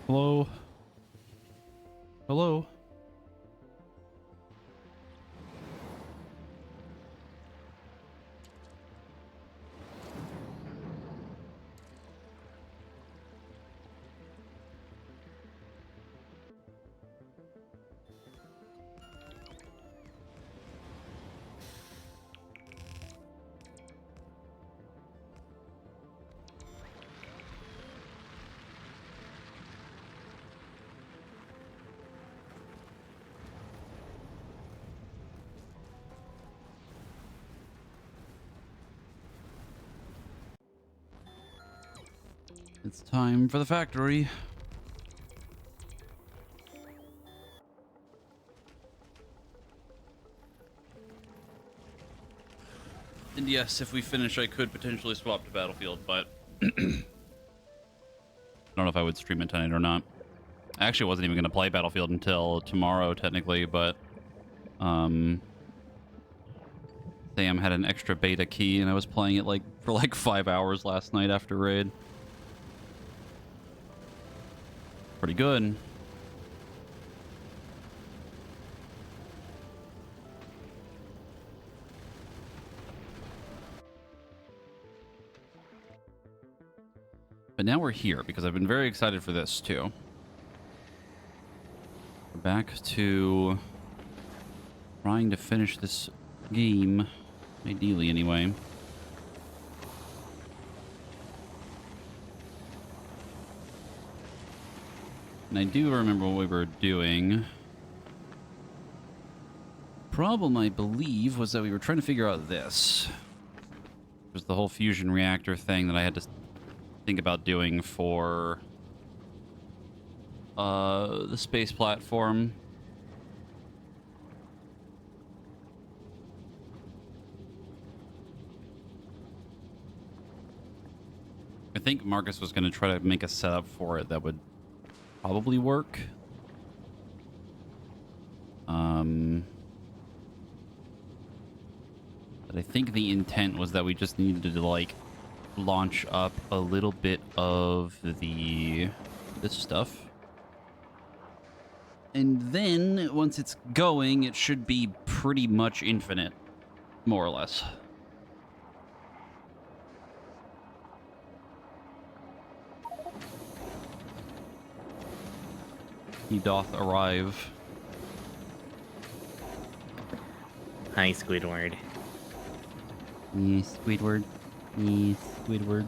Hello? Hello? It's time for the factory. And yes, if we finish, I could potentially swap to Battlefield, but I don't know if I would stream it tonight or not. I actually wasn't even going to play Battlefield until tomorrow, technically, but Sam had an extra beta key, and I was playing it for 5 hours last night after raid. Pretty good. But now we're here, because I've been very excited for this, too. We're back to trying to finish this game, ideally anyway. And I do remember what we were doing. Problem, I believe, was that we were trying to figure out this. It was the whole fusion reactor thing that I had to think about doing for the space platform. I think Marcus was going to try to make a setup for it that would probably work. But I think the intent was that we just needed to launch up a little bit of this stuff. And then once it's going, it should be pretty much infinite, more or less. He doth arrive. Hi, Squidward. Yes, Squidward. Yes, Squidward.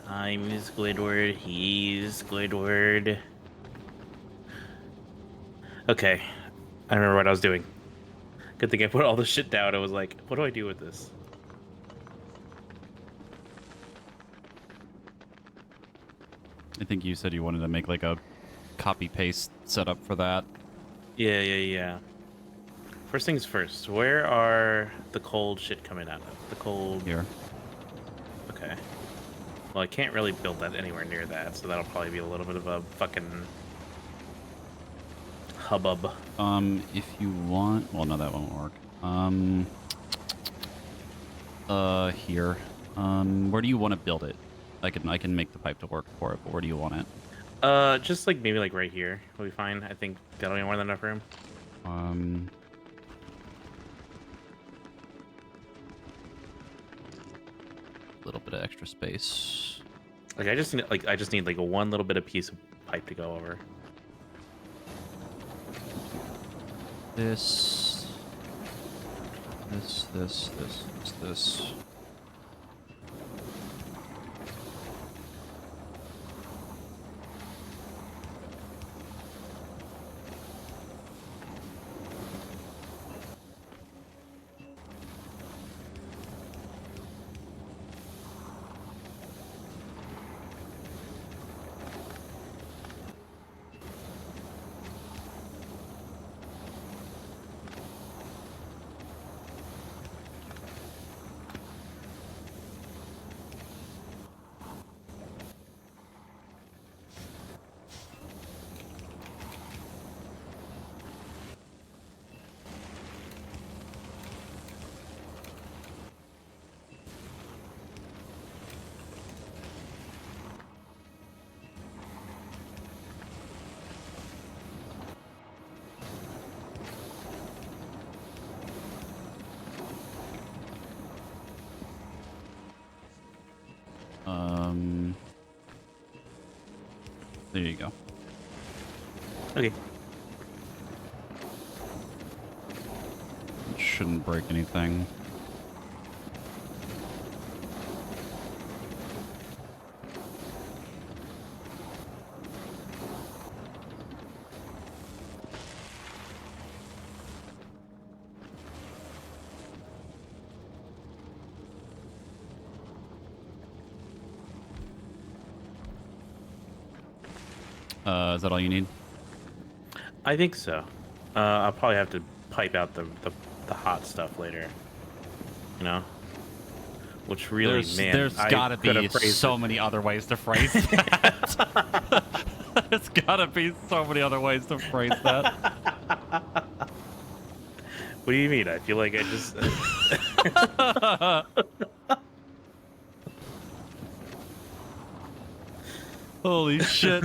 I'm Squidward. He's Squidward. Okay. I remember what I was doing. Good thing I put all this shit down. I was like, what do I do with this? I think you said you wanted to make a copy-paste setup for that. Yeah. First things first, where are the cold shit coming out of? The cold... Here. Okay. Well, I can't really build that anywhere near that, so that'll probably be a little bit of a fucking... hubbub. If you want... Well, no, that won't work. Here. Where do you want to build it? I can make the pipe to work for it, but where do you want it? Just maybe right here will be fine. I think that'll be more than enough room. A little bit of extra space. I just need a one little bit of piece of pipe to go over. This. There you go. Okay. It shouldn't break anything. Is that all you need? I think so. I'll probably have to pipe out the hot stuff later. You know? Which really, There's I gotta could be have phrased so it. many other ways to phrase that. There's gotta be so many other ways to phrase that. What do you mean? I feel like I just... Holy shit.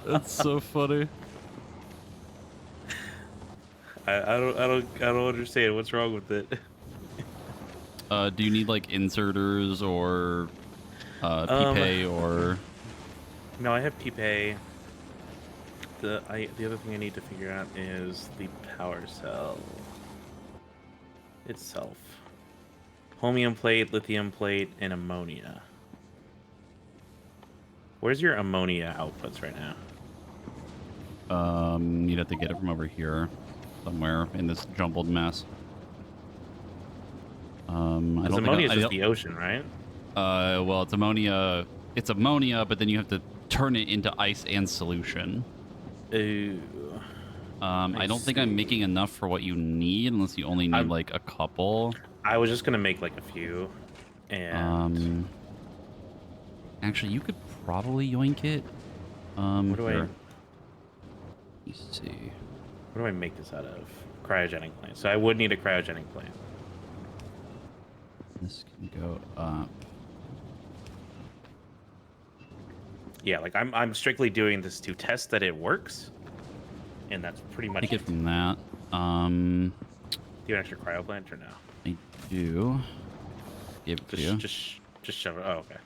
That's so funny. I don't understand. What's wrong with it? Do you need like inserters or PPay or... No, I have PPay. The other thing I need to figure out is the power cell itself. Chromium plate, lithium plate, and ammonia. Where's your ammonia outputs right now? You'd have to get it from over here somewhere in this jumbled mess. I don't ammonia is think just the ocean, right? well, it's ammonia. It's ammonia, but then you have to turn it into ice and solution. Ooh. I don't think I'm making enough for what you need, unless you only need like a couple. I was just gonna make like a few, and actually, you could probably yoink it. what do here. I? Let me see. What do I make this out of? Cryogenic plant. So I would need a cryogenic plant. This can go up. Yeah, like I'm strictly doing this to test that it works, and that's pretty much Take it it. from that. Do you have an extra cryo plant or no? I do. Give it to you. Just shove it. Oh, okay.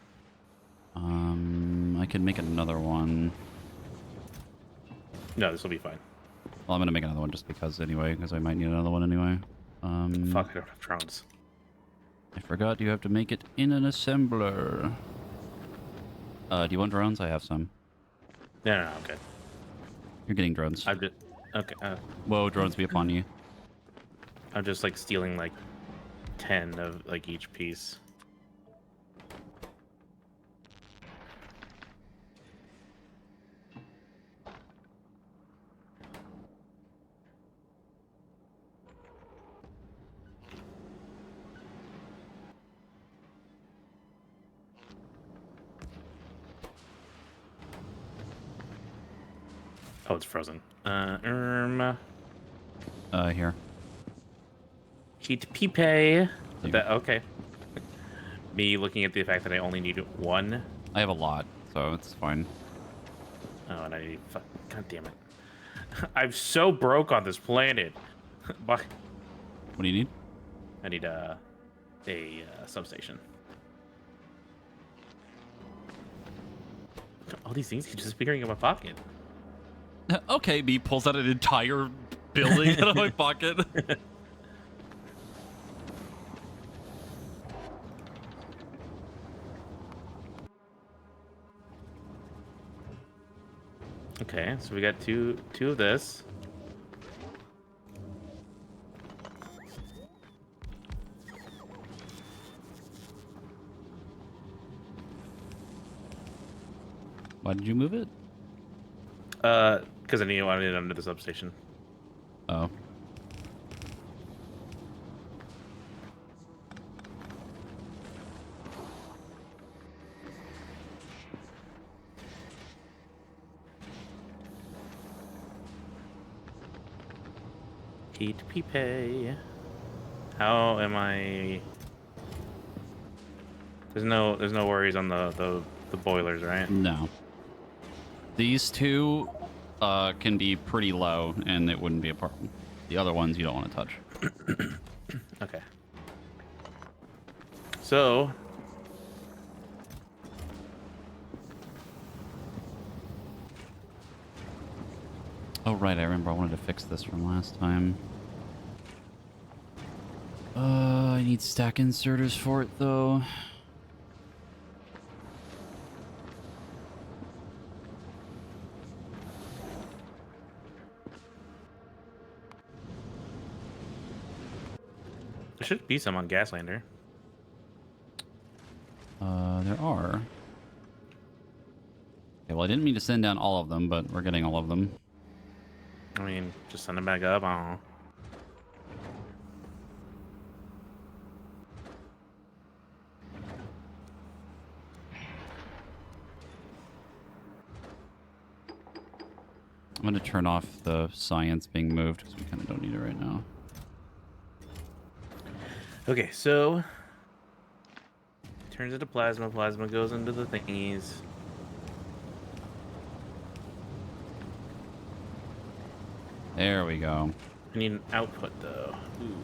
I can make another one. No, this will be fine. Well, I'm gonna make another one just because anyway, because I might need another one anyway. Fuck, I don't have drones. I forgot you have to make it in an assembler. Do you want drones? I have some. No, I'm good. You're getting drones. I'm just okay. Whoa, drones be upon you. I'm just like stealing like 10 of like each piece. Oh, it's frozen. Here. Heat PPay. You- Okay. Me looking at the fact that I only need one. I have a lot, so it's fine. Oh, and I need. God damn it. I'm so broke on this planet. But What do you need? I need a substation. All these things keep disappearing in my pocket. Okay, me pulls out an entire building out of my pocket. Okay, so we got two of this. Why did you move it? Because I wanted it under the substation. Oh. Heat PPay. How am I? There's no worries on the boilers, right? No. These two can be pretty low, and it wouldn't be a problem. The other ones you don't want to touch. Okay. So Oh, right. I remember I wanted to fix this from last time. I need stack inserters for it, though. There should be some on Gaslander. There are. Okay, well, I didn't mean to send down all of them, but we're getting all of them. I mean, just send them back up. I don't know. I'm going to turn off the science being moved because we kind of don't need it right now. Okay, so turns into plasma. Plasma goes into the thingies. There we go. I need an output though. Ooh.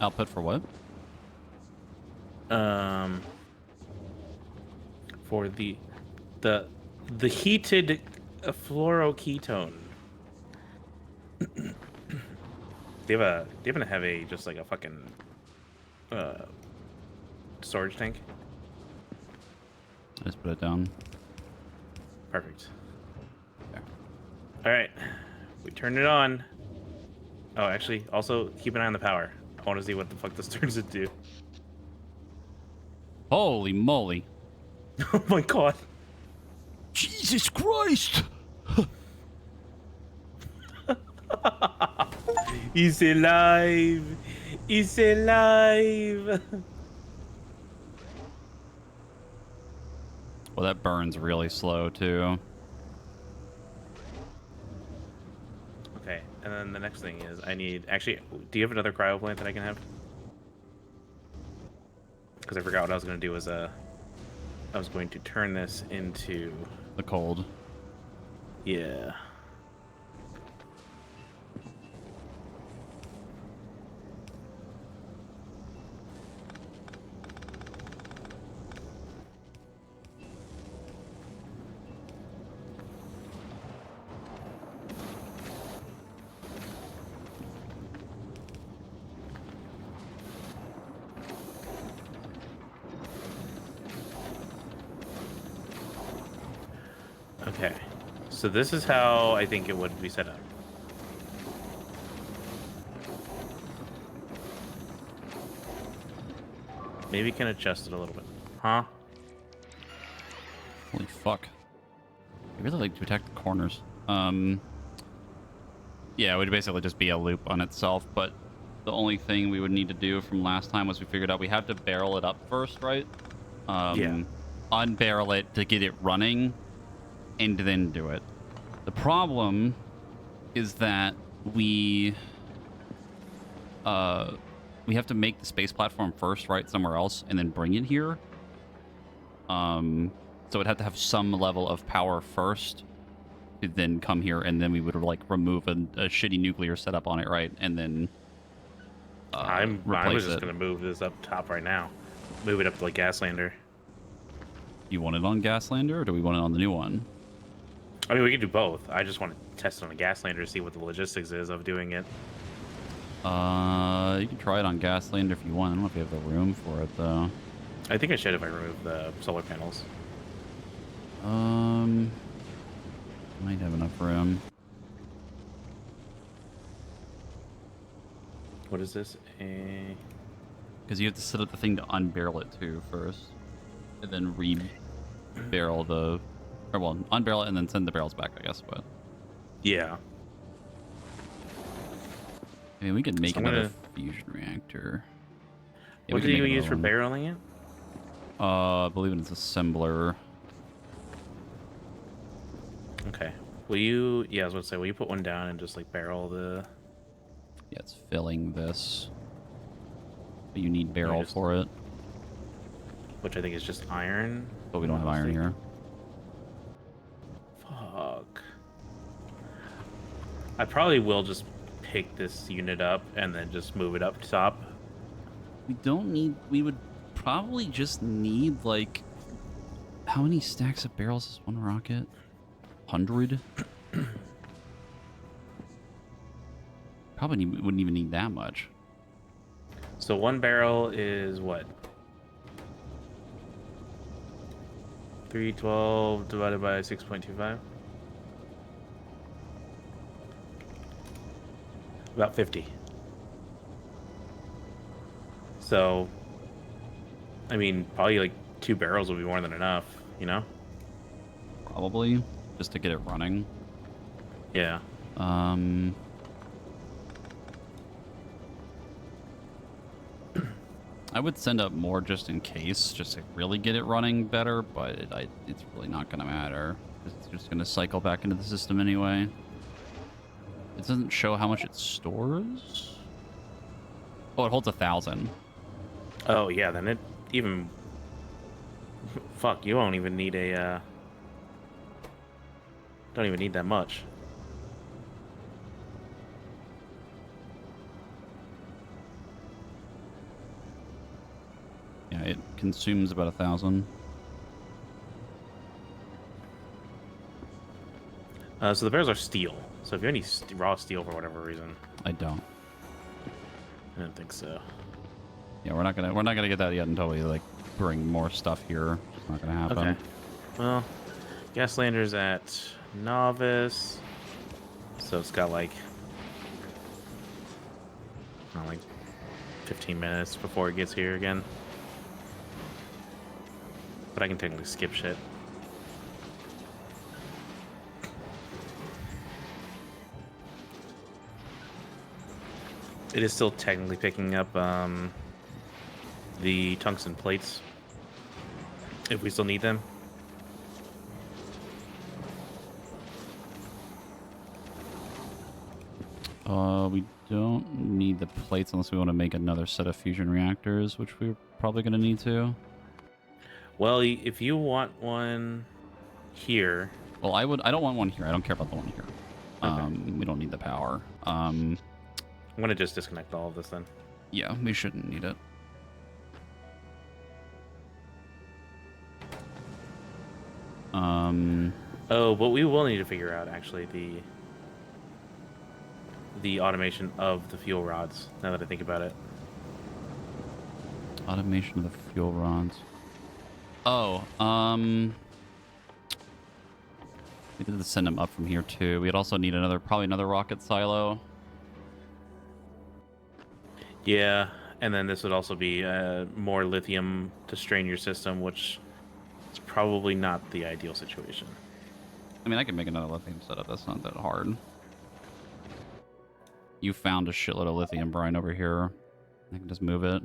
Output for what? For the heated fluoroketone. Do you have a just like a fucking storage tank? I just put it down. Perfect. There. All right, we turned it on. Oh, actually, also keep an eye on the power. I want to see what the fuck this turns into. Holy moly. Oh my god. Jesus Christ! He's alive! He's alive! Well, that burns really slow, too. Okay, and then the next thing is I need... Actually, do you have another cryo plant that I can have? Because I forgot what I was going to do was I was going to turn this into... The cold. Yeah. Okay, so this is how I think it would be set up. Maybe you can adjust it a little bit. Huh? Holy fuck. I really like to attack the corners. Yeah, it would basically just be a loop on itself, but the only thing we would need to do from last time was we figured out we have to barrel it up first, right? Yeah. Unbarrel it to get it running, and then do it. The problem is that we have to make the space platform first, right, somewhere else, and then bring it here. So it'd have to have some level of power first to then come here, and then we would like remove a shitty nuclear setup on it, right, and then I replace was just it. gonna move this up top right now. Move it up to like Gaslander. You want it on Gaslander, or do we want it on the new one? I mean, we can do both. I just want to test it on a Gaslander to see what the logistics is of doing it. You can try it on Gaslander if you want. I don't know if you have the room for it, though. I think I should if I remove the solar panels. Might have enough room. What is this? Because you have to set up the thing to unbarrel it, too, first. And then re-barrel the... Or, well, unbarrel it and then send the barrels back, I guess, but... Yeah. I mean, we could make So another fusion reactor. Yeah, What we do can you make use for another barreling it? one. I believe it's assembler. Okay. Will you... Yeah, I was going to say, will you put one down and just, like, barrel the... Yeah, it's filling this. But you need barrel just- for it. Which I think is just iron. But we don't have iron here. Fuck. I probably will just pick this unit up and then just move it up top. We don't need... We would probably just need, like... How many stacks of barrels is one rocket? 100? Probably wouldn't even need that much. So 1 barrel is what? 312 divided by 6.25? About 50. So, I mean, probably like 2 barrels will be more than enough, you know? Probably. Just to get it running. Yeah. I would send up more just in case, just to really get it running better, but it's really not going to matter. It's just going to cycle back into the system anyway. It doesn't show how much it stores. Oh, it holds 1,000. Oh, yeah, then it even... Fuck, you won't even need a, Don't even need that much. Yeah, it consumes about 1,000. So the barrels are steel. So if you have any raw steel for whatever reason... I don't. I don't think so. Yeah, we're not gonna get that yet until we like bring more stuff here. It's not gonna happen. Okay. Well, Gaslander's at novice, so it's got like 15 minutes before it gets here again. But I can technically skip shit. It is still technically picking up the tungsten plates if we still need them. We don't need the plates unless we want to make another set of fusion reactors, which we're probably going to need to. Well, if you want one here... Well, I don't want one here. I don't care about the one here. Okay. We don't need the power. I'm going to just disconnect all of this then. Yeah, we shouldn't need it. Oh, but we will need to figure out, actually, the automation of the fuel rods, now that I think about it. Automation of the fuel rods. Oh, we did send them up from here too. We'd also need probably another rocket silo. Yeah, and then this would also be more lithium to strain your system, which is probably not the ideal situation. I mean, I could make another lithium setup. That's not that hard. You found a shitload of lithium brine over here. I can just move it.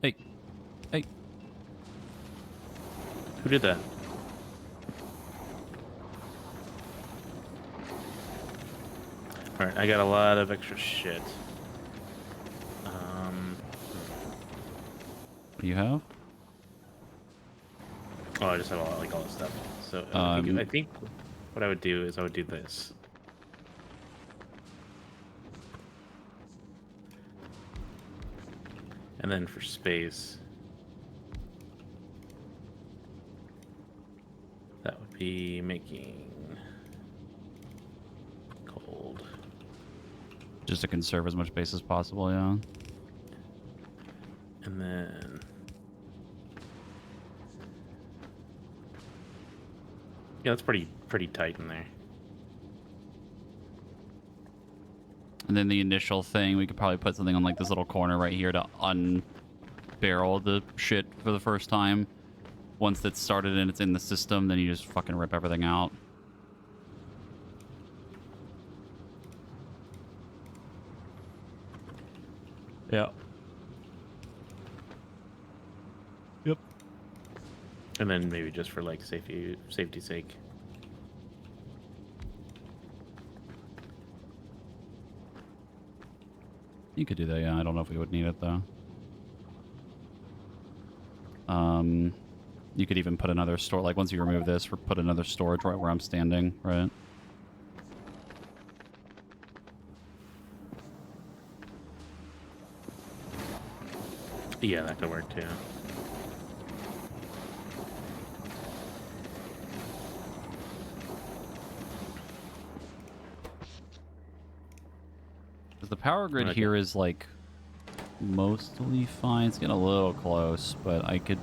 Hey. Hey. Who did that? Alright, I got a lot of extra shit. What do you have? Oh, I just have all this stuff. So I think what I would do is I would do this. And then for space, that would be making cold. Just to conserve as much space as possible, yeah. And then yeah, that's pretty tight in there. And then the initial thing, we could probably put something on like this little corner right here to unbarrel the shit for the first time. Once it's started and it's in the system, then you just fucking rip everything out. Yeah. Yep. And then maybe just for like safety's sake. You could do that, yeah. I don't know if we would need it, though. You could even put another store, like once you remove this, put another storage right where I'm standing, right? Yeah, that could work too. Because the power grid Okay. here is like mostly fine. It's getting a little close, but I could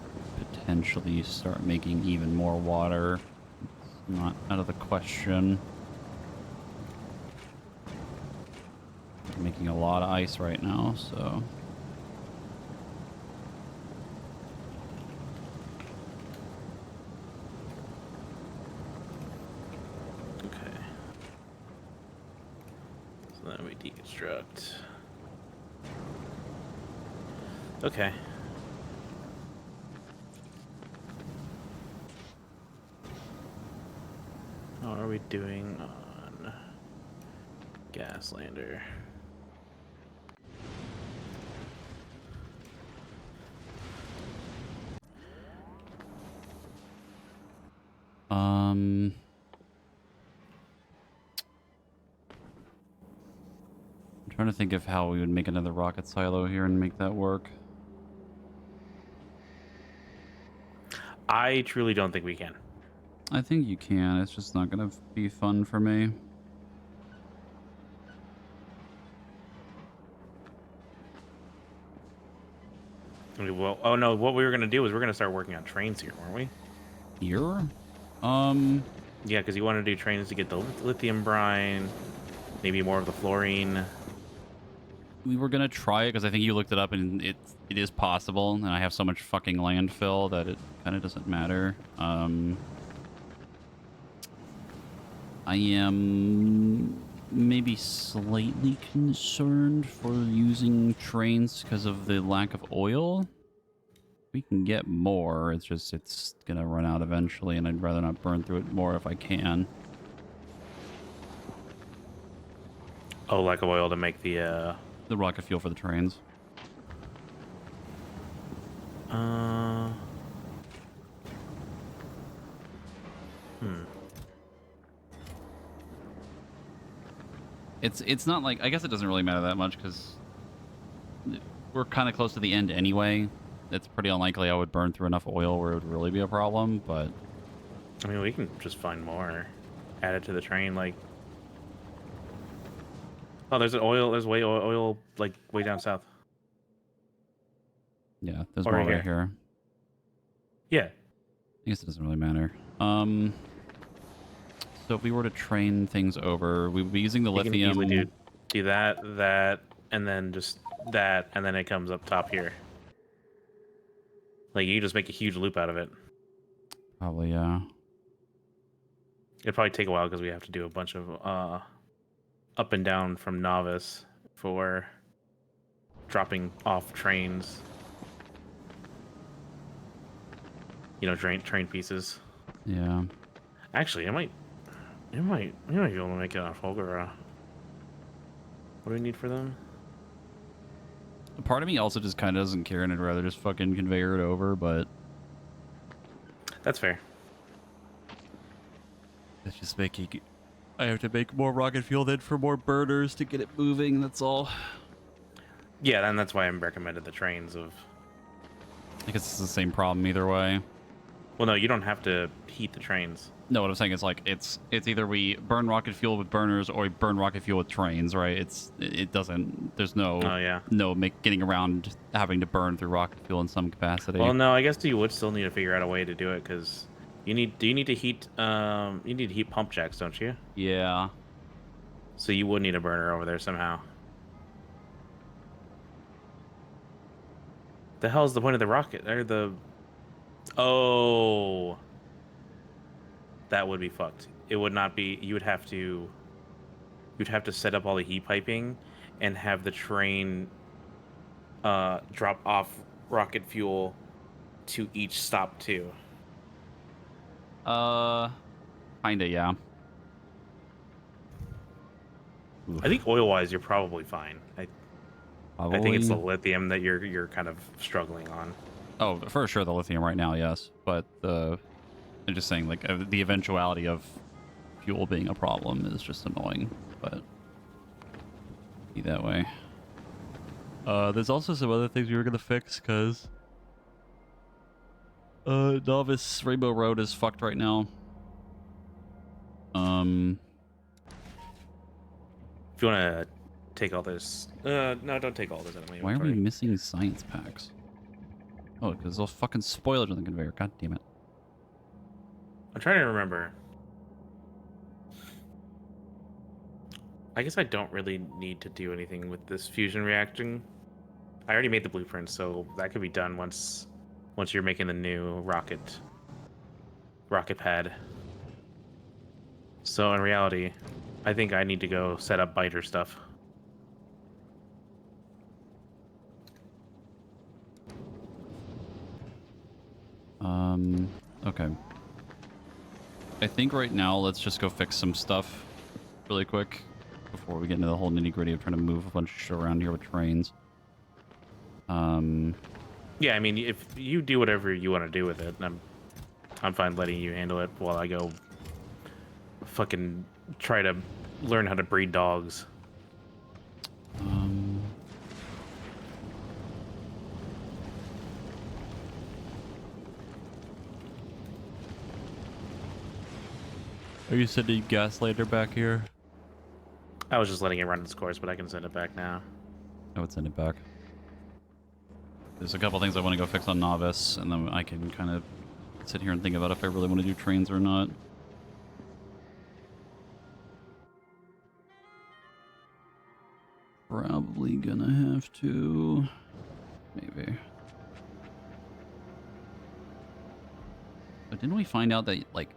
potentially start making even more water. It's not out of the question. I'm making a lot of ice right now, so... Okay. So then we deconstruct. Okay. How are we doing on Gaslander? I'm trying to think of how we would make another rocket silo here and make that work. I truly don't think we can. I think you can. It's just not going to be fun for me. Well, oh no, what we were gonna do is we're gonna start working on trains here, weren't we? Here? Yeah, because you want to do trains to get the lithium brine, maybe more of the fluorine. We were gonna try it because I think you looked it up and it is possible, and I have so much fucking landfill that it kind of doesn't matter. I am maybe slightly concerned for using trains because of the lack of oil. We can get more, it's just it's gonna run out eventually, and I'd rather not burn through it more if I can. Oh, lack of oil to make the rocket fuel for the trains. It's not like, I guess it doesn't really matter that much because we're kind of close to the end anyway. It's pretty unlikely I would burn through enough oil where it would really be a problem, but... I mean, we can just find more. Add it to the train, like... Oh, there's oil, like, way down south. Yeah, there's Or more right right here. Yeah. I guess it doesn't really matter. So if we were to train things over, we would be using the lithium. You can easily do that, and then just that, and then it comes up top here. Like, you just make a huge loop out of it. Probably, yeah. It'd probably take a while because we have to do a bunch of up and down from novice for dropping off trains. You know, train pieces. Yeah. Actually, I might be able to make it on Fulgura. What do we need for them? Part of me also just kind of doesn't care, and I'd rather just fucking conveyor it over, but... That's fair. It's just making... I have to make more rocket fuel then for more burners to get it moving, that's all. Yeah, and that's why I recommended the trains of... I guess it's the same problem either way. Well, no, you don't have to heat the trains. No, what I'm saying is, like, it's either we burn rocket fuel with burners or we burn rocket fuel with trains, right? It doesn't... There's no... Oh, yeah. No getting around having to burn through rocket fuel in some capacity. Well, no, I guess you would still need to figure out a way to do it, because... Do you need to heat pump jacks, don't you? Yeah. So you would need a burner over there somehow. The hell is the point of the rocket? Or the... Oh... That would be fucked. It would not be... You'd have to set up all the heat piping and have the train drop off rocket fuel to each stop too. Kinda, yeah. Oof. I think oil-wise, you're probably fine. I think it's the Probably. lithium that you're kind of struggling on. Oh, for sure, the lithium right now, yes. But I'm just saying, like, the eventuality of fuel being a problem is just annoying. But be that way. There's also some other things we were gonna fix because Novice Rainbow Road is fucked right now. If you want to take all this, no, don't take all this out of my Why are we inventory. missing science packs? Oh, because those fucking spoilers on the conveyor. God damn it. I'm trying to remember. I guess I don't really need to do anything with this fusion reaction. I already made the blueprint, so that could be done once you're making the new rocket pad. So in reality, I think I need to go set up biter stuff. Okay. I think right now let's just go fix some stuff really quick before we get into the whole nitty-gritty of trying to move a bunch of shit around here with trains. Yeah, I mean, if you do whatever you want to do with it, I'm fine letting you handle it while I go fucking try to learn how to breed dogs. Are you sending gas later back here? I was just letting it run its course, but I can send it back now. I would send it back. There's a couple things I want to go fix on Novice, and then I can kind of sit here and think about if I really want to do trains or not. Probably gonna have to. Maybe. But didn't we find out that, like,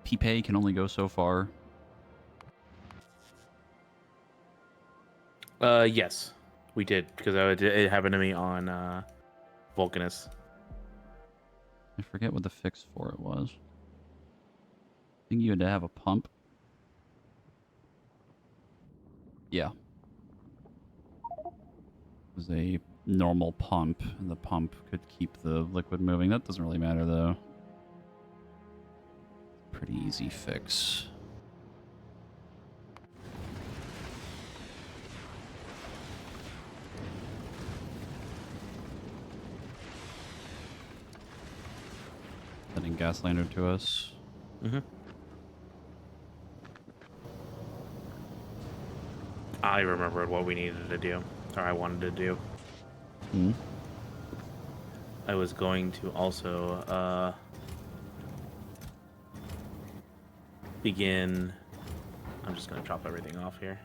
P-Pay can only go so far? Yes, we did, because it happened to me on Vulcanus. I forget what the fix for it was. I think you had to have a pump. Yeah. It was a normal pump, and the pump could keep the liquid moving. That doesn't really matter, though. Pretty easy fix. Sending gas lander to us. Mm-hmm. I remembered what we needed to do, or I wanted to do. Hmm. I was going to also begin. I'm just going to chop everything off here.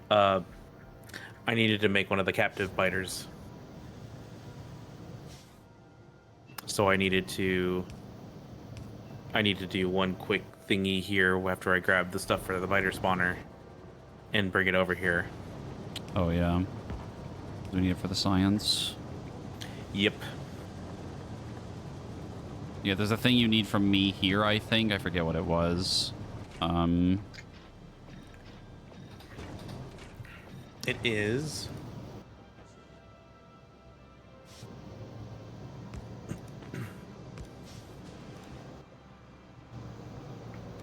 I needed to make one of the captive biters. So I need to do one quick thingy here after I grab the stuff for the biter spawner and bring it over here. Oh, yeah. Do we need it for the science? Yep. Yeah, there's a thing you need from me here, I think. I forget what it was. It is.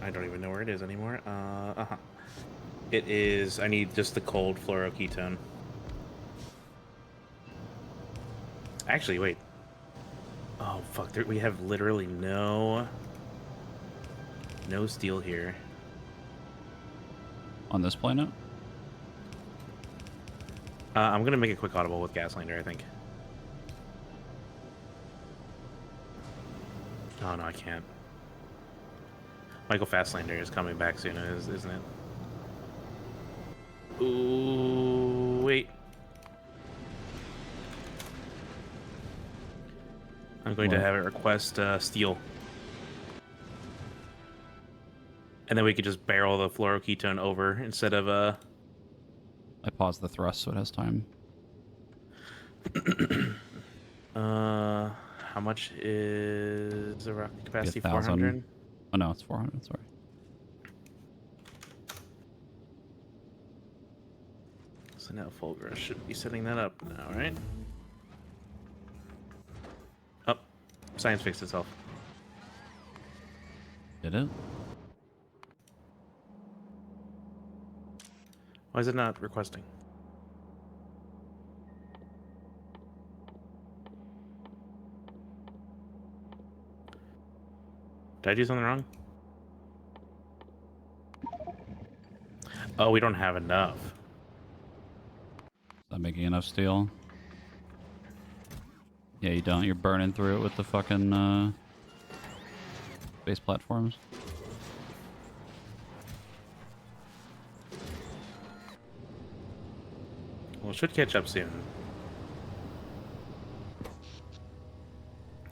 I don't even know where it is anymore. It is. I need just the cold fluoroketone. Actually, wait. Oh fuck! We have literally no steel here. On this planet? I'm gonna make a quick audible with Gaslander, I think. Oh no, I can't. Michael Fastlander is coming back soon, isn't it? Ooh, wait. I'm going to have it request steel. And then we could just barrel the fluoroketone over instead of I paused the thrust so it has time. how much is the rocket capacity? 1,000. 400? Oh, no, it's 400, sorry. So now Fulgura should be setting that up now, right? Oh, science fixed itself. Did it? Why is it not requesting? Did I do something wrong? Oh, we don't have enough. Is that making enough steel? Yeah, you don't. You're burning through it with the fucking base platforms. Well, it should catch up soon.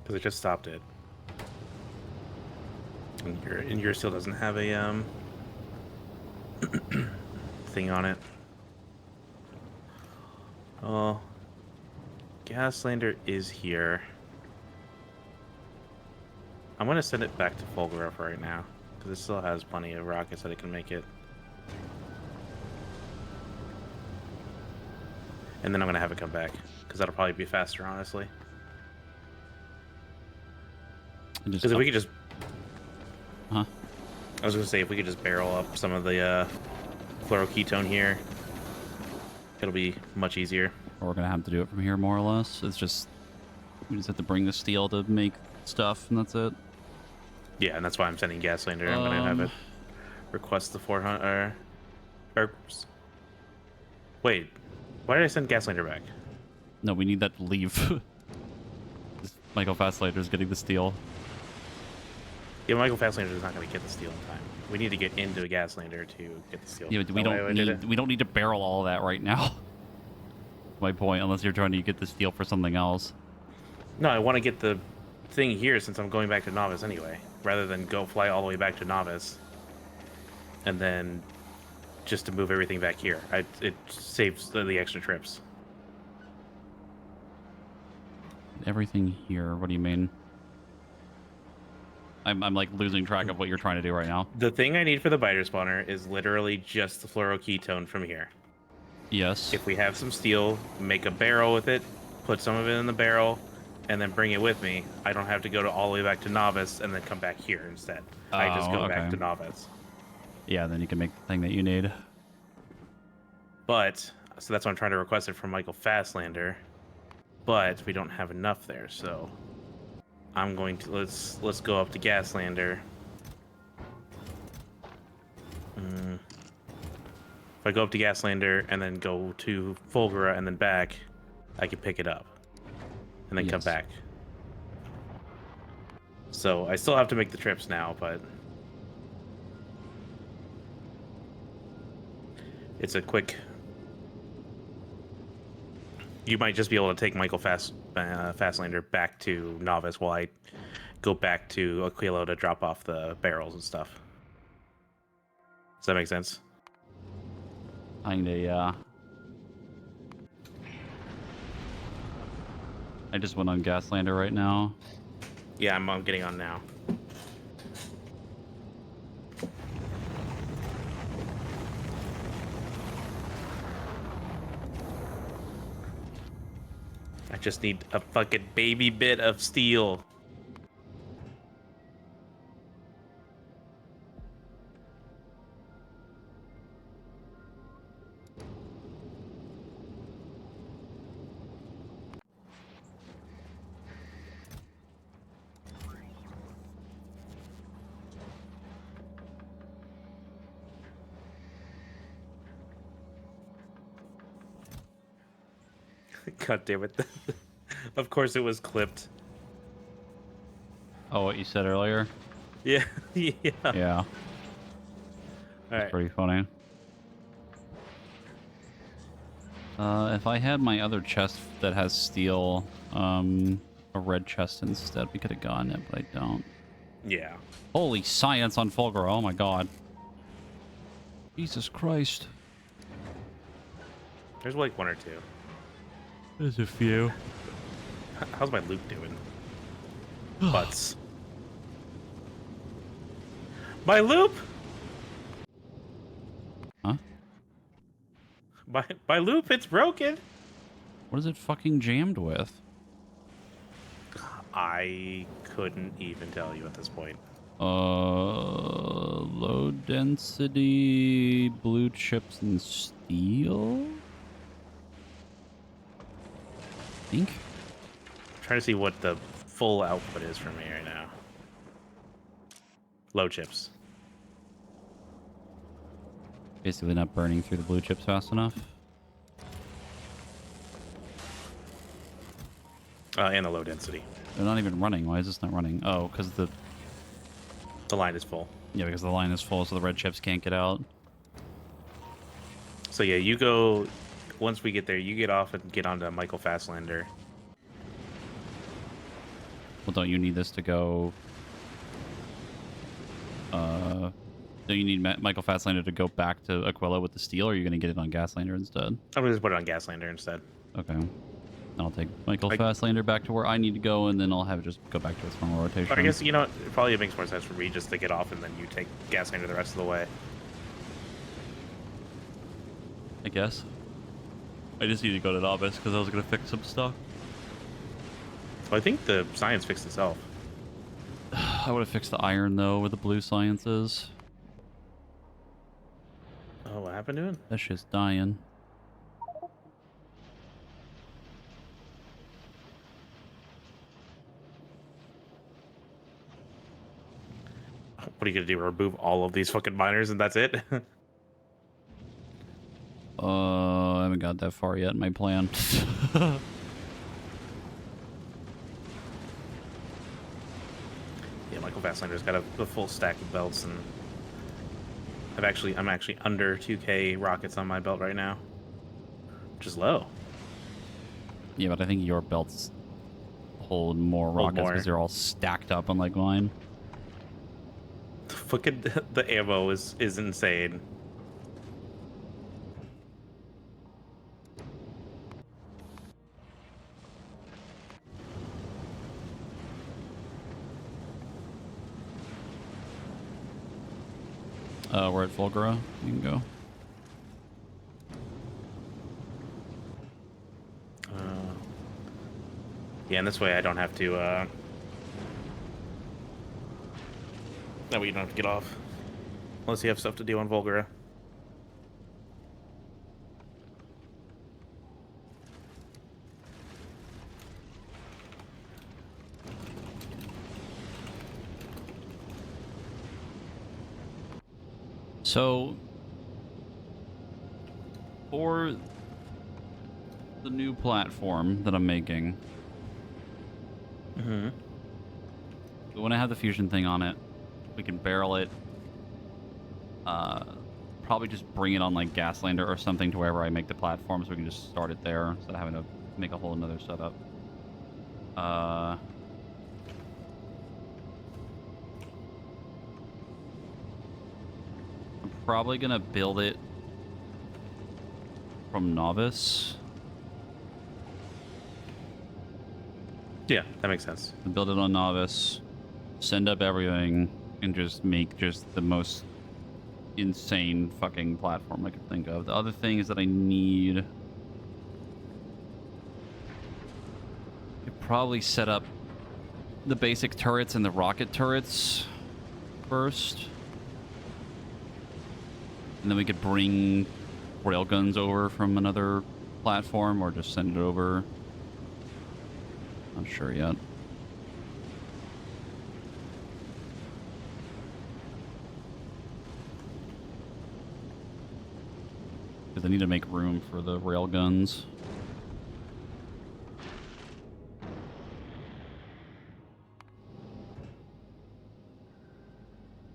Because it just stopped it. And your still doesn't have a thing on it. Oh, Gaslander is here. I'm gonna send it back to Fulgura for right now, because it still has plenty of rockets that it can make it. And then I'm gonna have it come back, because that'll probably be faster, honestly. Because if we could just... Huh? I was gonna say, if we could just barrel up some of the fluoroketone here, it'll be much easier. Or we're gonna have to do it from here, more or less. It's just... we just have to bring the steel to make stuff, and that's it. Yeah, and that's why I'm sending Gaslander. I'm gonna have it request the 400... Wait, why did I send Gaslander back? No, we need that to leave. Michael Fastlander's getting the steel. Yeah, Michael Fastlander is not going to get the steel in time. We need to get into a Gaslander to get the steel. Yeah, but we don't need to barrel all of that right now. My point, unless you're trying to get the steel for something else. No, I want to get the thing here since I'm going back to Novice anyway, rather than go fly all the way back to Novice and then just to move everything back here. It saves the extra trips. Everything here. What do you mean? I'm like losing track of what you're trying to do right now. The thing I need for the biter spawner is literally just the fluoroketone from here. Yes. If we have some steel, make a barrel with it, put some of it in the barrel, and then bring it with me. I don't have to go all the way back to Novice and then come back here instead. I just go back to Novice. Yeah, then you can make the thing that you need. But, so that's why I'm trying to request it from Michael Fastlander. But we don't have enough there, so I'm going to let's go up to Gaslander. If I go up to Gaslander and then go to Fulgura and then back, I can pick it up and then come back. So I still have to make the trips now, but it's a quick. You might just be able to take Michael Fastlander back to Novice while I go back to Aquilo to drop off the barrels and stuff. Does that make sense? Kinda, yeah. I just went on Gaslander right now. Yeah, I'm getting on now. I just need a fucking baby bit of steel. God damn it. Of course it was clipped. Oh, what you said earlier? Yeah. Yeah. Yeah. Alright. Pretty funny. If I had my other chest that has steel, a red chest instead, we could have gotten it, but I don't. Yeah. Holy science on Fulgura, oh my god. Jesus Christ. There's like one or two. There's a few. How's my loop doing? Butts. My loop? Huh? My loop, it's broken. What is it fucking jammed with? I couldn't even tell you at this point. Low density blue chips and steel? I think. I'm trying to see what the full output is for me right now. Low chips. Basically not burning through the blue chips fast enough. And the low density. They're not even running. Why is this not running? Oh, because the line is full. Yeah, because the line is full, so the red chips can't get out. So yeah, you go. Once we get there, you get off and get onto Michael Fastlander. Well, don't you need this to go? Don't you need Michael Fastlander to go back to Aquila with the steel, or are you going to get it on Gaslander instead? I'm gonna just put it on Gaslander instead. Okay. I'll take Michael Fastlander back to where I need to go, and then I'll have it just go back to its normal rotation. But I guess, you know, it probably makes more sense for me just to get off and then you take Gaslander the rest of the way. I guess. I just need to go to Novice because I was going to fix some stuff. Well, I think the science fixed itself. I would have fixed the iron, though, with the blue sciences. Oh, what happened to it? That shit's dying. What are you gonna do? Remove all of these fucking miners and that's it? I haven't got that far yet in my plan. Yeah, Michael Fastlander's got a full stack of belts, and I'm actually under 2K rockets on my belt right now, which is low. Yeah, but I think your belts hold more rockets because they're all stacked up unlike mine. Fucking the ammo is insane. We're at Volgara. You can go. Yeah, and this way I don't have to, that way you don't have to get off. Unless you have stuff to do on Volgara. So, for the new platform that I'm making, we want to have the fusion thing on it. We can barrel it. Probably just bring it on like Gaslander or something to wherever I make the platform, so we can just start it there instead of having to make a whole another setup. Probably gonna build it from Novice. Yeah, that makes sense. Build it on Novice, send up everything, and just make just the most insane fucking platform I could think of. The other thing is that I need... I'd probably set up the basic turrets and the rocket turrets first. And then we could bring railguns over from another platform or just send it over. Not sure yet. Because I need to make room for the railguns.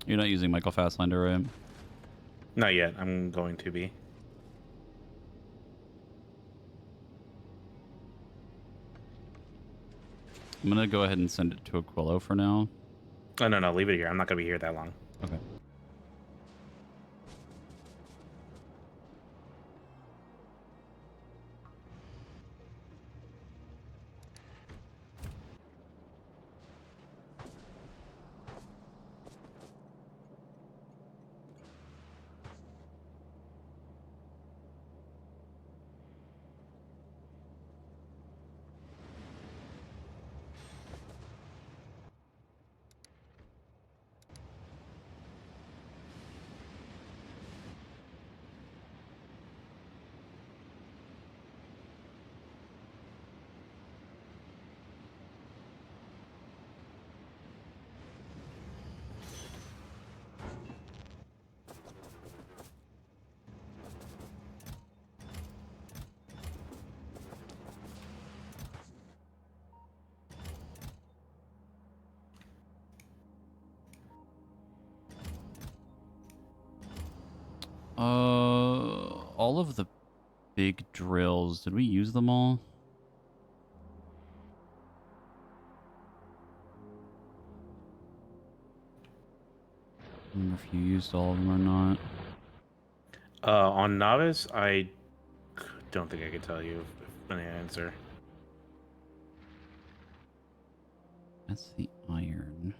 You're not using Michael Fastlander, right? Not yet. I'm going to be. I'm gonna go ahead and send it to Aquilo for now. Oh, no, leave it here. I'm not going to be here that long. Okay. All of the big drills, did we use them all? I don't remember if you used all of them or not. On novice, I don't think I could tell you an answer. That's the iron.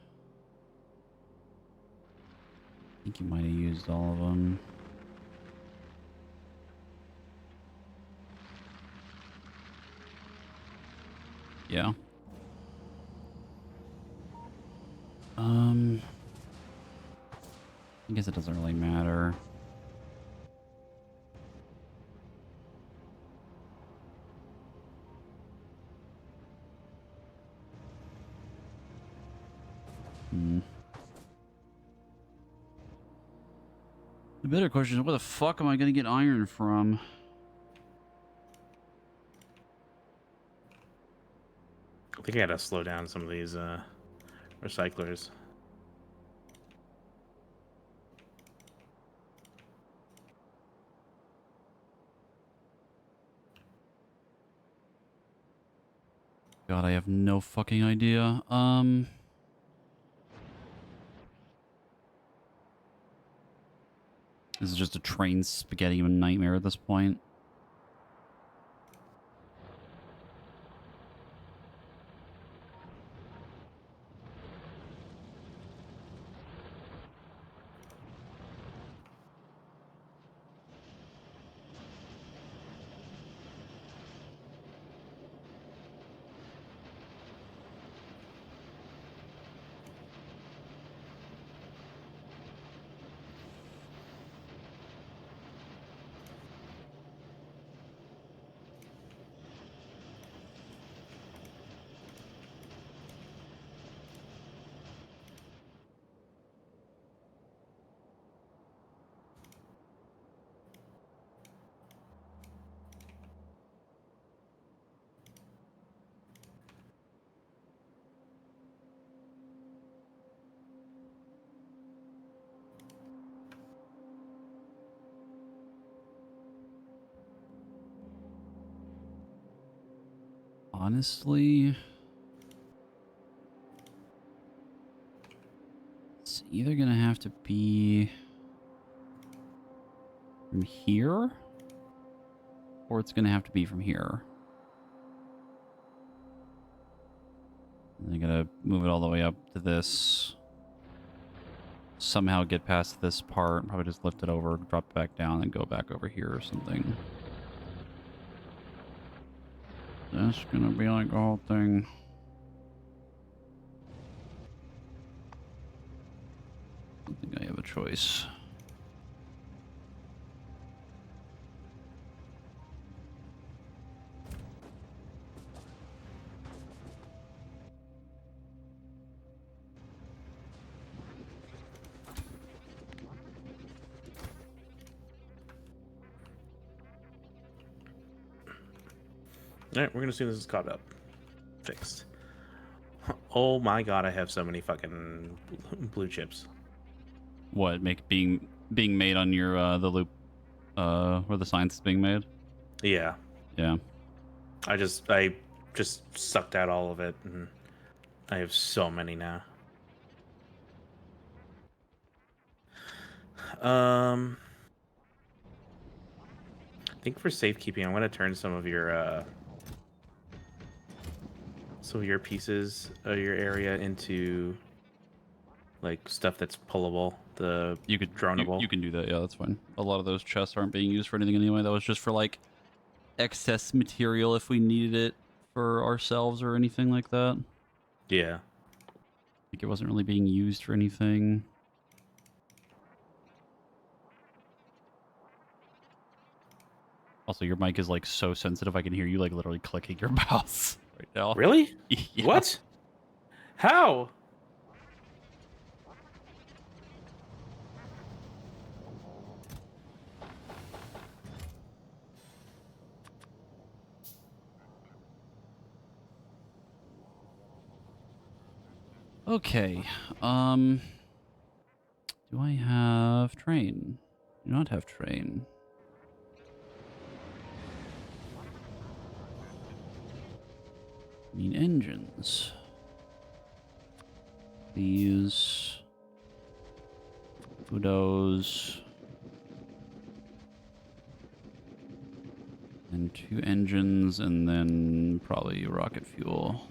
I think you might have used all of them. Yeah. I guess it doesn't really matter. The better question is, where the fuck am I gonna get iron from? I think I gotta slow down some of these recyclers. God, I have no fucking idea. This is just a train spaghetti nightmare at this point. Honestly, it's either gonna have to be from here, or it's gonna have to be from here. And I gotta move it all the way up to this. Somehow get past this part, probably just lift it over, drop it back down, and go back over here or something. That's gonna be like the whole thing. I don't think I have a choice. All right, we're gonna assume this is caught up, fixed. Oh my god, I have so many fucking blue chips. What being made on your the loop where the science is being made? Yeah, Yeah. I just sucked out all of it, and I have so many now. I think for safekeeping, I'm gonna turn some of your pieces of your area into like stuff that's pullable, the You could dronable. you can do that. Yeah, that's fine. A lot of those chests aren't being used for anything anyway. That was just for like excess material if we needed it for ourselves or anything like that. Yeah. Like it wasn't really being used for anything. Also, your mic is like so sensitive. I can hear you like literally clicking your mouse right now. Really? Yeah. What? How? Okay. Do I have train? Do not have train. Need engines. These. Those. And 2 engines, and then probably rocket fuel.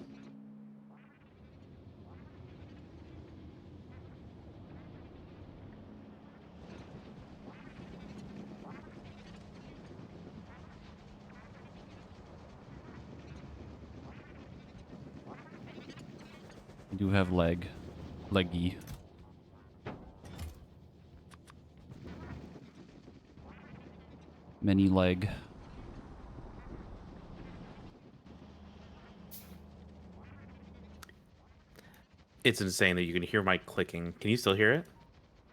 I do have leggy. Many leg. It's insane that you can hear my clicking. Can you still hear it?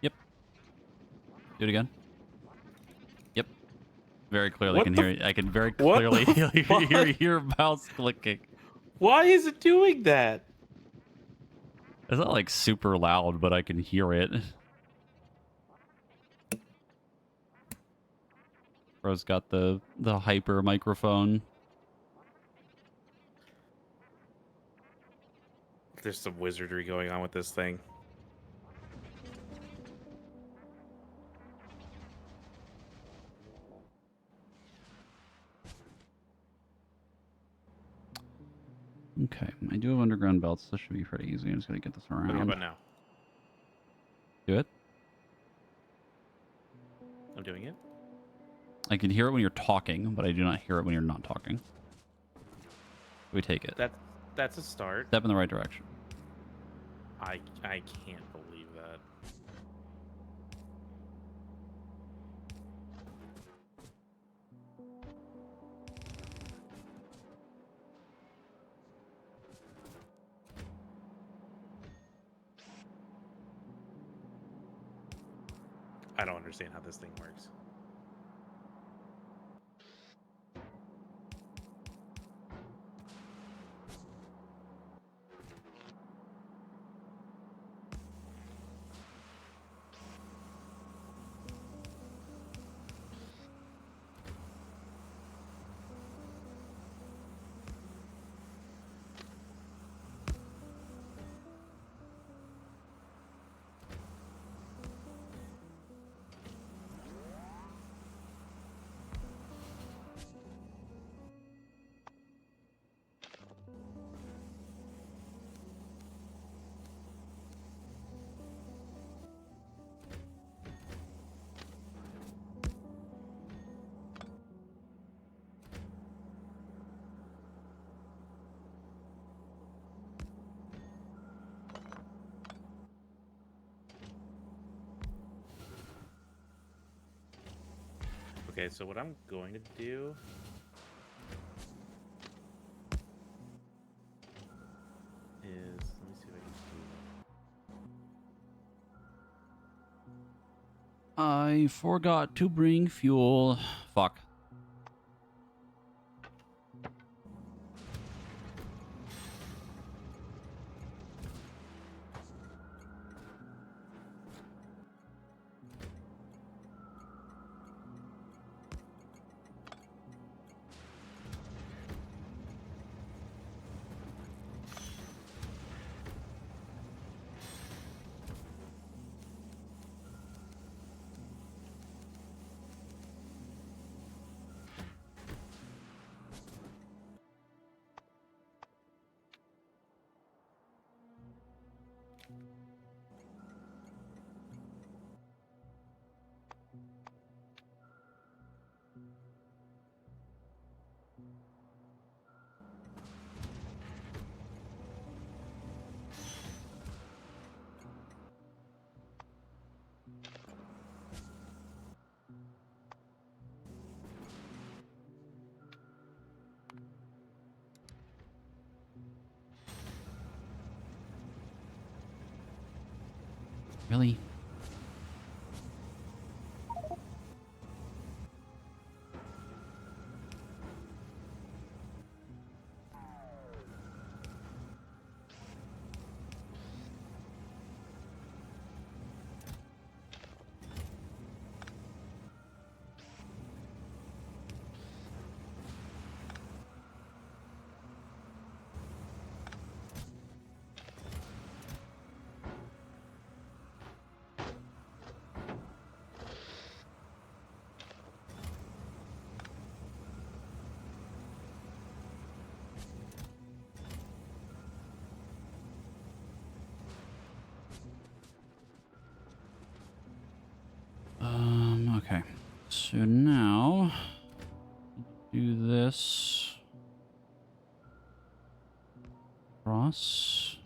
Yep. Do it again. Yep. Very clearly What can the hear it. I can very what clearly the hear fuck? your mouse clicking. Why is it doing that? It's not like super loud, but I can hear it. Bro's got the hyper microphone. There's some wizardry going on with this thing. Okay, I do have underground belts. This should be pretty easy. I'm just gonna get this around. Okay, but now Do it. I'm doing it. I can hear it when you're talking, but I do not hear it when you're not talking. We take it. That's a start. Step in the right direction. I can't believe that. I don't understand how this thing works. Okay, so what I'm going to do is, let me see if I can do I forgot to bring fuel. Fuck. Really? So now, do this. Cross.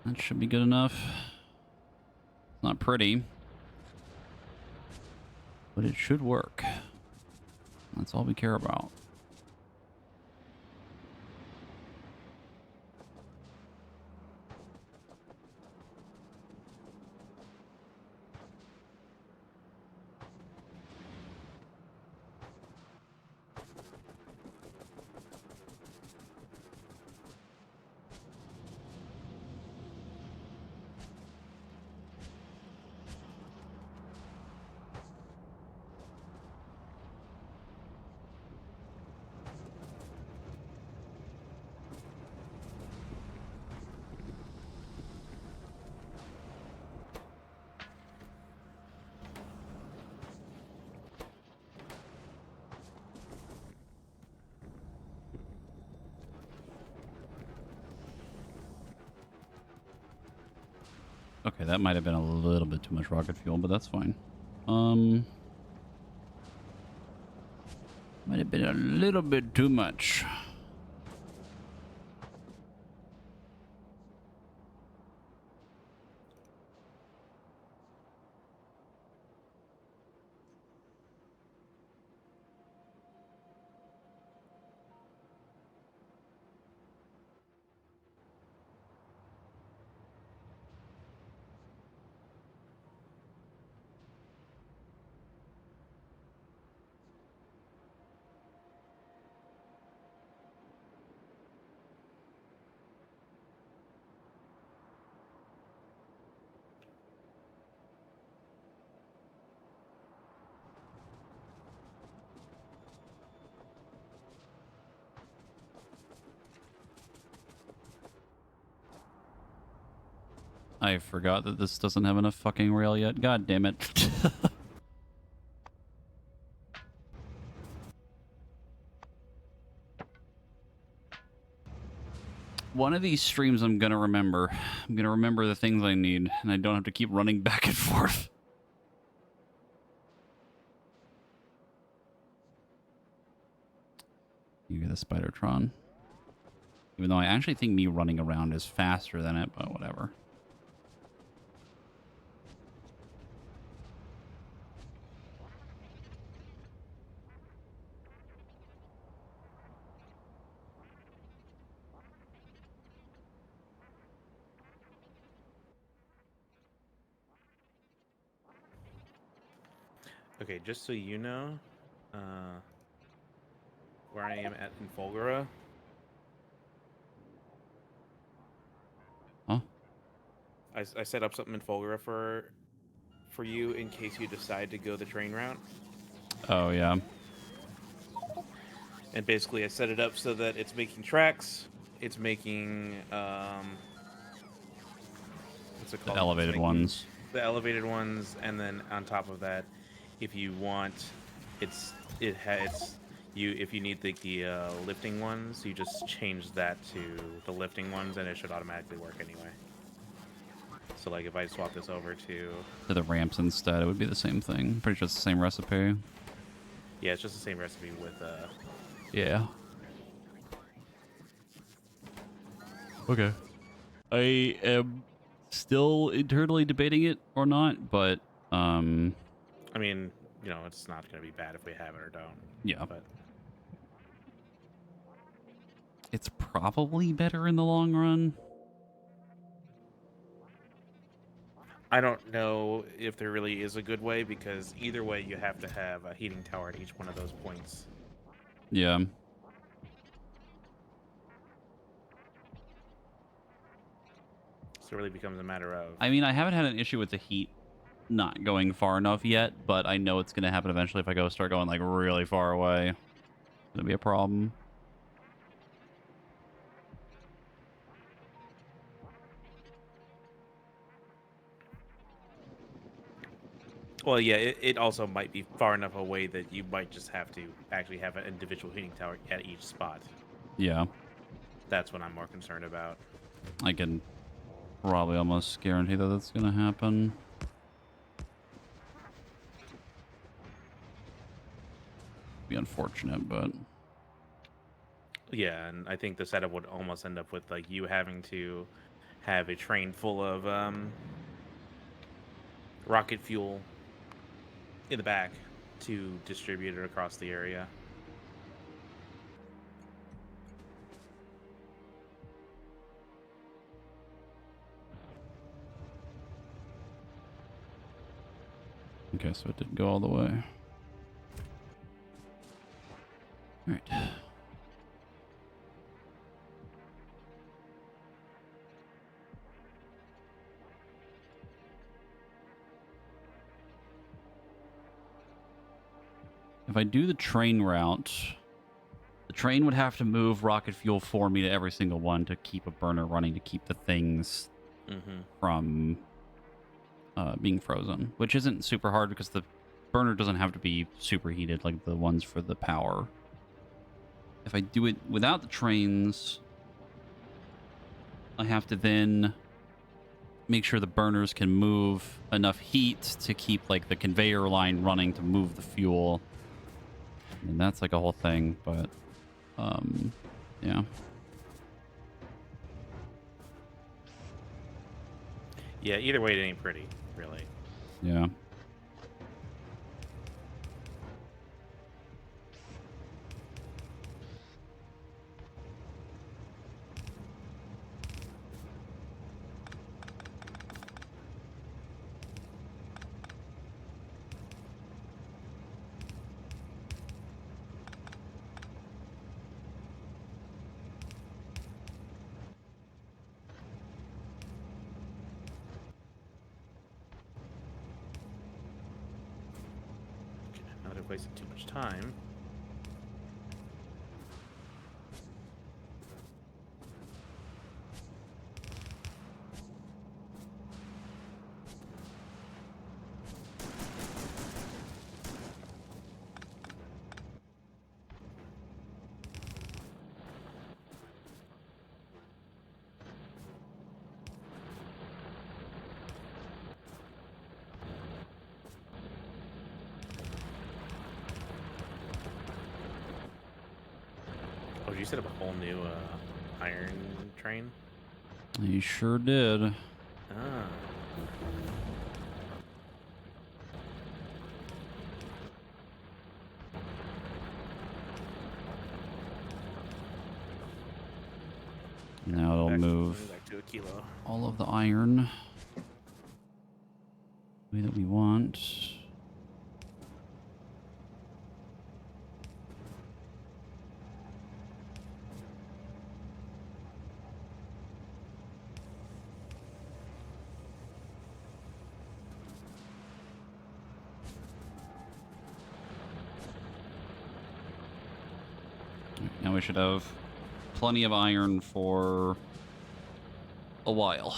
That should be good enough. It's not pretty, but it should work. That's all we care about. Okay, that might have been a little bit too much rocket fuel, but that's fine. Might have been a little bit too much. I forgot that this doesn't have enough fucking rail yet. God damn it. One of these streams I'm gonna remember. I'm gonna remember the things I need, and I don't have to keep running back and forth. You get the Spidertron. Even though I actually think me running around is faster than it, but whatever. Okay, just so you know, where I am at in Fulgura. Huh? I set up something in Fulgura for you in case you decide to go the train route. Oh, yeah. And basically, I set it up so that it's making tracks. It's making what's it The called? It's elevated making ones. the elevated ones, and then on top of that, if you want, it's you if you need the lifting ones, you just change that to the lifting ones, and it should automatically work anyway. So like if I swap this over to To the ramps instead, it would be the same thing. Pretty sure it's the same recipe. yeah, it's just the same recipe with Yeah. Okay. I am still internally debating it or not, but I mean, it's not going to be bad if we have it or don't. yeah. But It's probably better in the long run. I don't know if there really is a good way because either way you have to have a heating tower at each one of those points. Yeah. So it really becomes a matter of I mean, I haven't had an issue with the heat not going far enough yet, but I know it's going to happen eventually if I start going like really far away. It's going to be a problem. well, yeah, it also might be far enough away that you might just have to actually have an individual heating tower at each spot. Yeah. That's what I'm more concerned about. I can probably almost guarantee that that's going to happen. Be unfortunate, but Yeah, and I think the setup would almost end up with like you having to have a train full of rocket fuel in the back to distribute it across the area. okay, so it didn't go all the way. All right. If I do the train route, the train would have to move rocket fuel for me to every single one to keep a burner running to keep the things from being frozen, which isn't super hard because the burner doesn't have to be superheated like the ones for the power. If I do it without the trains, I have to then make sure the burners can move enough heat to keep like the conveyor line running to move the fuel. And that's like a whole thing, but yeah. Yeah, either way, it ain't pretty, really. Yeah. Now that I've wasted too much time. Oh, did you set up a whole new iron train? You sure did. Ah. Now it'll move Back to a kilo. all of the iron the way that we want. Now we should have plenty of iron for a while.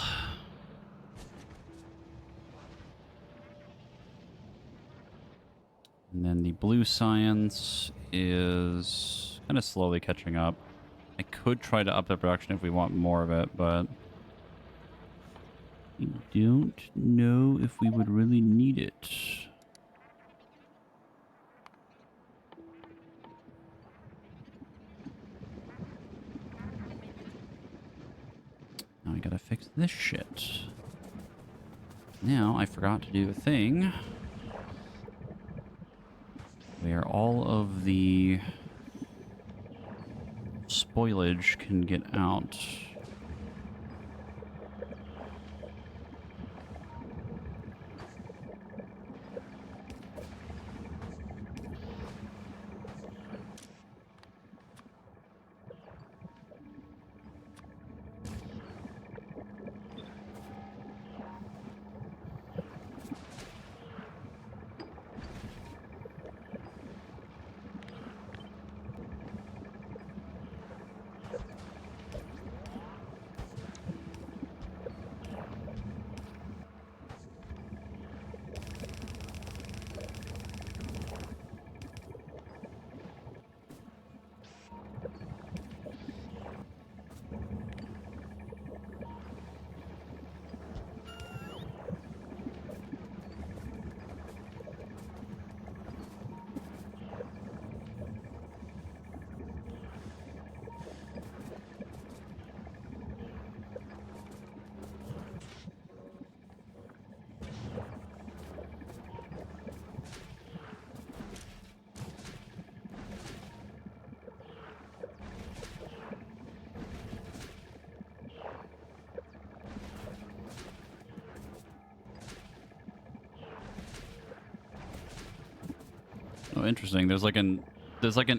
And then the blue science is kind of slowly catching up. I could try to up the production if we want more of it, but I don't know if we would really need it. Now I gotta fix this shit. Now I forgot to do a thing where all of the spoilage can get out. Oh, interesting. There's like an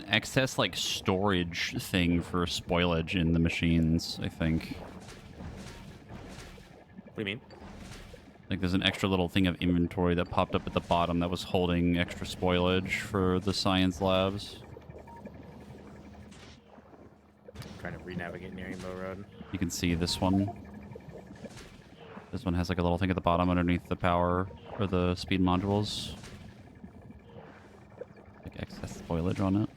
excess like storage thing for spoilage in the machines, I think. What do you mean? Like there's an extra little thing of inventory that popped up at the bottom that was holding extra spoilage for the science labs. Trying to re-navigate near Rainbow Road. You can see this one. This one has like a little thing at the bottom underneath the power or the speed modules. Like excess spoilage on it.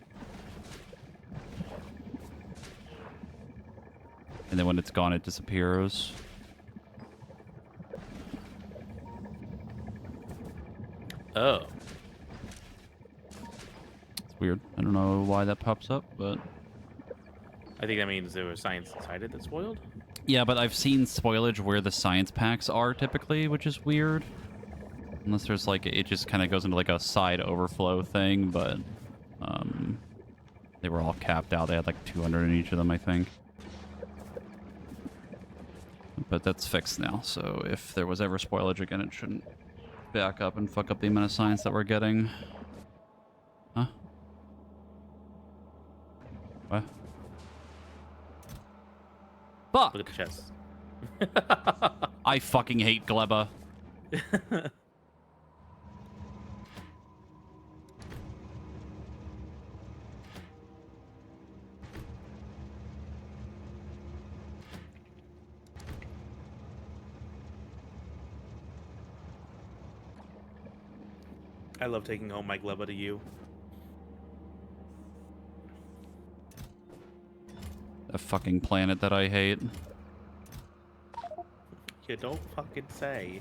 And then when it's gone, it disappears. Oh. It's weird. I don't know why that pops up, but... I think that means there was science inside it that spoiled? Yeah, but I've seen spoilage where the science packs are typically, which is weird. Unless there's like, it just kind of goes into like a side overflow thing, but they were all capped out. They had like 200 in each of them, I think. But that's fixed now, so if there was ever spoilage again, it shouldn't back up and fuck up the amount of science that we're getting. Huh? What? Fuck! Look at the chest. I fucking hate Gleba. I love taking home my Gleba to you. A fucking planet that I hate. You don't fucking say.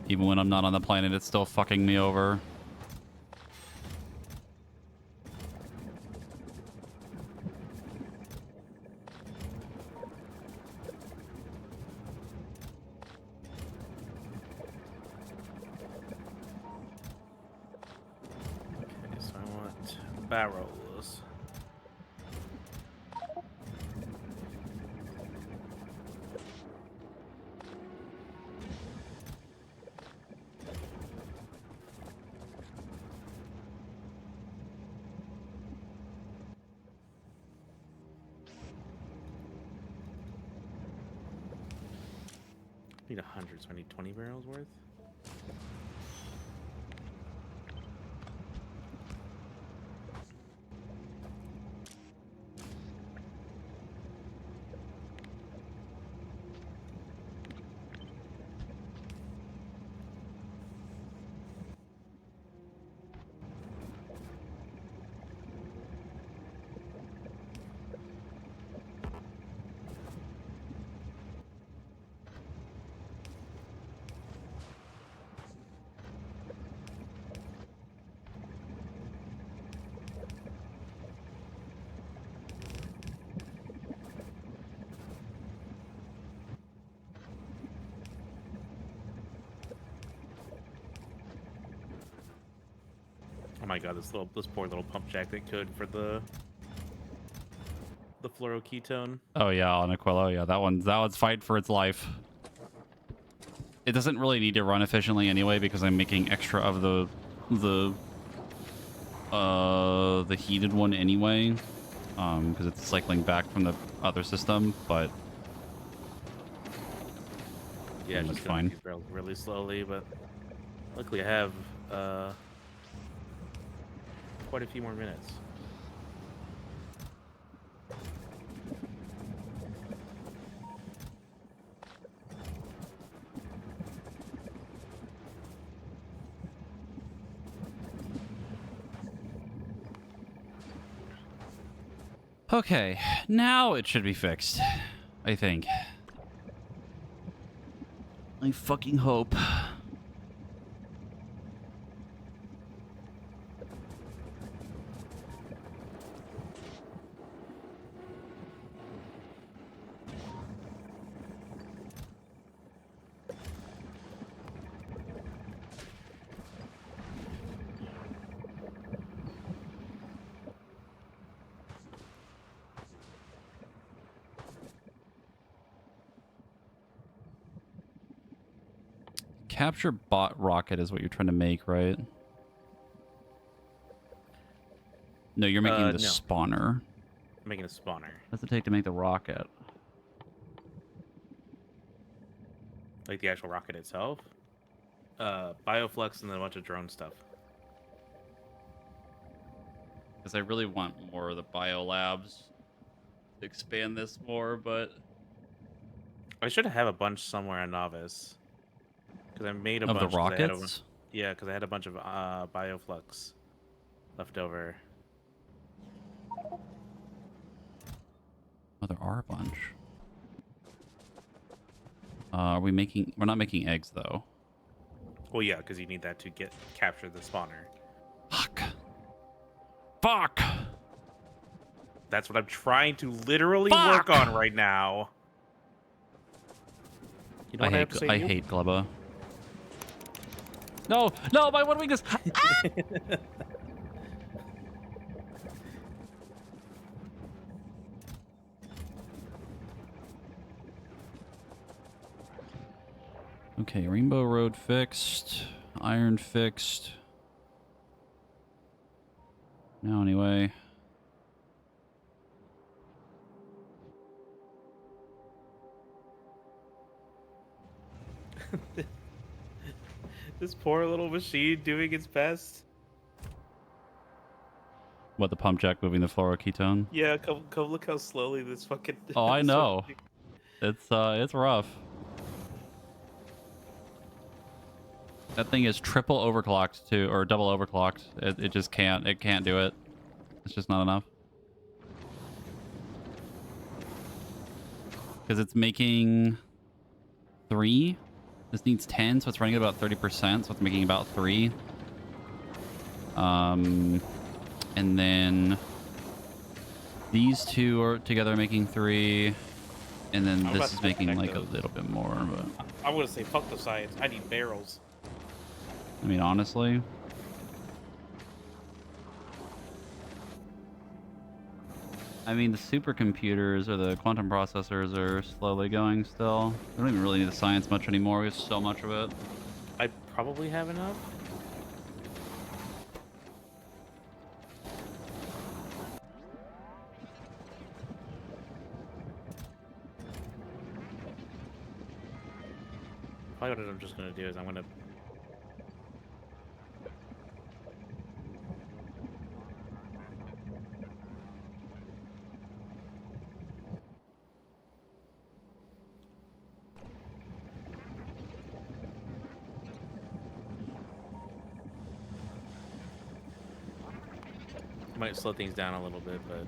Even when I'm not on the planet, it's still fucking me over. Okay, so I want barrels. need 100, so I need 20 barrels worth. Oh my god, this poor little pump jack that could for the fluoroketone. Oh yeah, on Aquilo, yeah, that one's fighting for its life. It doesn't really need to run efficiently anyway because I'm making extra of the heated one anyway, because it's cycling back from the other system. But Yeah, it's just fine. these barrels really slowly, but luckily I have quite a few more minutes. Okay, now it should be fixed. I think. I fucking hope. Capture bot rocket is what you're trying to make, right? No, you're making the No. spawner. I'm making a spawner. What does it take to make the rocket? Like the actual rocket itself. Bioflux and then a bunch of drone stuff. Because I really want more of the biolabs to expand this more, but I should have a bunch somewhere on Novice. Because I made a of the bunch. 'Cause I had rockets. yeah, because I had a bunch of bioflux left over. Oh, there are a bunch. Are we making? We're not making eggs though. Well, yeah, because you need that to capture the spawner. Fuck. Fuck. That's what I'm trying to literally Fuck! work on right now. You know what I have to say to I you? hate Gleba. No, no, my one weakness. Okay, Rainbow Road fixed. Iron fixed. Now anyway. This poor little machine doing its best. What, the pump jack moving the fluoroketone? Yeah, come look how slowly this fucking. Oh, I this know. fucking- It's rough. That thing is triple overclocked too, or double overclocked. It just can't. It can't do it. It's just not enough. Because it's making 3. This needs 10, so it's running at about 30%. So it's making about 3. And then these two are together making 3, and then I'm about this to is making connect like those. a little bit more. But I'm gonna say fuck the science. I need barrels. I mean, honestly, the supercomputers or the quantum processors are slowly going still. I don't even really need the science much anymore. There's so much of it. I probably have enough. Probably what I'm just gonna do is I'm gonna. Might slow things down a little bit, but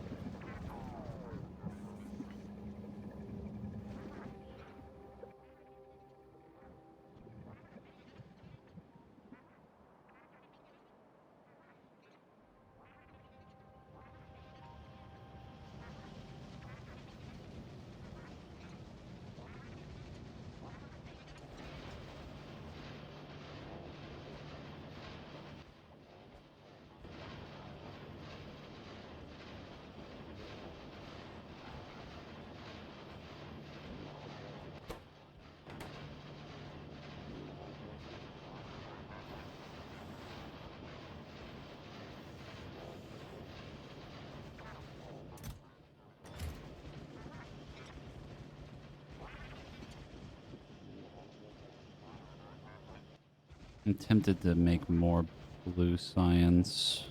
I'm tempted to make more blue science.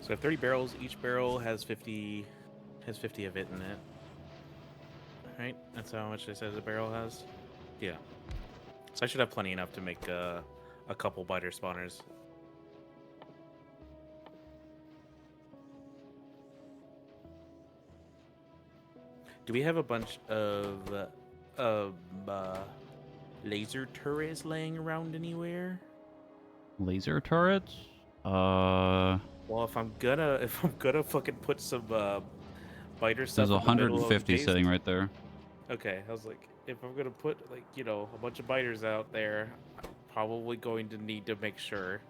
so I have 30 barrels. Each barrel has 50 of it in it. Right? That's how much they said the barrel has. Yeah. So I should have plenty enough to make a couple biter spawners. Do we have a bunch of laser turrets laying around anywhere? Laser turrets? Well, if I'm gonna fucking put some biter There's stuff in the middle of the 150 base. sitting right there. Okay, I was like, if I'm gonna put like a bunch of biters out there, I'm probably going to need to make sure.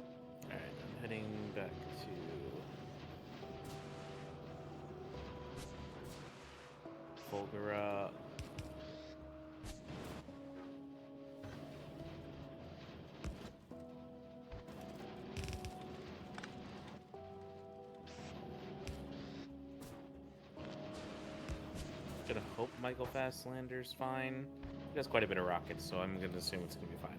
All right, I'm heading back to. Fulgura. Gonna hope Michael Fastlander's fine. He has quite a bit of rockets, so I'm gonna assume it's gonna be fine.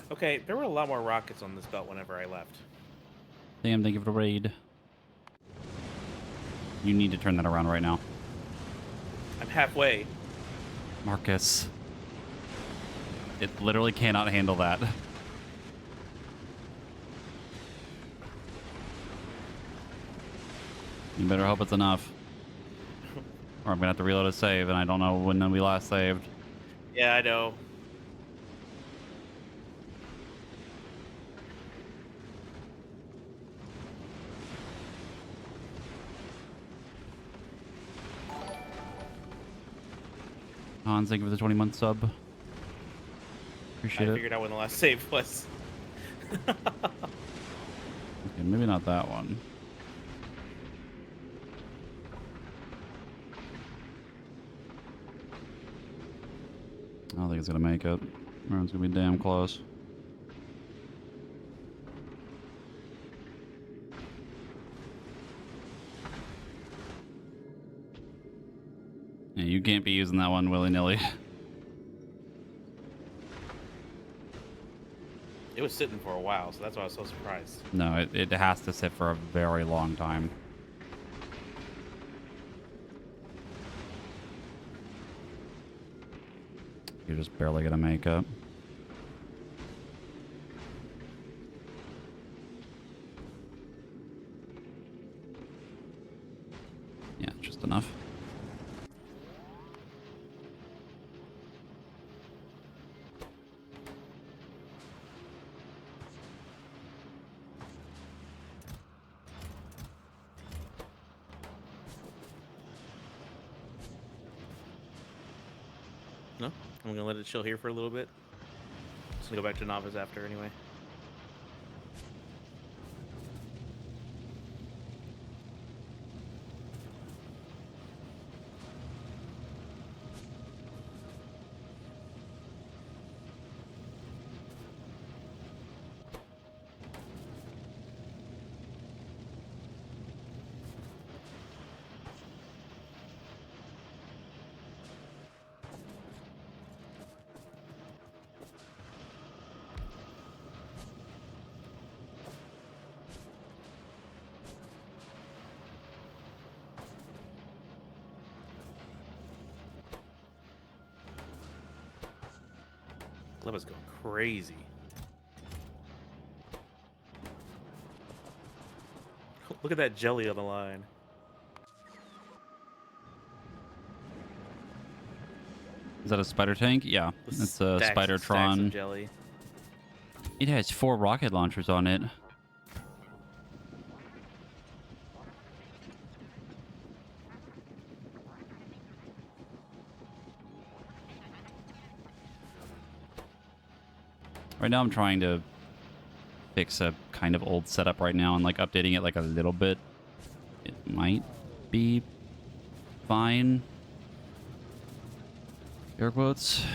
Okay, there were a lot more rockets on this belt whenever I left. Damn, thank you for the raid. You need to turn that around right now. I'm halfway. Marcus. It literally cannot handle that. You better hope it's enough. Or I'm gonna have to reload a save, and I don't know when we last saved. Yeah, I know. Hans, thank you for the 20-month sub. Appreciate I it. figured out when the last save was. Okay, maybe not that one. I don't think it's gonna make it. Everyone's gonna be damn close. Yeah, you can't be using that one willy-nilly. It was sitting for a while, so that's why I was so surprised. No, it has to sit for a very long time. You're just barely gonna make it. Yeah, just enough. No? I'm gonna let it chill here for a little bit. Just gonna go back to novice after anyway. Leva's going crazy. Look at that jelly on the line. Is that a spider tank? Yeah, The it's a stacks and stacks Spidertron. of jelly. It has 4 rocket launchers on it. Right now I'm trying to fix a kind of old setup right now and like updating it like a little bit. It might be fine. Air quotes.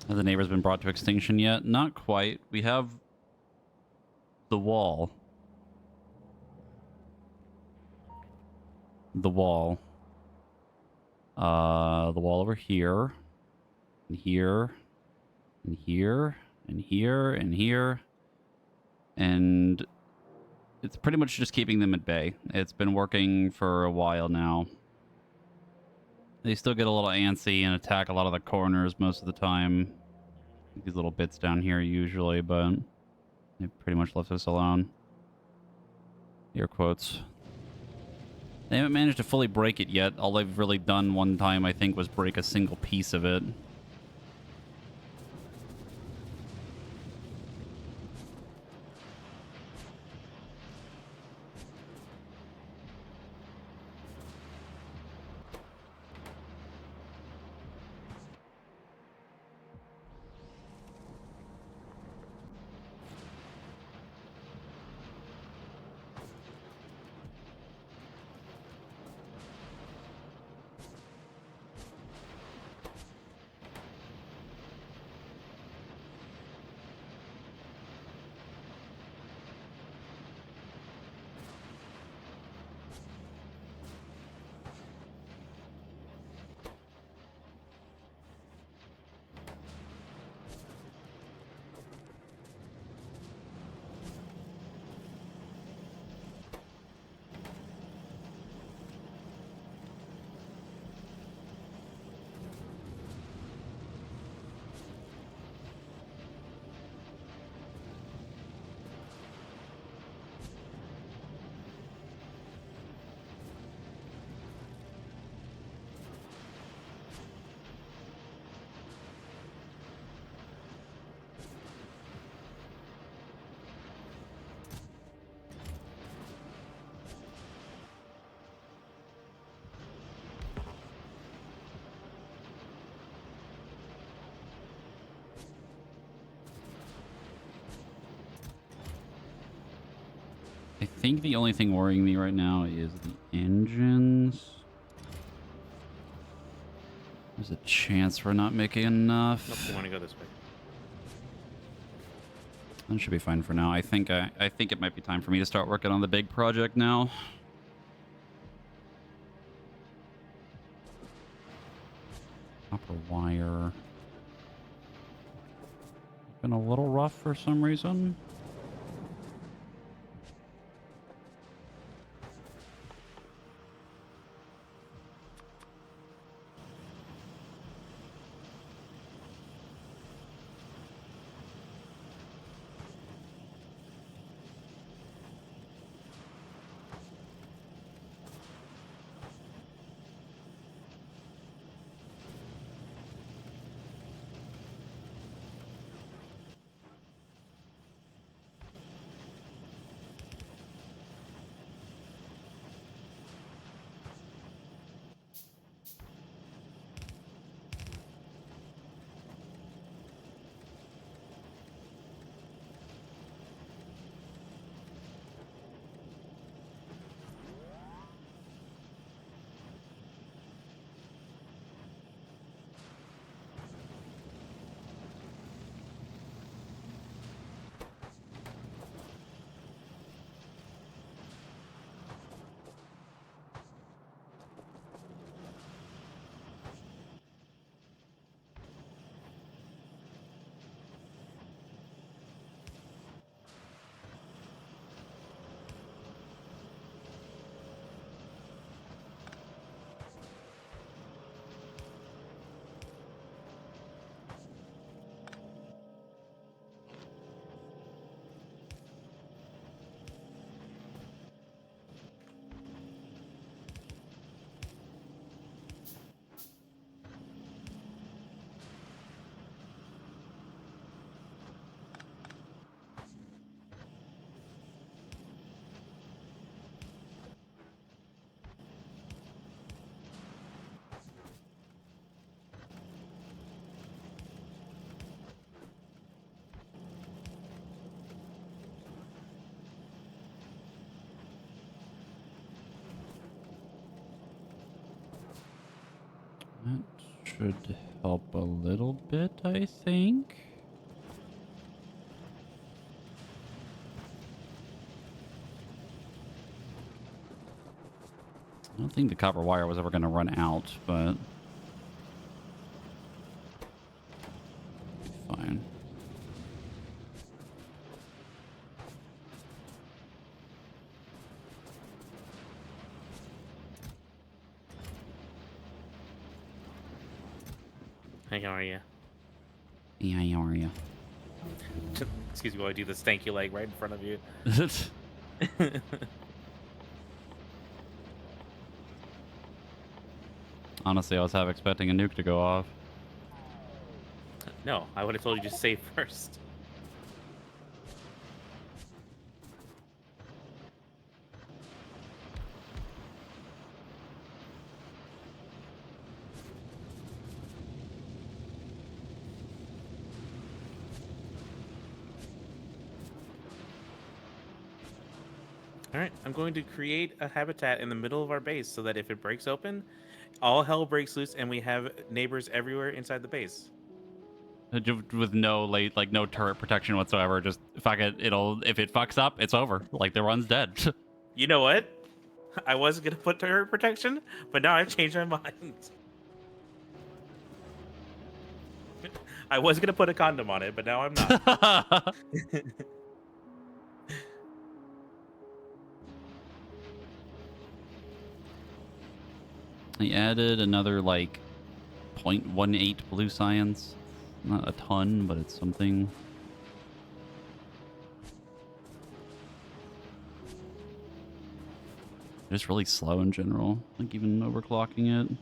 Has the neighbor's been brought to extinction yet? Not quite. We have the wall. The wall. The wall over here. And here. And here. And here. And here. And it's pretty much just keeping them at bay. It's been working for a while now. They still get a little antsy and attack a lot of the corners most of the time. These little bits down here usually, but they pretty much left us alone. Air quotes. They haven't managed to fully break it yet. All they've really done one time, I think, was break a single piece of it. I think the only thing worrying me right now is the engines. There's a chance we're not making enough. Nope, you want to go this way. That should be fine for now. I think it might be time for me to start working on the big project now. Copper wire. Been a little rough for some reason. That should help a little bit, I think. I don't think the copper wire was ever going to run out, but fine. Hey, how are you? Yeah, how are you? Excuse me while I do the stanky leg right in front of you. Honestly, I was half expecting a nuke to go off. No, I would have told you to save first. All right, I'm going to create a habitat in the middle of our base so that if it breaks open, all hell breaks loose and we have neighbors everywhere inside the base. With no like no turret protection whatsoever. Just fuck it. If it fucks up, it's over. Like the run's dead. You know what? I wasn't going to put turret protection, but now I've changed my mind. I was going to put a condom on it, but now I'm not. I added another like 0.18 blue science. Not a ton, but it's something. Just really slow in general. Like even overclocking it.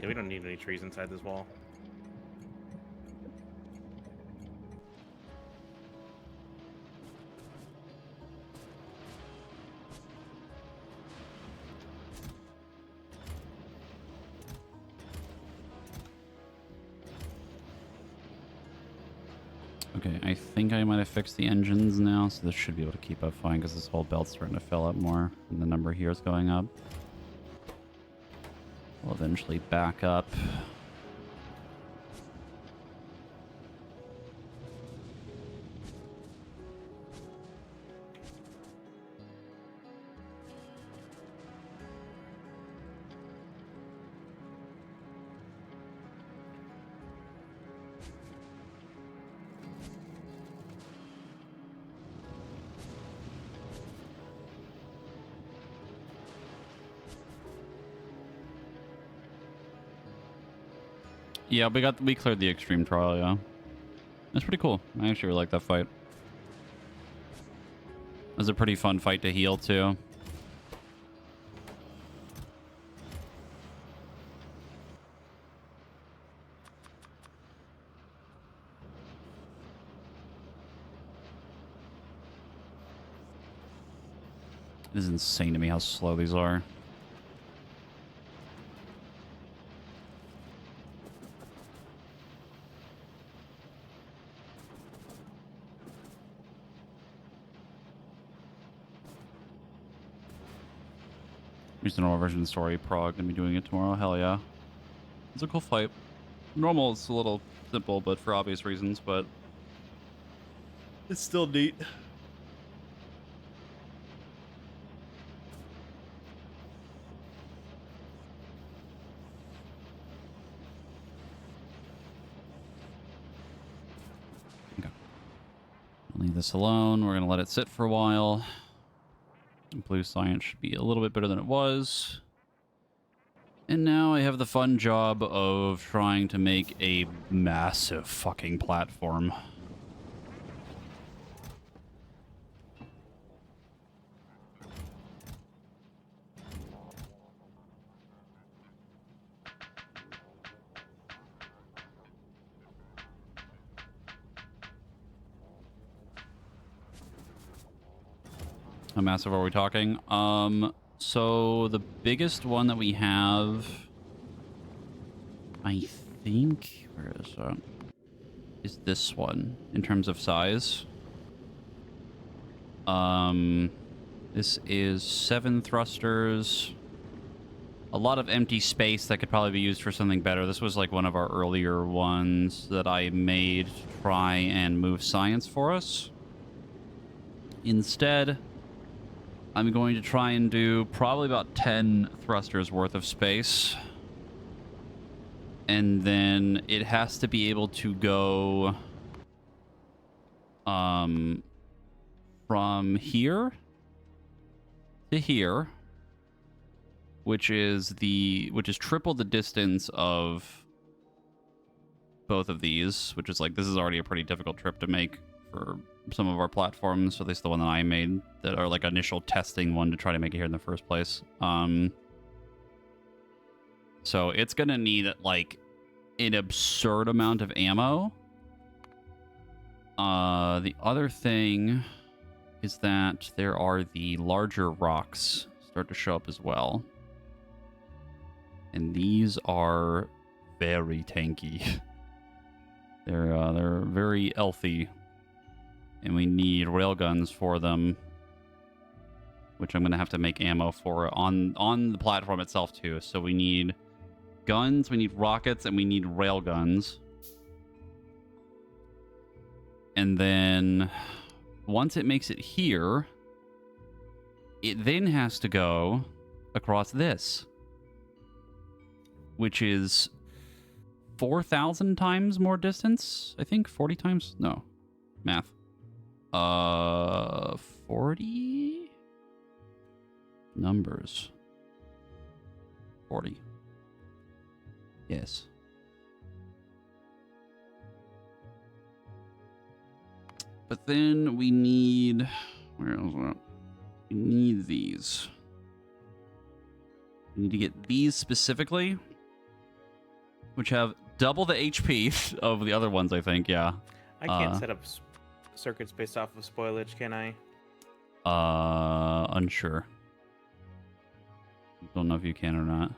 Yeah, we don't need any trees inside this wall. Okay, I think I might have fixed the engines now, so this should be able to keep up fine because this whole belt's starting to fill up more, and the number here is going up. We'll eventually back up. Yeah, we cleared the extreme trial, yeah. That's pretty cool. I actually really like that fight. It was a pretty fun fight to heal, too. It is insane to me how slow these are. Use the normal version of the story. Prague, gonna be doing it tomorrow. Hell yeah. It's a cool fight. Normal is a little simple, but for obvious reasons, but it's still neat. Okay. I'll leave this alone. We're gonna let it sit for a while. Blue science should be a little bit better than it was. And now I have the fun job of trying to make a massive fucking platform. How massive are we talking? So the biggest one that we have, I think, where is that? Is this one in terms of size. This is 7 thrusters. A lot of empty space that could probably be used for something better. This was like one of our earlier ones that I made to try and move science for us. Instead, I'm going to try and do probably about 10 thrusters worth of space. And then it has to be able to go from here to here, which is triple the distance of both of these, which is like, this is already a pretty difficult trip to make for some of our platforms, or at least the one that I made, that are like initial testing one to try to make it here in the first place. So it's gonna need like an absurd amount of ammo. The other thing is that there are the larger rocks start to show up as well. And these are very tanky. They're very elfy. And we need railguns for them, which I'm going to have to make ammo for on the platform itself too. So we need guns, we need rockets, and we need railguns. And then once it makes it here, it then has to go across this, which is 4,000 times more distance, I think. 40 times? No. Math. 40? Numbers. 40. Yes. But then we need... Where else? We need these. We need to get these specifically. which have double the HP of the other ones, I think. Yeah. I can't set up circuits based off of spoilage, can I? Unsure. Don't know if you can or not.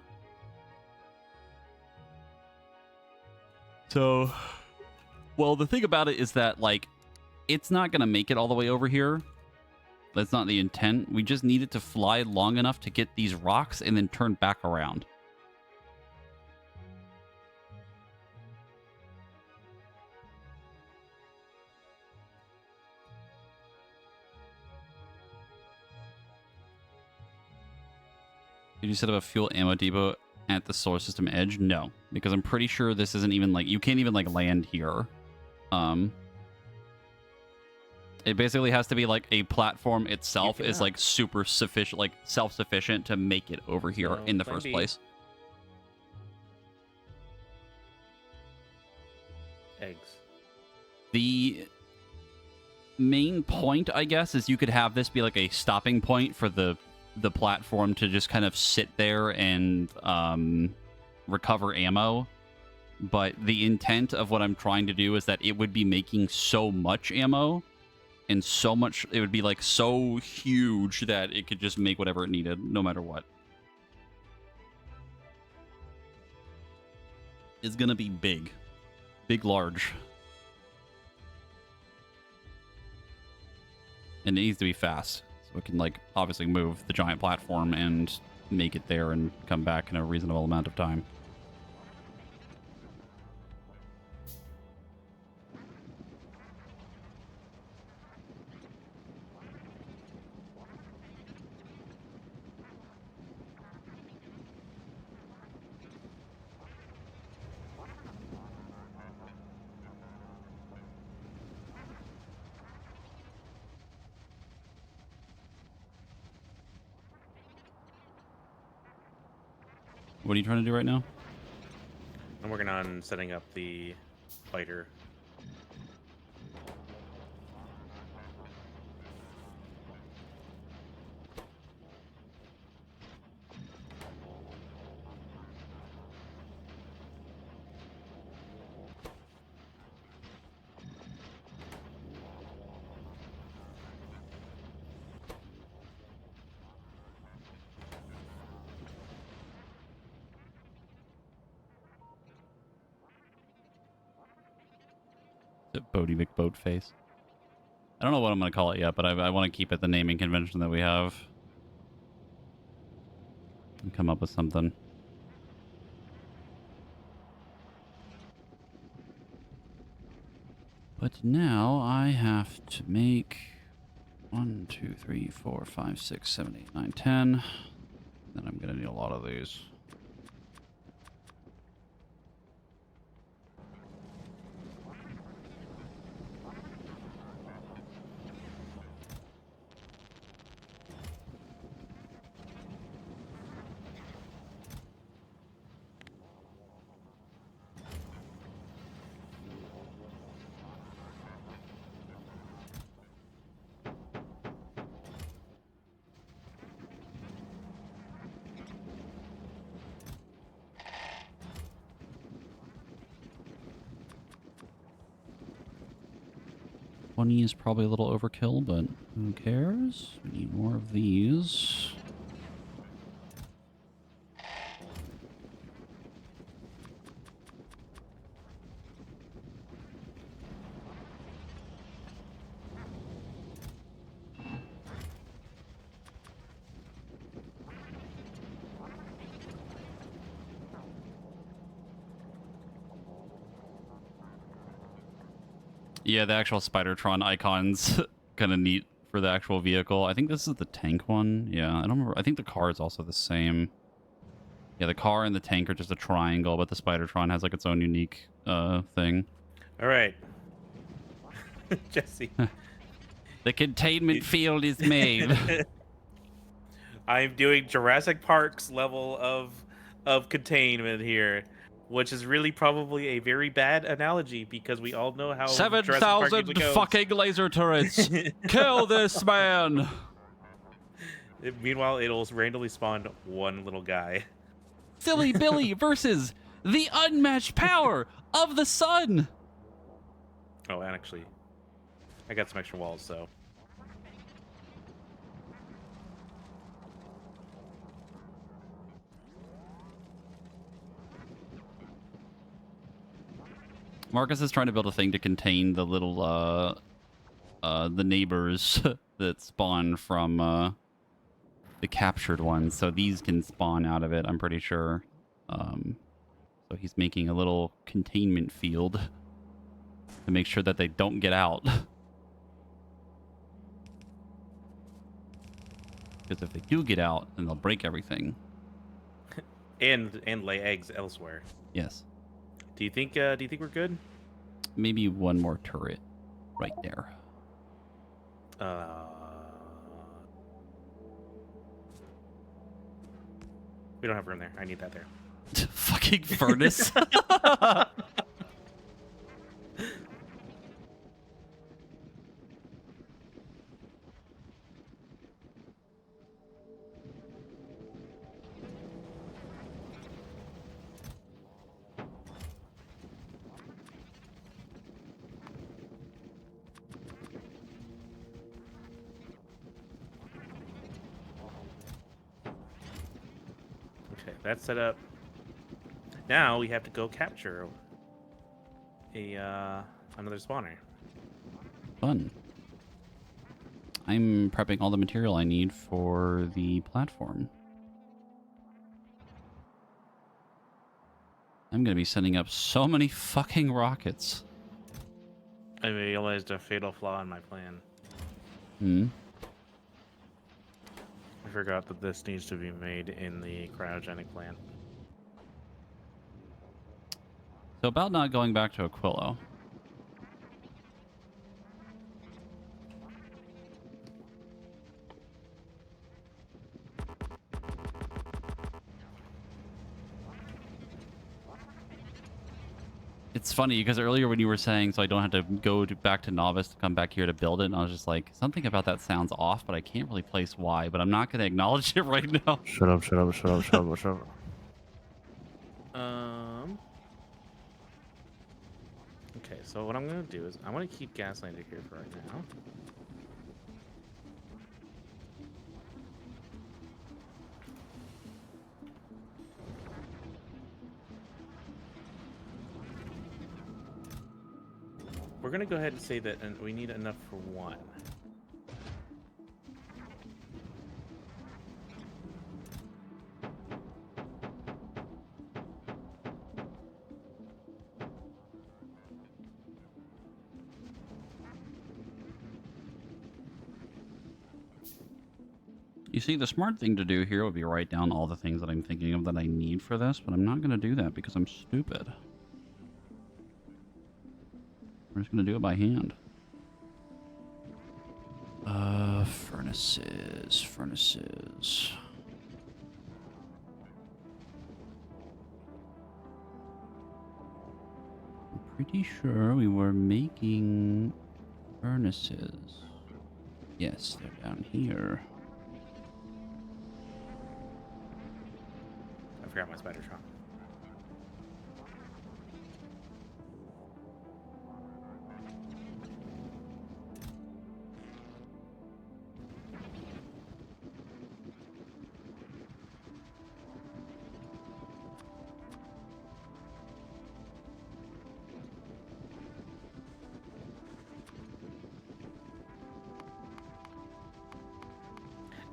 So, well, the thing about it is that, like, it's not going to make it all the way over here. That's not the intent. We just need it to fly long enough to get these rocks and then turn back around. Did you set up a fuel ammo depot at the solar system edge? No, because I'm pretty sure this isn't even like, you can't even like land here. It basically has to be like a platform itself is like super sufficient, like self-sufficient to make it over here in the first place. Eggs. The main point, I guess, is you could have this be like a stopping point for the platform to just kind of sit there and recover ammo. But the intent of what I'm trying to do is that it would be making so much ammo and so much, it would be like so huge that it could just make whatever it needed, no matter what. It's gonna be big. Big, large. And it needs to be fast. So it can, like, obviously move the giant platform and make it there and come back in a reasonable amount of time. What are you trying to do right now? I'm working on setting up the fighter. Bodie McBoatface. I don't know what I'm going to call it yet, but I want to keep it the naming convention that we have. And come up with something. But now I have to make 1, 2, 3, 4, 5, 6, 7, 8, 9, 10. Then I'm going to need a lot of these. Is probably a little overkill, but who cares? We need more of these. Yeah, the actual Spidertron icon's kind of neat for the actual vehicle. I think this is the tank one. Yeah, I don't remember. I think the car is also the same. Yeah, the car and the tank are just a triangle, but the Spidertron has like its own unique thing. All right. Jesse. The containment field is made. I'm doing Jurassic Park's level of containment here, which is really probably a very bad analogy because we all know how 7,000 fucking laser turrets. Kill this man. Meanwhile, it'll randomly spawn one little guy. Silly Billy versus The unmatched power of the sun! Oh, and actually, I got some extra walls, so. Marcus is trying to build a thing to contain the little, the neighbors that spawn from, the captured ones. So these can spawn out of it, I'm pretty sure. So he's making a little containment field to make sure that they don't get out. Because if they do get out, then they'll break everything. And lay eggs elsewhere. Yes. Do you think we're good? Maybe one more turret right there. We don't have room there. I need that there. Fucking furnace. Okay, that's set up. Now we have to go capture another spawner. Fun. I'm prepping all the material I need for the platform. I'm going to be setting up so many fucking rockets. I realized a fatal flaw in my plan. Hmm? I forgot that this needs to be made in the cryogenic plant. So about not going back to Aquilo. It's funny because earlier when you were saying, so I don't have to go back to Novice to come back here to build it, and I was just like, something about that sounds off, but I can't really place why, but I'm not going to acknowledge it right now. Shut up, shut up, shut up, shut up, shut up. Okay, so what I'm gonna do is I'm gonna keep Gaslander here for right now. We're gonna go ahead and say that we need enough for one. You see, the smart thing to do here would be write down all the things that I'm thinking of that I need for this, but I'm not going to do that because I'm stupid. We're just going to do it by hand. Furnaces. I'm pretty sure we were making furnaces. Yes, they're down here. I forgot my Spidertron.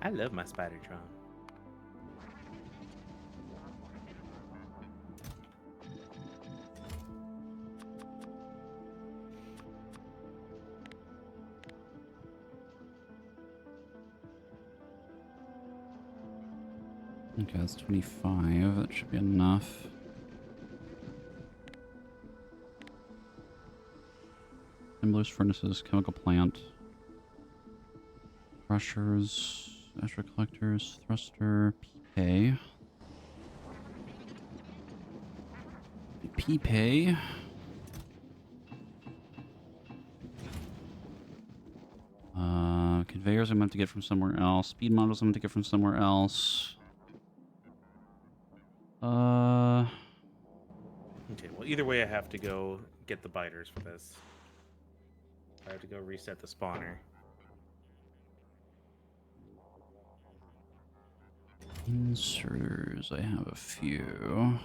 I love my Spidertron. Okay, that's 25. That should be enough. Assemblers, furnaces, chemical plant, crushers, astro collectors, thruster, PK. PK. Conveyors I'm going to have to get from somewhere else. Speed models I'm going to get from somewhere else. either way, I have to go get the biters for this. I have to go reset the spawner. Inserters, I have a few.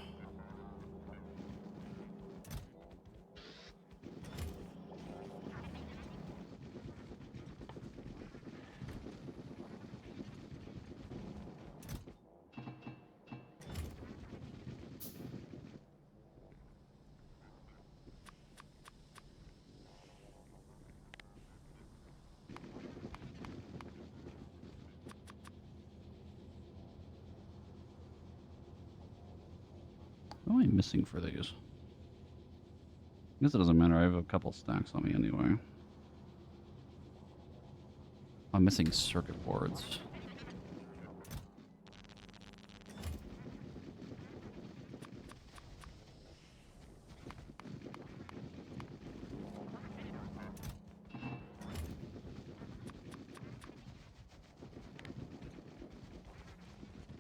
What am I missing for these? I guess it doesn't matter. I have a couple stacks on me anyway. I'm missing circuit boards.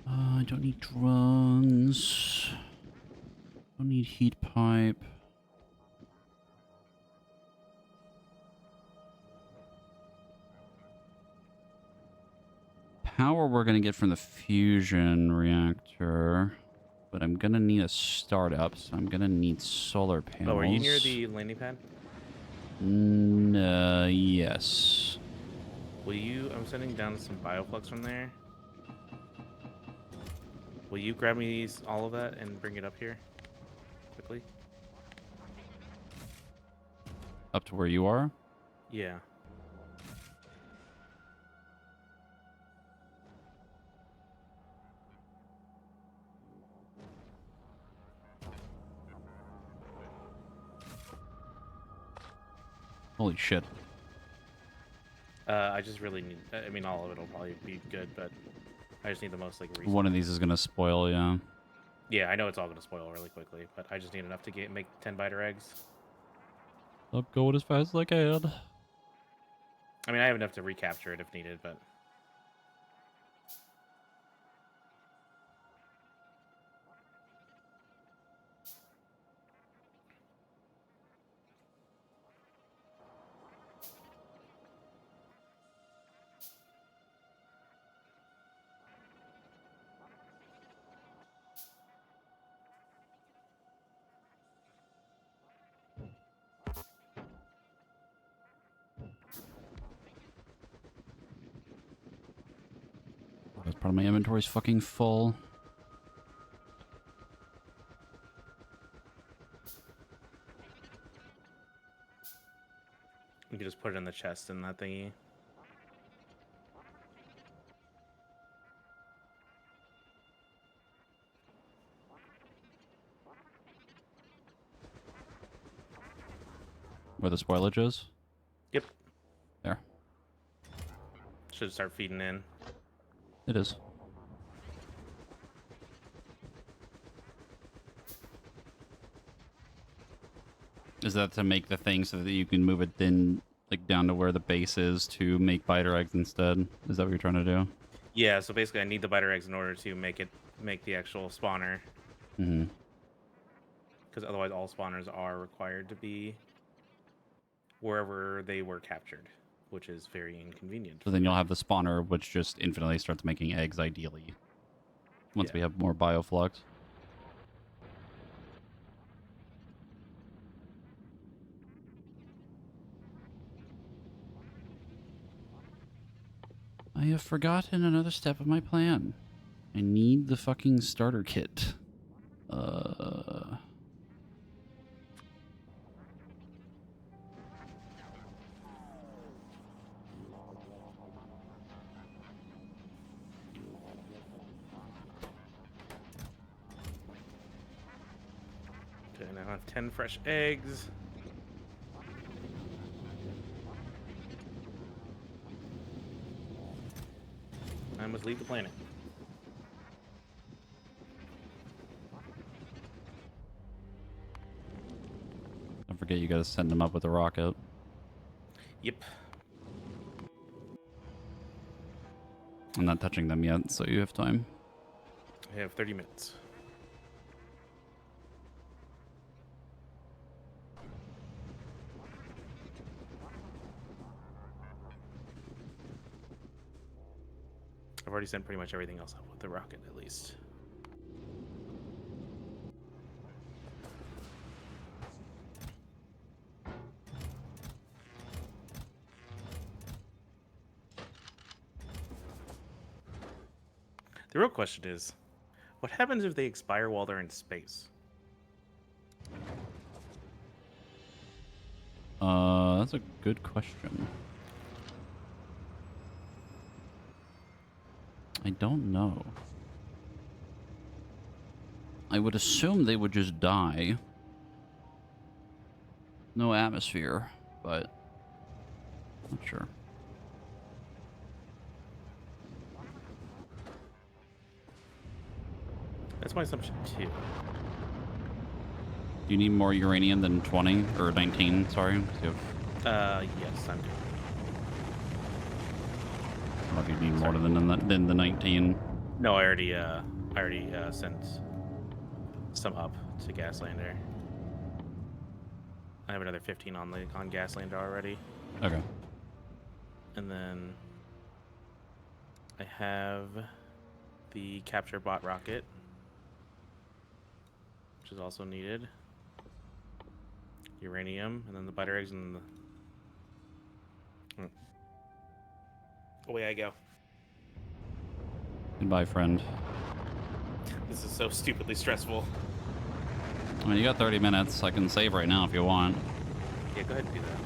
I don't need drums. Don't need heat pipe. Power we're going to get from the fusion reactor, but I'm going to need a startup, so I'm going to need solar panels. Oh, are you near the landing pad? Yes. Will you... I'm sending down some bioflux from there. Will you grab me these, all of that and bring it up here quickly? Up to where you are? Yeah. Holy shit. I just really need... I mean, all of it will probably be good, but I just need the most, like, recent. One of these is going to spoil, yeah. Yeah, I know it's all going to spoil really quickly, but I just need enough to make 10 biter eggs. I'm going as fast as I can. I mean, I have enough to recapture it if needed, but... That's part of my inventory's fucking full. You can just put it in the chest in that thingy. Where the spoilage is? Yep. There. Should start feeding in. It is. Is that to make the thing so that you can move it then, like, down to where the base is to make biter eggs instead? Is that what you're trying to do? Yeah, so basically I need the biter eggs in order to make the actual spawner. Mm-hmm. Because otherwise all spawners are required to be wherever they were captured, which is very inconvenient. So then you'll have the spawner, which just infinitely starts making eggs, ideally. Once we have more bioflux. I have forgotten another step of my plan. I need the fucking starter kit. Okay, now I have 10 fresh eggs. I must leave the planet. Don't forget you gotta send them up with a rocket. Yep. I'm not touching them yet, so you have time. I have 30 minutes. I've already sent pretty much everything else up with the rocket, at least. The real question is, what happens if they expire while they're in space? That's a good question. I don't know. I would assume they would just die. No atmosphere, but not sure. That's my assumption too. Do you need more uranium than 20 or 19? Sorry. You have, Yes, I'm good. I don't know if you need more than the 19. No, I already sent some up to Gaslander. I have another 15 on Gaslander already, Okay. and then I have the capture bot rocket, which is also needed. Uranium, and then the butter eggs and the. Away I go. Goodbye, friend. This is so stupidly stressful. I mean, you got 30 minutes. I can save right now if you want. Yeah, go ahead and do that.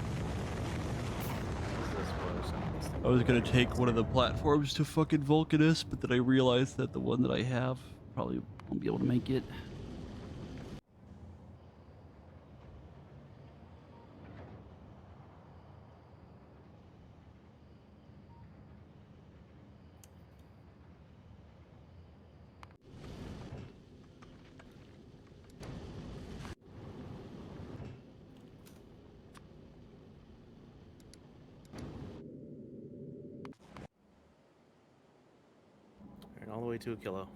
I was gonna take one of the platforms to fucking Vulcanus, but then I realized that the one that I have probably won't be able to make it. And all the way to a Quillo.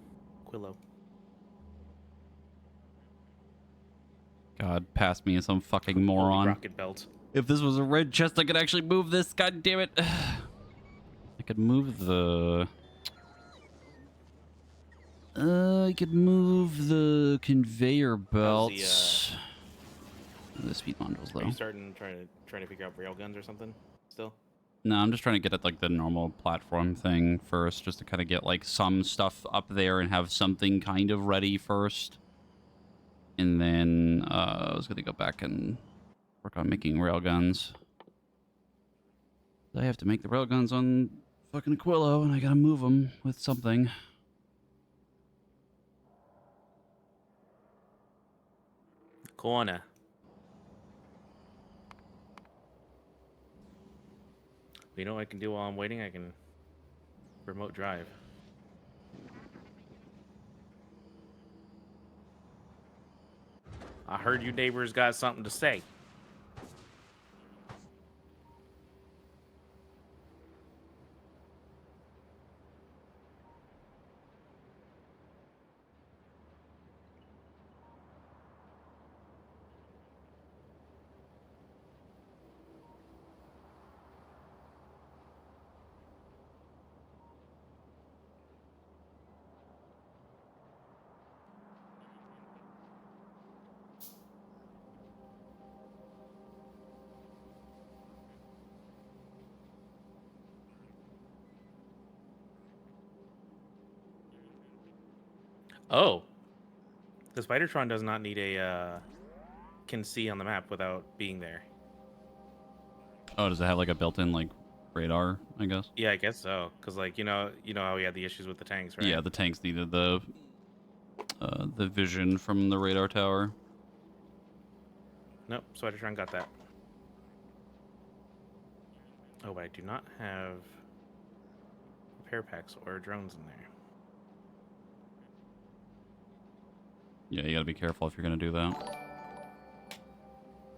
God, pass me some fucking Holy moron. rocket belt. If this was a red chest, I could actually move this. God damn it. I could move the... I could move the conveyor belts. The speed modules, Are though. you trying to figure out railguns or something still? No, I'm just trying to get at like the normal platform thing first, just to kind of get like some stuff up there and have something kind of ready first. And then I was gonna go back and work on making railguns. I have to make the railguns on fucking Aquilo, and I gotta move them with something. Corner. You know what I can do while I'm waiting? I can remote drive. I heard you neighbors got something to say. Oh. The Spidertron does not need a can see on the map without being there. Oh, does it have like a built-in like radar, I guess? Yeah, I guess so. Cause like you know how we had the issues with the tanks, right? Yeah, the tanks needed the vision from the radar tower. Nope, Spidertron got that. Oh, but I do not have repair packs or drones in there. Yeah, you gotta be careful if you're gonna do that.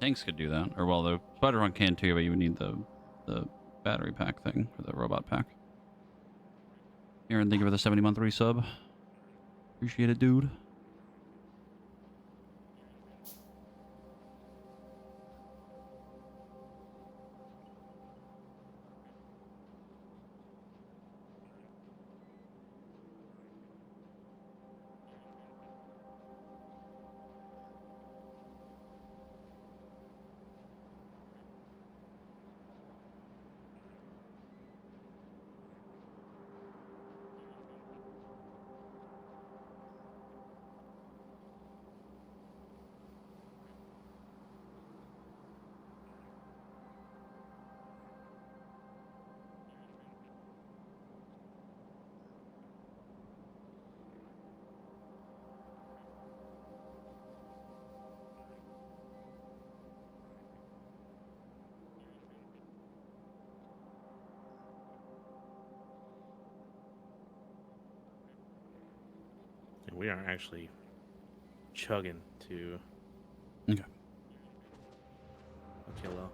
Tanks could do that, or well, the Spider-Man can too, but you would need the battery pack thing, or the robot pack. Aaron, thank you for the 70-month resub. Appreciate it, dude. We are actually chugging to Okay. a kilo.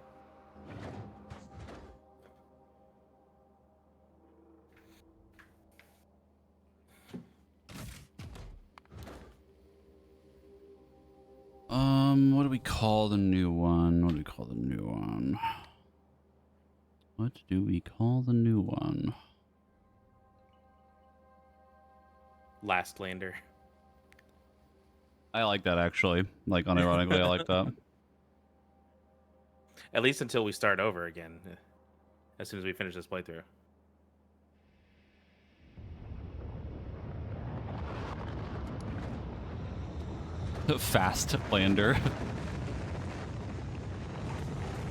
What do we call the new one? What do we call the new one? What do we call the new one? Last lander. I like that actually. Like unironically, I like that. At least until we start over again. As soon as we finish this playthrough. Fast lander.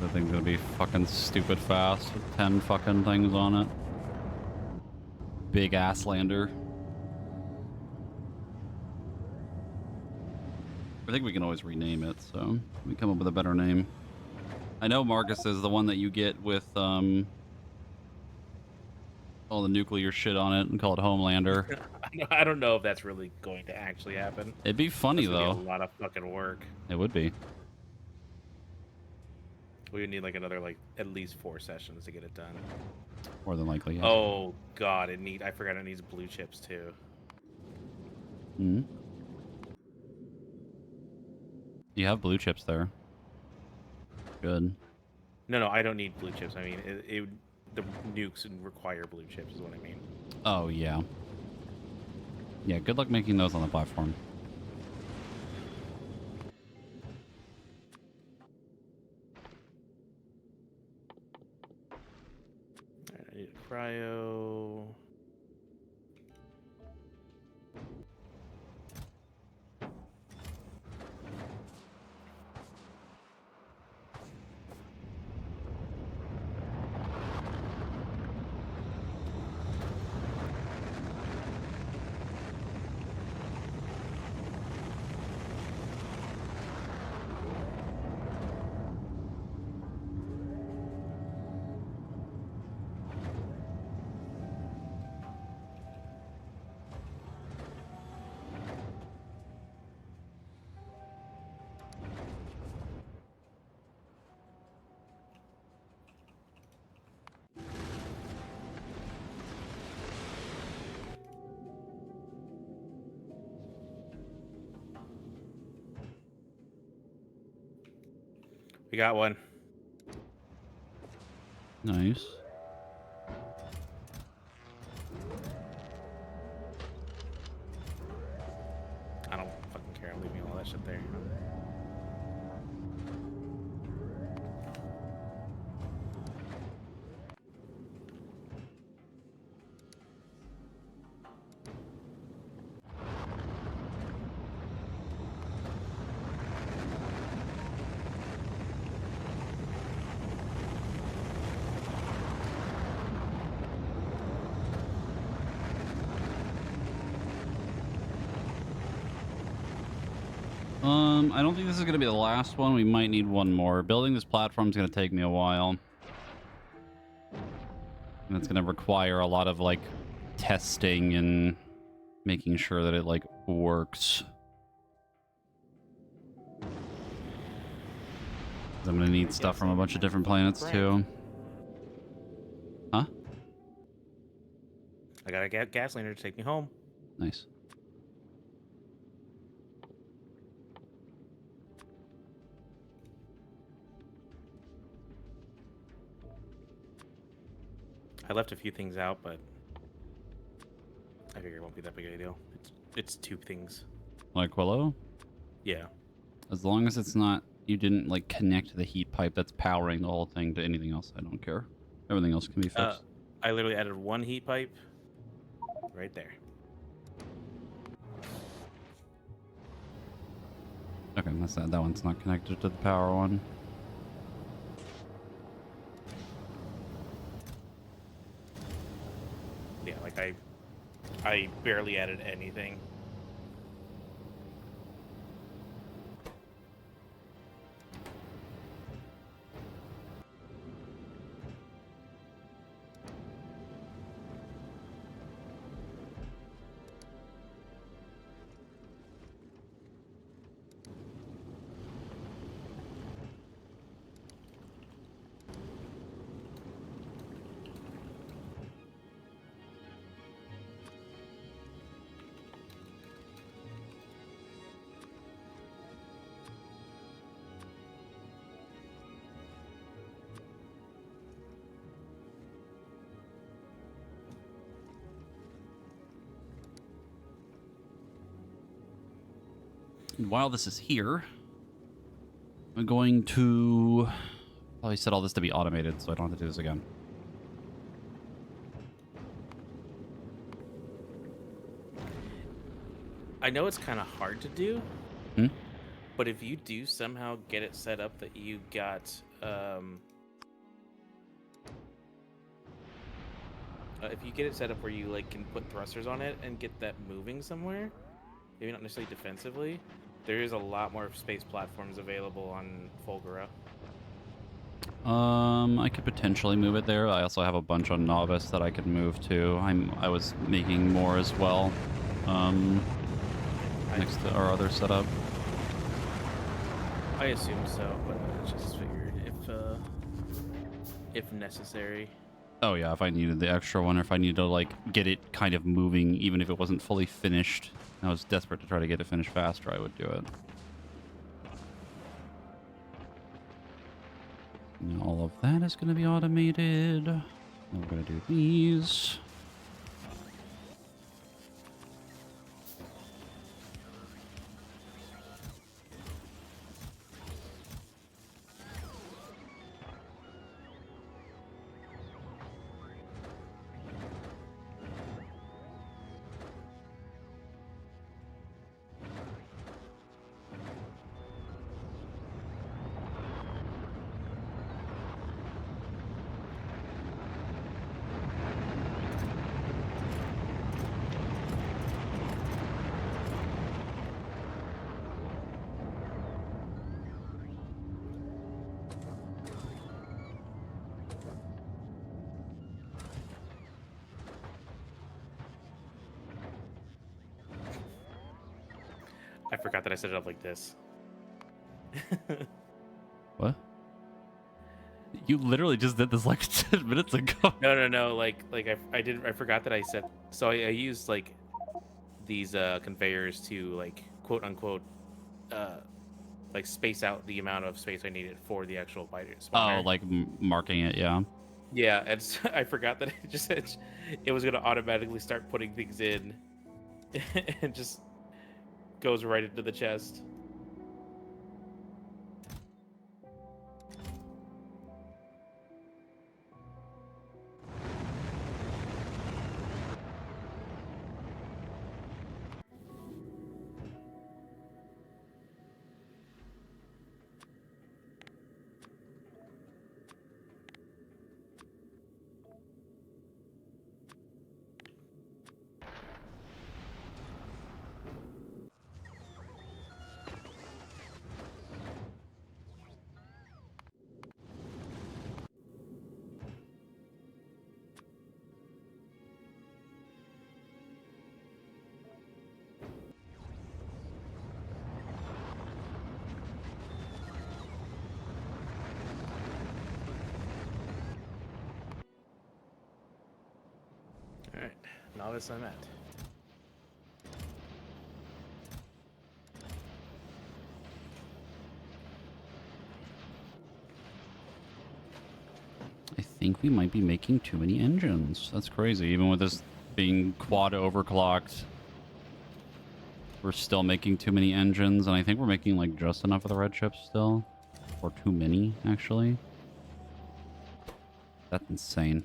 The thing's gonna be fucking stupid fast with 10 fucking things on it. Big ass lander. I think we can always rename it, so we come up with a better name. I know Marcus is the one that you get with all the nuclear shit on it and call it Homelander. I don't know if that's really going to actually happen. It'd be funny That's gonna though. be a lot of fucking work. It would be. We would need like another at least 4 sessions to get it done. More than likely. Yeah. Oh god, I forgot it needs blue chips too. Hmm. You have blue chips there. Good. No, I don't need blue chips. I mean, the nukes require blue chips is what I mean. Oh yeah. Yeah. Good luck making those on the platform. Alright, I need a cryo. We got one. Nice. I don't fucking care. I'm leaving all that shit there. I don't think this is going to be the last one. We might need one more. Building this platform is going to take me a while. And it's going to require a lot of, like, testing and making sure that it, like, works. I'm going to need stuff from a bunch of different planets, too. Huh? I got a gas lander to take me home. Nice. I left a few things out, but I figure it won't be that big of a deal. It's 2 things. Like Willow? Yeah. As long as it's not... You didn't, like, connect the heat pipe that's powering the whole thing to anything else, I don't care. Everything else can be fixed. I literally added 1 heat pipe right there. Okay, that's that. That one's not connected to the power one. Yeah, like I barely added anything. while this is here, I'm going to probably set all this to be automated so I don't have to do this again. I know it's kind of hard to do, Hmm? but if you do somehow get it set up that you got, if you get it set up where you like can put thrusters on it and get that moving somewhere, maybe not necessarily defensively, there is a lot more space platforms available on Fulgura. I could potentially move it there. I also have a bunch on Novice that I could move to. I was making more as well. Next to our other setup. I assume so, but I just figured if necessary. Oh yeah, if I needed the extra one, or if I needed to like get it kind of moving, even if it wasn't fully finished. I was desperate to try to get it finished faster, I would do it. And all of that is going to be automated. Then we're going to do these. I forgot that I set it up like this. What? You literally just did this like 10 minutes ago. No. Like I forgot that I set. So I used like these conveyors to like quote unquote like space out the amount of space I needed for the actual biter spawner. Oh, like marking it, yeah. Yeah, and so I forgot that it was gonna automatically start putting things in, and just goes right into the chest. All right, novice I'm at. I think we might be making too many engines. That's crazy. Even with this being quad overclocked, we're still making too many engines, and I think we're making like just enough of the red chips still. Or too many, actually. That's insane.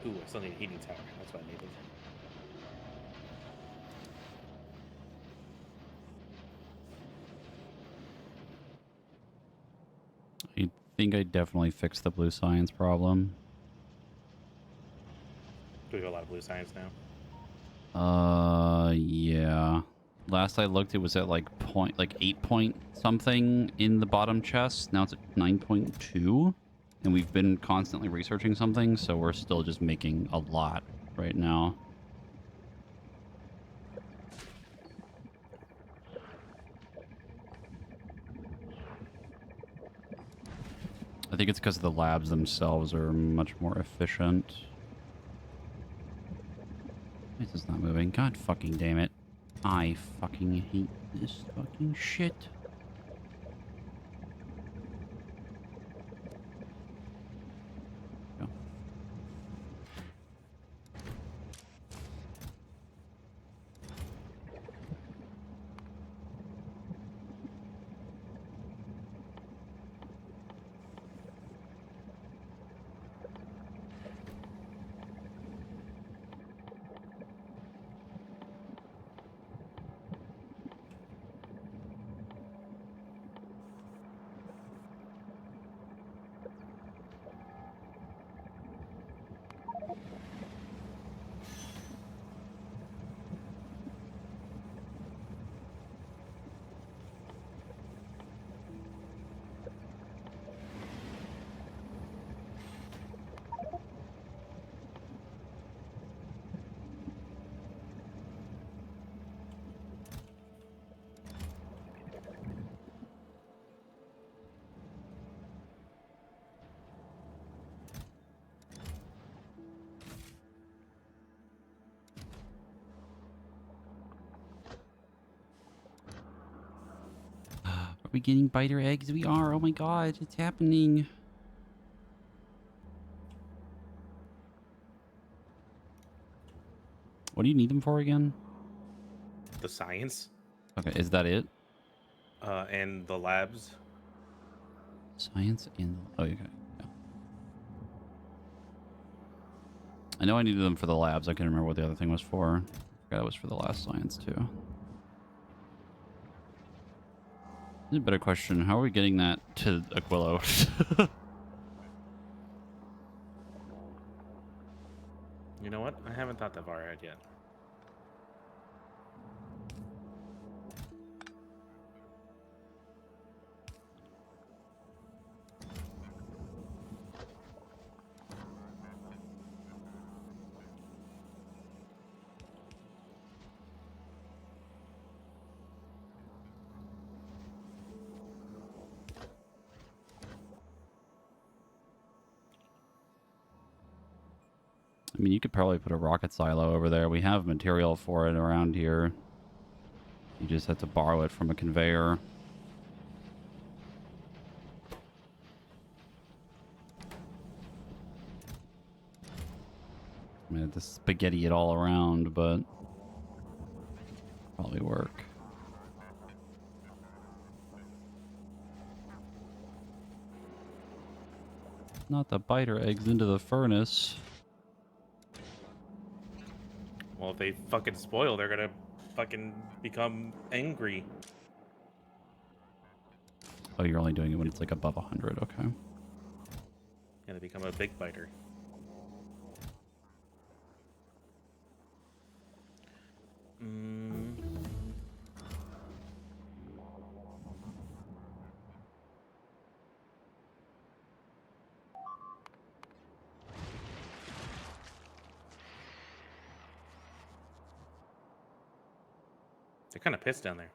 Ooh, I still need a heating tower. That's what I needed. I think I definitely fixed the blue science problem. Do we have a lot of blue science now? Yeah. Last I looked, it was at like 8 point something in the bottom chest. Now it's at 9.2. And we've been constantly researching something, so we're still just making a lot right now. I think it's because the labs themselves are much more efficient. Why is this not moving? God fucking damn it. I fucking hate this fucking shit. Go. Are we getting biter eggs? We are. Oh my god, it's happening. What do you need them for again? The science, Okay, is that it? and the labs. Science and... Oh, okay. Yeah. I know I needed them for the labs. I couldn't remember what the other thing was for. I forgot it was for the last science, too. This is a better question. How are we getting that to Aquilo? You know what? I haven't thought that far ahead yet. I mean, you could probably put a rocket silo over there. We have material for it around here. You just have to borrow it from a conveyor. I mean, to spaghetti it all around, but probably work. Not the biter eggs into the furnace. Well, if they fucking spoil, they're gonna fucking become angry. Oh, you're only doing it when it's like above 100. Okay. And they become a big biter. They're kind of pissed down there.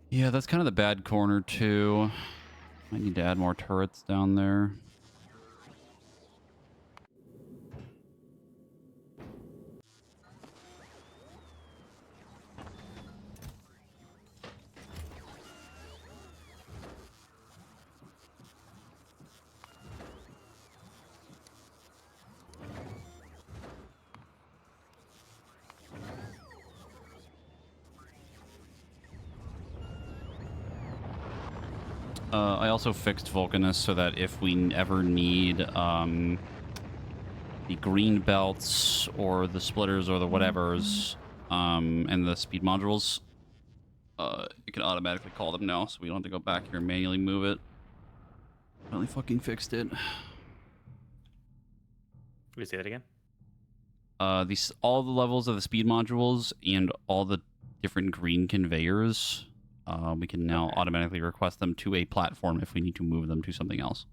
Yeah, that's kind of the bad corner, too. I need to add more turrets down there. I also fixed Vulcanus so that if we ever need the green belts or the splitters or the whatevers and the speed modules, it can automatically call them now, so we don't have to go back here and manually move it. Finally fucking fixed it. Can we say that again? All the levels of the speed modules and all the different green conveyors. We can now automatically request them to a platform if we need to move them to something else.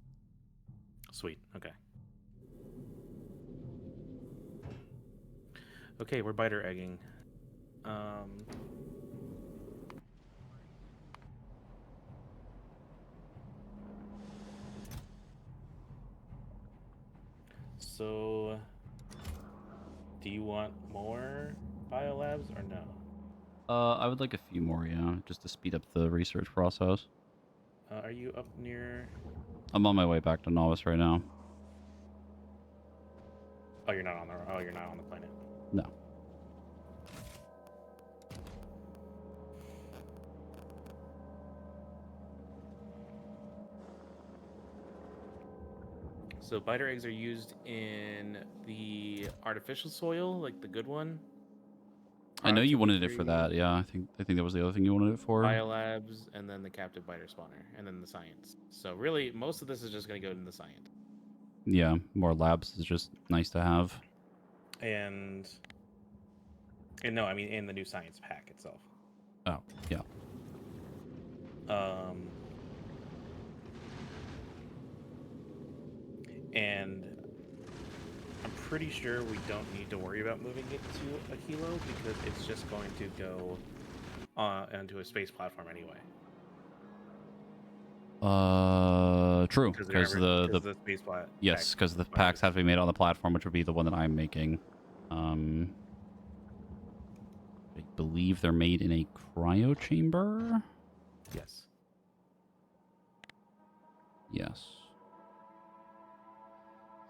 Sweet. Okay. Okay, we're biter egging. So, do you want more biolabs or no? I would like a few more, yeah, just to speed up the research process. Are you up near? I'm on my way back to Novice right now. Oh, you're not on the. Oh, you're not on the planet. No. So biter eggs are used in the artificial soil, like the good one. I know you Productivity wanted it for 3, that, yeah. I think that was the other thing you wanted it for. biolabs, and then the captive biter spawner, and then the science. So really, most of this is just going to go in the science. Yeah, more labs is just nice to have. And no, I mean in the new science pack itself. Oh, yeah. And I'm pretty sure we don't need to worry about moving it to a kilo because it's just going to go onto a space platform anyway. True, because the space yes, because the packs have to be made on the platform, which would be the one that I'm making. I believe they're made in a cryo chamber. Yes. Yes.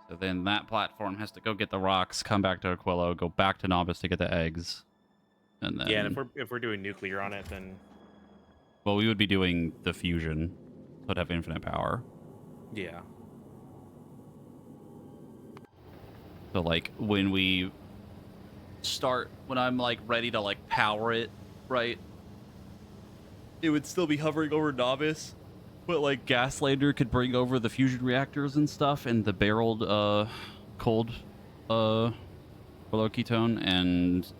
So then that platform has to go get the rocks, come back to Aquilo, go back to Novice to get the eggs, and then Yeah, and if we're doing nuclear on it, then well, we would be doing the fusion, so it'd have infinite power. yeah. So like when we start, when I'm like ready to like power it, right? It would still be hovering over Novice, but like Gaslander could bring over the fusion reactors and stuff and the barreled cold below ketone, and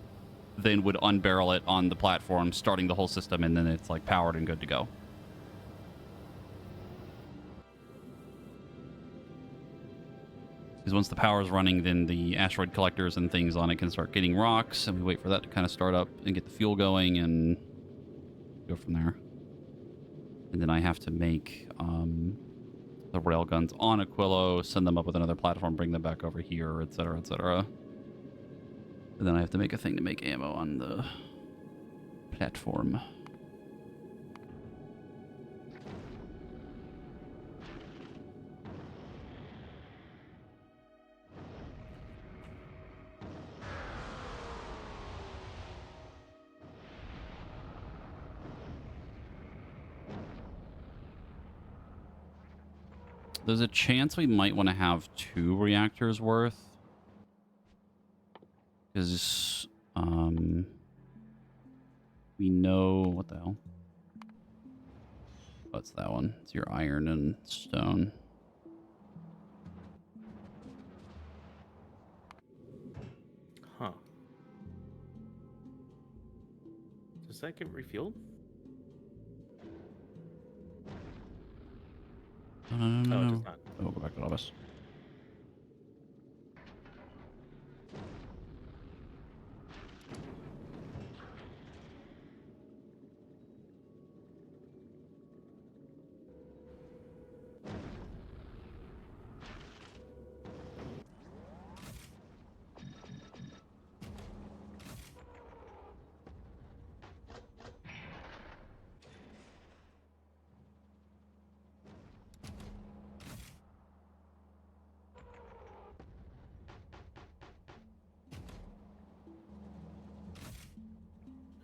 then would unbarrel it on the platform, starting the whole system, and then it's like powered and good to go. Because once the power is running, then the asteroid collectors and things on it can start getting rocks, and we wait for that to kind of start up and get the fuel going and go from there. And then I have to make the railguns on Aquilo, send them up with another platform, bring them back over here, etc., etc. And then I have to make a thing to make ammo on the platform. There's a chance we might want to have 2 reactors worth. Because, we know... What the hell? What's that one? It's your iron and stone. Huh. Does that get refueled? No. Oh, it does not. Oh, we'll go back to Novice.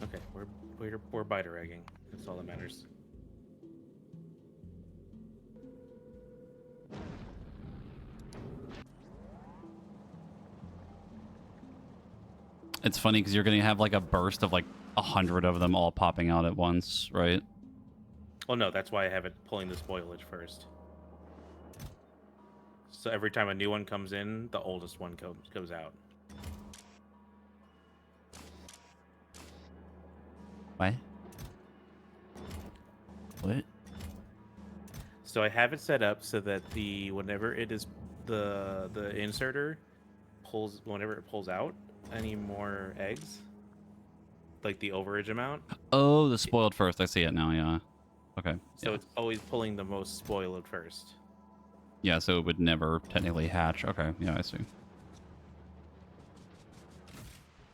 Okay, we're biter egging. That's all that matters. It's funny because you're going to have like a burst of like 100 of them all popping out at once, right? Well, no, that's why I have it pulling the spoilage first. So every time a new one comes in, the oldest one goes out. What? What? So I have it set up so that whenever it is the inserter pulls whenever it pulls out any more eggs, like the overage amount. Oh, the spoiled first. I see it now. Yeah. Okay. So Yeah. it's always pulling the most spoiled first. Yeah. So it would never technically hatch. Okay. Yeah, I see.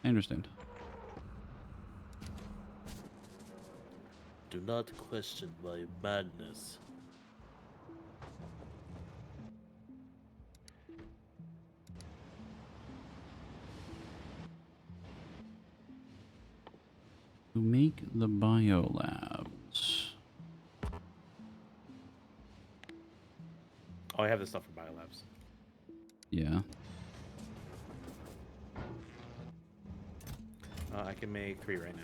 I understand. Do not question my madness. To make the biolabs. Oh, I have this stuff for biolabs. Yeah. I can make 3 right now.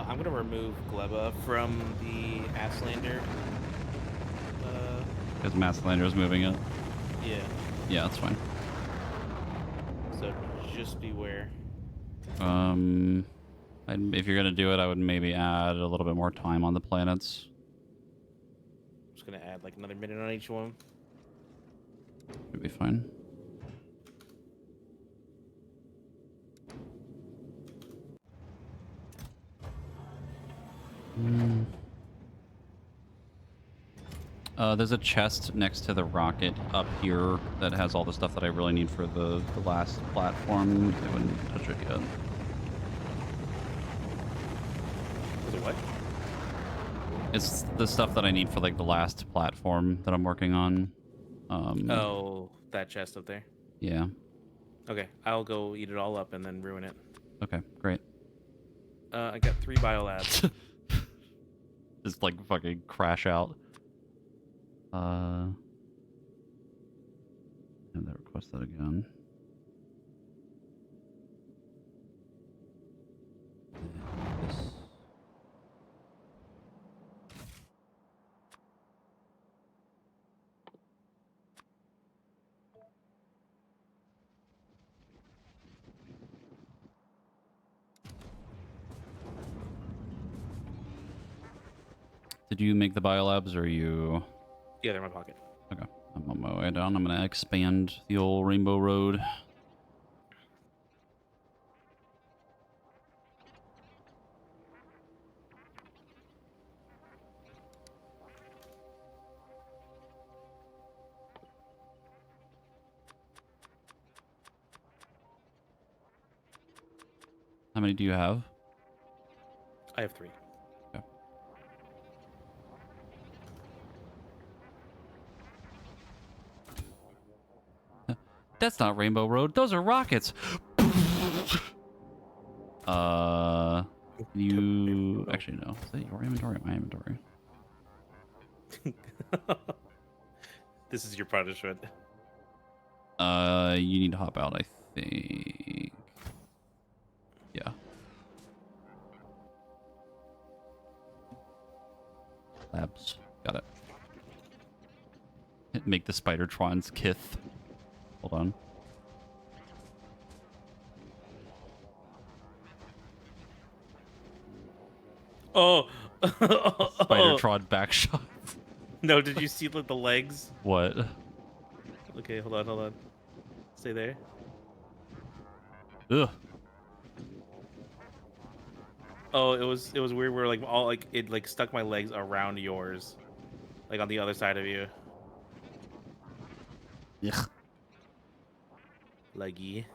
I'm gonna remove Gleba from the Asslander. Because Massalander is moving it. Yeah. Yeah, that's fine. So just beware. If you're gonna do it, I would maybe add a little bit more time on the planets. I'm just gonna add like another minute on each one. Should be fine. There's a chest next to the rocket up here that has all the stuff that I really need for the last platform. I wouldn't touch it yet. Is it what? It's the stuff that I need for like the last platform that I'm working on. Oh, that chest up there. Yeah. Okay, I'll go eat it all up and then ruin it. Okay, great. I got 3 biolabs. Just like fucking crash out. And that request that again. This. Did you make the biolabs or are you... Yeah, they're in my pocket. Okay, I'm on my way down. I'm gonna expand the old Rainbow Road. How many do you have? I have 3. Okay. That's not Rainbow Road. Those are rockets. You actually no. Is that your inventory? My inventory. This is your punishment. You need to hop out. I think. Yeah. Labs. Got it. Make the Spidertrons kith. Hold on. Oh. Spidertron back shots. No, did you see the legs? What? Okay, hold on, hold on. Stay there. Ugh. Oh, it was weird where like all like it like stuck my legs around yours. Like on the other side of you. Ugh. Leggy.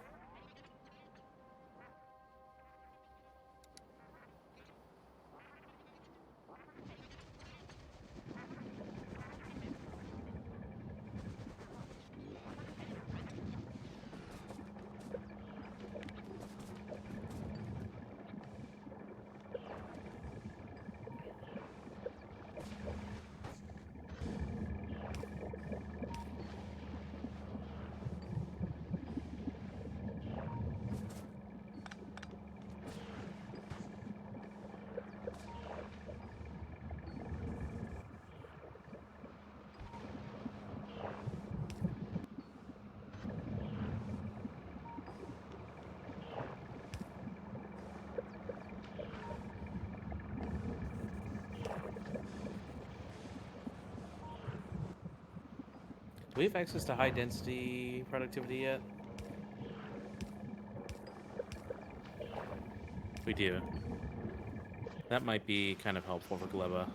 Do we have access to high density productivity yet? We do. That might be kind of helpful for Gleba.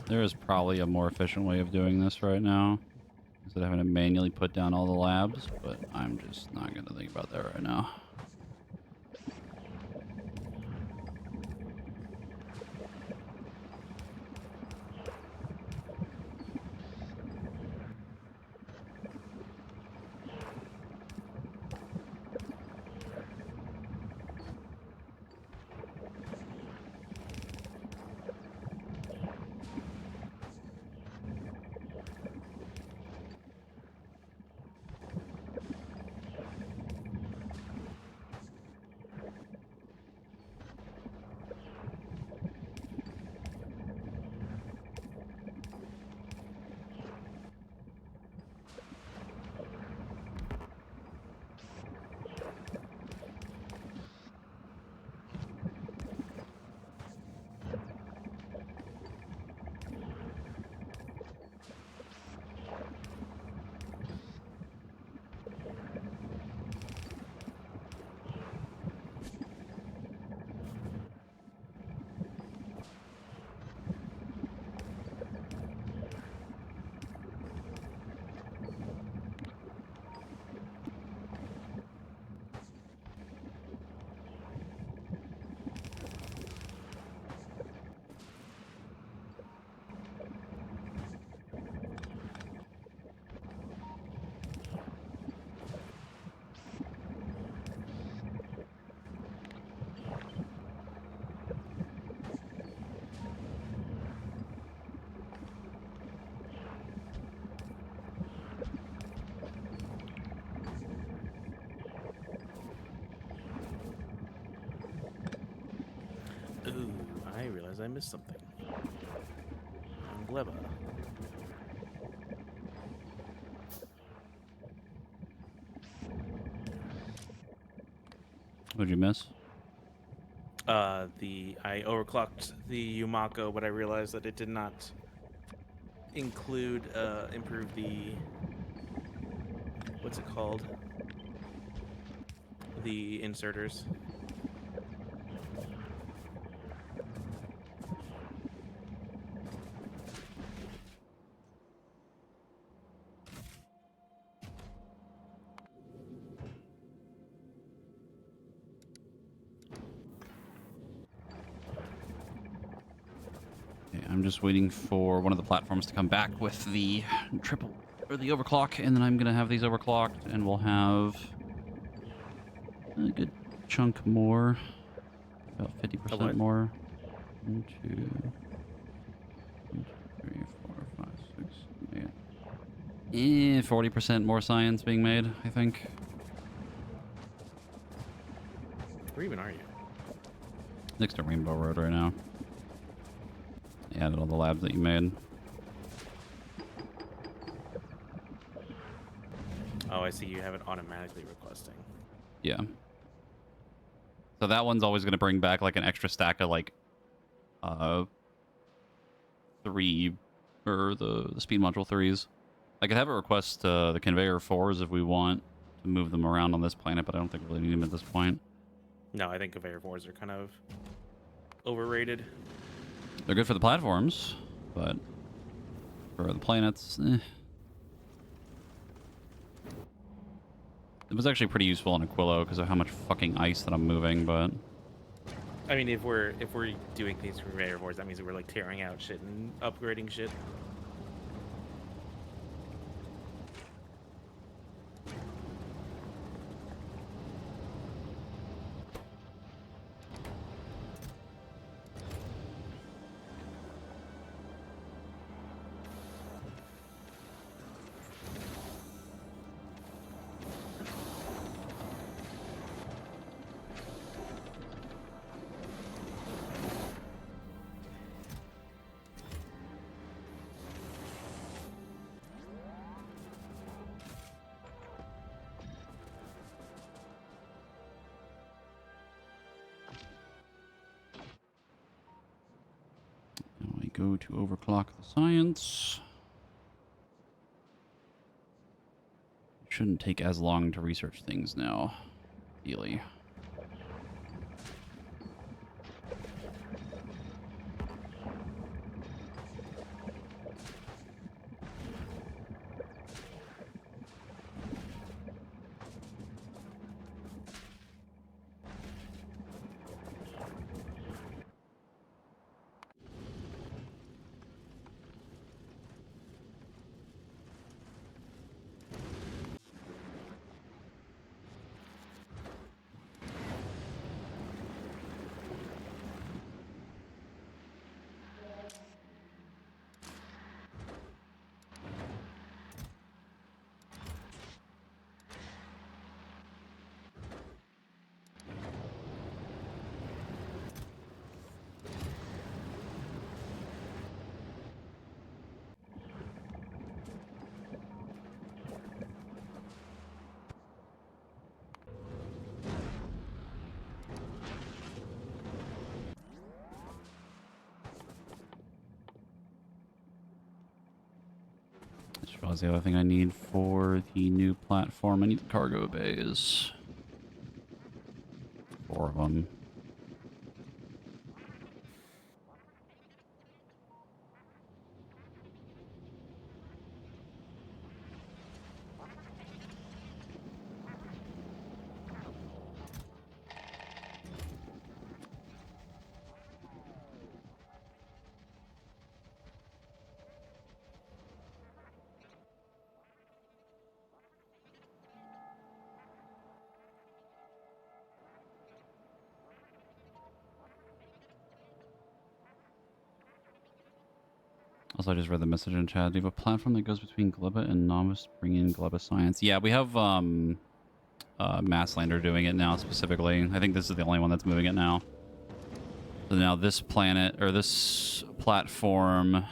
There is probably a more efficient way of doing this right now, instead of having to manually put down all the labs, but I'm just not going to think about that right now. I missed something. On Gleba. What'd you miss? I overclocked the Yumako, but I realized that it did not include improve the what's it called? The inserters. Okay, I'm just waiting for one of the platforms to come back with the triple or the overclock, and then I'm gonna have these overclocked, and we'll have a good chunk more, about 50% more. 1, 2, 1, 2, 3, 4, 5, 6, 8. 40% more science being made, I think. Where even are you? Next to Rainbow Road right now. I added all the labs that you made. Oh, I see. You have it automatically requesting. Yeah. So that one's always going to bring back like an extra stack of like 3 or the speed module 3s. I could have it request the conveyor 4s if we want to move them around on this planet, but I don't think we really need them at this point. No, I think conveyor 4s are kind of overrated. They're good for the platforms, but for the planets, eh. It was actually pretty useful in Aquilo because of how much fucking ice that I'm moving, but I mean, if we're doing things for conveyor 4s, that means that we're like tearing out shit and upgrading shit. now I go to overclock the science. It shouldn't take as long to research things now, really. That's probably the other thing I need for the new platform. I need the cargo bays. 4 of them. Also, I just read the message in chat. Do you have a platform that goes between Gleba and Novice? Bring in Gleba Science. Yeah, we have Masslander doing it now specifically. I think this is the only one that's moving it now. So now this planet, or this platform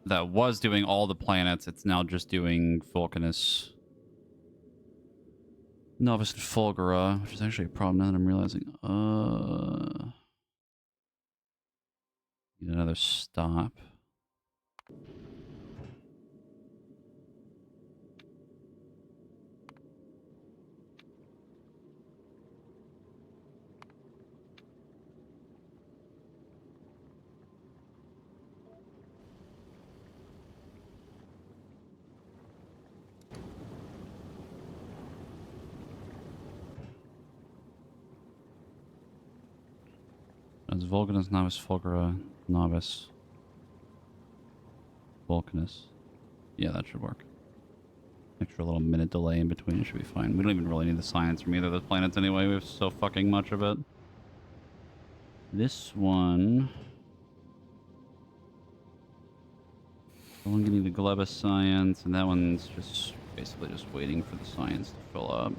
that was doing all the planets, it's now just doing Vulcanus, Novus, and Fulgura, which is actually a problem now that I'm realizing. Need another stop. It's Vulcanus, Novus, Fulgura, Novus, Vulcanus. Yeah, that should work. Extra little minute delay in between, it should be fine. We don't even really need the science from either of those planets anyway. We have so fucking much of it. This one... The one getting the Gleba science, and that one's just basically just waiting for the science to fill up.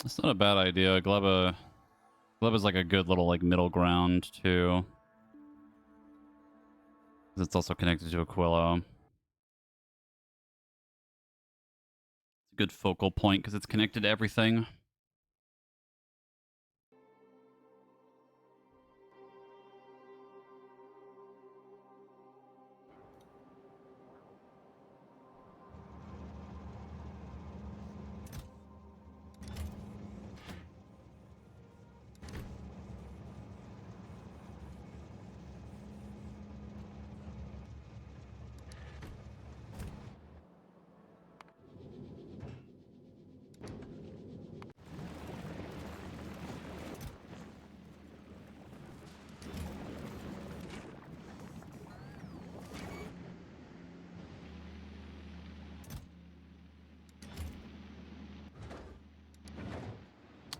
It's not a bad idea. Gleba's like a good little like middle ground too. 'Cause it's also connected to Aquilo. It's a good focal point because it's connected to everything.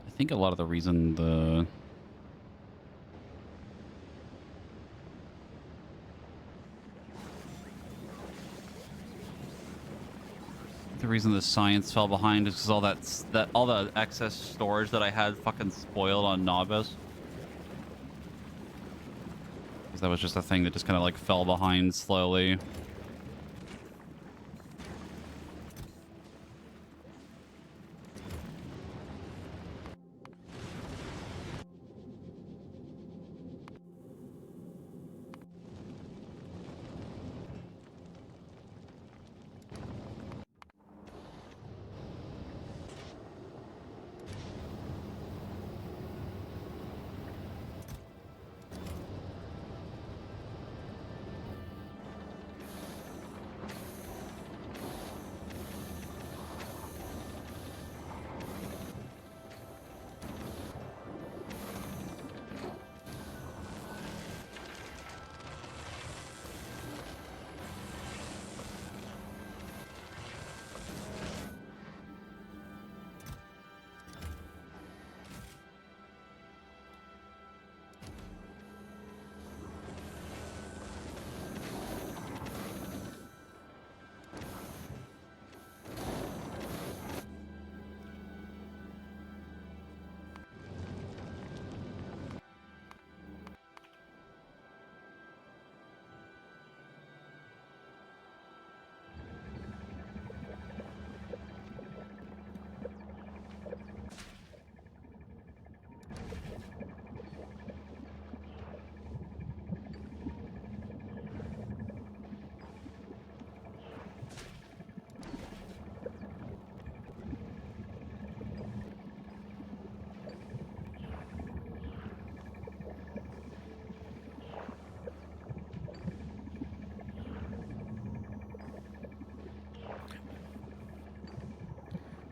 I think a lot of the reason the reason the science fell behind is because all the excess storage that I had fucking spoiled on Novus. Because that was just a thing that just kind of like fell behind slowly.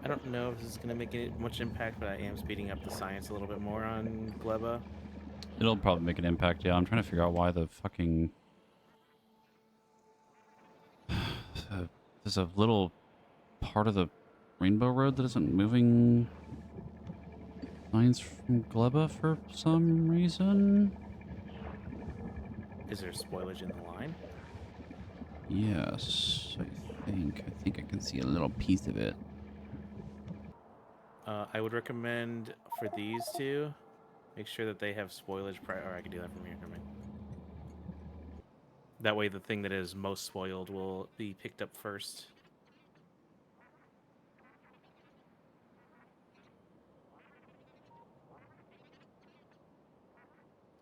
I don't know if this is going to make any much impact, but I am speeding up the science a little bit more on Gleba. It'll probably make an impact, yeah. I'm trying to figure out why the fucking... There's a little part of the Rainbow Road that isn't moving lines from Gleba for some reason. Is there spoilage in the line? Yes, I think. I think I can see a little piece of it. I would recommend for these two, make sure that they have spoilage or I can do that from here. Never mind. That way the thing that is most spoiled will be picked up first.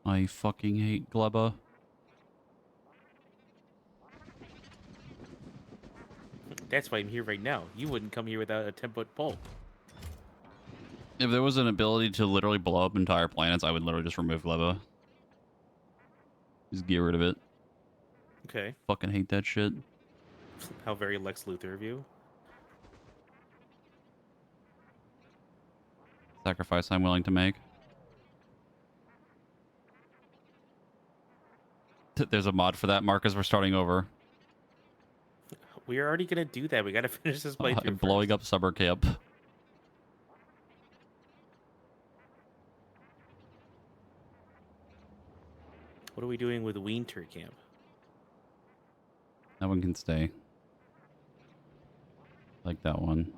I fucking hate Gleba. That's why I'm here right now. You wouldn't come here without a 10-foot pole. If there was an ability to literally blow up entire planets, I would literally just remove Gleba. Just get rid of it. Okay. Fucking hate that shit. How very Lex Luthor of you. Sacrifice I'm willing to make. There's a mod for that, Marcus. We're starting over. We're already going to do that. We got to finish this playthrough I'm blowing first. up summer camp. What are we doing with Winter Camp? That one can stay. Like that one.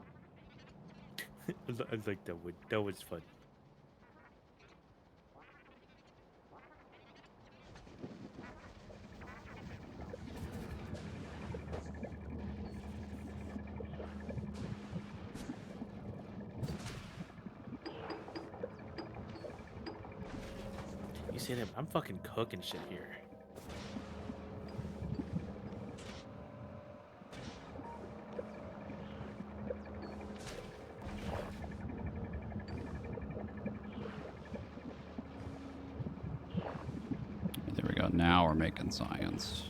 I like that one. That was fun. You see that? I'm fucking cooking shit here. There we go. Now we're making science.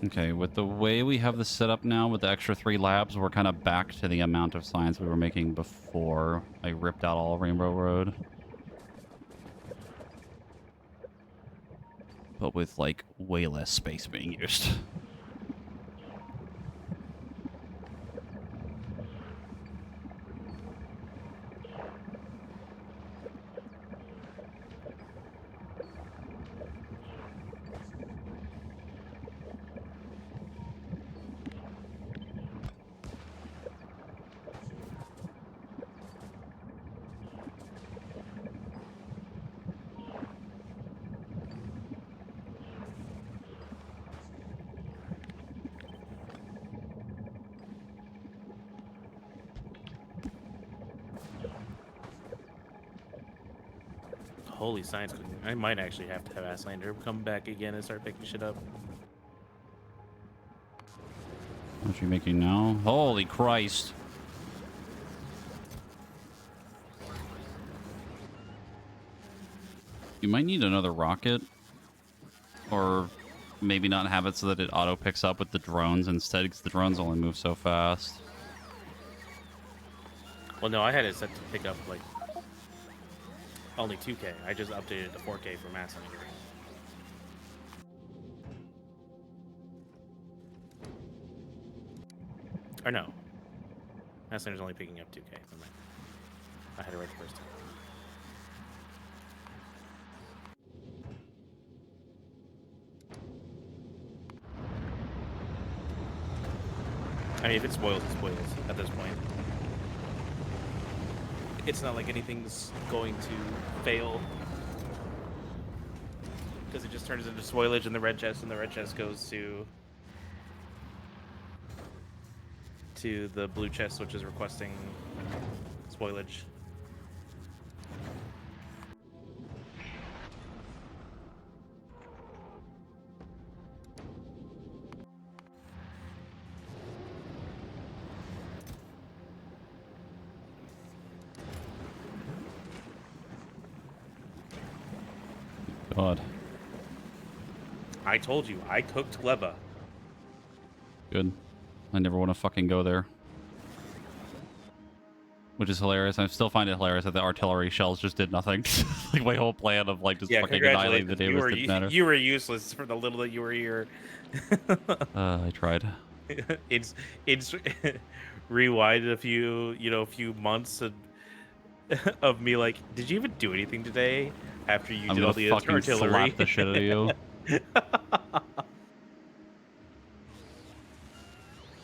Okay, with the way we have this set up now with the extra 3 labs, we're kind of back to the amount of science we were making before I ripped out all Rainbow Road. But with, like, way less space being used. Holy science cooking. I might actually have to have Asslander come back again and start picking shit up. What are you making now? Holy Christ. You might need another rocket. Or maybe not have it so that it auto picks up with the drones instead, because the drones only move so fast. Well, no, I had it set to pick up, like, only 2K. I just updated it to 4K for Asslander. Or no. Asslander's only picking up 2K. Never mind. I had it right the first time. I mean, if it spoils, it spoils at this point. It's not like anything's going to fail. Because it just turns into spoilage in the red chest, and the red chest goes to the blue chest, which is requesting spoilage. God. I told you, I cooked Gleba. Good. I never want to fucking go there. Which is hilarious. I still find it hilarious that the artillery shells just did nothing. Like my whole plan of like just Yeah, fucking annihilating the congratulations. neighbors didn't matter. You were useless for the little that you were here. I tried. it's rewinded a few months of me like, did you even do anything today? After you I'm did gonna all the fucking artillery. slap the shit out of you.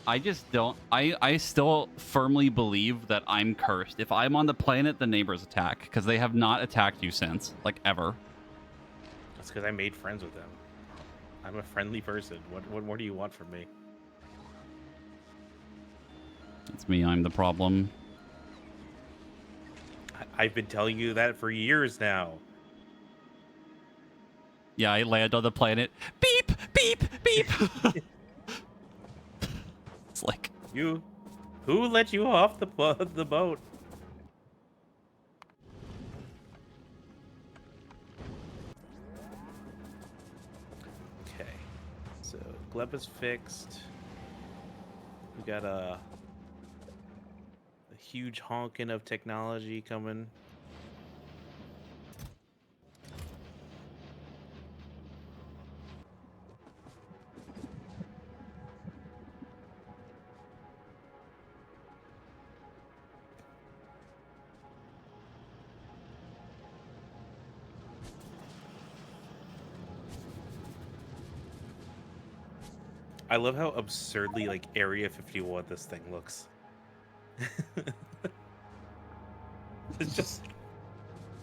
I just don't. I still firmly believe that I'm cursed. If I'm on the planet, the neighbors attack because they have not attacked you since, like ever. That's because I made friends with them. I'm a friendly person. What more do you want from me? It's me. I'm the problem. I've been telling you that for years now. Yeah, I land on the planet. Beep, beep, beep. It's like Who let you off the boat? Okay, so Gleba's fixed. We got a huge honking of technology coming. I love how absurdly like Area 51 this thing looks. It's just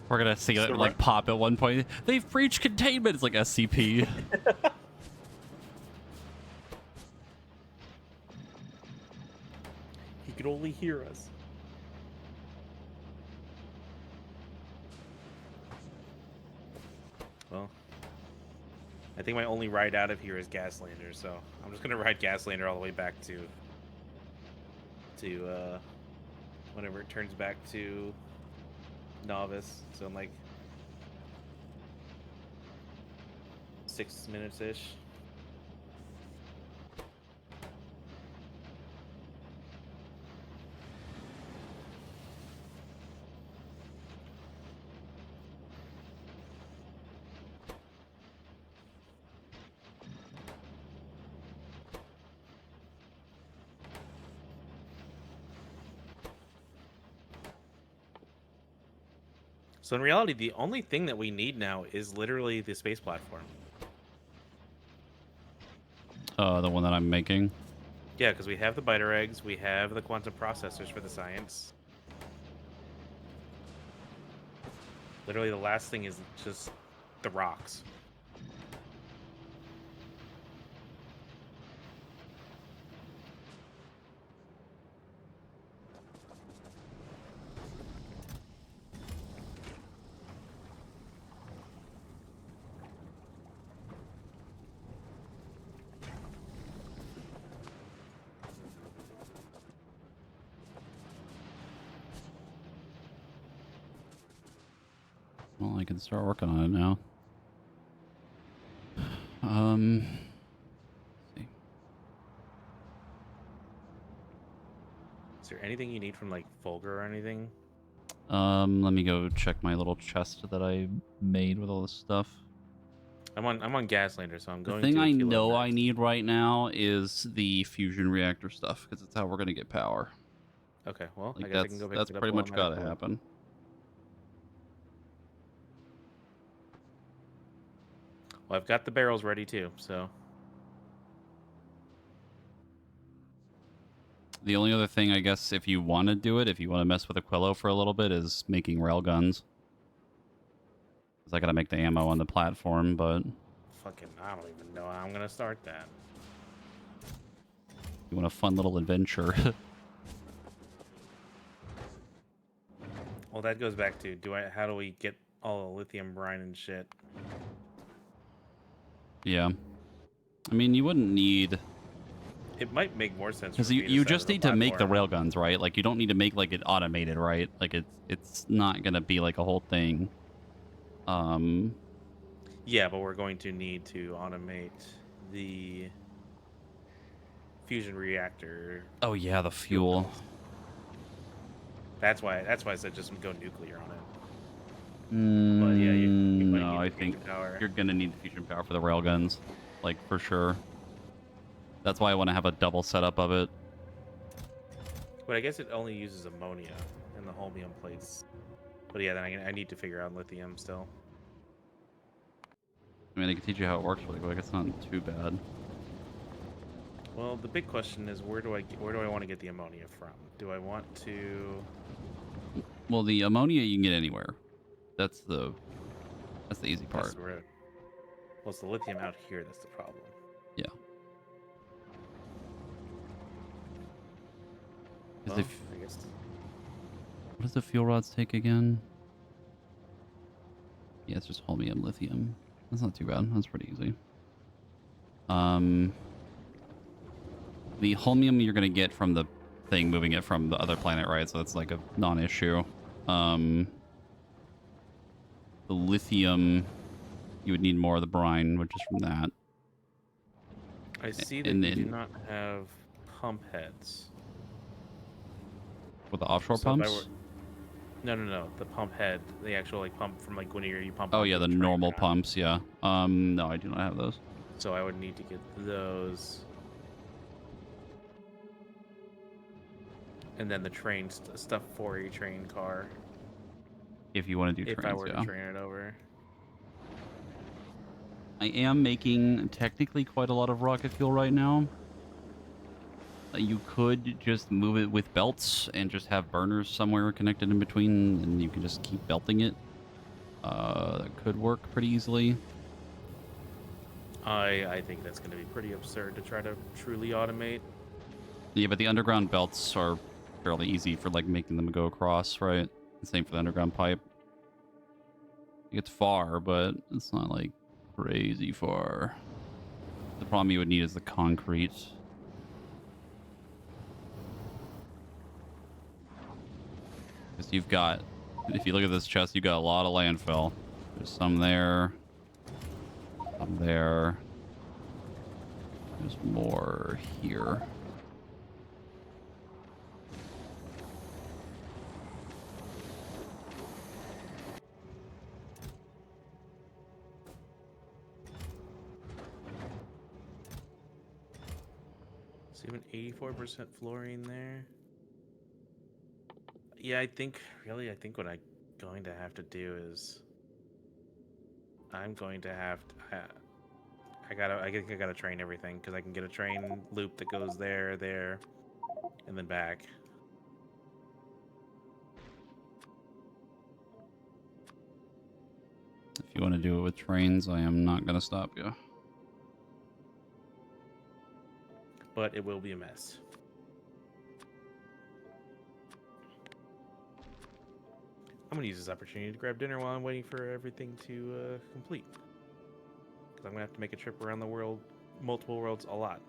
we're gonna see it So like pop at one point. They've breached containment. It's like SCP. he could only hear us. Well, I think my only ride out of here is Gaslander, so I'm just gonna ride Gaslander all the way back to whenever it turns back to Novice. So in like 6 minutes ish. So in reality, the only thing that we need now is literally the space platform. The one that I'm making. Yeah, because we have the biter eggs, we have the quantum processors for the science. Literally, the last thing is just the rocks. Well, I can start working on it now. Let's see. Is there anything you need from like Fulgur or anything? Let me go check my little chest that I made with all this stuff. I'm on Gaslander, so I'm The going. thing to I Kilo know next. I need right now is the fusion reactor stuff because it's how we're gonna get power. Okay, well, Like I guess I can go pick that's it up pretty while much I'm at gotta it. happen. Well, I've got the barrels ready too, so. The only other thing, I guess, if you want to do it, if you want to mess with Aquilo for a little bit, is making rail guns. Because I gotta make the ammo on the platform, but Fucking, I don't even know how I'm gonna start that. you want a fun little adventure. Well, that goes back to how do we get all the lithium brine and shit? Yeah. I mean, you wouldn't need... It might make more sense Because for me to you set just up a need to make the platform. railguns, right? Like, you don't need to make, like, it automated, right? Like, it's not gonna be, like, a whole thing. Yeah, but we're going to need to automate the fusion reactor Oh yeah, the fuel fuel. cells. That's why I said just go nuclear on it. But yeah, you might No, need I the think fusion power. you're gonna need the fusion power for the railguns, like for sure. That's why I want to have a double setup of it. But I guess it only uses ammonia and the holmium plates. But yeah, then I need to figure out lithium still. I mean, I can teach you how it works really quick. It's not too bad. Well, the big question is where do I want to get the ammonia from? Do I want to? Well, the ammonia you can get anywhere. That's the easy That's part. the road. Well, it's the lithium out here that's the problem. Yeah. Well, Because if I guess what does the fuel rods take again? Yeah, it's just holmium lithium. That's not too bad. That's pretty easy. The holmium you're gonna get from the thing moving it from the other planet, right? So that's like a non-issue. The lithium, you would need more of the brine, which is from that. I see that And you do then not have pump heads. with the offshore So if I pumps. no, the pump head, the actual like pump from like when you pump. Oh onto yeah, the train normal around. pumps. Yeah. No, I do not have those. So I would need to get those, and then the train stuff for a train car. If you want to do If I trains, were yeah. to train it over. I am making technically quite a lot of rocket fuel right now. You could just move it with belts and just have burners somewhere connected in between, and you can just keep belting it. That could work pretty easily. I think that's going to be pretty absurd to try to truly automate. Yeah, but the underground belts are fairly easy for like making them go across, right? Same for the underground pipe. It's far, but it's not like crazy far. The problem you would need is the concrete. Because you've got, if you look at this chest, you've got a lot of landfill. There's some there. Some there. There's more here. So even 84% fluorine there. Yeah, I think what I'm going to have to do is I'm going to have to, I gotta train everything because I can get a train loop that goes there, and then back. If you want to do it with trains, I am not going to stop you. But it will be a mess. I'm gonna use this opportunity to grab dinner while I'm waiting for everything to complete. Because I'm gonna have to make a trip around the world, multiple worlds, a lot.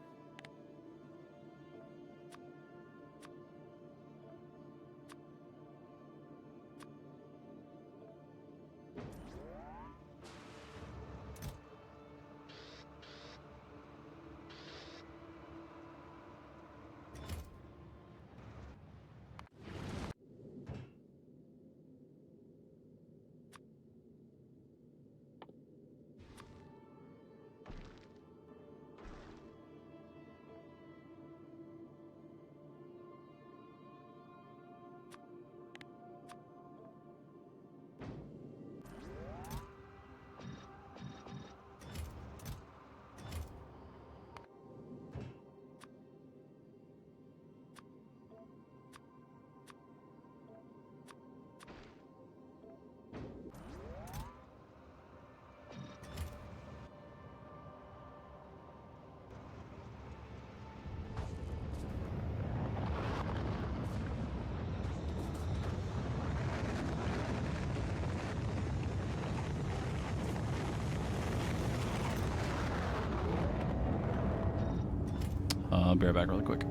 I'll be right back really quick.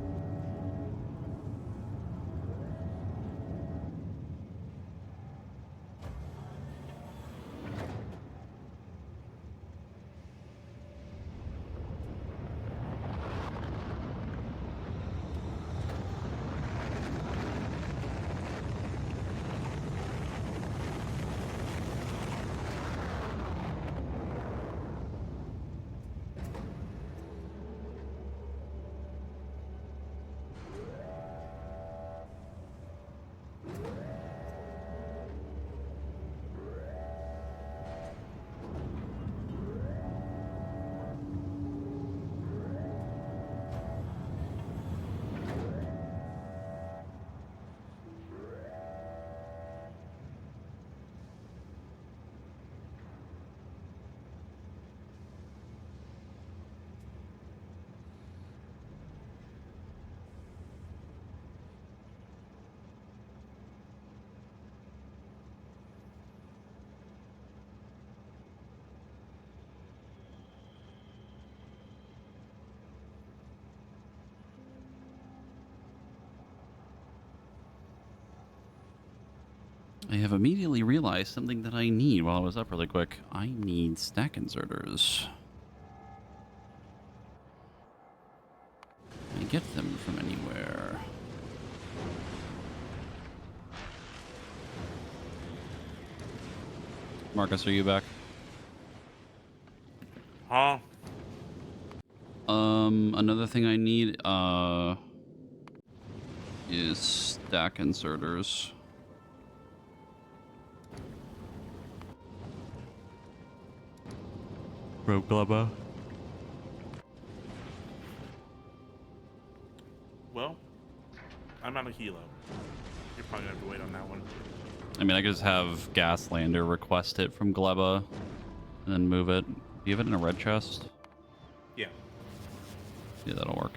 I have immediately realized something that I need while I was up really quick. I need stack inserters. Can I get them from anywhere? Marcus, are you back? Huh? Another thing I need, is stack inserters. Rope Glubba. Well, I'm out of helo. You're probably gonna have to wait on that one. I mean, I could just have Gaslander request it from Gleba and then move it. Do you have it in a red chest? Yeah. Yeah, that'll work.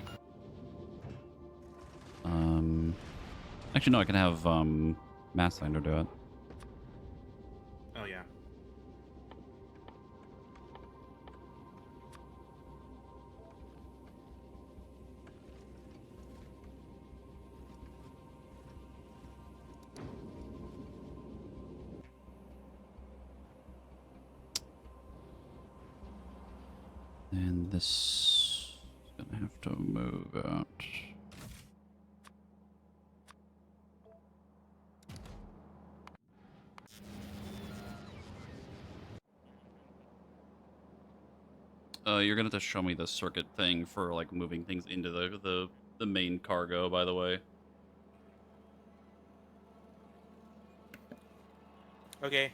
Actually, no, I can have Masslander do it. Oh yeah. And this is gonna have to move out. You're gonna have to show me the circuit thing for like moving things into the main cargo, by the way. Okay.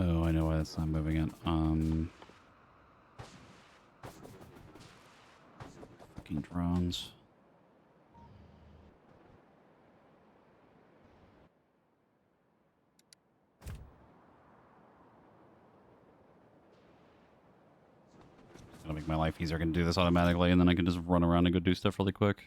Oh, I know why that's not moving it. Fucking drones. Gonna make my life easier. I can do this automatically, and then I can just run around and go do stuff really quick.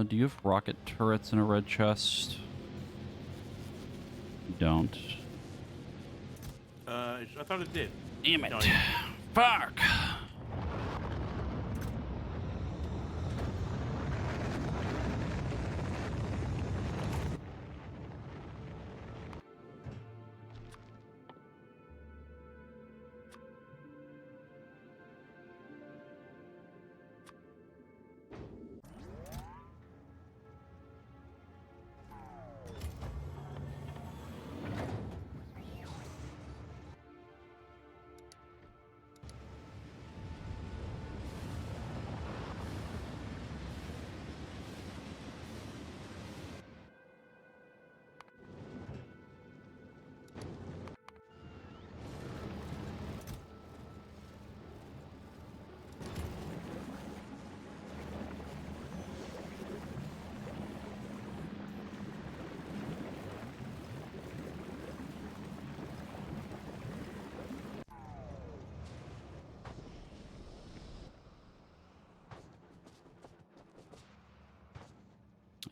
Do you have rocket turrets in a red chest? You don't. I thought it did. Damn it. No, Fuck.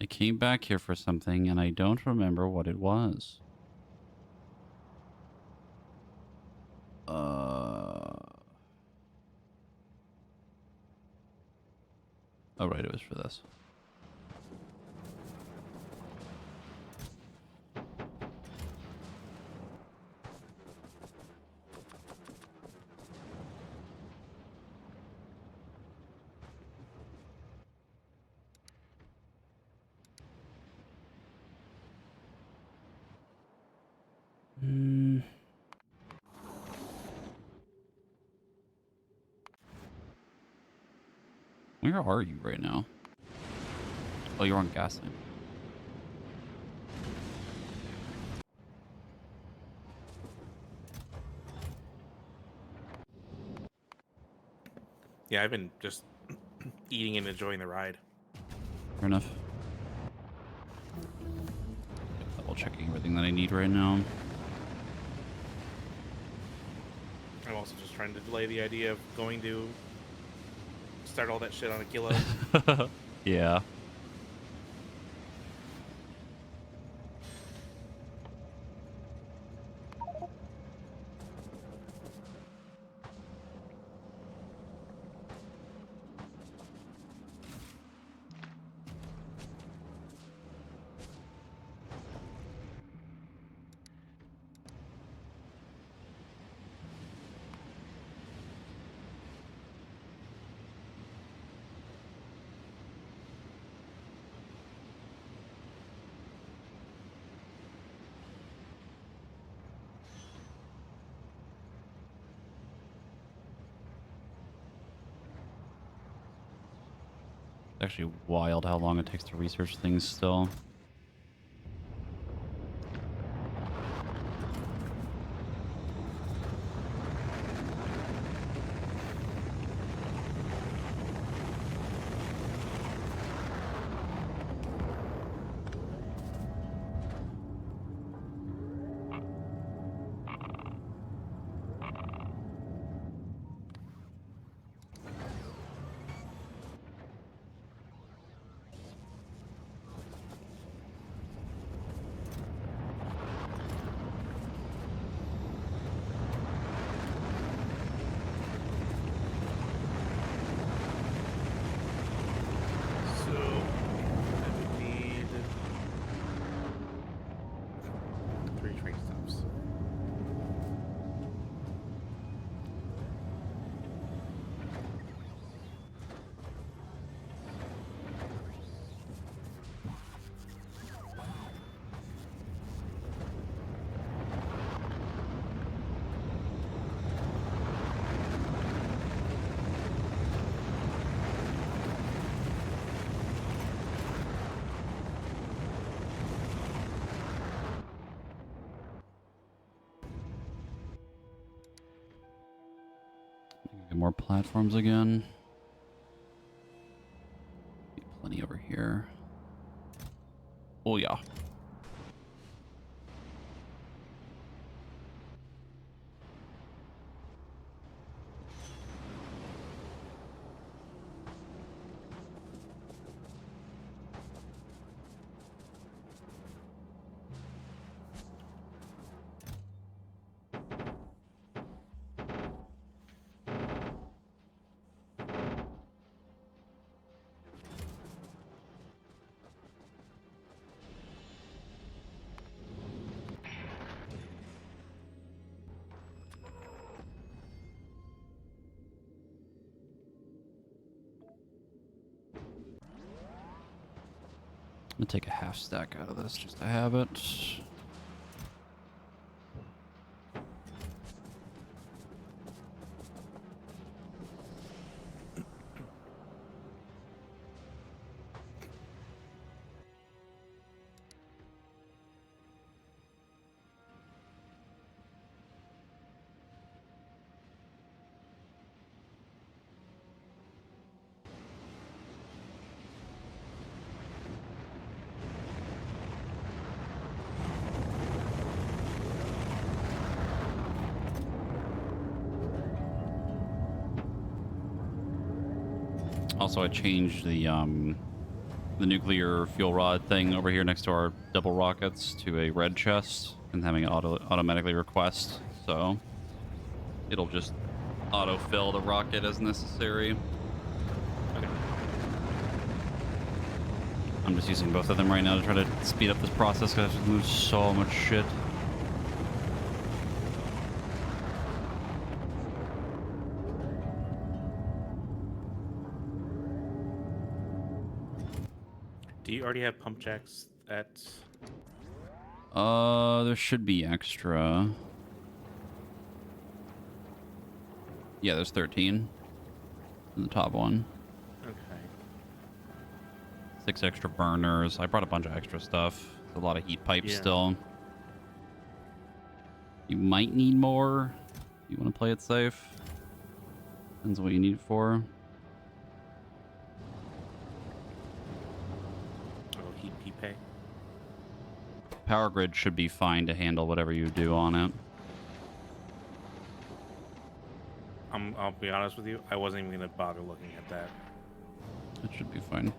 I came back here for something and I don't remember what it was. Oh, right, it was for this. Where are you right now? Oh, you're on gasoline. Yeah, I've been just eating and enjoying the ride. Fair enough. Double checking everything that I need right now. I'm also just trying to delay the idea of going to start all that shit on a kilo. Yeah. It's actually wild how long it takes to research things still. So I would need 3 train stops. Get more platforms again. Plenty over here. Oh yeah. gonna take a half stack out of this just to have it. Also, I changed the nuclear fuel rod thing over here next to our double rockets to a red chest and having it automatically request. So it'll just auto-fill the rocket as necessary. Okay. I'm just using both of them right now to try to speed up this process because I have to move so much shit. Do you already have pump jacks at? There should be extra. Yeah, there's 13 in the top one. Okay. 6 extra burners. I brought a bunch of extra stuff. A lot of heat pipes still. You might need more. You want to play it safe. Depends on what you need it for. Oh, heat pay. Power grid should be fine to handle whatever you do on it. I'll be honest with you. I wasn't even gonna bother looking at that. It should be fine.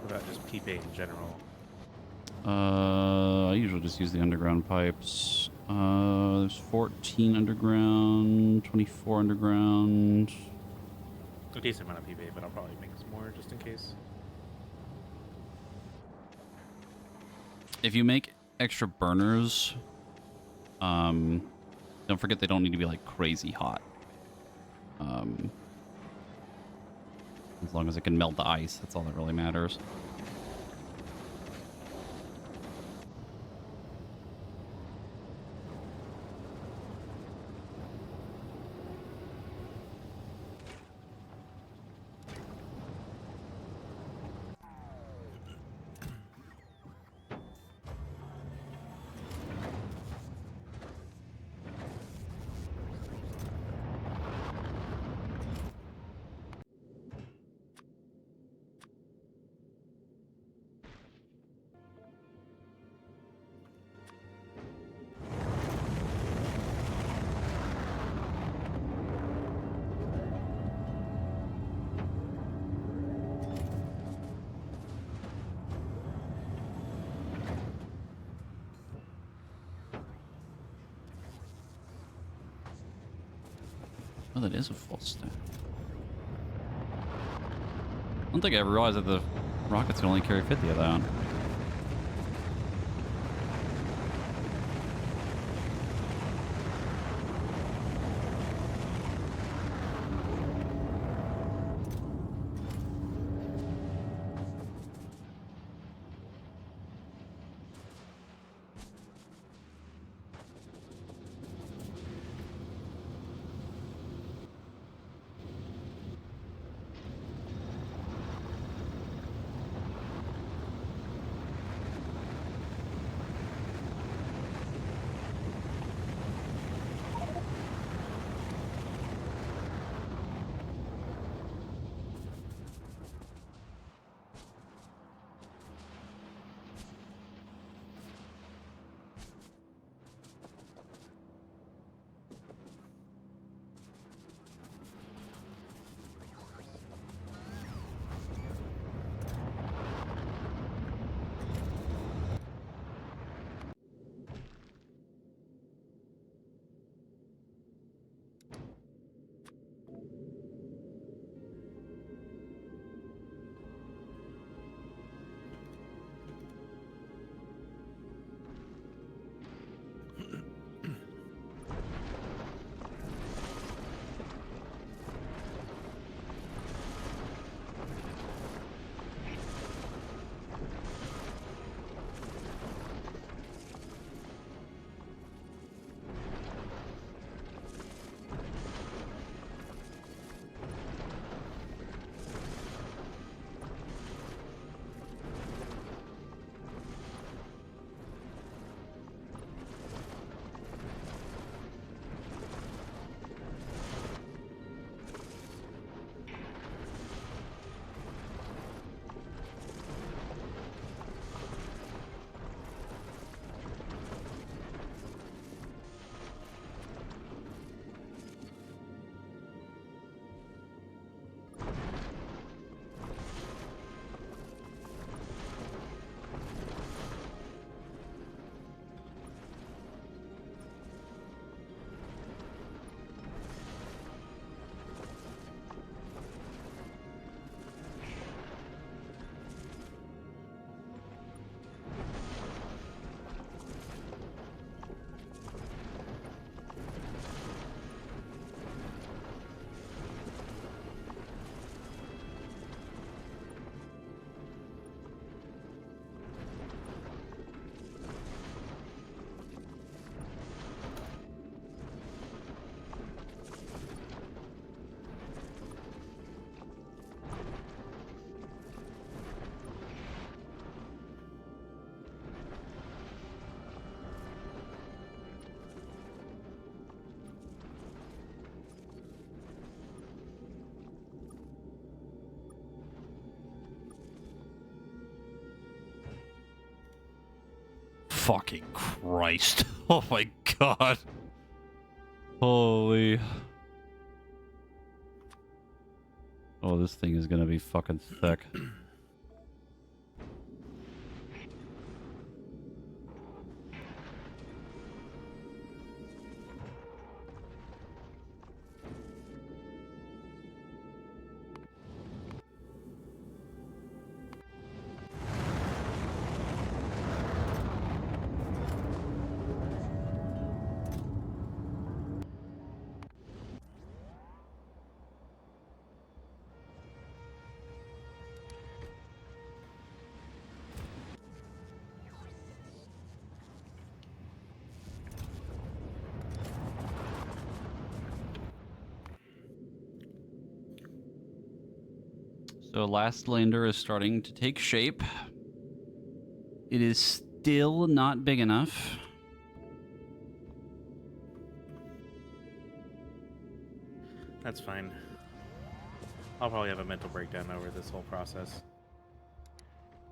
What about just pay in general? I usually just use the underground pipes. There's 14 underground, 24 underground. A decent amount of pay, but I'll probably make some more just in case. If you make extra burners, don't forget they don't need to be like crazy hot. As long as it can melt the ice, that's all that really matters. Oh, that is a full stack. I don't think I ever realized that the rockets can only carry 50 of that. fucking Christ. Oh my god. Holy. Oh, this thing is gonna be fucking thick. So last lander is starting to take shape. It is still not big enough. That's fine. I'll probably have a mental breakdown over this whole process.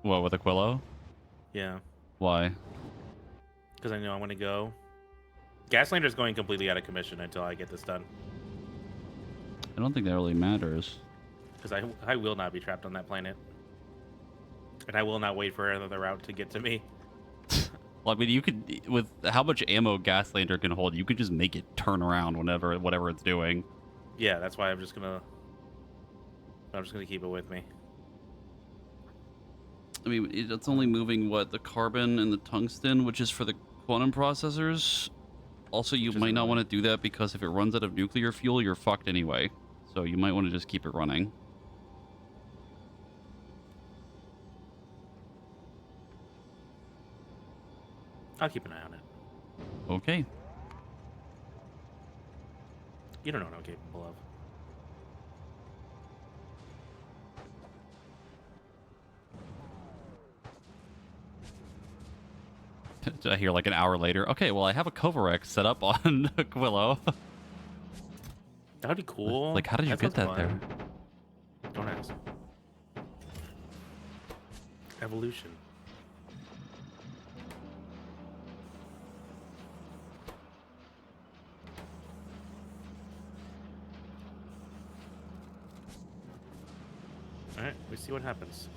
What, with Aquilo? Yeah, Why? because I know I'm going to go. Gaslander's going completely out of commission until I get this done. I don't think that really matters. Because I will not be trapped on that planet. And I will not wait for another route to get to me. Well, I mean, you could, with how much ammo Gaslander can hold, you could just make it turn around whenever, whatever it's doing. Yeah, that's why I'm just gonna keep it with me. I mean, it's only moving, what, the carbon and the tungsten, which is for the quantum processors. Also, you Which is might not annoying. want to do that because if it runs out of nuclear fuel, you're fucked anyway. So you might want to just keep it running. I'll keep an eye on it. Okay. You don't know what I'm capable of. I hear like an hour later. Okay, well, I have a Kovarex set up on Aquilo. That would be cool. Like, how did you get sounds that there? fun. Don't ask. Evolution. Alright, we see what happens.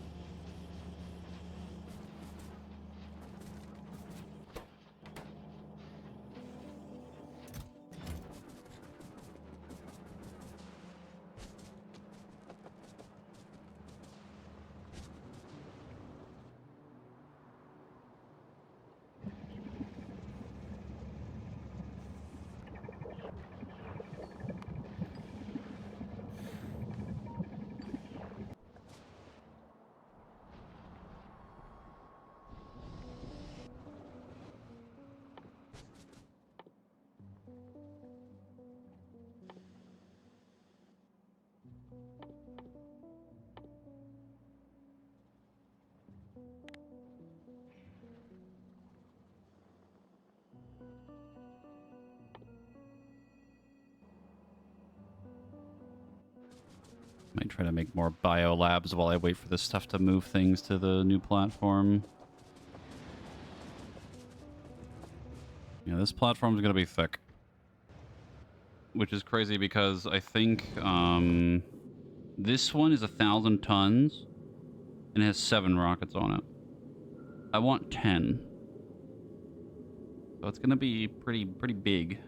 Might try to make more bio labs while I wait for this stuff to move things to the new platform. Yeah, this platform's gonna be thick. Which is crazy because I think this one is 1,000 tons and it has 7 rockets on it. I want 10. So it's gonna be pretty big.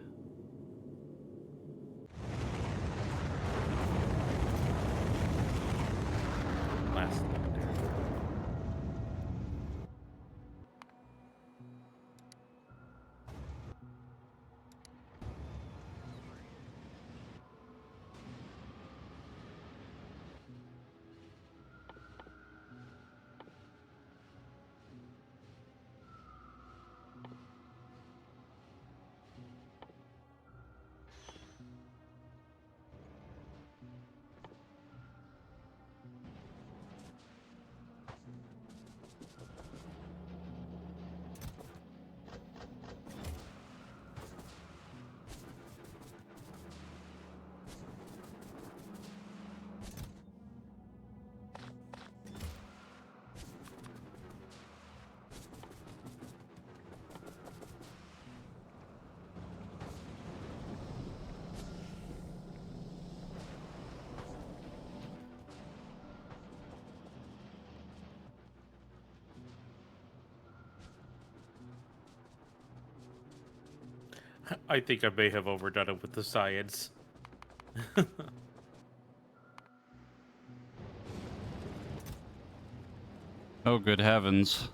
Last lander. I think I may have overdone it with the science. Oh, good heavens.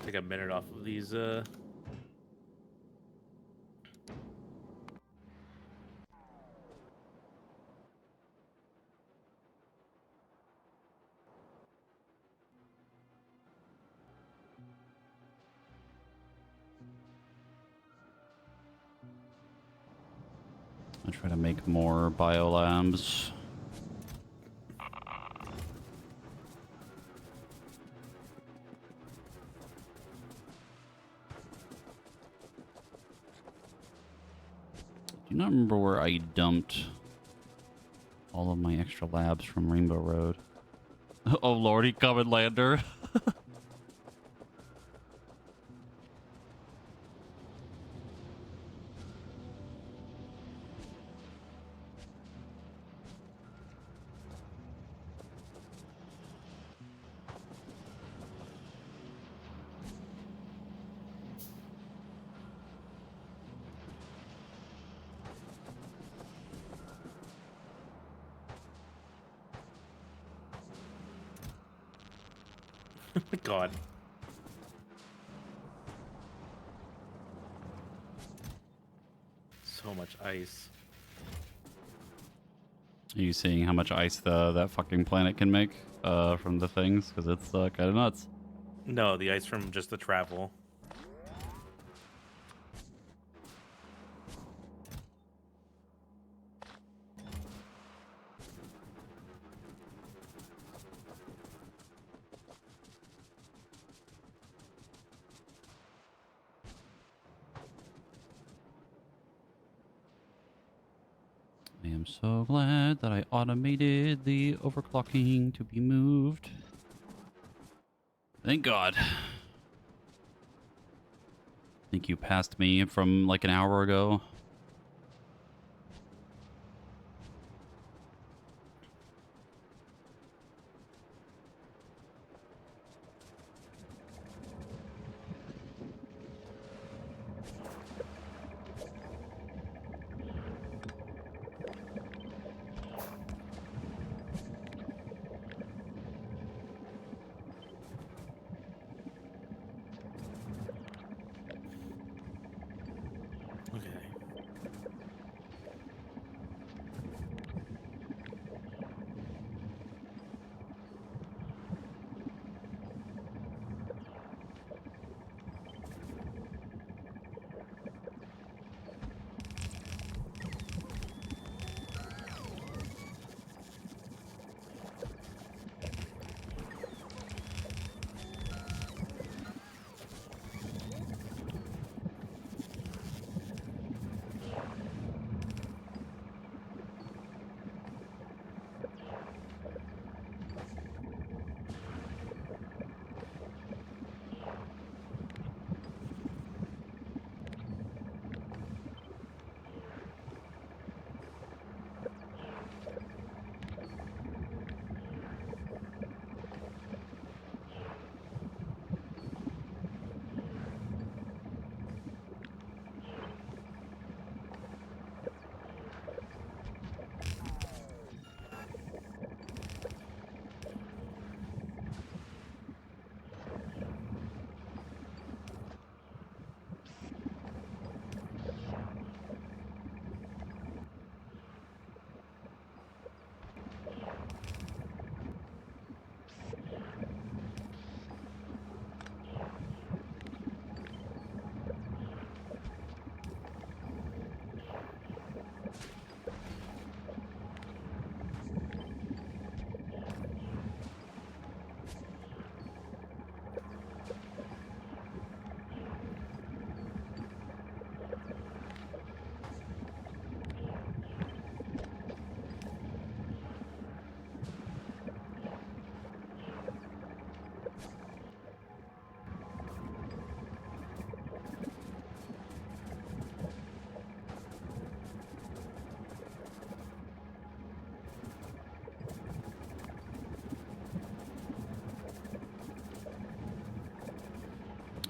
Take a minute off of these. I'll try to make more biolabs. Do you not remember where I dumped all of my extra labs from Rainbow Road? Oh lordy, coming lander. God. So much ice. Are you seeing how much ice that fucking planet can make from the things? Because it's kind of nuts. No, the ice from just the travel. I am so glad that I automated the overclocking to be moved. Thank God. I think you passed me from like an hour ago. Okay.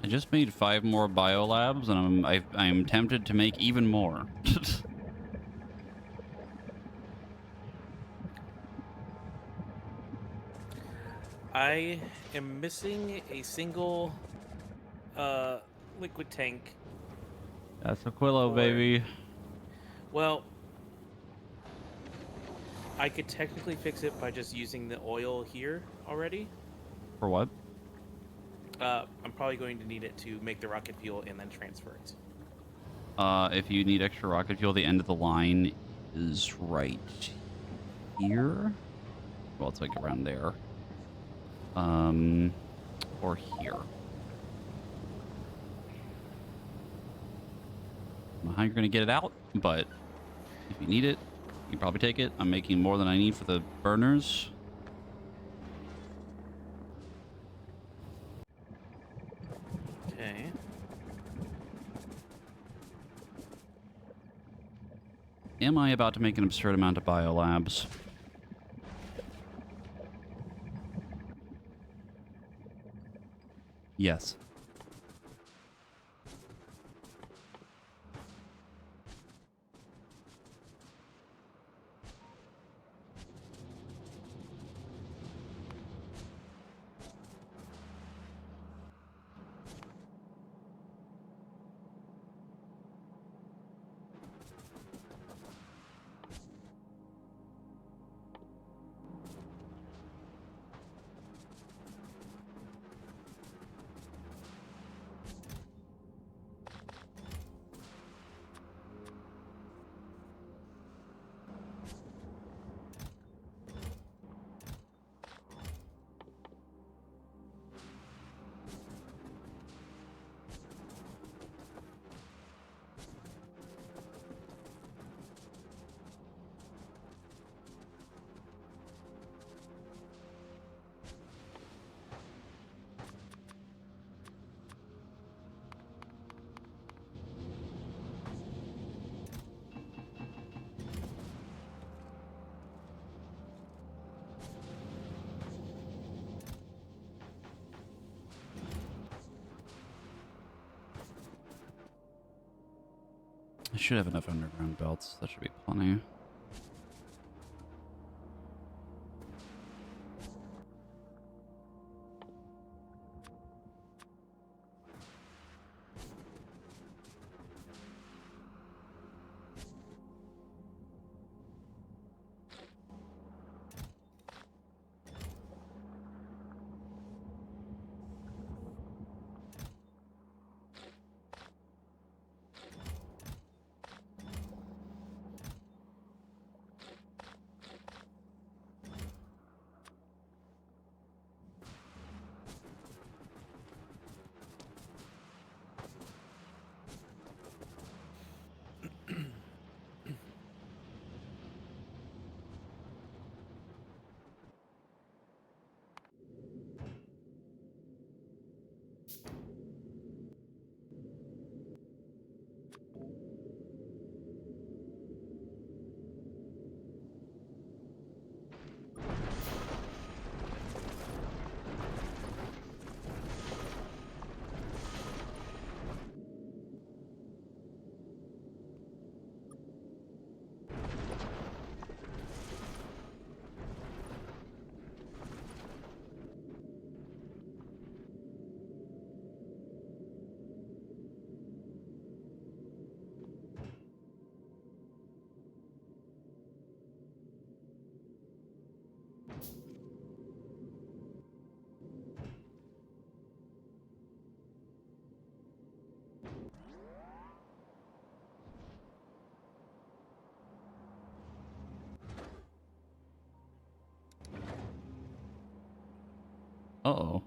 I just made 5 more biolabs, and I'm tempted to make even more. I am missing a single liquid tank. That's Aquilo, For- baby. Well, I could technically fix it by just using the oil here already. For what? I'm probably going to need it to make the rocket fuel and then transfer it. If you need extra rocket fuel, the end of the line is right here. Well, it's like around there. Or here. I don't know how you're gonna get it out, but if you need it, you can probably take it. I'm making more than I need for the burners. Okay. Am I about to make an absurd amount of biolabs? Yes. I should have enough underground belts. That should be plenty. Uh-oh.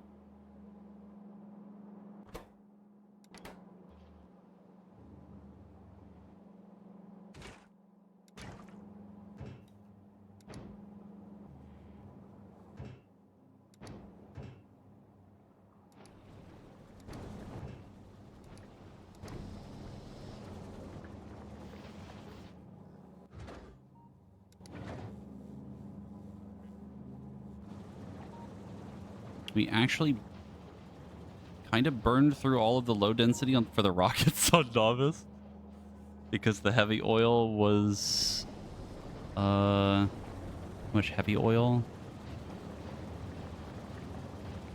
We actually kind of burned through all of the low density for the rockets on Novice because the heavy oil was too much heavy oil,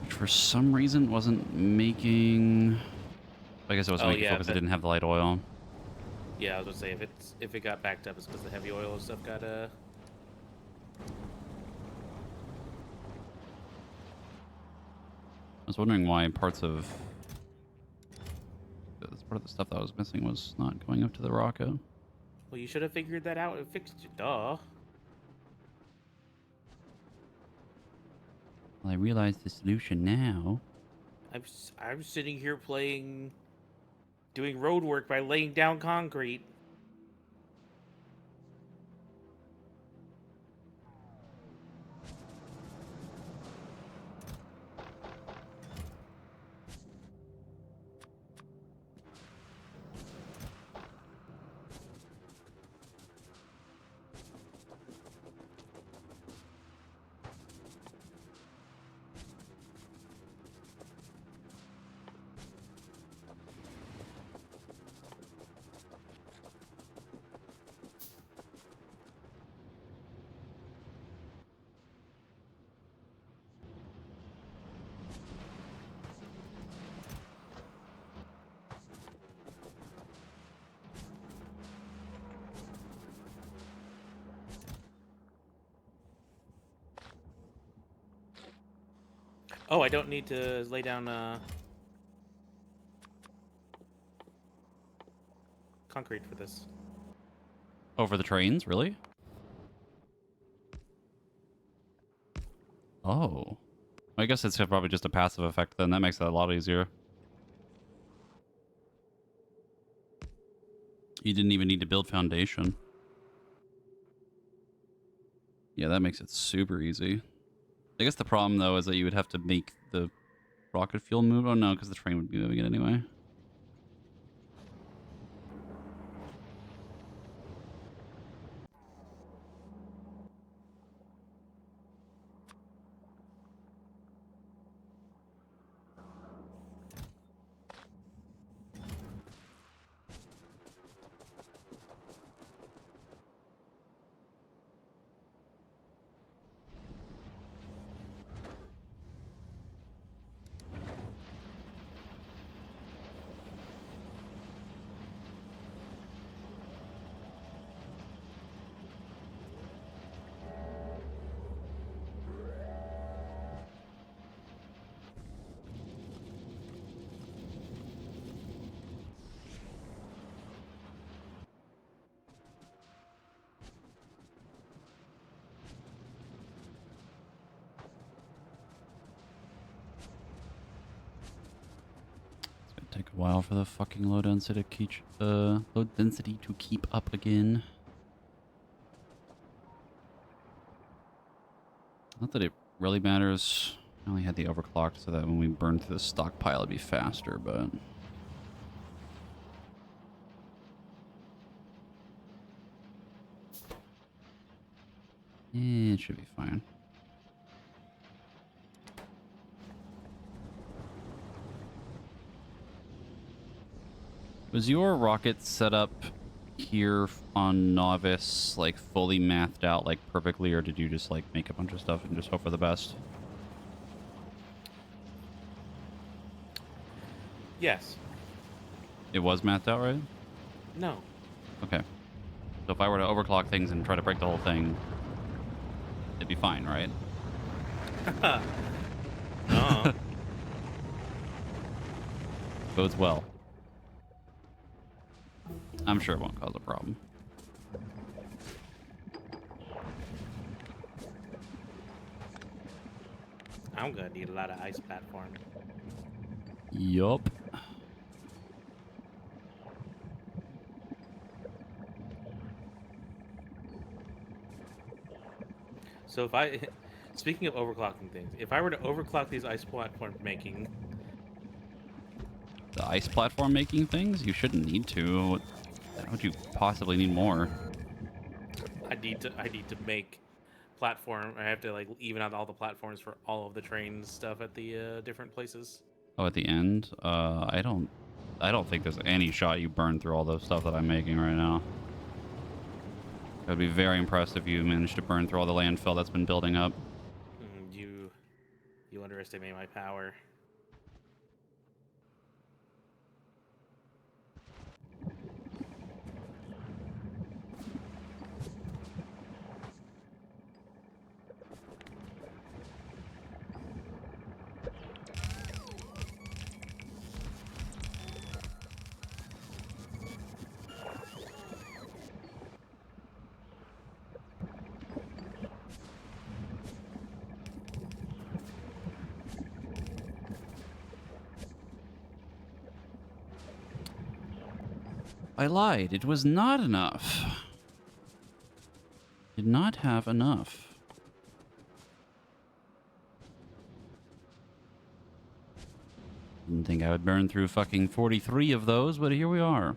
which for some reason wasn't making. I guess it wasn't making fuel because it didn't have the light oil. Yeah, I was gonna say if it got backed up, it's because the heavy oil and stuff got I was wondering why parts of the stuff that was missing was not going up to the rocket. Well, you should have figured that out and fixed it. Duh. Well, I realize the solution now. I'm sitting here doing road work by laying down concrete. Oh, I don't need to lay down concrete for this. Over the trains, really? Oh. I guess it's probably just a passive effect then. That makes it a lot easier. You didn't even need to build foundation. Yeah, that makes it super easy. I guess the problem, though, is that you would have to make the rocket fuel move. Oh, no, because the train would be moving it anyway. Take a while for the fucking low density to keep up again. Not that it really matters. I only had the overclock so that when we burn through the stockpile it'd be faster, but it should be fine. Was your rocket set up here on Novice, like, fully mathed out, like, perfectly, or did you just, like, make a bunch of stuff and just hope for the best? Yes. It was mathed out, right? No. Okay. So if I were to overclock things and try to break the whole thing, it'd be fine, right? No. Bodes well. I'm sure it won't cause a problem. I'm gonna need a lot of ice platform. Yup. So if I, speaking of overclocking things, if I were to overclock these ice platform making, The ice platform making things? You shouldn't need to. How would you possibly need more? I need to make platform. I have to like even out all the platforms for all of the train stuff at the different places. Oh, at the end? I don't think there's any shot you burn through all those stuff that I'm making right now. I would be very impressed if you managed to burn through all the landfill that's been building up. You underestimate my power. I lied. It was not enough. Did not have enough. Didn't think I would burn through fucking 43 of those, but here we are.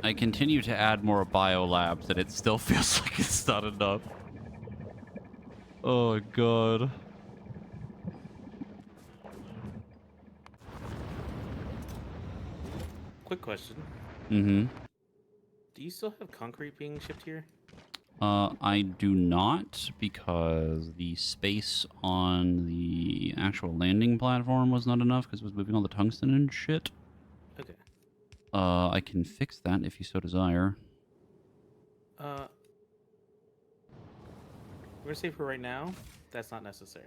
I continue to add more biolabs, and it still feels like it's not enough. Oh, God. Quick question. Mm-hmm. Do you still have concrete being shipped here? I do not, because the space on the actual landing platform was not enough, because it was moving all the tungsten and shit. Okay. I can fix that if you so desire. We're gonna say for right now, that's not necessary.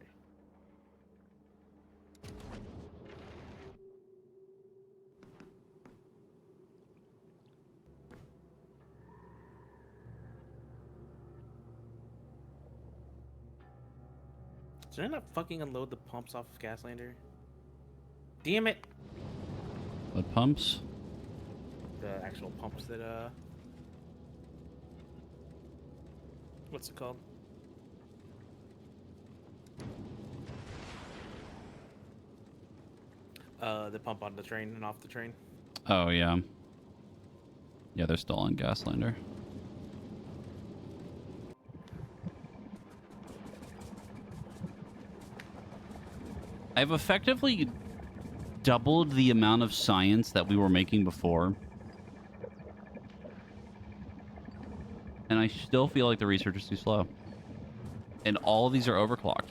Did I not fucking unload the pumps off of Gaslander? Damn it! What pumps? The actual pumps that, what's it called? The pump on the train and off the train. Oh, yeah. Yeah, they're still on Gaslander. I've effectively doubled the amount of science that we were making before. And I still feel like the research is too slow. And all of these are overclocked.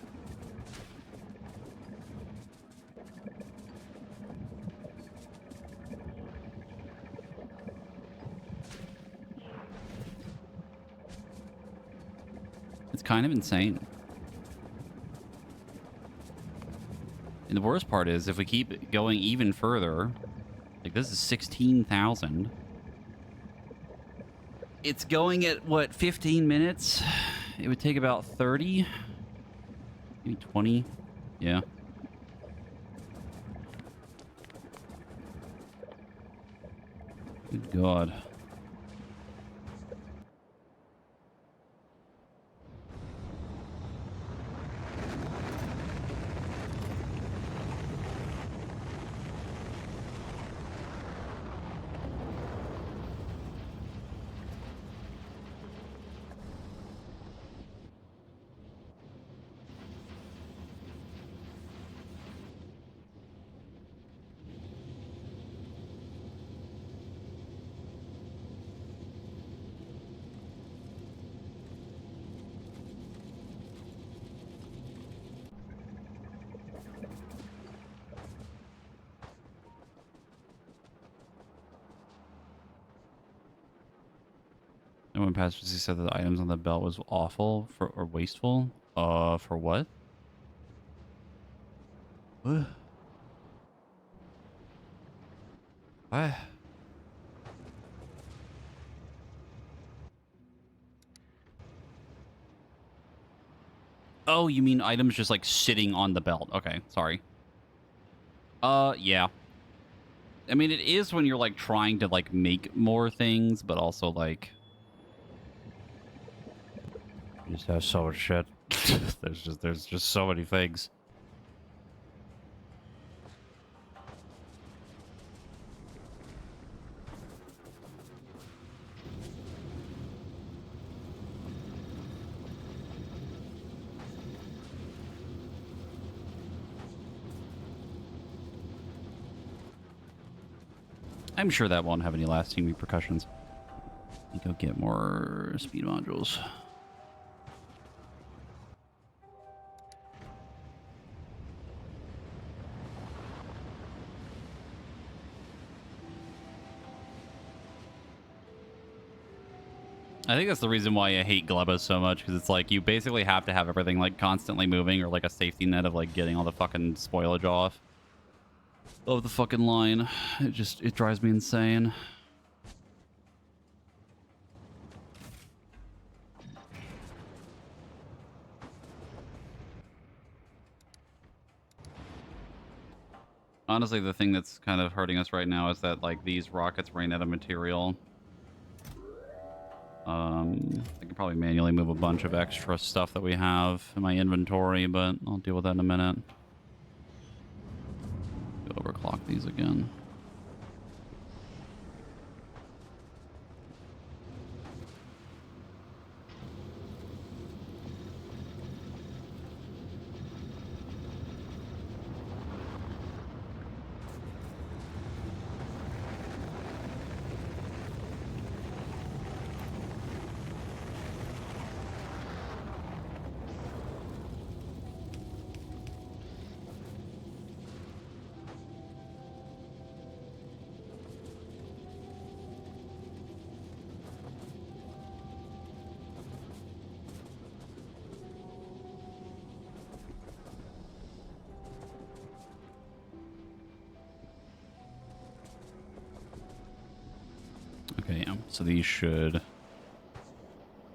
It's kind of insane. And the worst part is, if we keep going even further, like this is 16,000. It's going at, what, 15 minutes? It would take about 30? Maybe 20? Yeah. Good God. And when Pastor C said that the items on the belt was awful or wasteful, for what? What? What? Oh, you mean items just like sitting on the belt? Okay, sorry. Yeah. I mean, it is when you're like trying to like make more things, but also like you just have so much shit. there's just so many things. I'm sure that won't have any lasting repercussions. Let me go get more speed modules. I think that's the reason why I hate Gleba so much, because it's like you basically have to have everything like constantly moving, or like a safety net of like getting all the fucking spoilage off of the fucking line. It drives me insane. Honestly, the thing that's kind of hurting us right now is that like these rockets ran out of material. I can probably manually move a bunch of extra stuff that we have in my inventory, but I'll deal with that in a minute. Overclock these again. Okay, yeah. So these should...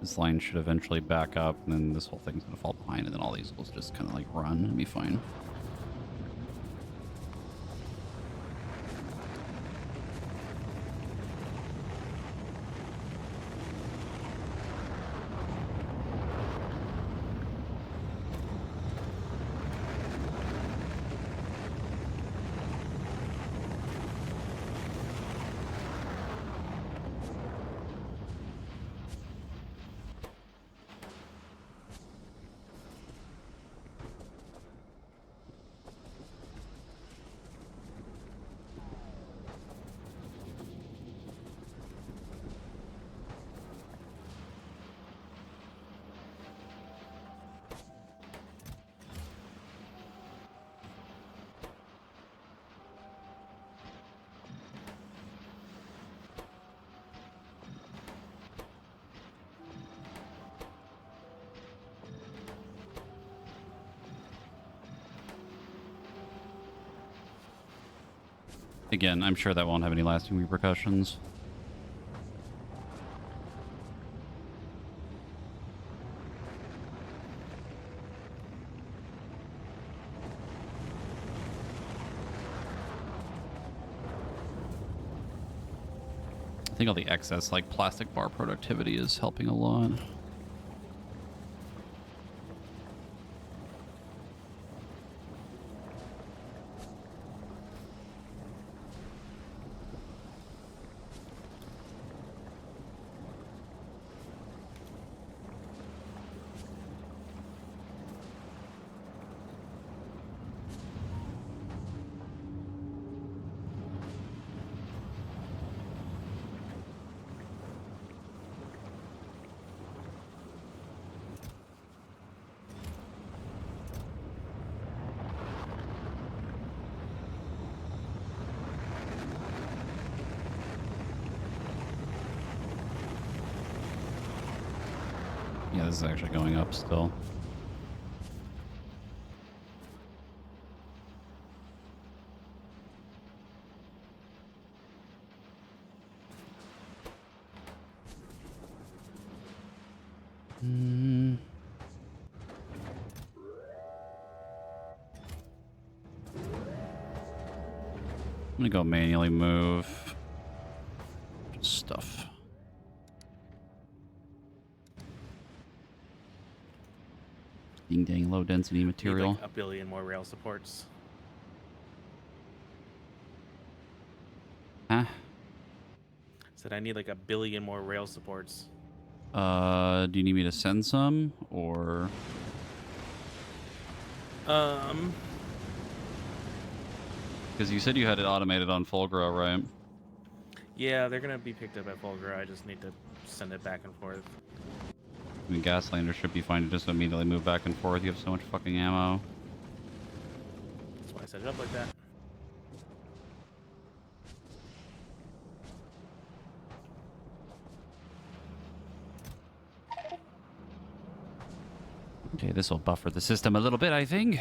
This line should eventually back up, and then this whole thing's going to fall behind, and then all these will just kind of like run and be fine. Again, I'm sure that won't have any lasting repercussions. I think all the excess, like, plastic bar productivity is helping a lot. Yeah, this is actually going up still. I'm gonna go manually move stuff. Ding dang, low density Need material. like a billion more rail supports. Huh? Said I need like a billion more rail supports. Do you need me to send some or? Because you said you had it automated on full grow, right? Yeah, they're gonna be picked up at Fulgur. I just need to send it back and forth. I mean, Gaslander should be fine to just immediately move back and forth. You have so much fucking ammo. That's why I set it up like that. Okay, this will buffer the system a little bit, I think.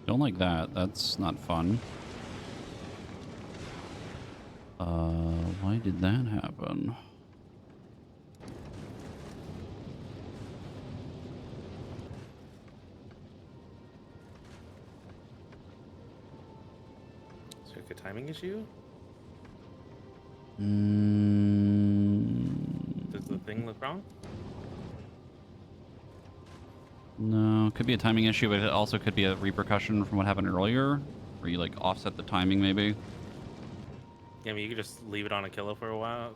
Don't like that. That's not fun. Why did that happen? Is there like a timing issue? Does the thing look wrong? No, could be a timing issue, but it also could be a repercussion from what happened earlier, where you like offset the timing maybe. Yeah, I mean you could just leave it on a kilo for a while.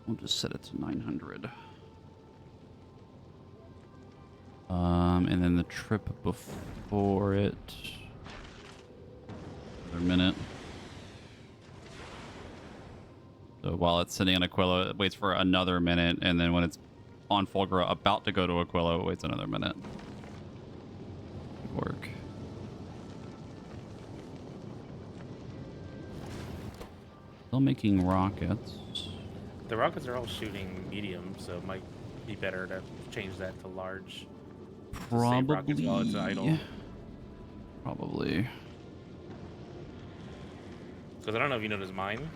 We'll just set it to 900. And then the trip before. for it. Another minute. So while it's sitting on Aquila, it waits for another minute, and then when it's on Fulgura about to go to Aquila, it waits another minute. Good work. Still making rockets. The rockets are all shooting medium, so it might be better to change that to large. Save rockets while it's idle. Probably. Because I don't know if you noticed mine.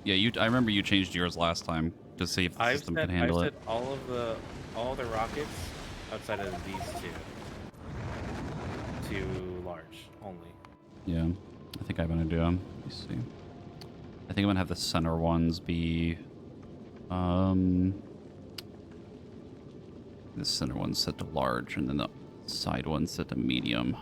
Yeah, I remember you changed yours last time to see if the system could handle I've it. set all the rockets outside of these two to large only. Yeah, I think I'm gonna do them. Let me see. I think I'm gonna have the center ones be, the center one's set to large, and then the side one's set to medium.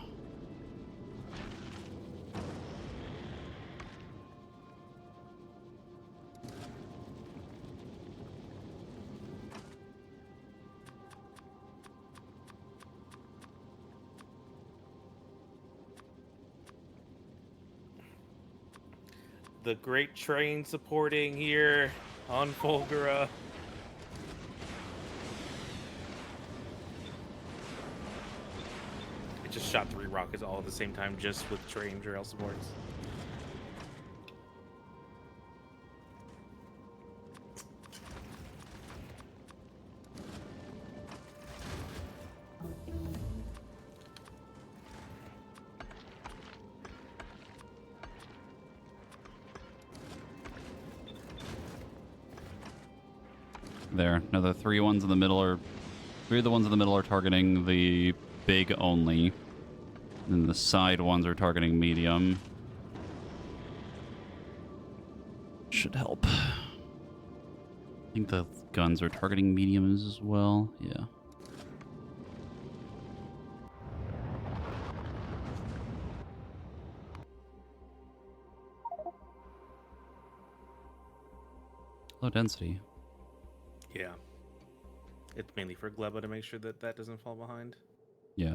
The great train supporting here on Fulgura. It just shot 3 rockets all at the same time, just with train trail supports. There. Now the three of the ones in the middle are targeting the big only. And the side ones are targeting medium. Should help. I think the guns are targeting mediums as well. Yeah. Low density. Yeah. It's mainly for Gleba to make sure that that doesn't fall behind. Yeah.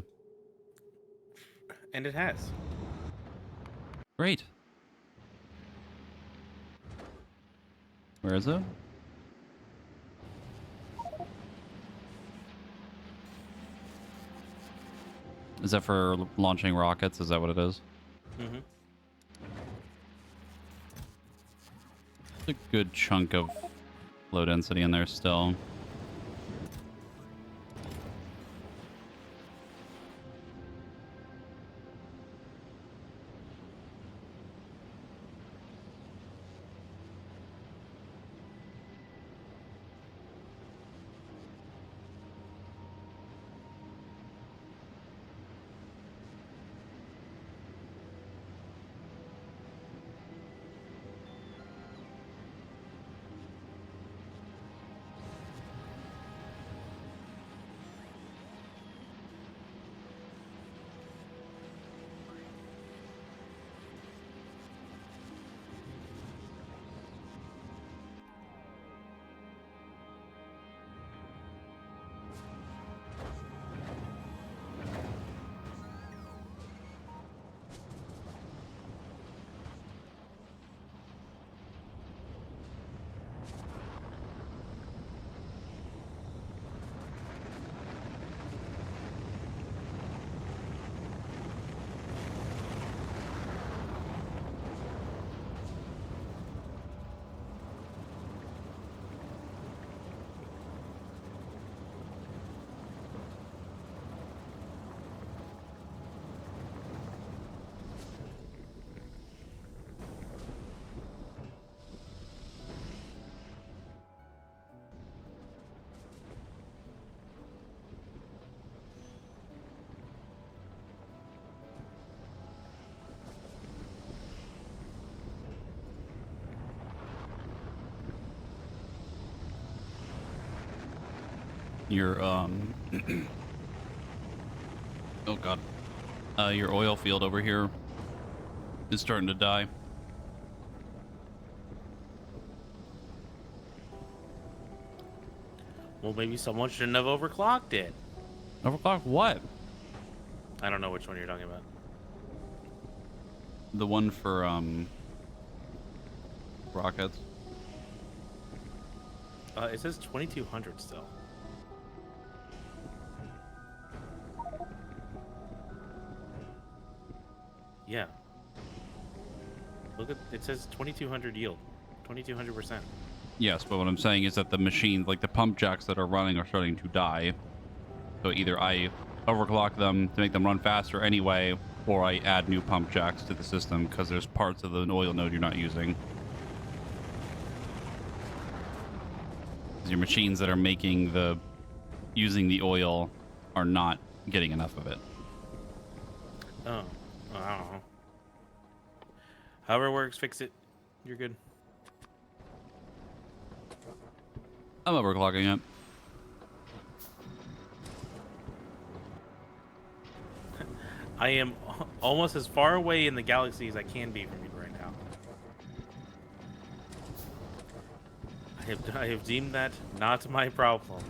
And it has. Great. Where is it? Is that for launching rockets? Is that what it is? Mm-hmm. It's a good chunk of low density in there still. Your oh god, your oil field over here is starting to die. Well, maybe someone shouldn't have overclocked it. Overclock what? I don't know which one you're talking about. The one for rockets. It says 2200 still. Yeah. Look at it says 2200 yield. 2200%. Yes, but what I'm saying is that the machines, like the pump jacks that are running, are starting to die. So either I overclock them to make them run faster anyway, or I add new pump jacks to the system because there's parts of the oil node you're not using. 'Cause your machines that are using the oil are not getting enough of it. Oh, I don't know. However it works, fix it. You're good. I'm overclocking it. I am almost as far away in the galaxy as I can be from you right now. I have deemed that not my problem.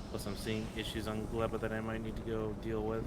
Plus, I'm seeing issues on Gleba that I might need to go deal with.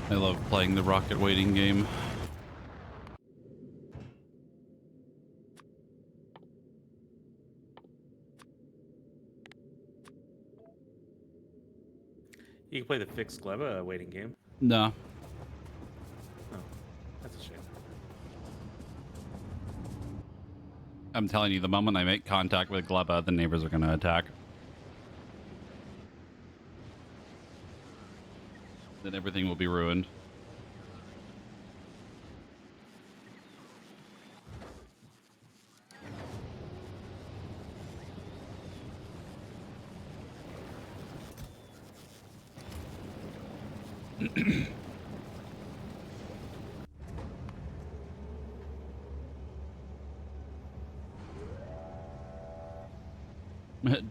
I love playing the rocket waiting game. You can play the fixed Gleba waiting game. No. Oh, that's a shame. I'm telling you, the moment I make contact with Gleba, the neighbors are going to attack. Then everything will be ruined.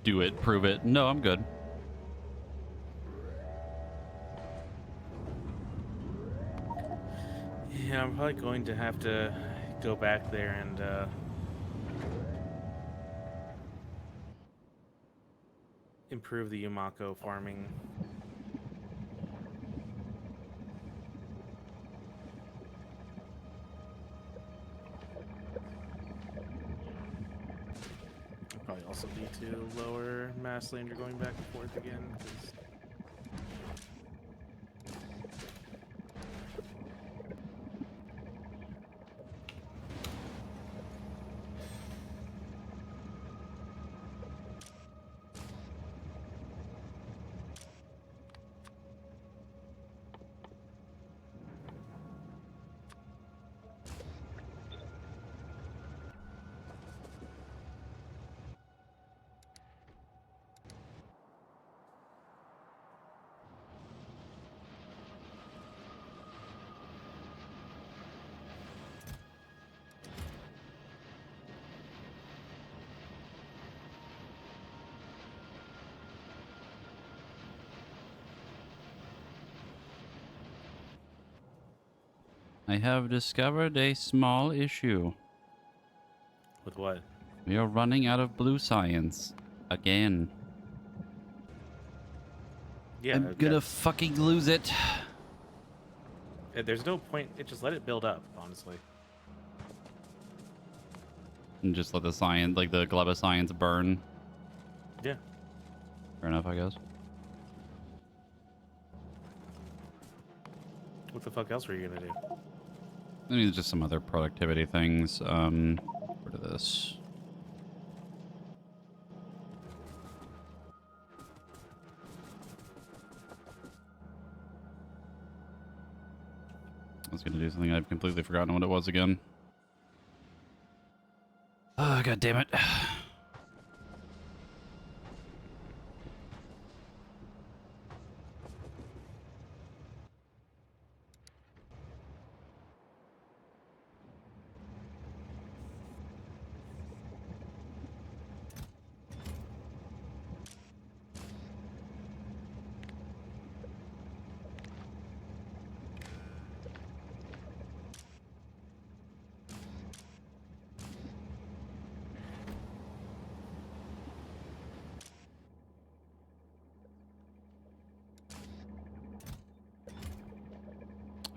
Do it, prove it. No, I'm good. Yeah, I'm probably going to have to go back there and improve the Yumako farming. I'll probably also need to lower mass lander going back and forth again. 'Cause I have discovered a small issue. with what? We are running out of blue science. Again. Yeah, I'm gonna fucking lose it. there's no point. Just let it build up, honestly. And just let the science, like the gleba science burn. Yeah. Fair enough, I guess. What the fuck else were you gonna do? I mean, just some other productivity things. What are this? I was gonna do something I've completely forgotten what it was again. Oh, god damn it.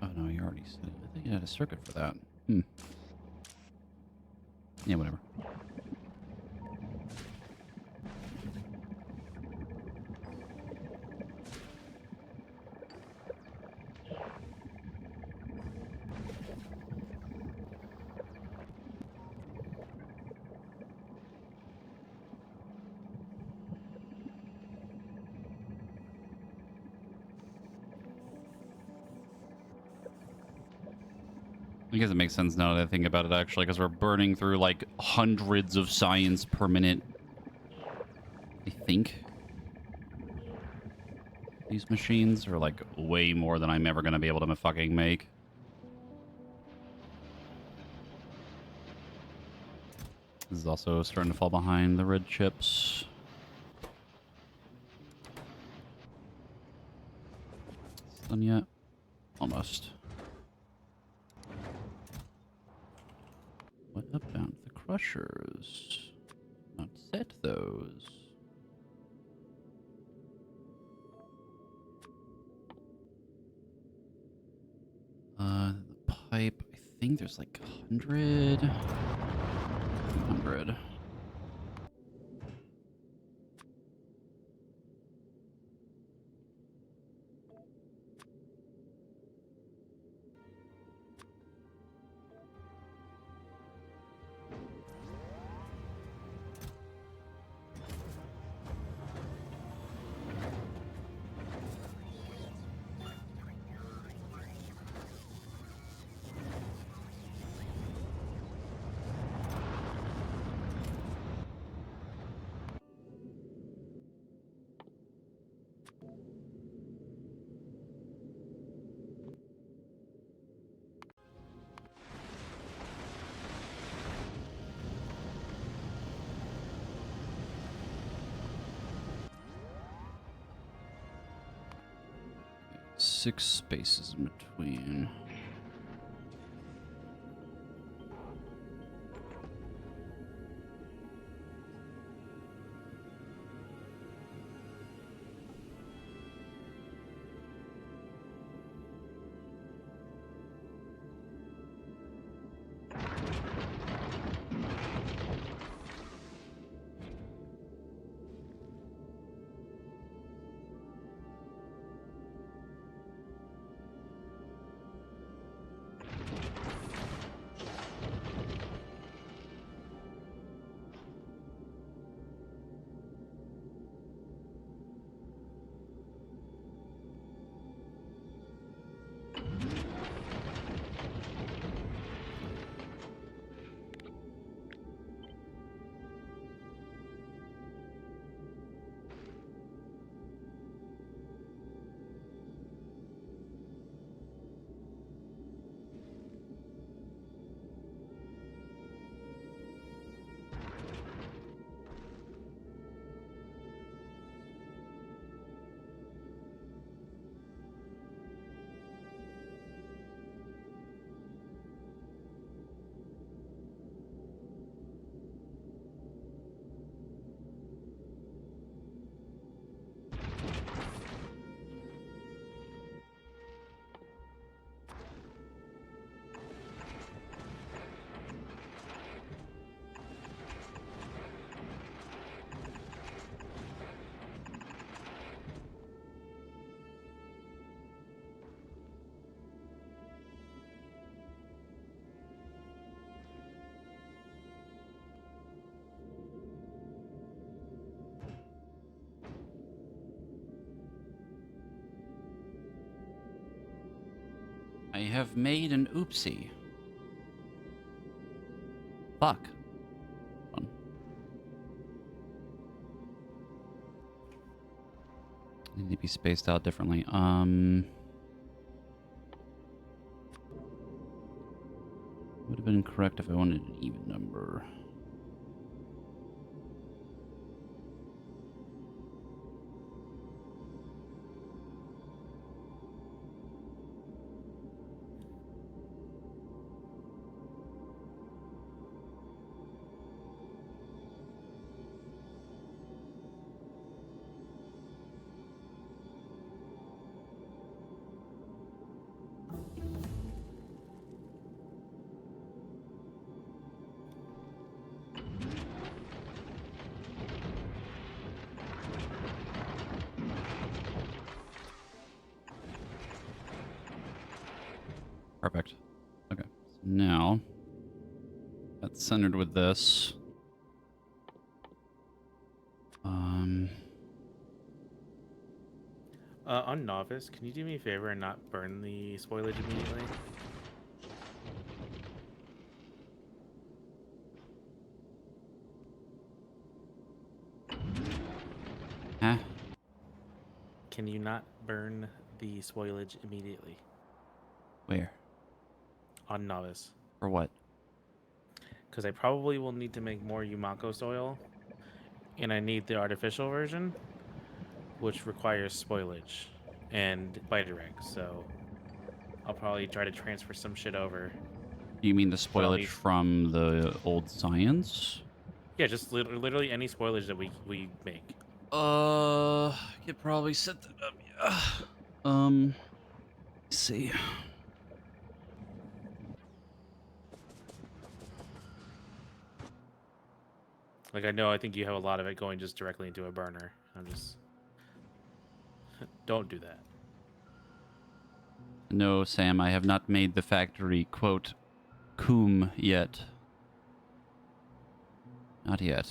Oh no, you already said it. I think you had a circuit for that. Yeah, whatever. I guess it makes sense now that I think about it, actually, because we're burning through, like, hundreds of science per minute. I think. These machines are, like, way more than I'm ever going to be able to fucking make. This is also starting to fall behind the red chips. Is it done yet? Almost. What about the crushers? Not set those. The pipe, I think there's like 100. 200. 6 spaces in between. I have made an oopsie. Fuck. Hold on. Need to be spaced out differently. Would have been correct if I wanted an even number. Perfect. Okay. So now that's centered with this. On novice, can you do me a favor and not burn the spoilage immediately? Huh? Can you not burn the spoilage immediately Where? on novice? For what? Because I probably will need to make more Yumako soil, and I need the artificial version, which requires spoilage and Bitereg, so I'll probably try to transfer some shit over. Do you mean the But I'll spoilage need- from the old science? Yeah, just literally any spoilage that we make. I could probably set that up. Yeah. Let's see. Like I think you have a lot of it going just directly into a burner. I'm just don't do that. No, Sam, I have not made the factory, quote, coom yet. Not yet.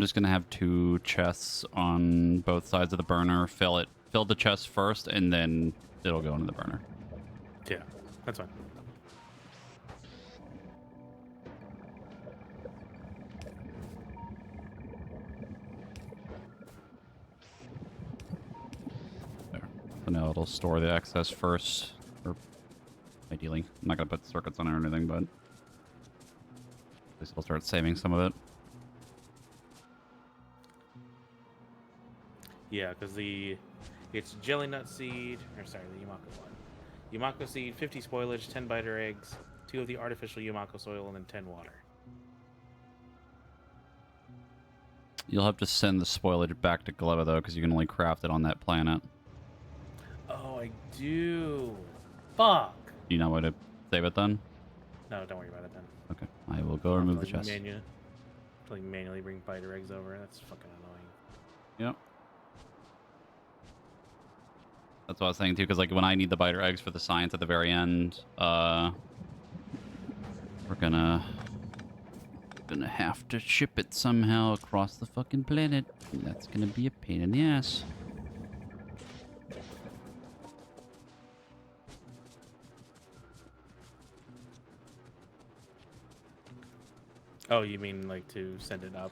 I'm just gonna have 2 chests on both sides of the burner. Fill the chest first, and then it'll go into the burner. Yeah, that's fine. There. So now it'll store the excess first, or ideally. I'm not gonna put circuits on it or anything, but at least it'll start saving some of it. Yeah, because it's jelly nut seed, or sorry, the Yumako one. Yumako seed, 50 spoilage, 10 biter eggs, 2 of the artificial Yumako soil, and then 10 water. You'll have to send the spoilage back to Gleva, though, because you can only craft it on that planet. Oh, I do. Fuck. Do you know where to save it then? No, don't worry about it then. Okay, I will go remove the chest. Manually bring biter eggs over. That's fucking annoying. Yep. That's what I was saying too, because like when I need the biter eggs for the science at the very end, we're gonna have to ship it somehow across the fucking planet. And that's gonna be a pain in the ass. Oh, you mean like to send it up?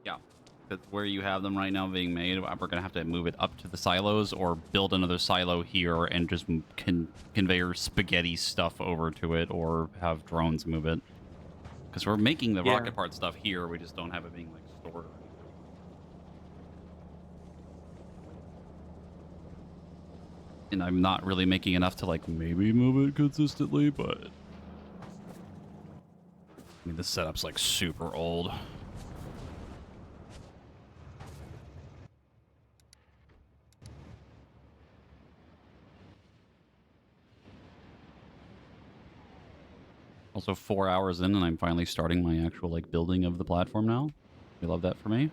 Yeah. That's where you have them right now being made. We're gonna have to move it up to the silos or build another silo here and just conveyor spaghetti stuff over to it, or have drones move it. Because we're making the rocket part stuff here, we just don't have it being like stored. And I'm not really making enough to like maybe move it consistently, but I mean, this setup's like super old. Also 4 hours in, and I'm finally starting my actual like building of the platform now. You love that for me.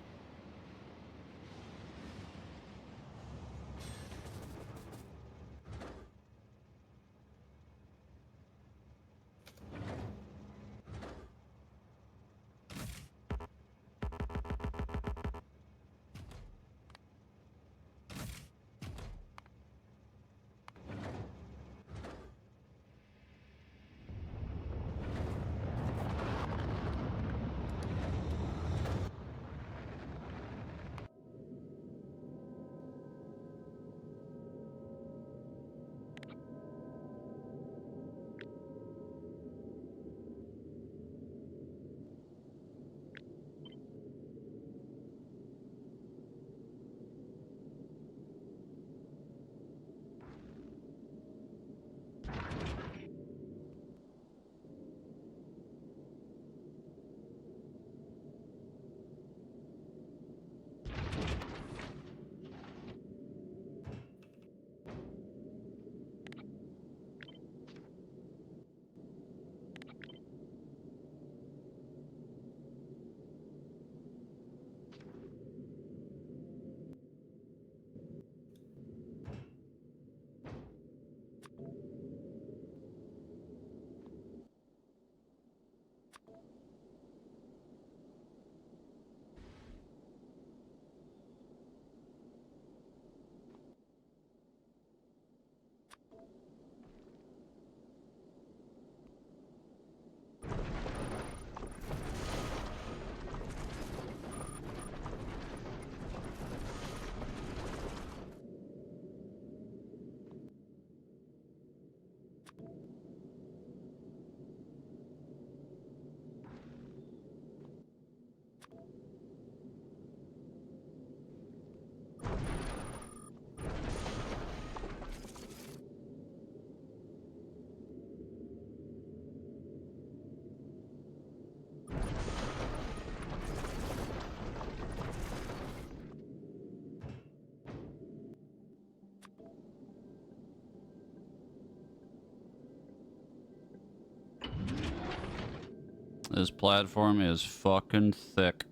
This platform is fucking thick.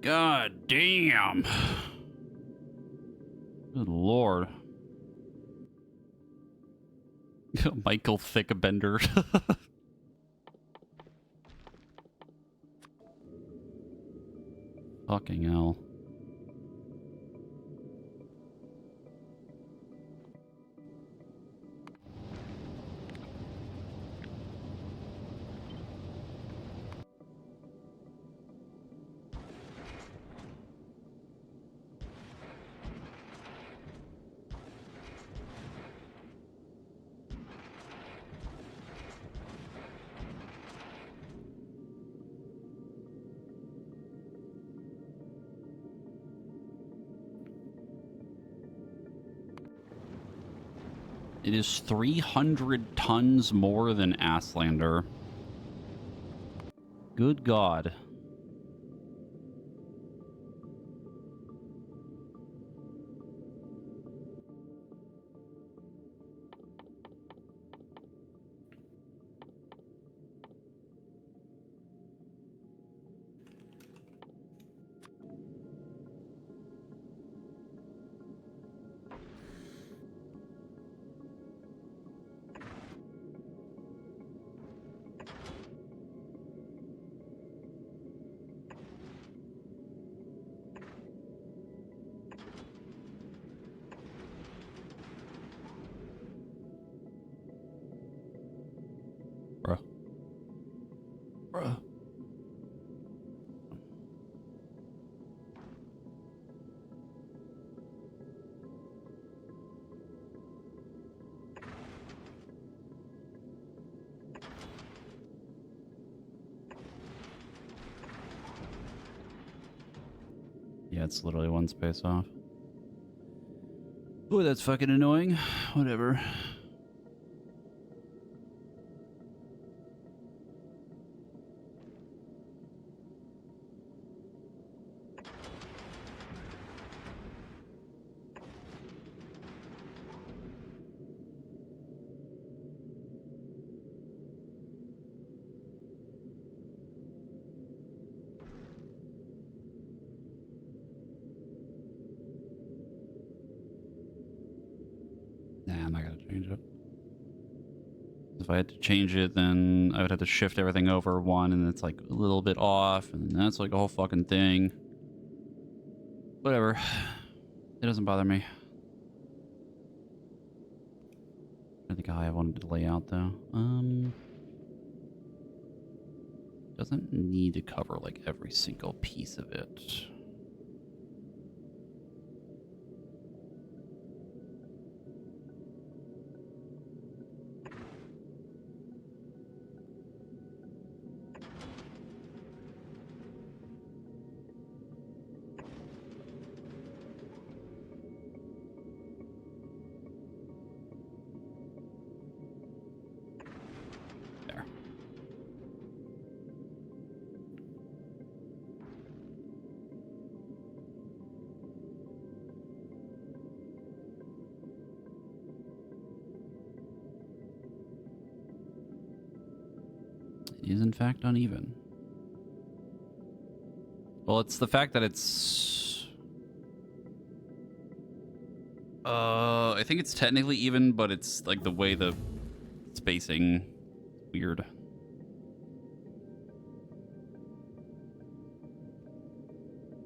God damn. Good lord. Michael Thickbender. Fucking hell. It is 300 tons more than Asslander. Good God. Bruh. Bruh. Yeah, it's literally one space off. Boy, that's fucking annoying. Whatever. Nah, I'm not gonna change it. If I had to change it, then I would have to shift everything over one, and it's like a little bit off, and that's like a whole fucking thing. Whatever. It doesn't bother me. I think how I wanted to lay out though. Doesn't need to cover like every single piece of it. There. It is in fact uneven. Well, it's the fact that it's... I think it's technically even, but it's like the way the spacing... weird.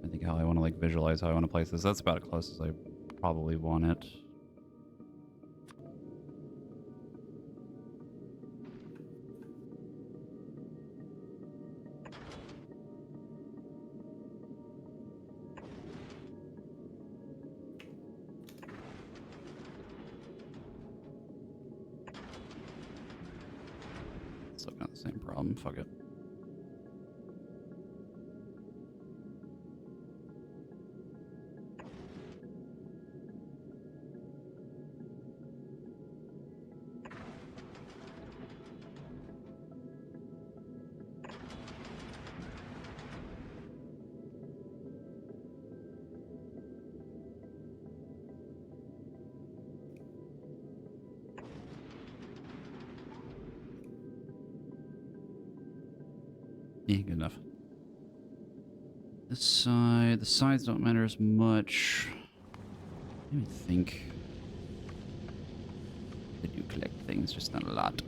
I think how I want to like visualize how I want to place this. That's about as close as I probably want it. Still got the same problem. Fuck it. Yeah, good enough. This side, the sides don't matter as much. Let me think. I do collect things, just not a lot.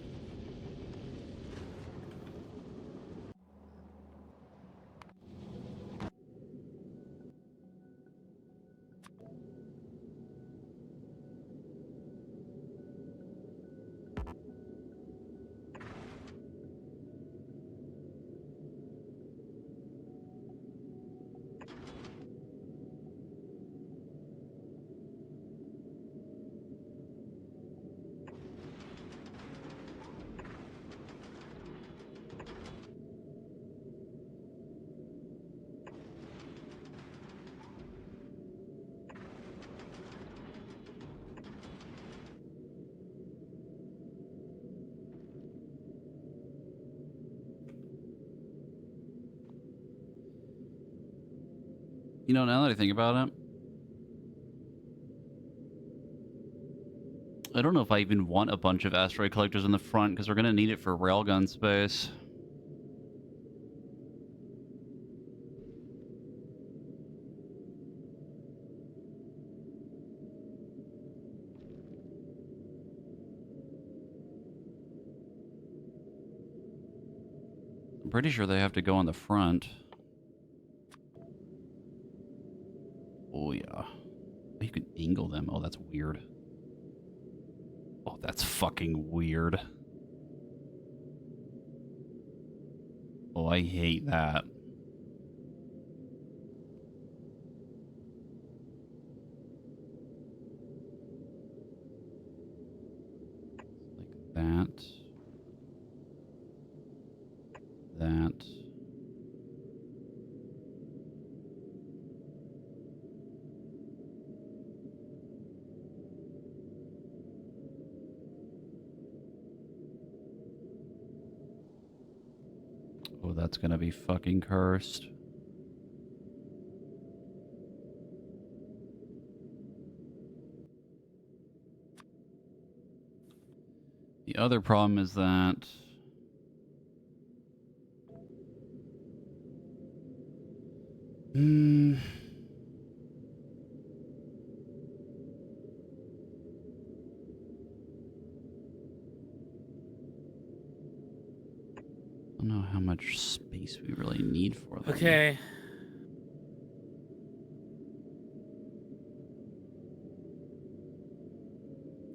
You know, now that I think about it, I don't know if I even want a bunch of asteroid collectors in the front, because we're going to need it for railgun space. I'm pretty sure they have to go on the front. Oh, yeah. You can angle them. Oh, that's weird. Oh, that's fucking weird. Oh, I hate that. Like that. That. Oh, that's gonna be fucking cursed. The other problem is that... I don't know how much space we really need for them. Okay.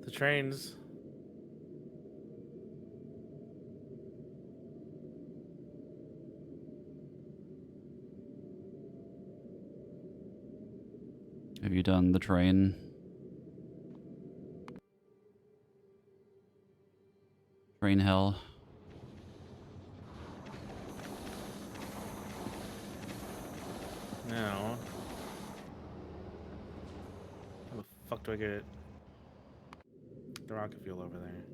The trains. Have you done the train? Train hell? No. How the fuck do I get the rocket fuel over there?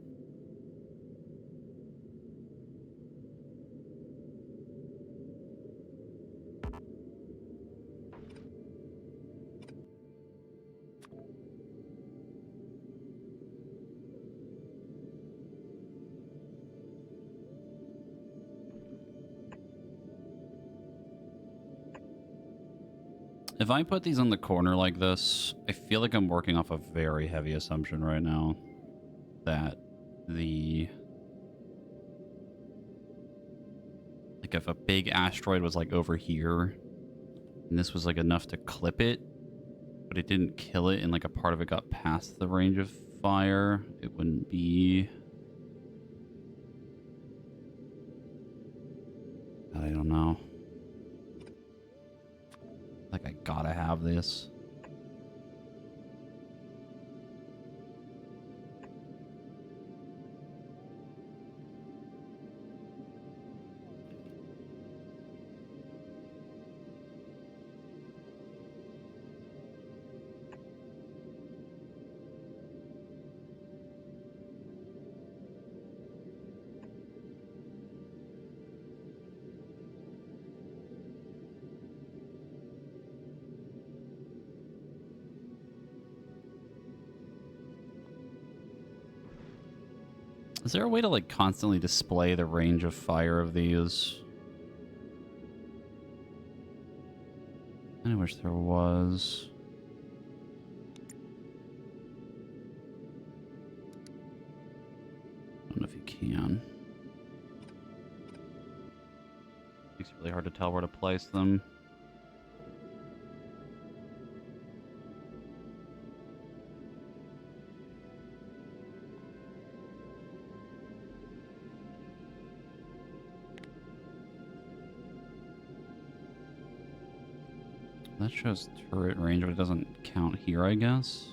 If I put these on the corner like this, I feel like I'm working off a very heavy assumption right now. That the... Like if a big asteroid was like over here, and this was like enough to clip it, but it didn't kill it and like a part of it got past the range of fire, it wouldn't be... I don't know. Like, I gotta have this. Is there a way to, like, constantly display the range of fire of these? I wish there was. can. Makes it really hard to tell where to place them. That shows turret range, but it doesn't count here, I guess.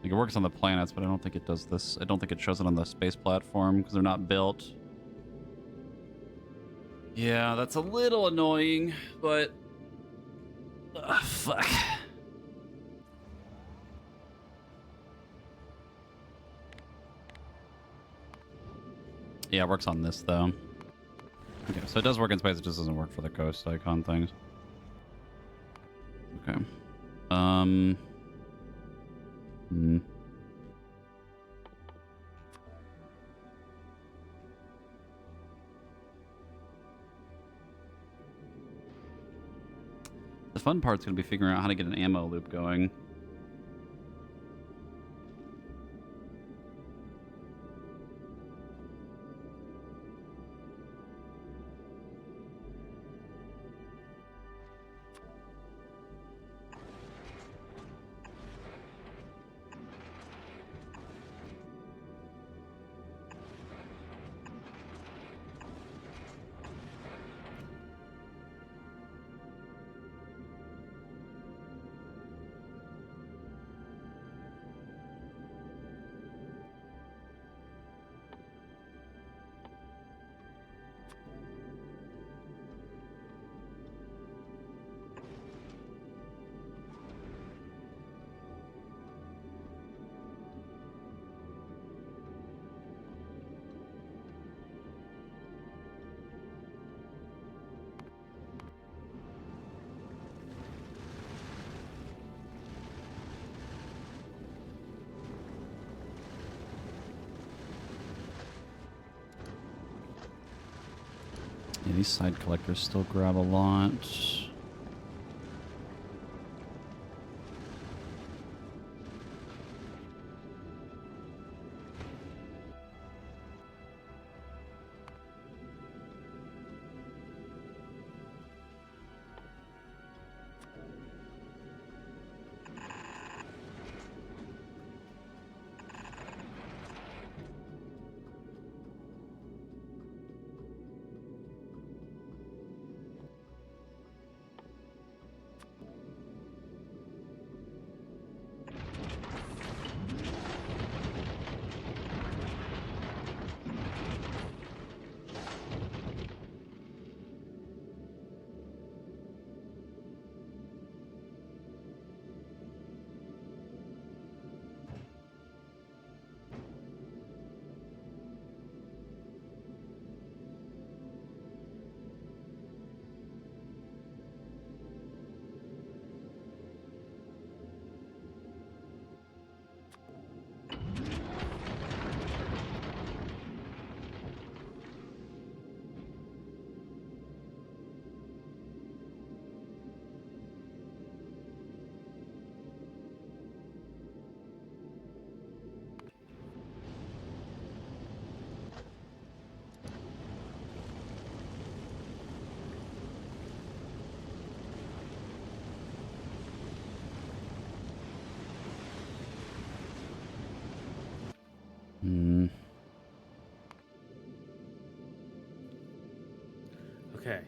Like it works on the planets, but I don't think it does this. I don't think it shows it on the space platform because they're not built. Yeah, that's a little annoying, but... fuck. Yeah, it works on this, though. Okay, so it does work in space, it just doesn't work for the ghost icon things. Okay. The fun part's going to be figuring out how to get an ammo loop going. Yeah, these side collectors still grab a lot. Okay.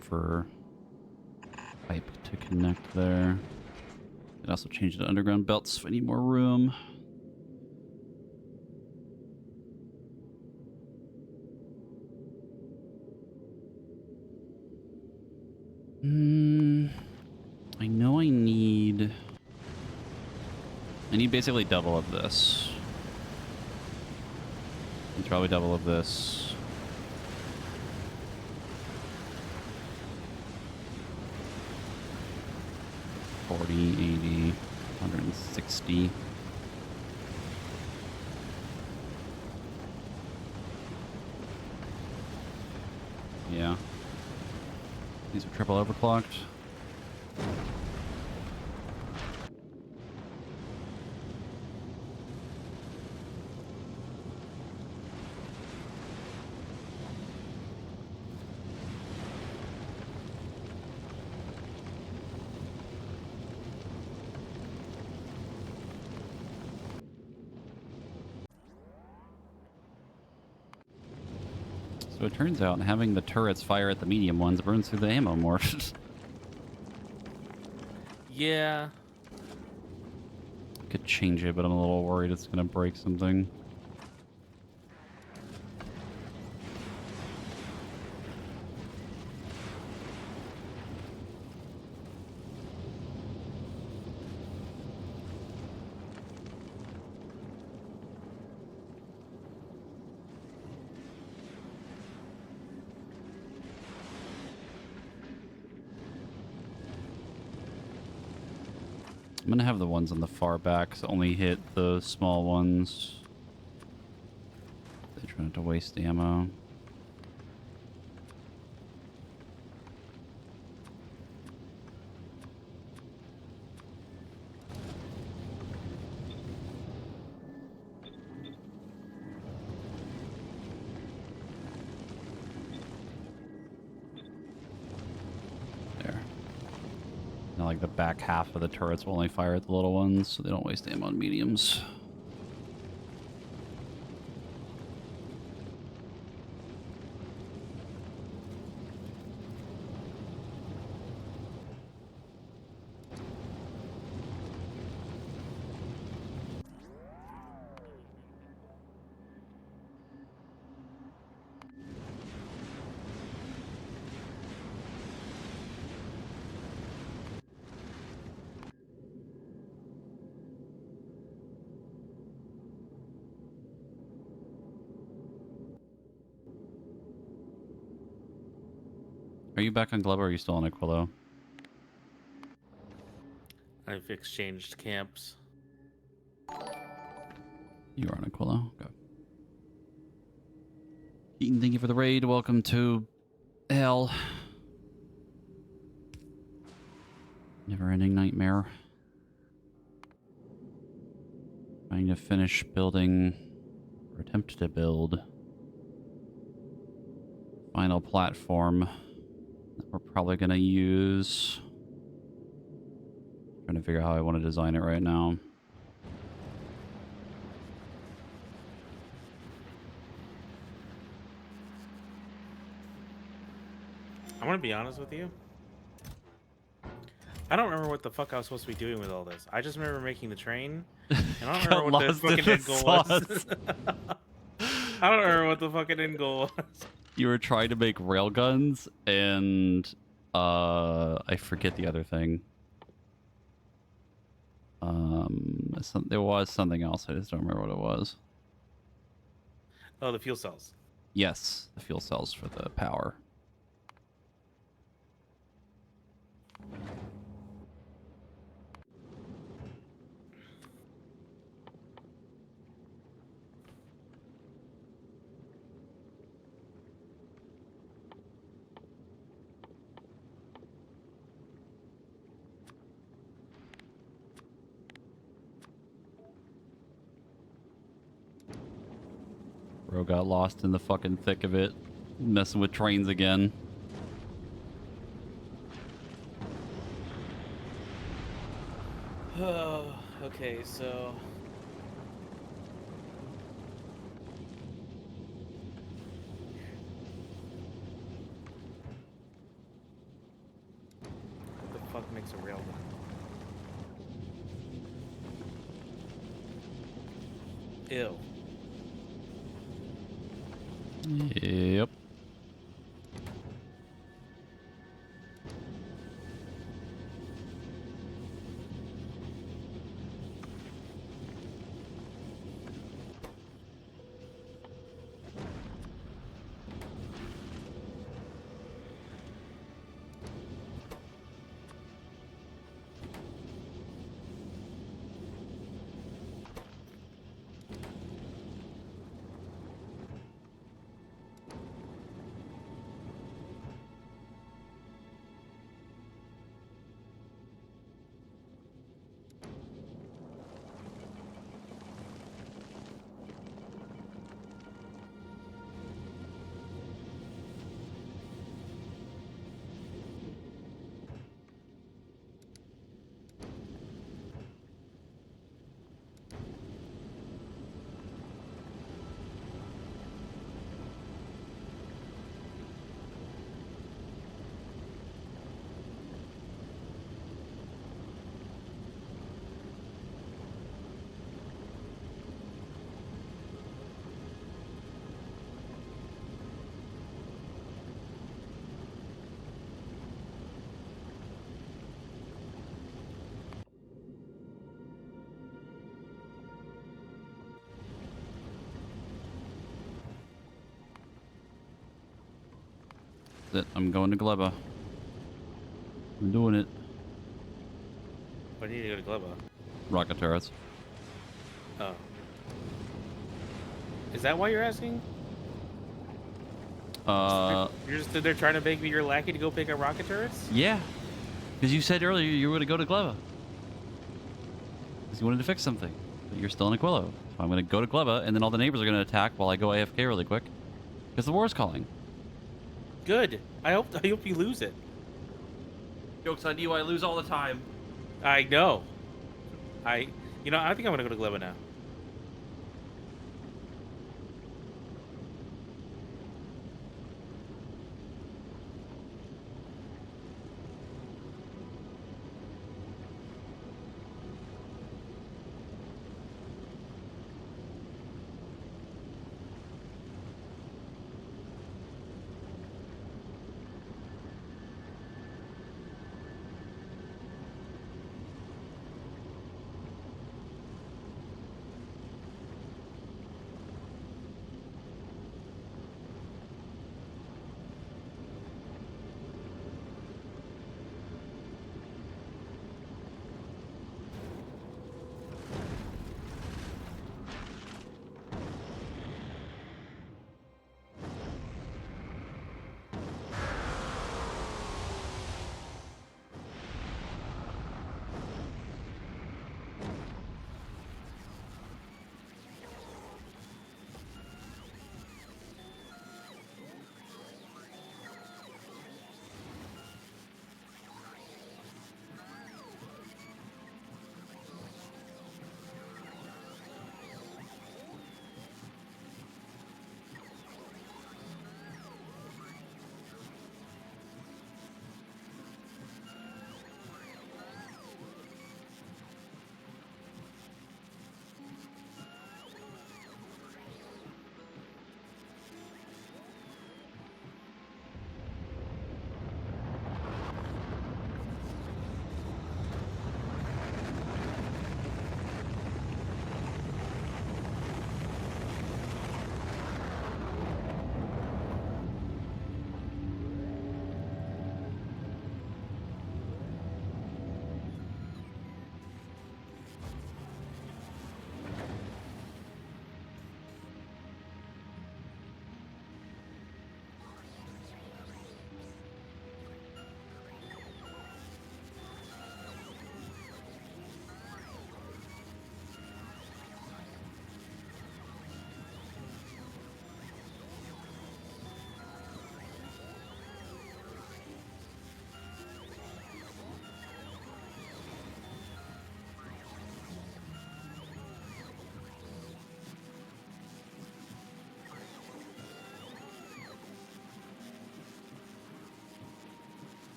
room for pipe to connect there. Could also change the underground belts if I need more room. I know I need basically double of this. And probably double of this. $40, $80, $160. Yeah. These are triple overclocked. So it turns out having the turrets fire at the medium ones burns through the ammo more. Yeah. Could change it, but I'm a little worried it's gonna break something. I'm gonna have the ones on the far back so only hit the small ones. They try not to waste ammo. There. Now, like the back half of the turrets will only fire at the little ones, so they don't waste ammo on mediums. Are you back on Globo or are you still on Aquilo? I've exchanged camps. You are on Aquilo. Okay. Keaton, thank you for the raid. Welcome to hell. Never-ending nightmare. Trying to finish building, or attempt to build, final platform that we're probably going to use. Trying to figure out how I want to design it right now. I'm gonna be honest with you. I don't remember what the fuck I was supposed to be doing with all this. I just remember making the train, and I don't remember what the fucking end goal was. I don't remember what the fucking end goal was. You were trying to make railguns, and I forget the other thing. There was something else. I just don't remember what it was. Oh, the fuel cells. Yes, the fuel cells for the power. Bro got lost in the fucking thick of it, messing with trains again. Oh, okay, so Makes a rail gun. Ew. Yep. That's it. I'm going to Gleba. I'm doing it. Why do you need to go to Gleba? Rocket turrets. Oh. Is that why you're asking? You're just stood there trying to beg me your lackey to go pick up rocket turrets? Yeah. Because you said earlier you were going to go to Gleba. Because you wanted to fix something. But you're still in Aquilo. So I'm going to go to Gleba, and then all the neighbors are going to attack while I go AFK really quick. Because the war's calling. Good. I hope you lose it. Joke's on you, I lose all the time. I know. I think I'm gonna go to Gleba now.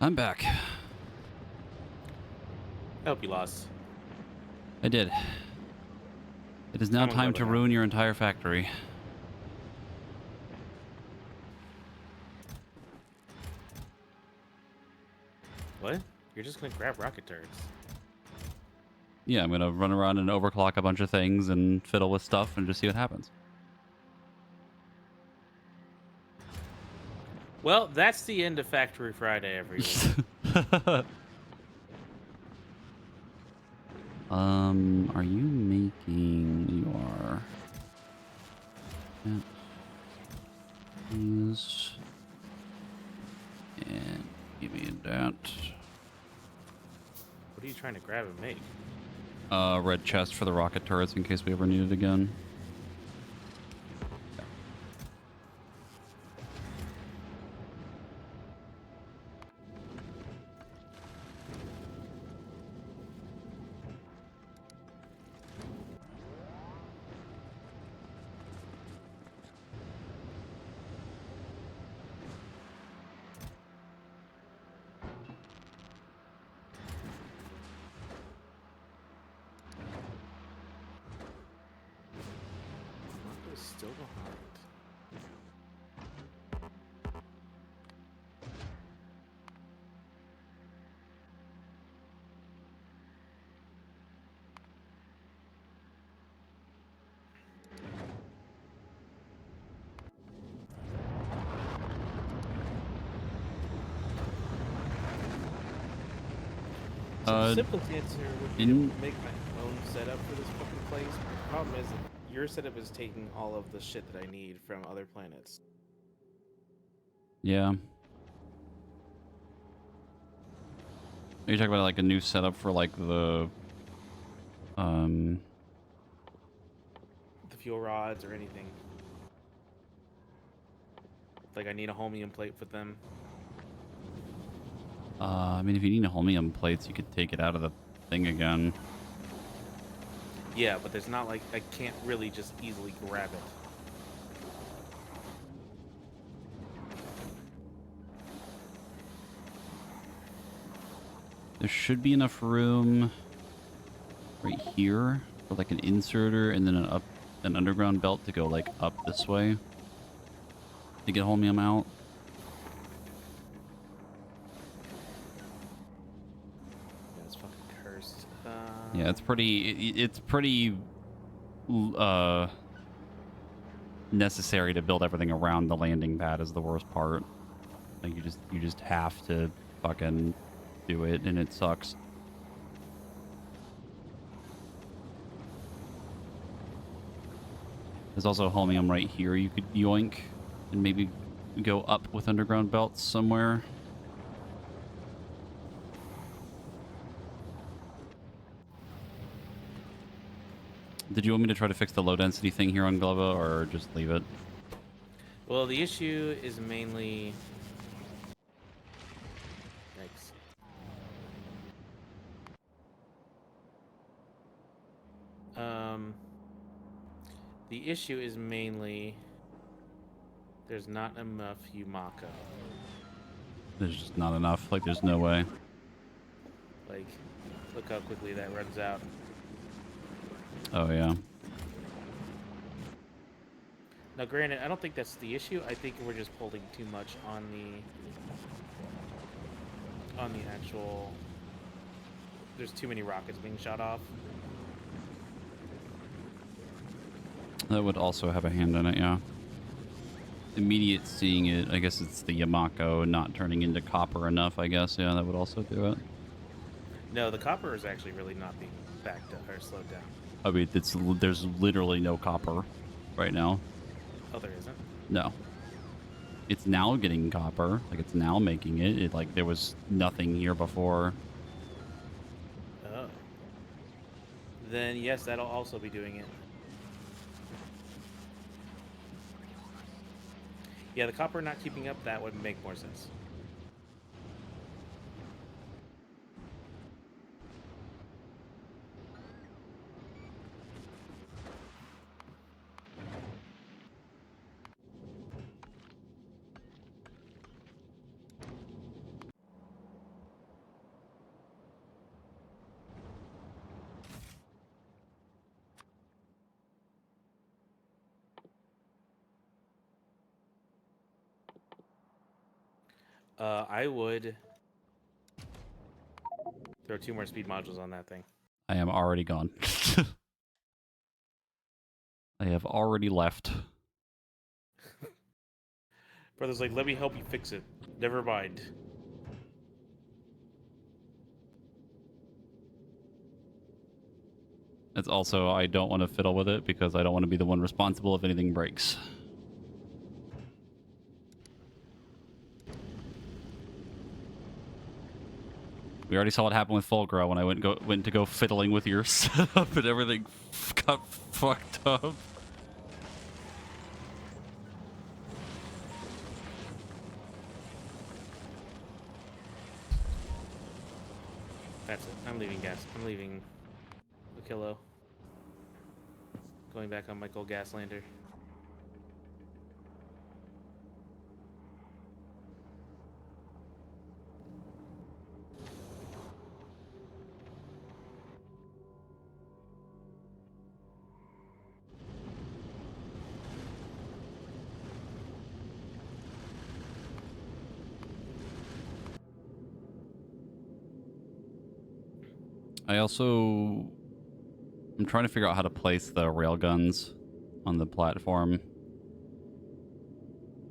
I'm back. I hope you lost. I did. It is now I'm gonna time go to now. ruin your entire factory. What? You're just gonna grab rocket turrets? Yeah, I'm gonna run around and overclock a bunch of things and fiddle with stuff and just see what happens. Well, that's the end of Factory Friday every week. Are you making... You are... Yes. And give me that. What are you trying to grab and make? Red chest for the rocket turrets in case we ever need it again. Marco's still behind. So the simplest answer would be to make my own setup for this fucking place. The problem is that your setup is taking all of the shit that I need from other planets. Yeah. Are you talking about like a new setup for like the The fuel rods or anything. Like I need a holmium plate for them. I mean, if you need holmium plates, you could take it out of the thing again. Yeah, but there's not like I can't really just easily grab it. There should be enough room right here for like an inserter and then an underground belt to go like up this way to get holmium out. Yeah, it's fucking cursed. Yeah, it's pretty necessary to build everything around the landing pad is the worst part. Like you just have to fucking do it, and it sucks. There's also holmium right here you could yoink and maybe go up with underground belts somewhere. Did you want me to try to fix the low density thing here on Glova or just leave it? Well, the issue is mainly. Yikes. The issue is mainly there's not enough Yumako. There's just not enough. Like, there's no way. Like, look how quickly that runs out. Oh, yeah. Now, granted, I don't think that's the issue. I think we're just pulling too much on the actual. There's too many rockets being shot off. That would also have a hand in it, yeah. Immediate seeing it, I guess it's the Yamako not turning into copper enough, I guess. Yeah, that would also do it. No, the copper is actually really not being backed up or slowed down. I mean, there's literally no copper right now. Oh, there isn't? No. It's now getting copper. Like, it's now making it. Like, there was nothing here before. Oh. Then, yes, that'll also be doing it. Yeah, the copper not keeping up, that would make more sense. I would throw 2 more speed modules on that thing. I am already gone. I have already left. Brother's like, let me help you fix it. Never mind. It's also, I don't want to fiddle with it because I don't want to be the one responsible if anything breaks. We already saw what happened with Fulgro when I went to go fiddling with your setup and everything got fucked up. That's it. I'm leaving gas. I'm leaving Aquilo. Going back on my gold gas lander. I also... I'm trying to figure out how to place the railguns on the platform.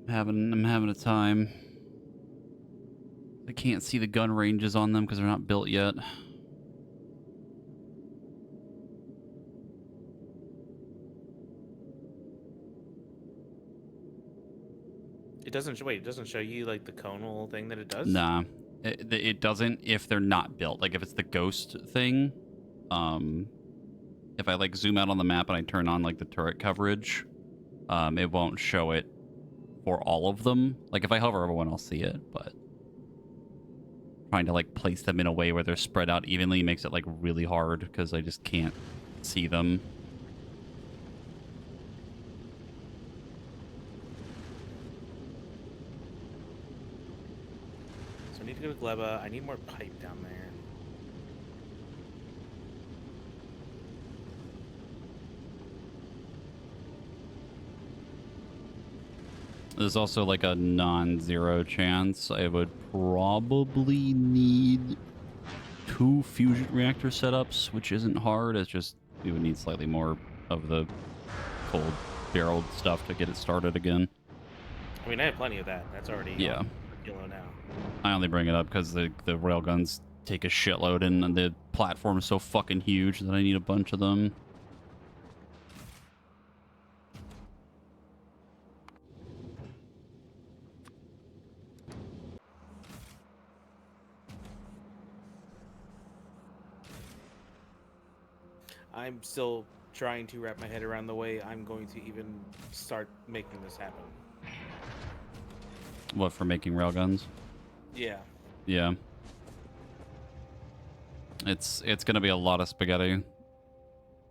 I'm having a time. I can't see the gun ranges on them because they're not built yet. It doesn't wait. It doesn't show you like the conal thing that it does. Nah, it doesn't if they're not built. Like if it's the ghost thing, if I like zoom out on the map and I turn on like the turret coverage, it won't show it for all of them. Like if I hover over one, I'll see it, but trying to like place them in a way where they're spread out evenly makes it like really hard because I just can't see them. So I need to go to Gleba. I need more pipe down there. There's also like a non-zero chance I would probably need 2 fusion reactor setups, which isn't hard. It's just we would need slightly more of the cold barreled stuff to get it started again. I mean, I have plenty of that. That's already Yeah. on Kilo now. I only bring it up because the railguns take a shitload and the platform is so fucking huge that I need a bunch of them. I'm still trying to wrap my head around the way I'm going to even start making this happen. What, for making railguns? Yeah. Yeah. It's gonna be a lot of spaghetti.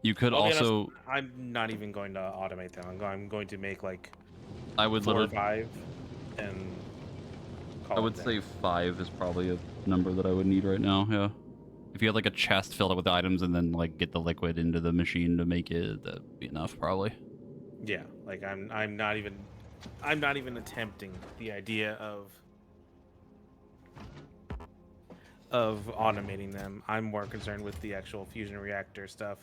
You could I'll be also... honest, I'm not even going to automate them. I'm going to make like I would 4 or literally... 5 and call I would say 5 is probably a number that I would need right now, yeah. If you had like a chest filled up with items and then like get the liquid into the machine to make it, that'd be enough probably. Yeah, like I'm not even attempting the idea of automating them. I'm more concerned with the actual fusion reactor stuff.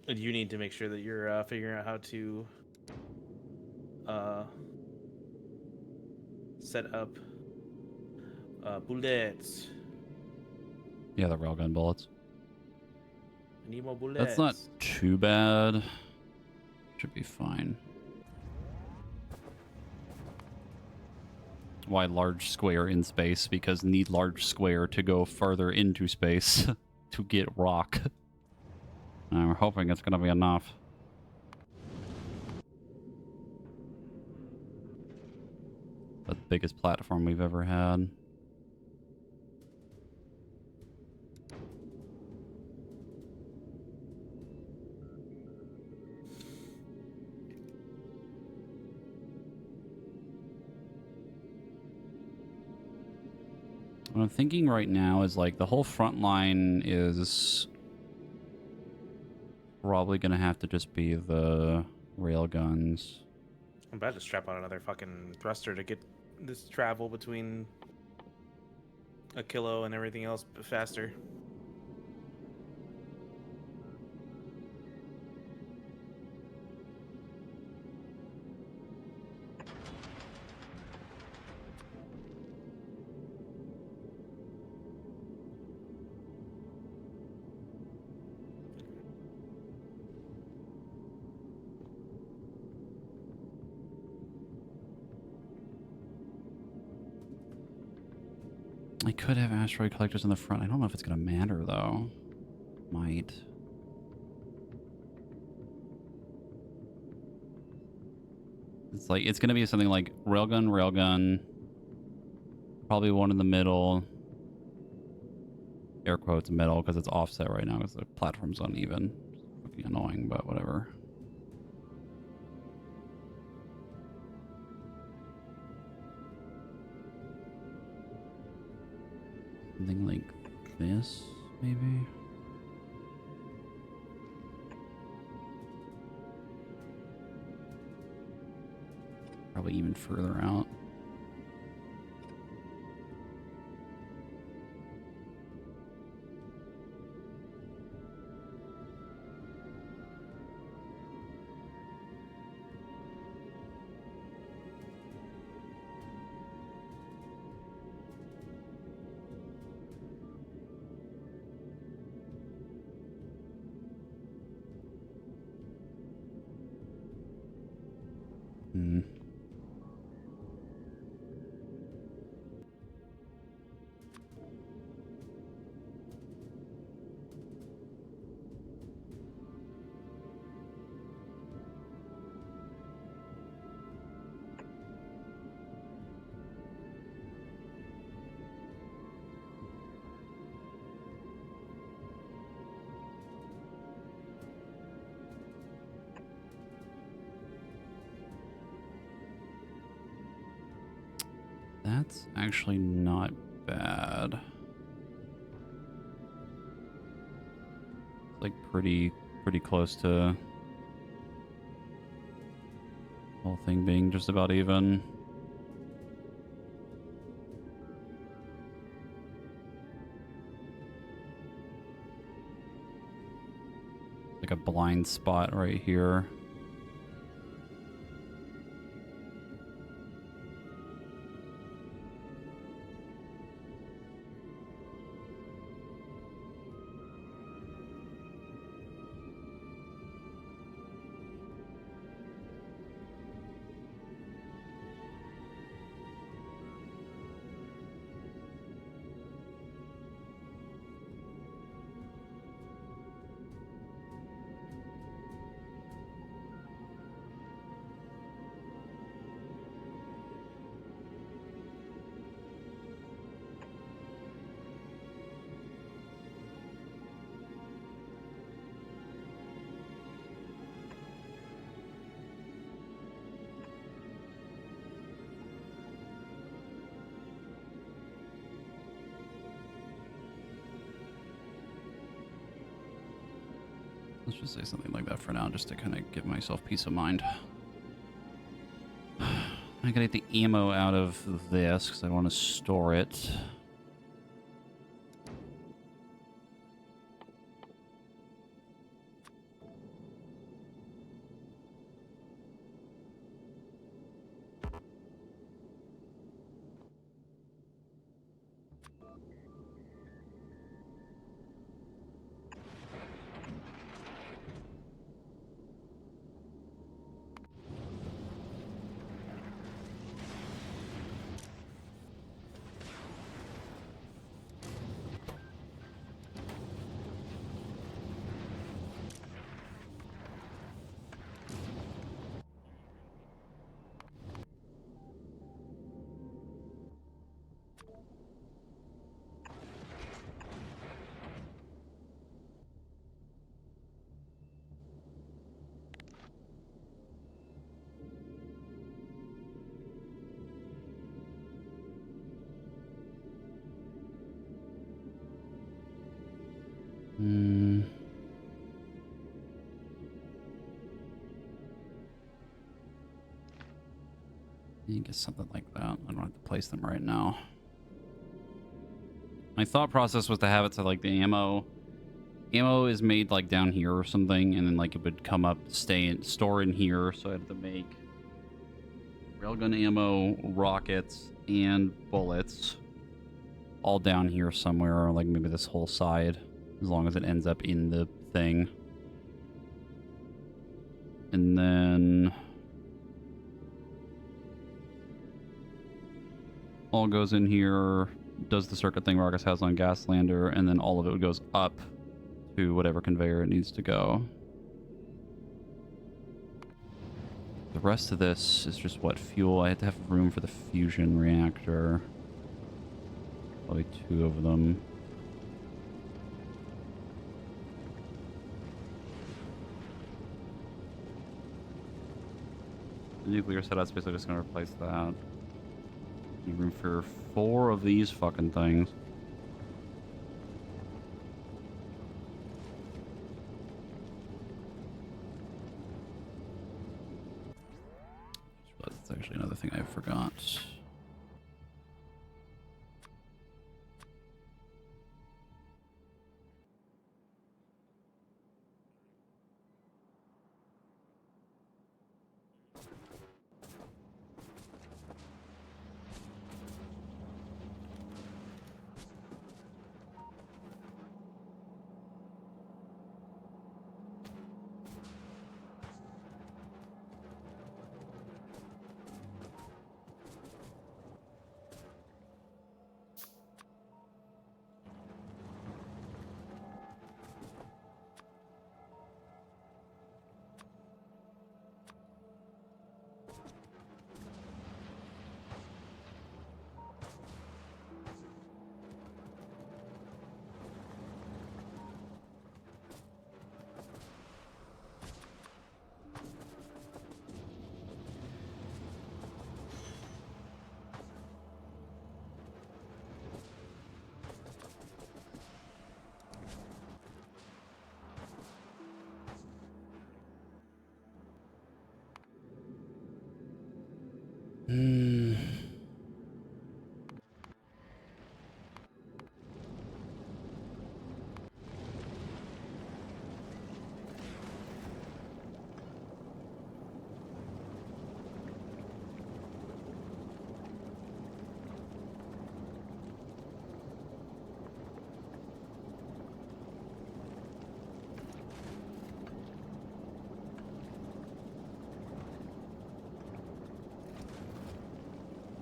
And you need to make sure that you're figuring out how to set up bullets. Yeah, the railgun bullets. I need more bullets. That's not too bad. Should be fine. Why large square in space? Because need large square to go further into space to get rock. And we're hoping it's going to be enough. The biggest platform we've ever had. What I'm thinking right now is like the whole front line is probably gonna have to just be the rail guns. I'm about to strap on another fucking thruster to get this travel between a kilo and everything else faster. I could have asteroid collectors in the front. I don't know if it's gonna matter though. Might. It's like it's gonna be something like railgun, probably one in the middle. Air quotes middle because it's offset right now because the platform's uneven. Fucking annoying, but whatever. Something like this, maybe? Probably even further out. Hmm. That's actually not bad. It's like pretty close to the whole thing being just about even. Like a blind spot right here. Let's just say something like that for now, just to kind of give myself peace of mind. I gotta get the ammo out of this because I want to store it. Hmm. I guess something like that. I don't have to place them right now. My thought process was to have it so like the ammo is made like down here or something, and then like it would come up, store in here. So I had to make railgun ammo, rockets, and bullets all down here somewhere, like maybe this whole side, as long as it ends up in the thing. And then all goes in here, does the circuit thing Marcus has on Gaslander, and then all of it goes up to whatever conveyor it needs to go. The rest of this is just what fuel. I had to have room for the fusion reactor. Probably 2 of them. The nuclear setup's basically just going to replace that. Need room for 4 of these fucking things. That's actually another thing I forgot.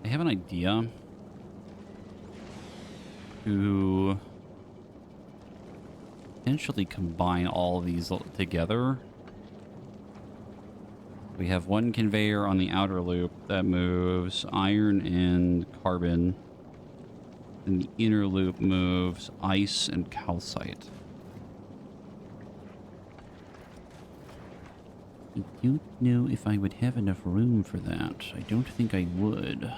I have an idea to potentially combine all of these together. We have one conveyor on the outer loop that moves iron and carbon, and the inner loop moves ice and calcite. I don't know if I would have enough room for that. I don't think I would.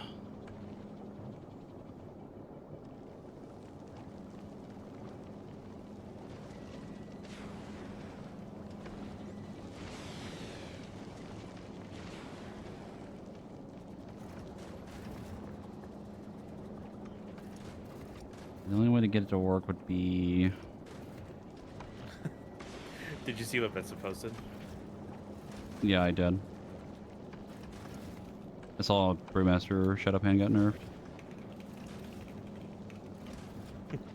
The only way to get it to work would be... Did you see what Benson posted? Yeah, I did. I saw Brewmaster Shadowpan got nerfed.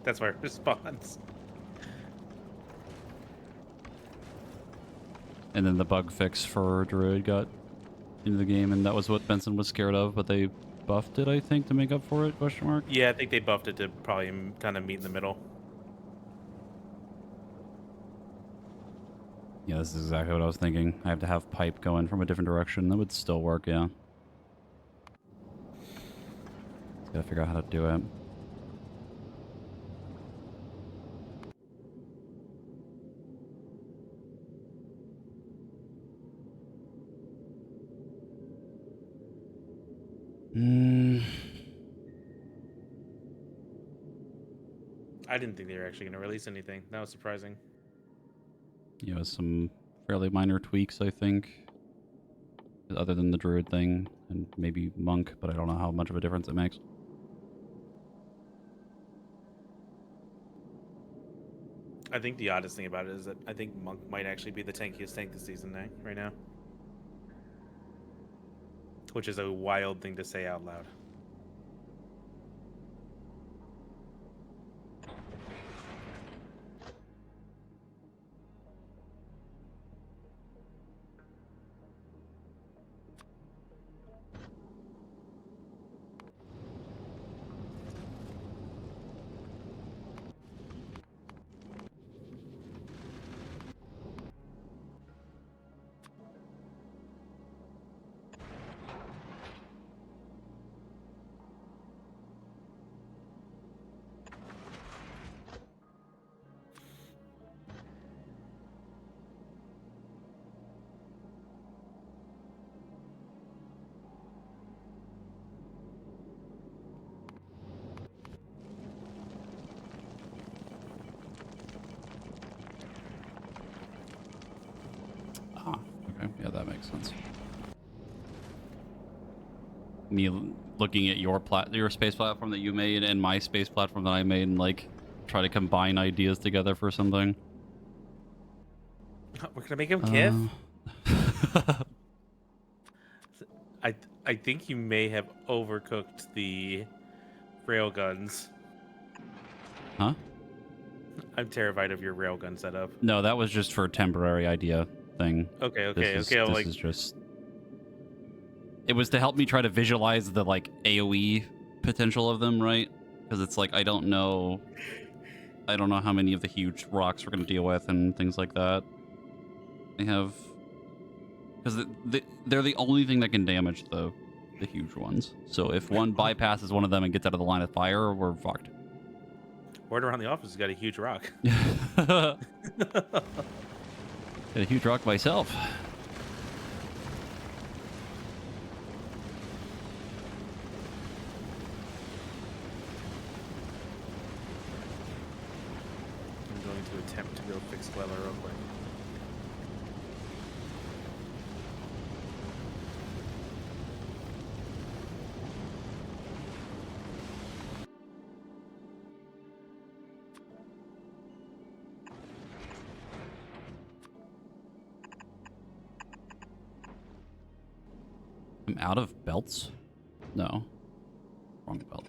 That's my response. And then the bug fix for Druid got into the game, and that was what Benson was scared of, but they buffed it, I think, to make up for it, question mark? Yeah, I think they buffed it to probably kind of meet in the middle. Yeah, this is exactly what I was thinking. I have to have pipe going from a different direction. That would still work, yeah. Just gotta figure out how to do it. I didn't think they were actually going to release anything. That was surprising. Yeah, some fairly minor tweaks, I think. other than the druid thing and maybe monk, but I don't know how much of a difference it makes. I think the oddest thing about it is that I think monk might actually be the tankiest tank this season right now, which is a wild thing to say out loud. Ah, okay. Yeah, that makes sense. Me looking at your space platform that you made and my space platform that I made and like try to combine ideas together for something. We're gonna make him kiff. Uh, I think you may have overcooked the railguns. huh? I'm terrified of your railgun setup. No, that was just for a temporary idea thing. Okay. This Like, is just. It was to help me try to visualize the like AOE potential of them, right? Because it's like I don't know how many of the huge rocks we're gonna deal with and things like that. They have, because they're the only thing that can damage the huge ones. So if one bypasses one of them and gets out of the line of fire, we're fucked. word around the office has got a huge rock. Got a huge rock myself. I'm going to attempt to go fix Clever real quick. I'm out of belts? No. Wrong belt.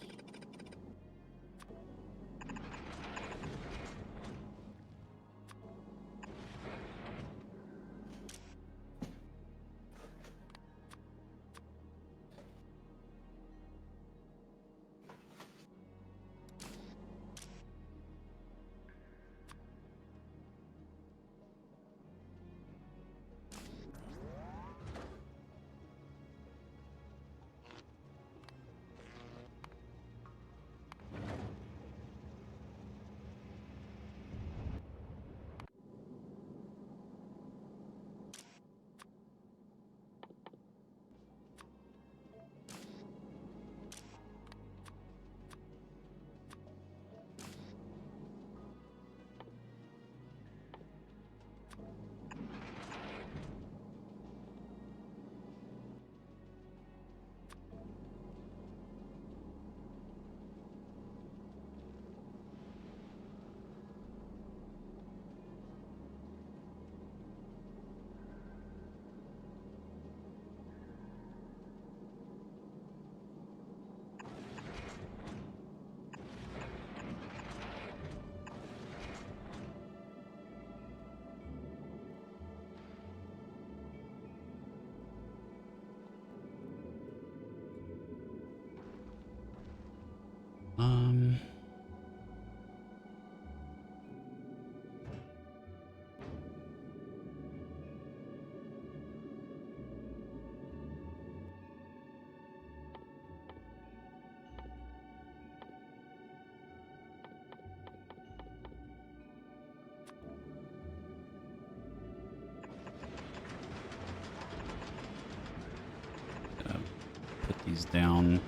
Put these down.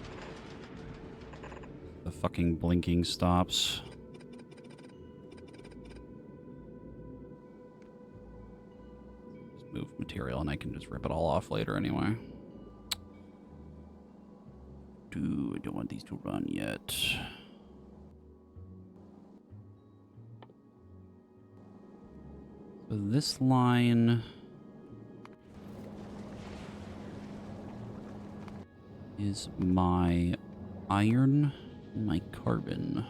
The fucking blinking stops. move material, and I can just rip it all off later anyway. I don't want these to run yet. So this line is my iron and my carbon.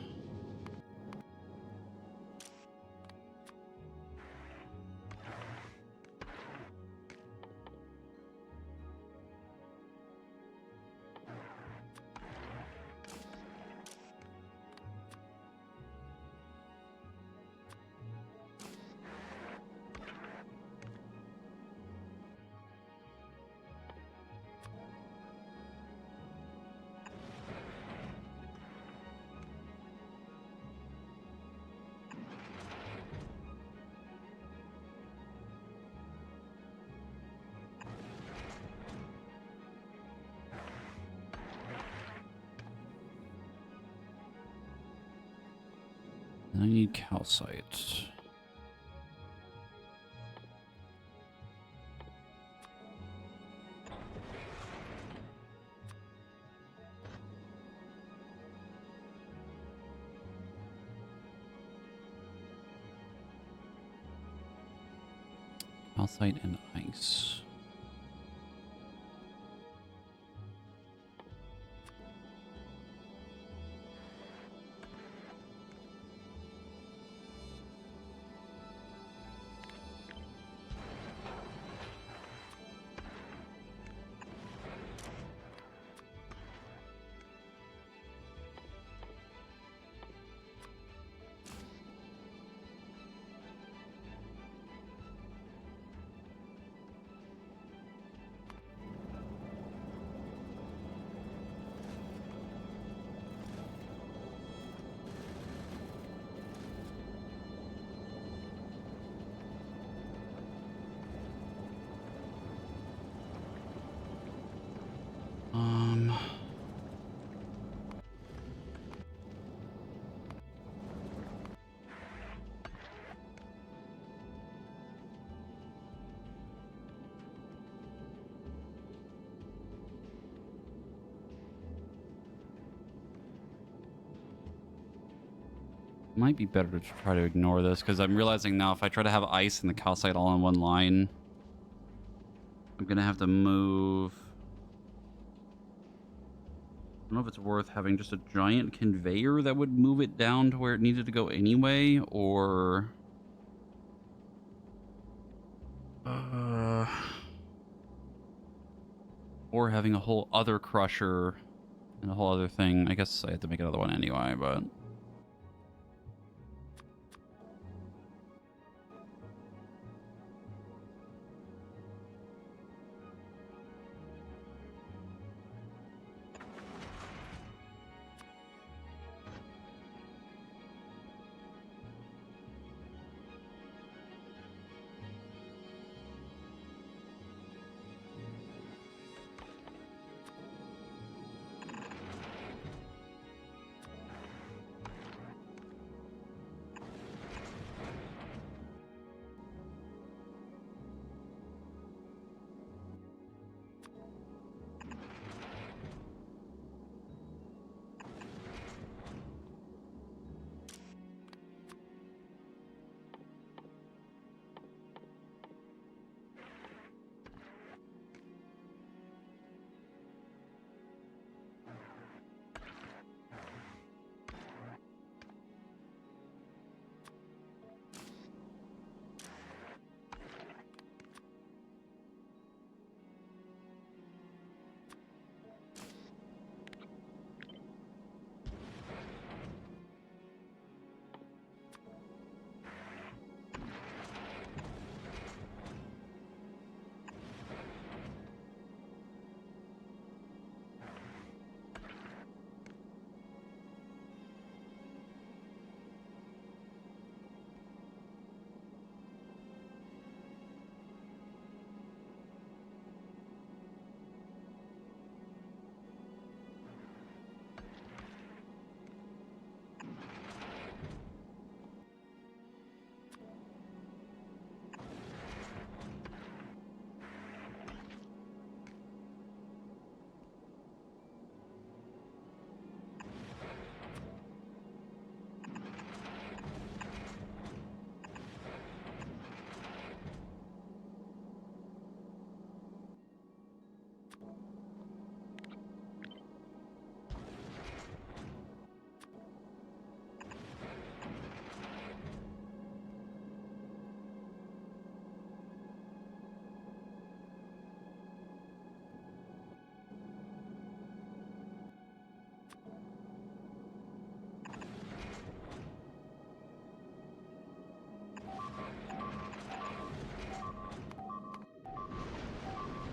I need calcite. Calcite and ice. Might be better to try to ignore this, because I'm realizing now if I try to have ice and the calcite all in one line, I'm going to have to move. I don't know if it's worth having just a giant conveyor that would move it down to where it needed to go anyway, or... or having a whole other crusher and a whole other thing. I guess I have to make another one anyway, but...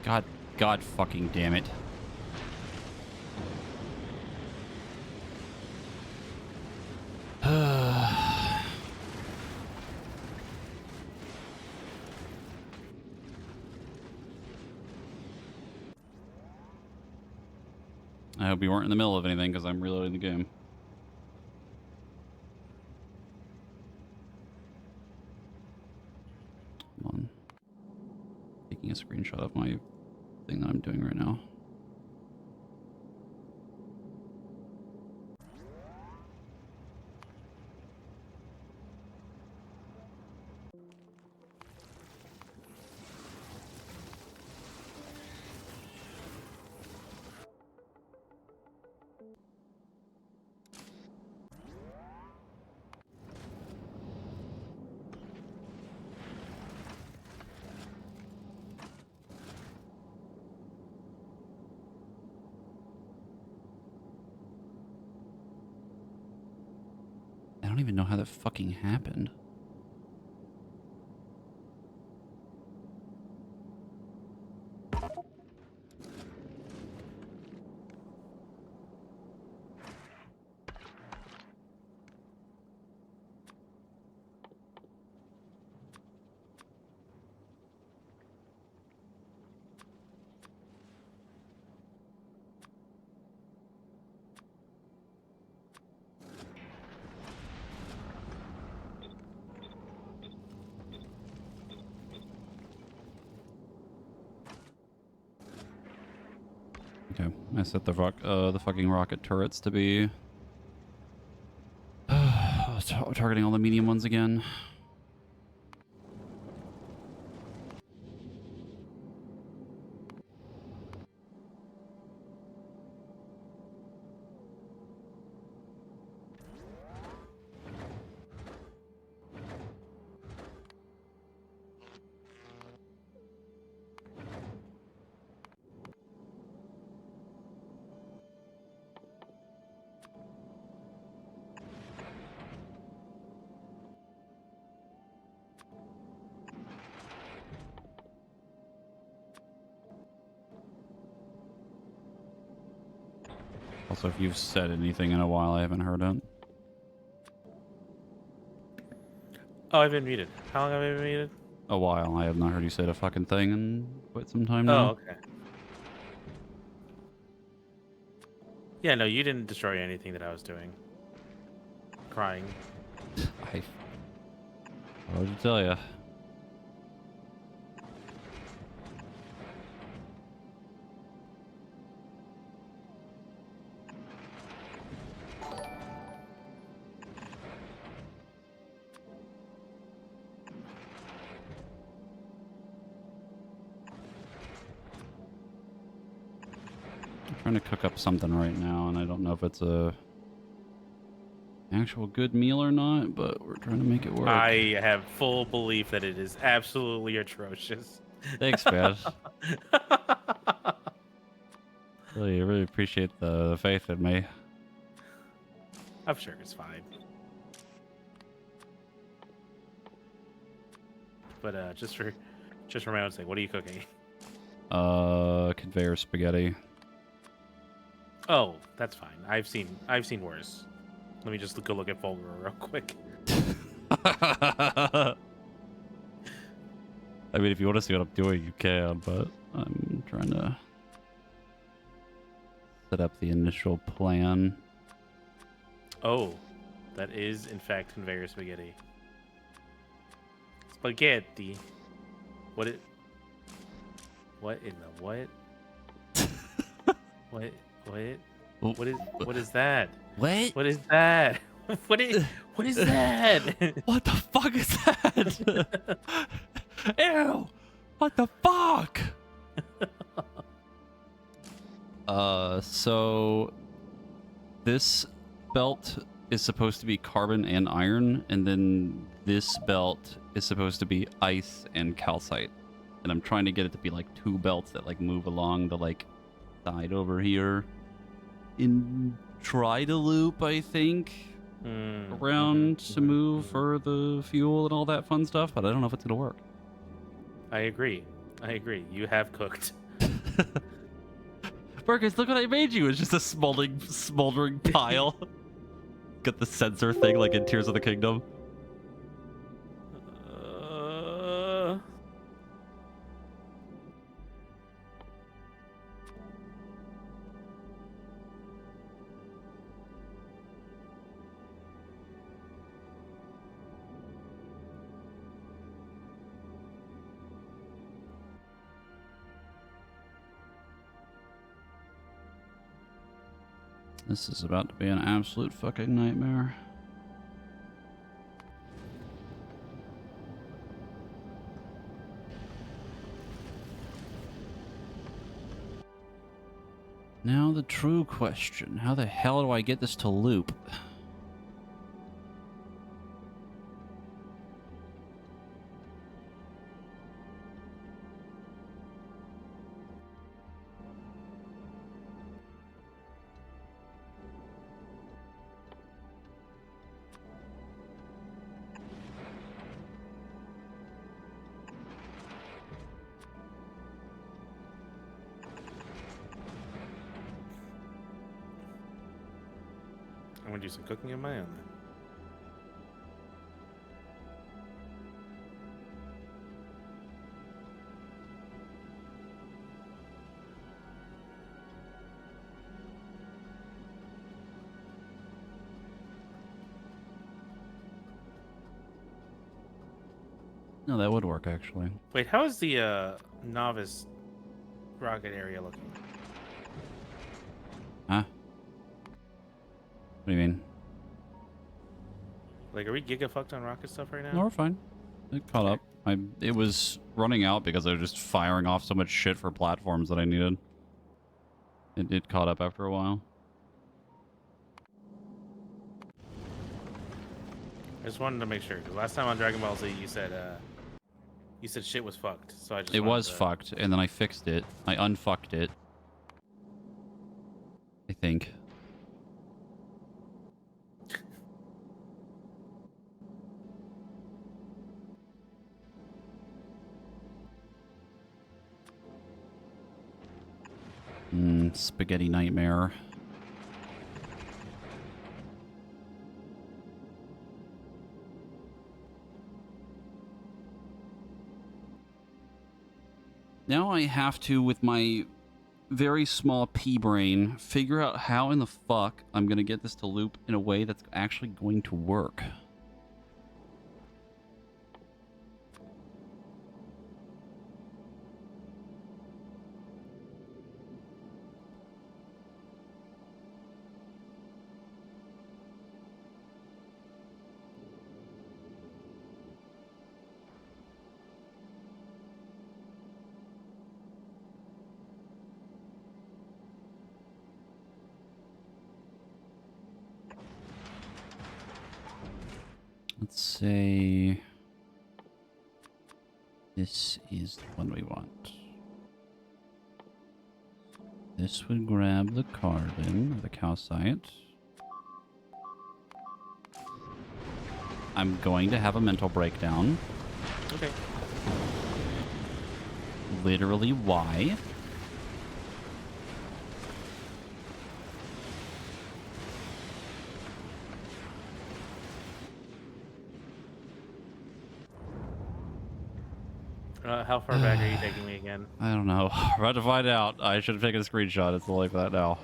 God fucking damn it. I hope you weren't in the middle of anything because I'm reloading the game. Hold on. Taking a screenshot of my thing that I'm doing right now. I don't even know how that fucking happened. Okay, I set the fucking rocket turrets to be targeting all the medium ones again. Also, if you've said anything in a while, I haven't heard it. Oh, I've been muted. How long have I been muted? A while. I have not heard you say a fucking thing in quite some time Oh, now. okay. Yeah, no, you didn't destroy anything that I was doing. Crying. What did I tell you? Trying to cook up something right now, and I don't know if it's a actual good meal or not, but we're trying to make it work. I have full belief that it is absolutely atrocious. Thanks, Baz. Really appreciate the faith in me. I'm sure it's fine. But just for my own sake, what are you cooking? Conveyor spaghetti. Oh, that's fine. I've seen worse. Let me just go look at Fulgur real quick. I mean, if you want to see what I'm doing, you can, but I'm trying to set up the initial plan. Oh, that is in fact conveyor spaghetti. Spaghetti. What in the what? What is that? What? What is that? What is that? What the fuck is that? Ew! What the fuck? So this belt is supposed to be carbon and iron, and then this belt is supposed to be ice and calcite. And I'm trying to get it to be like two belts that like move along the like side over here in try to loop, I think, around to move for the fuel and all that fun stuff, but I don't know if it's gonna work. I agree. You have cooked. Marcus, look what I made you. It's just a smoldering pile. Got the sensor thing like in Tears of the Kingdom. This is about to be an absolute fucking nightmare. Now the true question. How the hell do I get this to loop? I'm gonna do some cooking of my own then. No, that would work actually. Wait, how is the novice rocket area looking? Huh? What do you mean? Like, are we giga-fucked on rocket stuff right now? No, we're fine. It caught up. It was running out because I was just firing off so much shit for platforms that I needed. It caught up after a while. I just wanted to make sure, because last time on Dragon Ball Z, you said shit was fucked. So I just It wanted was to... fucked, and then I fixed it. I unfucked it. I think. Spaghetti nightmare. Now I have to, with my very small pea brain, figure out how in the fuck I'm going to get this to loop in a way that's actually going to work. Let's say this is the one we want. This would grab the carbon, or the calcite. I'm going to have a mental breakdown. Okay. Literally, why? How far back are you taking me again? I don't know. We're about to find out. I should have taken a screenshot. It's only for that now.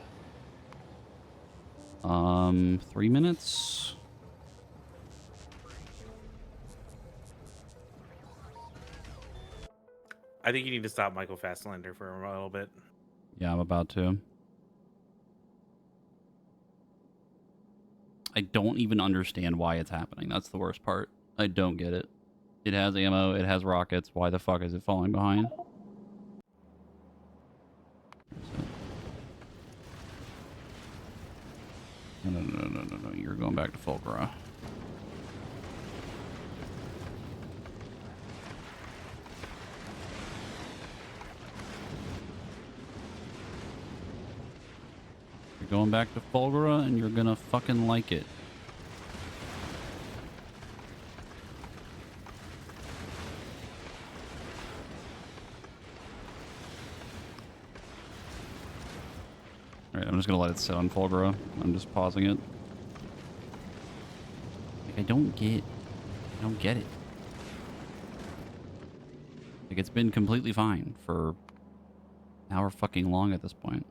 3 minutes. I think you need to stop Michael Fastlander for a little bit. Yeah, I'm about to. I don't even understand why it's happening. That's the worst part. I don't get it. It has ammo. It has rockets. Why the fuck is it falling behind? No. You're going back to Fulgura. You're going back to Fulgura, and you're gonna fucking like it. Alright, I'm just gonna let it sit on full grow. I'm just pausing it. Like, I don't get it. Like, it's been completely fine for however fucking long at this point.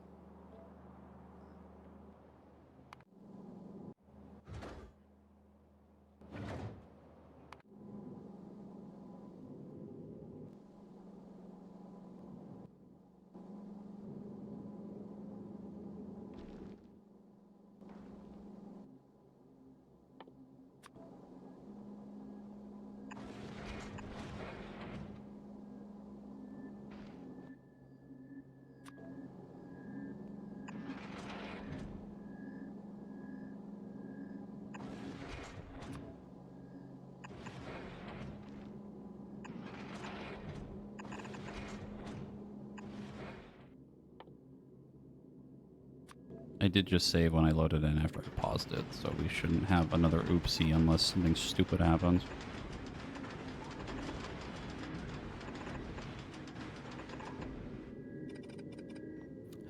I did just save when I loaded in after I paused it, so we shouldn't have another oopsie unless something stupid happens.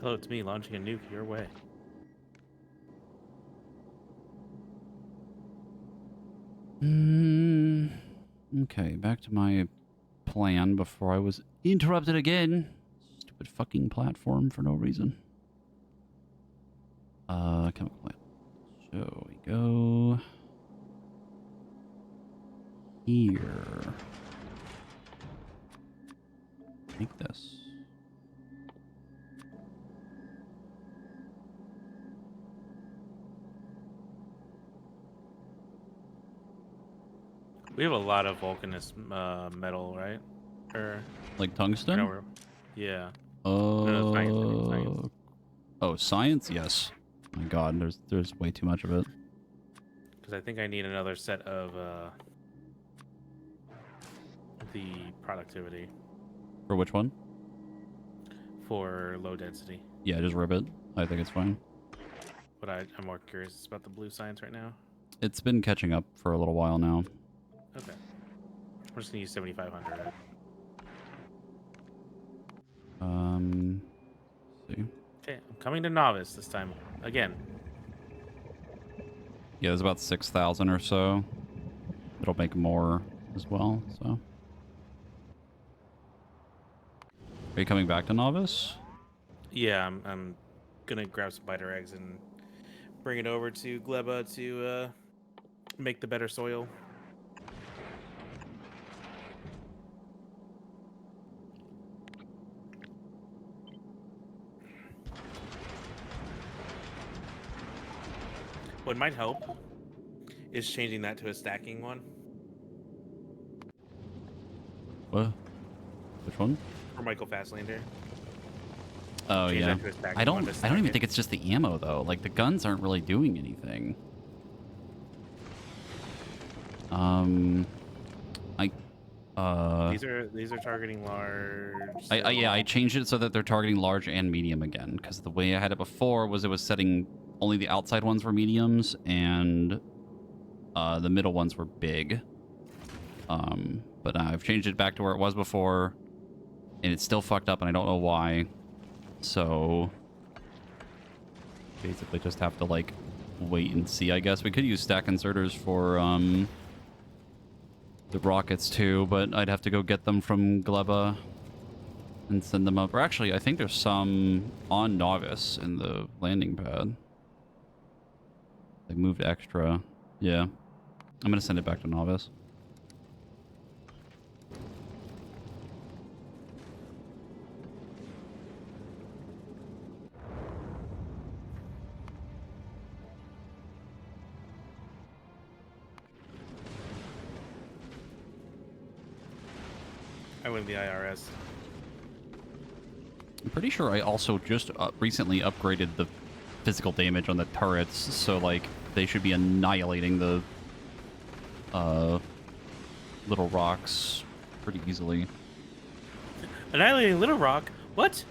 Hello, it's me launching a nuke your way. Okay, back to my plan before I was interrupted again. Stupid fucking platform for no reason. Chemical plant. So we go here. Make this. We have a lot of volcanous metal, right? Or Like tungsten? no, yeah. No, science. I mean, science. Oh, science? Yes. My God, there's way too much of it. Because I think I need another set of the productivity For which one? for low density. Yeah, just rip it. I think it's fine. But I'm more curious about the blue science right now. It's been catching up for a little while now. Okay. We're just gonna use 7,500. See. Okay, I'm coming to novice this time again. Yeah, there's about 6,000 or so. It'll make more as well, so. Are you coming back to novice? Yeah, I'm gonna grab some biter eggs and bring it over to Gleba to make the better soil. What might help is changing that to a stacking one. What? Which one? For Michael Fastlander. Oh, Change yeah. that to a stacking I don't one to even stack it. think it's just the ammo though. Like the guns aren't really doing anything. These are targeting large. Yeah, I changed it so that they're targeting large and medium again, because the way I had it before was it was setting only the outside ones were mediums and the middle ones were big. But I've changed it back to where it was before, and it's still fucked up, and I don't know why. So basically, just have to like wait and see. I guess we could use stack inserters for the rockets too, but I'd have to go get them from Gleba and send them up. Or actually, I think there's some on Novice in the landing pad. They moved extra. Yeah. I'm going to send it back to Novice. I win the IRS. I'm pretty sure I also just recently upgraded the physical damage on the turrets, so like they should be annihilating the little rocks pretty easily. Annihilating Little Rock? What?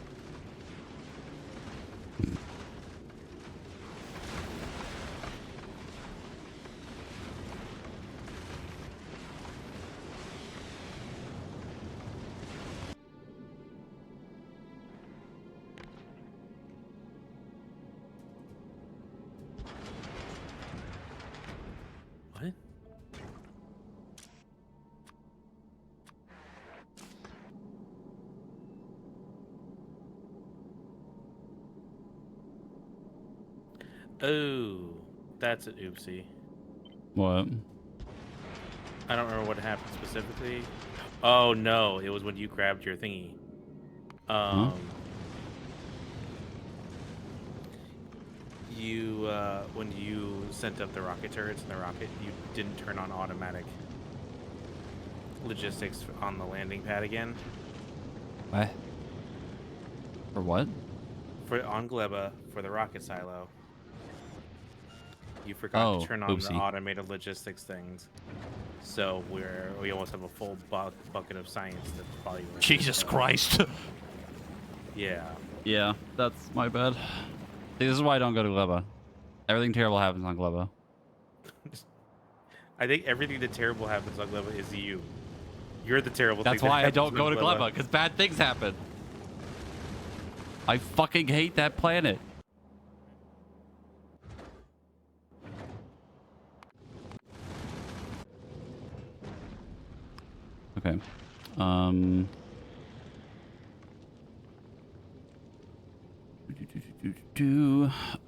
Oh, that's an oopsie. What? I don't remember what happened specifically. Oh no, it was when you grabbed your thingy. Huh? You when you sent up the rocket turrets in the rocket, you didn't turn on automatic logistics on the landing pad again. What? For what? For on Gleba for the rocket silo. You forgot to Oh, turn on the oopsie. automated logistics things. So we almost have a full bucket of science that's probably going to Jesus Christ. Yeah. Yeah, that's my bad. See, this is why I don't go to Gleba. Everything terrible happens on Gleba. I think everything that terrible happens on Gleba is you. You're the terrible That's thing why that I don't happens go on to Gleba, because bad things happen. I fucking hate that planet. Okay.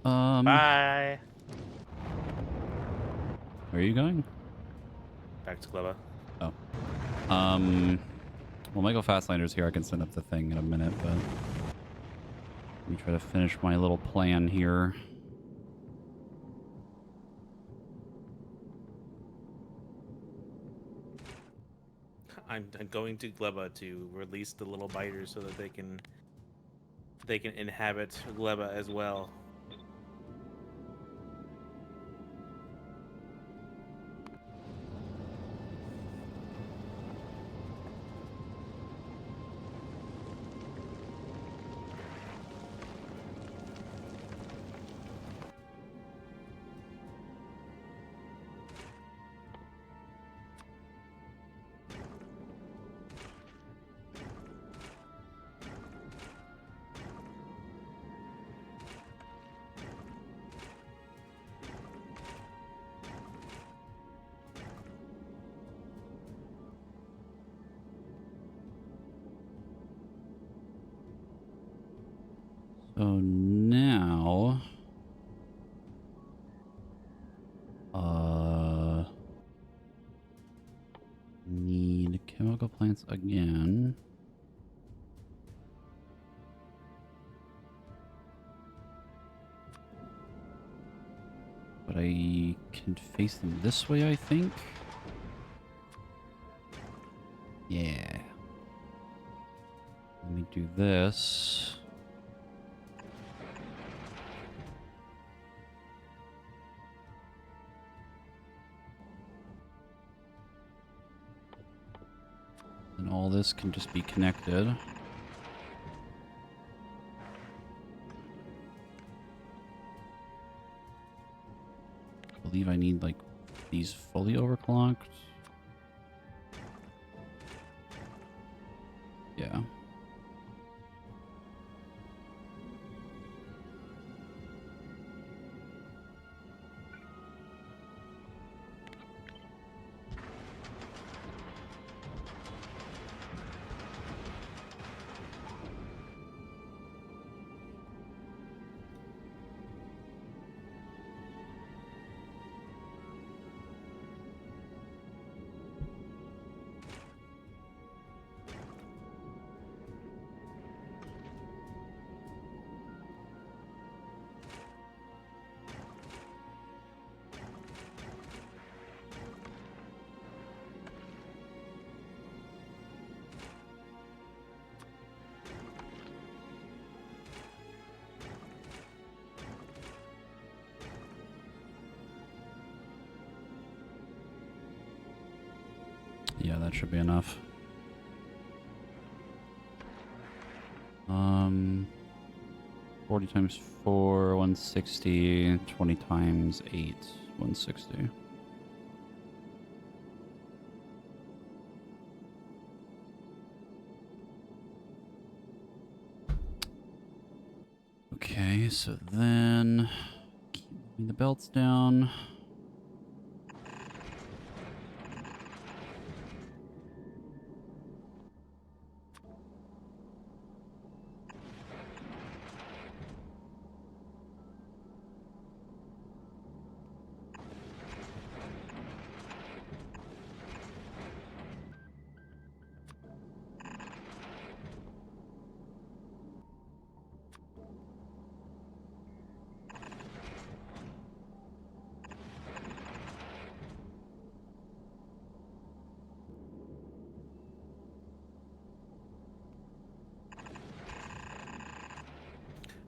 Bye. Where are you going? Back to Gleba. Oh. Well, Michael Fastlander's here. I can send up the thing in a minute, but let me try to finish my little plan here. I'm going to Gleba to release the little biters so that they can inhabit Gleba as well. So now... need chemical plants again. But I can face them this way, I think. Yeah. Let me do this. And all this can just be connected. I believe I need, like, these fully overclocked. Yeah. Yeah, that should be enough. 40 times 4, 160. 20 times 8, 160. Okay, so then keep moving the belts down.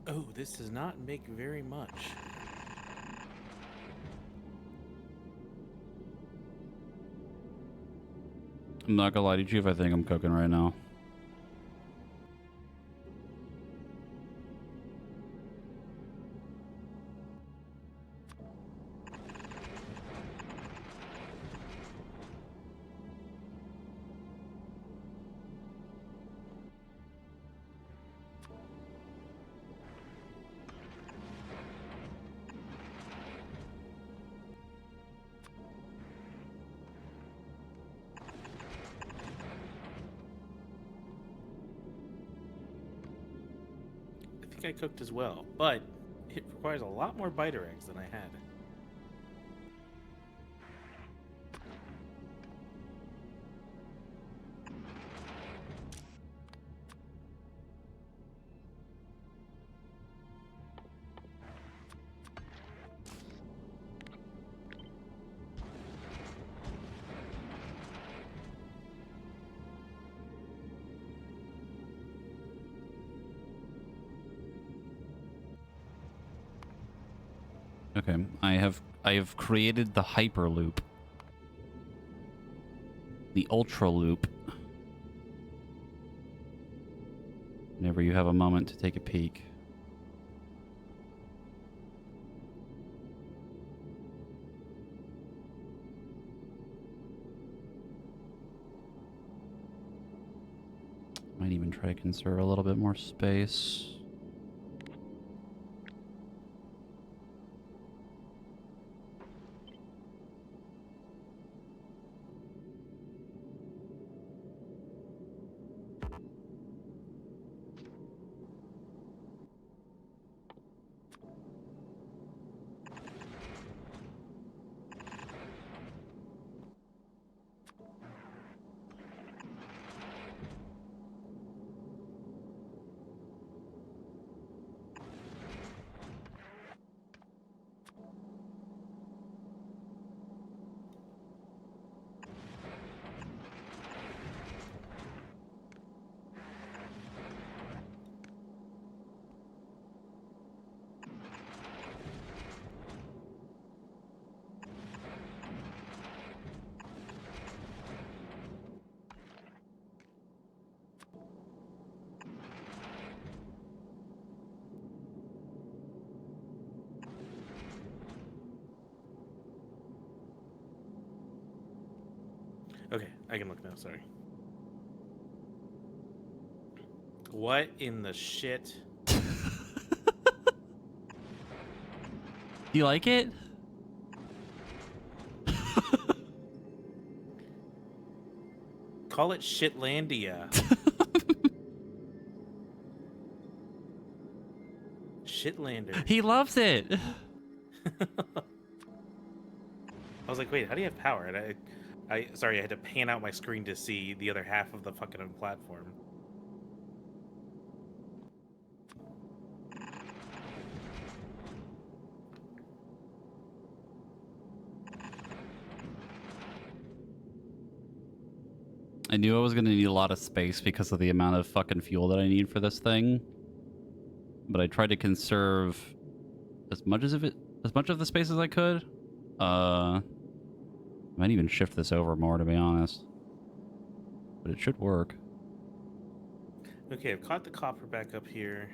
Oh, this does not make very much. I'm not gonna lie to you, Chief. I think I'm cooking right now. I think I cooked as well, but it requires a lot more biter eggs than I had. Okay, I have created the hyperloop. The ultra loop. Whenever you have a moment to take a peek. Might even try to conserve a little bit more space. Okay, I can look now, sorry. What in the shit? Do you like it? Call it Shitlandia. Shitlander. He loves it. I was like, wait, how do you have power? And sorry, I had to pan out my screen to see the other half of the fucking platform. I knew I was going to need a lot of space because of the amount of fucking fuel that I need for this thing. But I tried to conserve as much of the space as I could. Might even shift this over more, to be honest. But it should work. Okay, I've caught the copper back up here.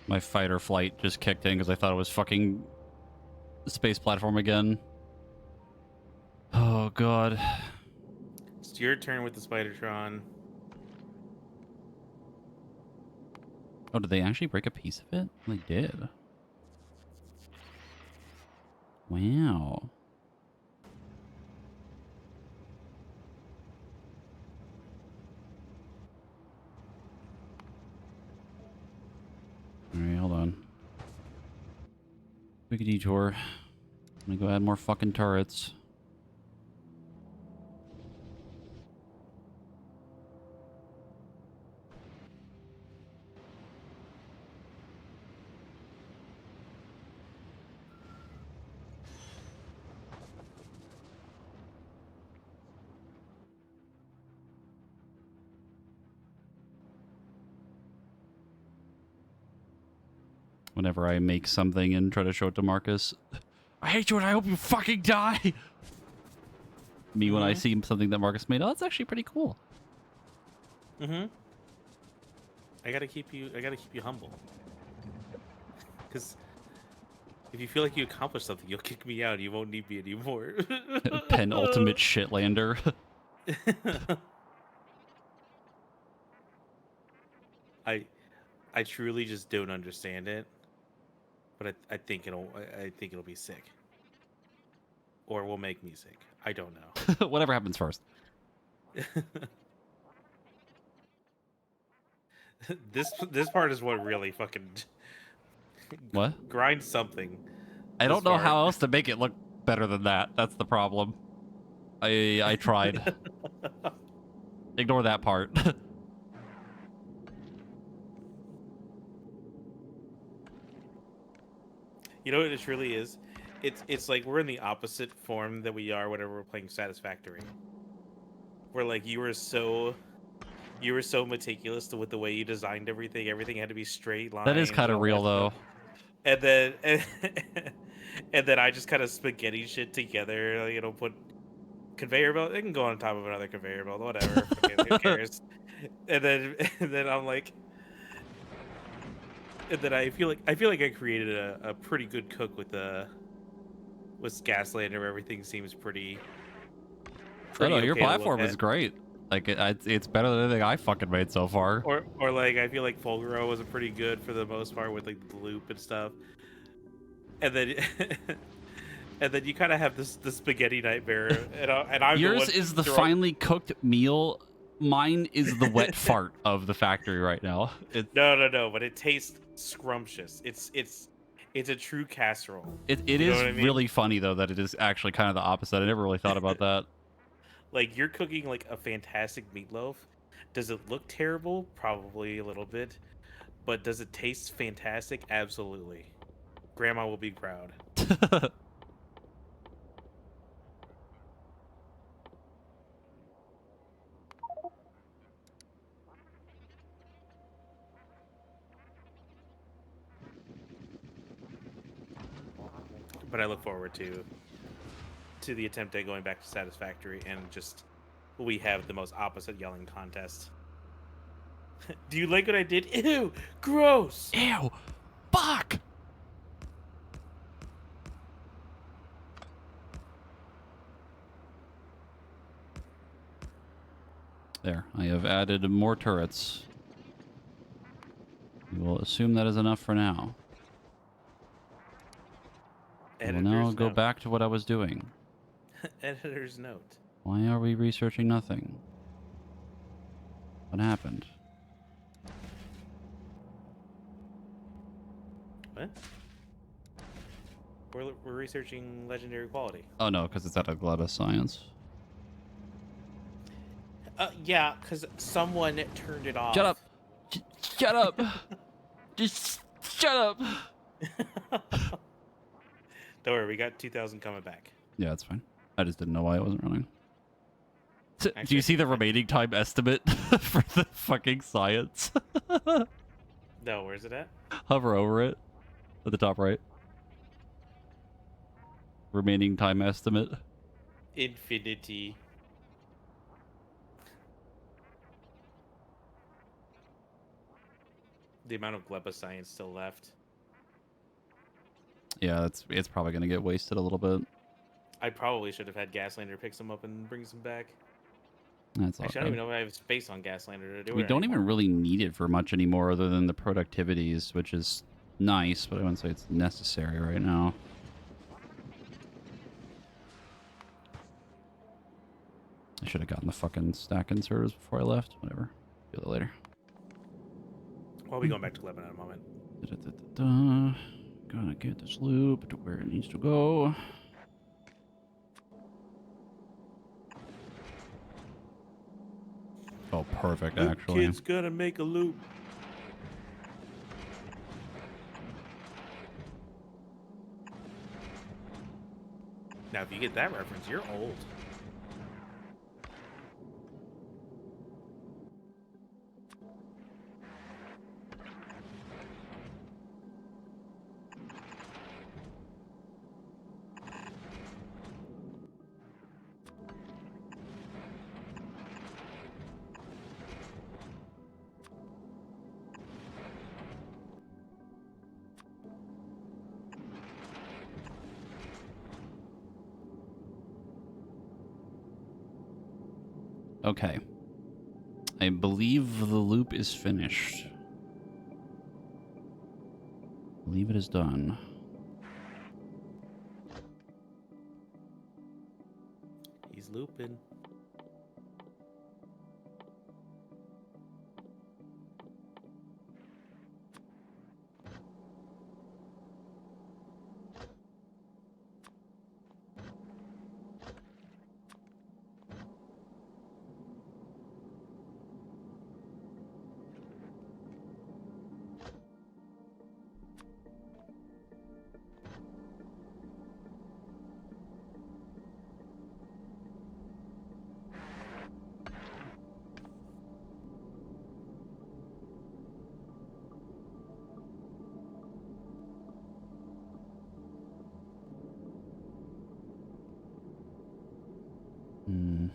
My fight or flight just kicked in because I thought it was fucking space platform again. Oh god. It's your turn with the Spidertron. Oh, did they actually break a piece of it? They did. Wow. Alright, hold on. Quick detour. I'm gonna go add more fucking turrets. Whenever I make something and try to show it to Marcus. I hate you and I hope you fucking die! Me when I see something that Marcus made. Oh, that's actually pretty cool. Mm-hmm. I gotta keep you humble. Because if you feel like you accomplished something, you'll kick me out. You won't need me anymore. Penultimate shitlander. I truly just don't understand it. But I think it'll be sick. Or will make me sick. I don't know. Whatever happens first. This part is what really fucking What? grind something. I This don't know part. how else to make it look better than that. That's the problem. I tried. Ignore that part. You know what it truly is? It's like we're in the opposite form that we are whenever we're playing Satisfactory. Where like you were so meticulous with the way you designed everything. Everything had to be straight lines. That is kind of real though. And then and then I just kind of spaghetti shit together. You know, put conveyor belt. It can go on top of another conveyor belt. Whatever. Who cares? And then I'm like. And then I feel like I created a pretty good cook with Gaslander. Everything seems pretty. Oh no, your okay to look platform is at. great. Like it's better than anything I fucking made so far. Or like I feel like Fulguro was a pretty good for the most part with like the loop and stuff. And then and then you kind of have the spaghetti nightmare. And I'm Yours is the finely cooked meal. Mine is the wet fart of the factory right now. No, but it tastes scrumptious. It's a true casserole. It You know is what I mean? really funny though that it is actually kind of the opposite. I never really thought about that. Like you're cooking like a fantastic meatloaf. Does it look terrible? Probably a little bit. But does it taste fantastic? Absolutely. Grandma will be proud. But I look forward to the attempt at going back to Satisfactory and just we have the most opposite yelling contest. Do you like what I did? Ew! Gross! Ew! Fuck! There, I have added more turrets. We will assume that is enough for now. I will now go back to what I was doing. Editor's note. Why are we researching nothing? What happened? What? We're researching legendary quality. Oh no, because it's out of Gladys Science. Yeah, because someone turned it off. Shut up! Shut up! Just shut up! Don't worry, we got 2,000 coming back. Yeah, it's fine. I just didn't know why it wasn't running. Do Actually, you see the remaining time estimate for the fucking science? No, where's it at? Hover over it at the top right. Remaining time estimate. Infinity. The amount of Glepa science still left. Yeah, it's probably gonna get wasted a little bit. I probably should have had Gaslander pick some up and bring some back. That's all Actually, I don't even know if I have space on Gaslander to do We it don't anymore. even really need it for much anymore other than the productivities, which is nice, but I wouldn't say it's necessary right now. I should have gotten the fucking stack inserters before I left. Whatever. Do that later. We'll be going back to Glepa in a moment. Da-da-da-da-da. Gonna get this loop to where it needs to go. Oh, perfect, actually. Kid's gonna make a loop. Now, if you get that reference, you're old. Okay. I believe the loop is finished. I believe it is done. He's looping. Hmm.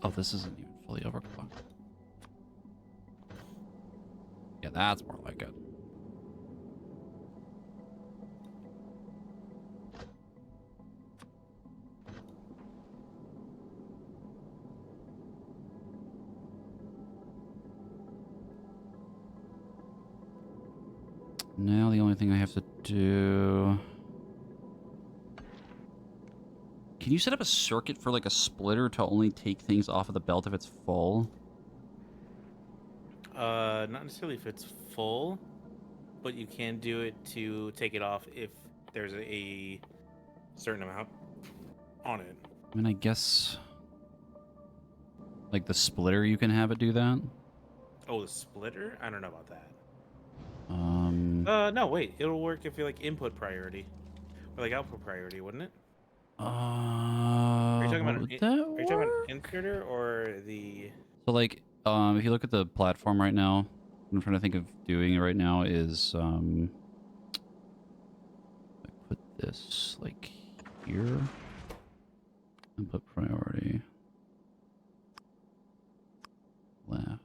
Oh, this isn't even fully overclocked. Yeah, that's more like it. Now the only thing I have to do... Can you set up a circuit for like a splitter to only take things off of the belt if it's full? Not necessarily if it's full, but you can do it to take it off if there's a certain amount on it. I mean, I guess... Like the splitter, you can have it do that? Oh, the splitter? I don't know about that. No, wait. It'll work if you're like input priority or like output priority, wouldn't it? Are you talking about would that are you talking about work? an inserter or the? So like, if you look at the platform right now, what I'm trying to think of doing it right now is, I put this like here, and put priority left.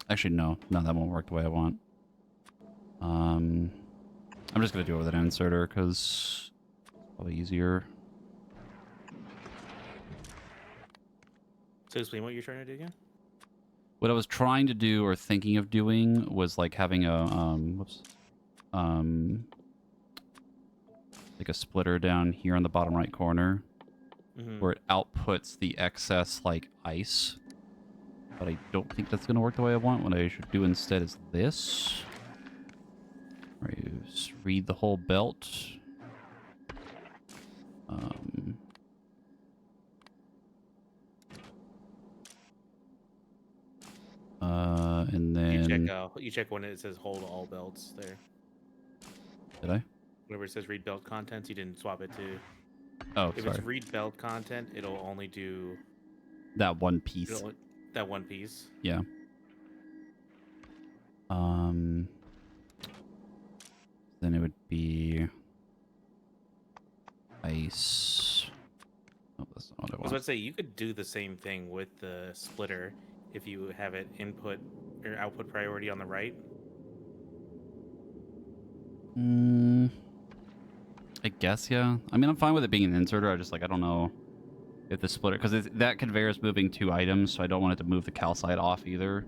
Actually, no, that won't work the way I want. I'm just gonna do it with an inserter because it's probably easier. So explain what you're trying to do again. What I was trying to do or thinking of doing was like having a like a splitter down here on the bottom right corner where it outputs the excess like ice. But I don't think that's gonna work the way I want. What I should do instead is this. Where you just read the whole belt. And then... You check when it says hold all belts there. Did I? Whenever it says read belt contents, you didn't swap it to. Oh, If sorry. it's read belt content, it'll only do That one piece. That one piece. Yeah. Then it would be ice. Oh, that's not what I I was want. about to say you could do the same thing with the splitter if you have it input or output priority on the right. I guess, yeah. I mean, I'm fine with it being an inserter. I just, like, I don't know if the splitter... Because that conveyor is moving 2 items, so I don't want it to move the calcite off either.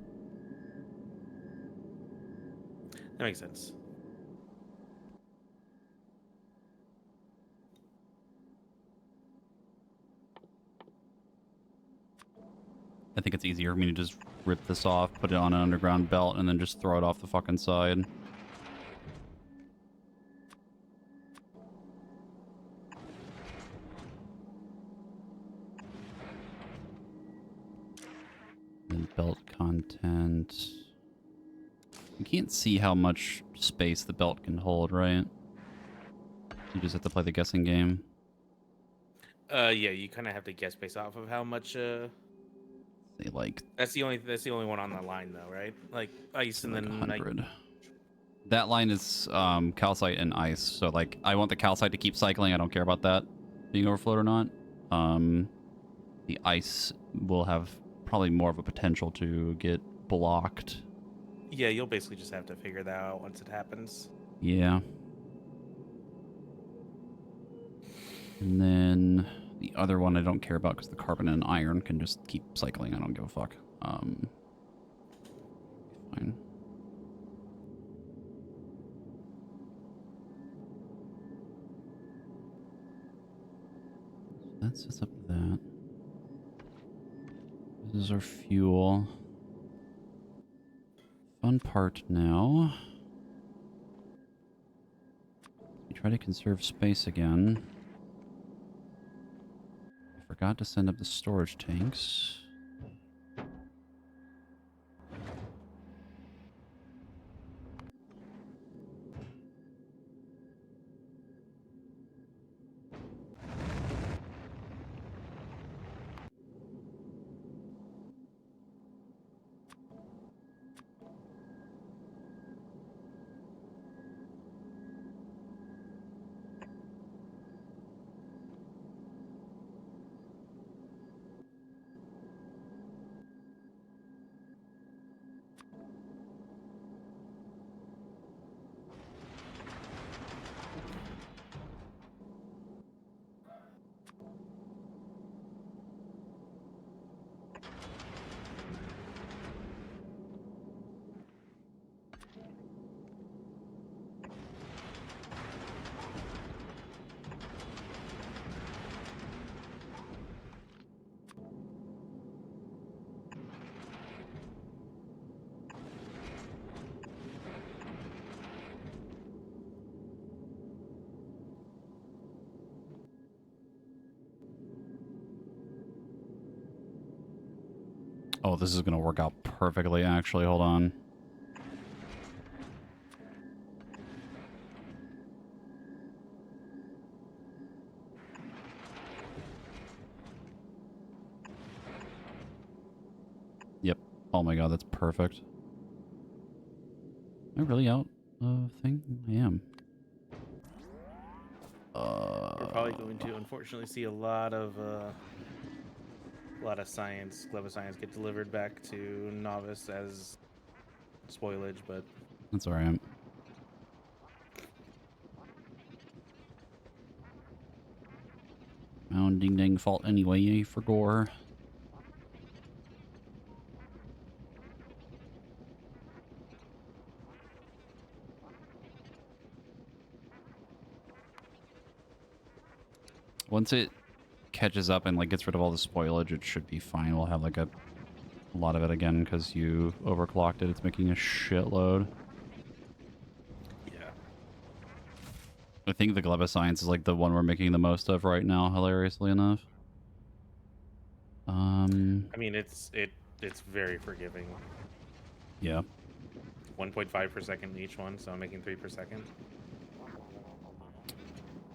That makes sense. I think it's easier for me to just rip this off, put it on an underground belt, and then just throw it off the fucking side. And belt content. You can't see how much space the belt can hold, right? You just have to play the guessing game. Yeah, you kind of have to guess based off of how much. Say like That's the only one on the line though, right? Like ice and like then 100. That line is calcite and ice. So like I want the calcite to keep cycling. I don't care about that being overflowed or not. The ice will have probably more of a potential to get blocked. Yeah, you'll basically just have to figure that out once it happens. Yeah. And then the other one I don't care about because the carbon and iron can just keep cycling. I don't give a fuck. Fine. That sets up that. This is our fuel. Fun part now. We try to conserve space again. I forgot to send up the storage tanks. Oh, this is going to work out perfectly, actually. Hold on. Yep. Oh my god, that's perfect. Am I really out of thing? I am. We're probably going to unfortunately see a lot of science, clever science, get delivered back to novice as spoilage, but That's alright. Mound ding dang fault anyway for gore. Once it catches up and like gets rid of all the spoilage, it should be fine. We'll have like a lot of it again because you overclocked it. It's making a shitload. yeah. I think the Gleba Science is like the one we're making the most of right now, hilariously enough. I mean, it's very forgiving. Yeah. 1.5 per second each one, so I'm making 3 per second.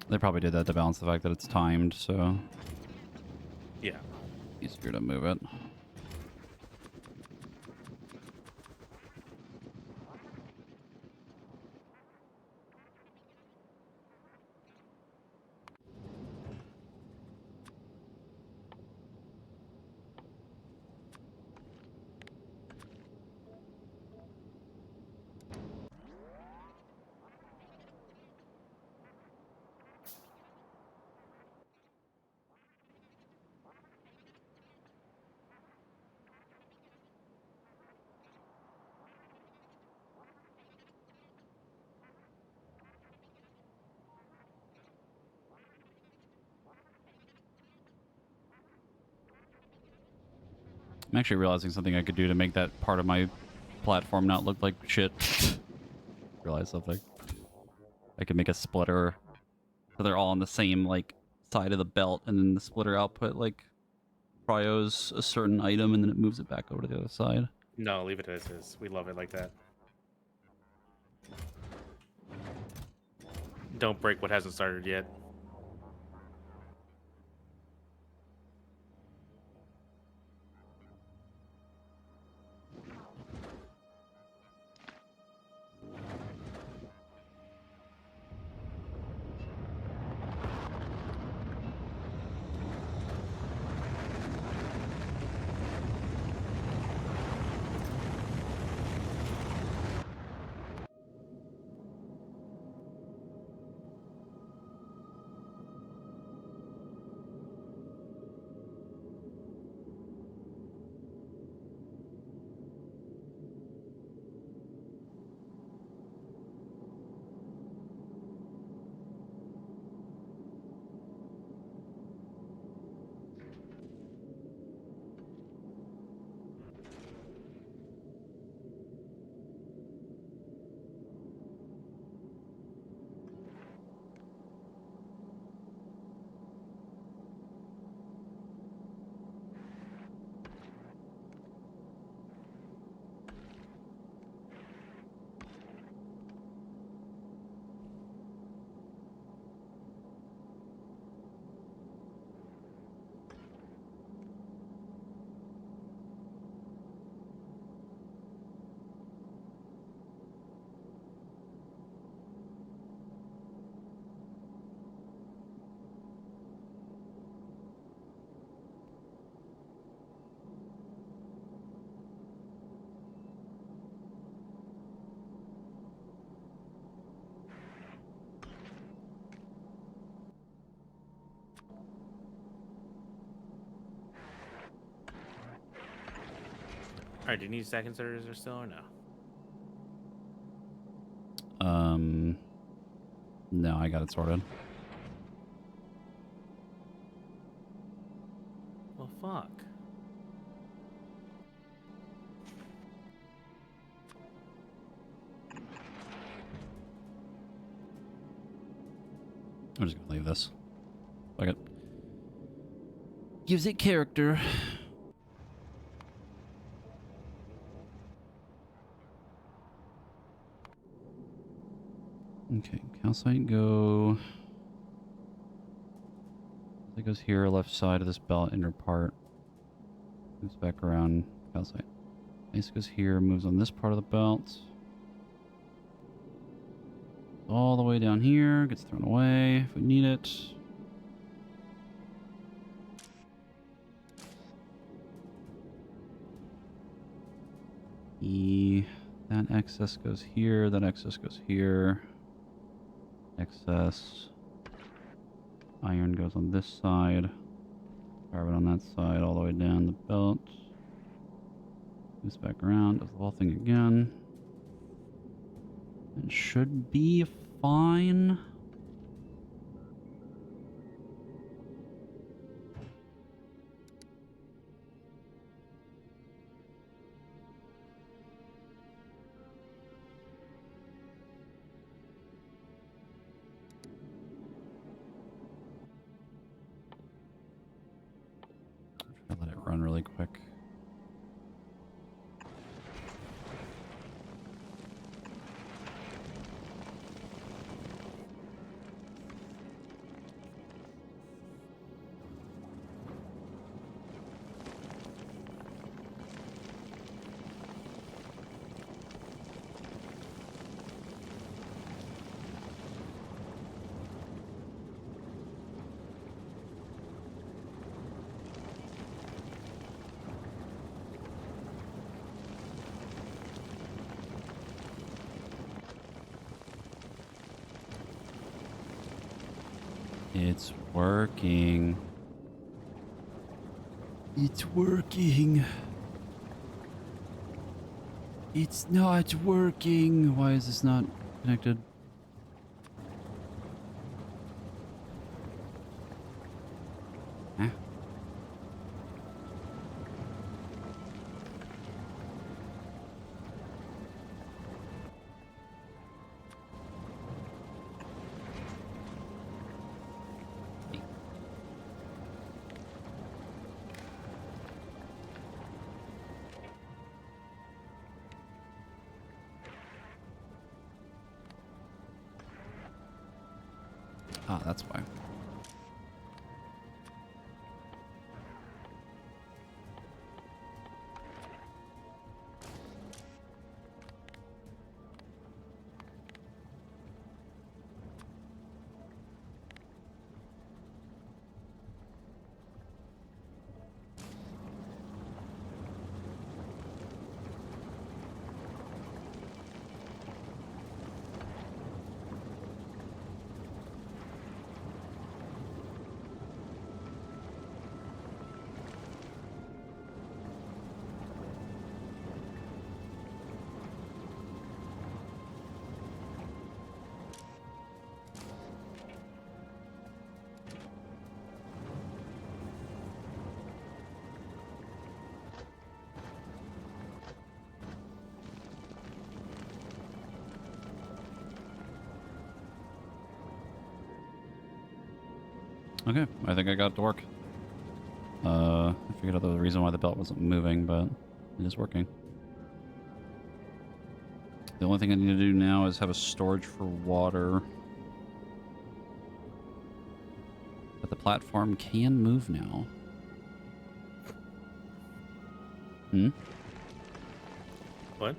They probably did that to balance the fact that it's timed, so... Yeah. Easier to move it. I'm actually realizing something I could do to make that part of my platform not look like shit. Realize something. I could make a splitter so they're all on the same like side of the belt, and then the splitter output like cryos a certain item, and then it moves it back over to the other side. No, leave it as is. We love it like that. Don't break what hasn't started yet. All right, do you need stack inserters or still or no? No, I got it sorted. Well, fuck. I'm just gonna leave this. Fuck it. Gives it character. Okay, calcite go. It goes here, left side of this belt, inner part. Moves back around, calcite. Ice goes here, moves on this part of the belt. All the way down here, gets thrown away if we need it. That excess goes here, that excess goes here. Excess. Iron goes on this side. Carbon on that side, all the way down the belt. Moves back around, does the whole thing again. It should be fine. I'll let it run really quick. It's working. It's working. It's not working. Why is this not connected? Huh? Ah, that's why. Okay, I think I got it to work. I figured out the reason why the belt wasn't moving, but it is working. The only thing I need to do now is have a storage for water. But the platform can move now. Hmm? What?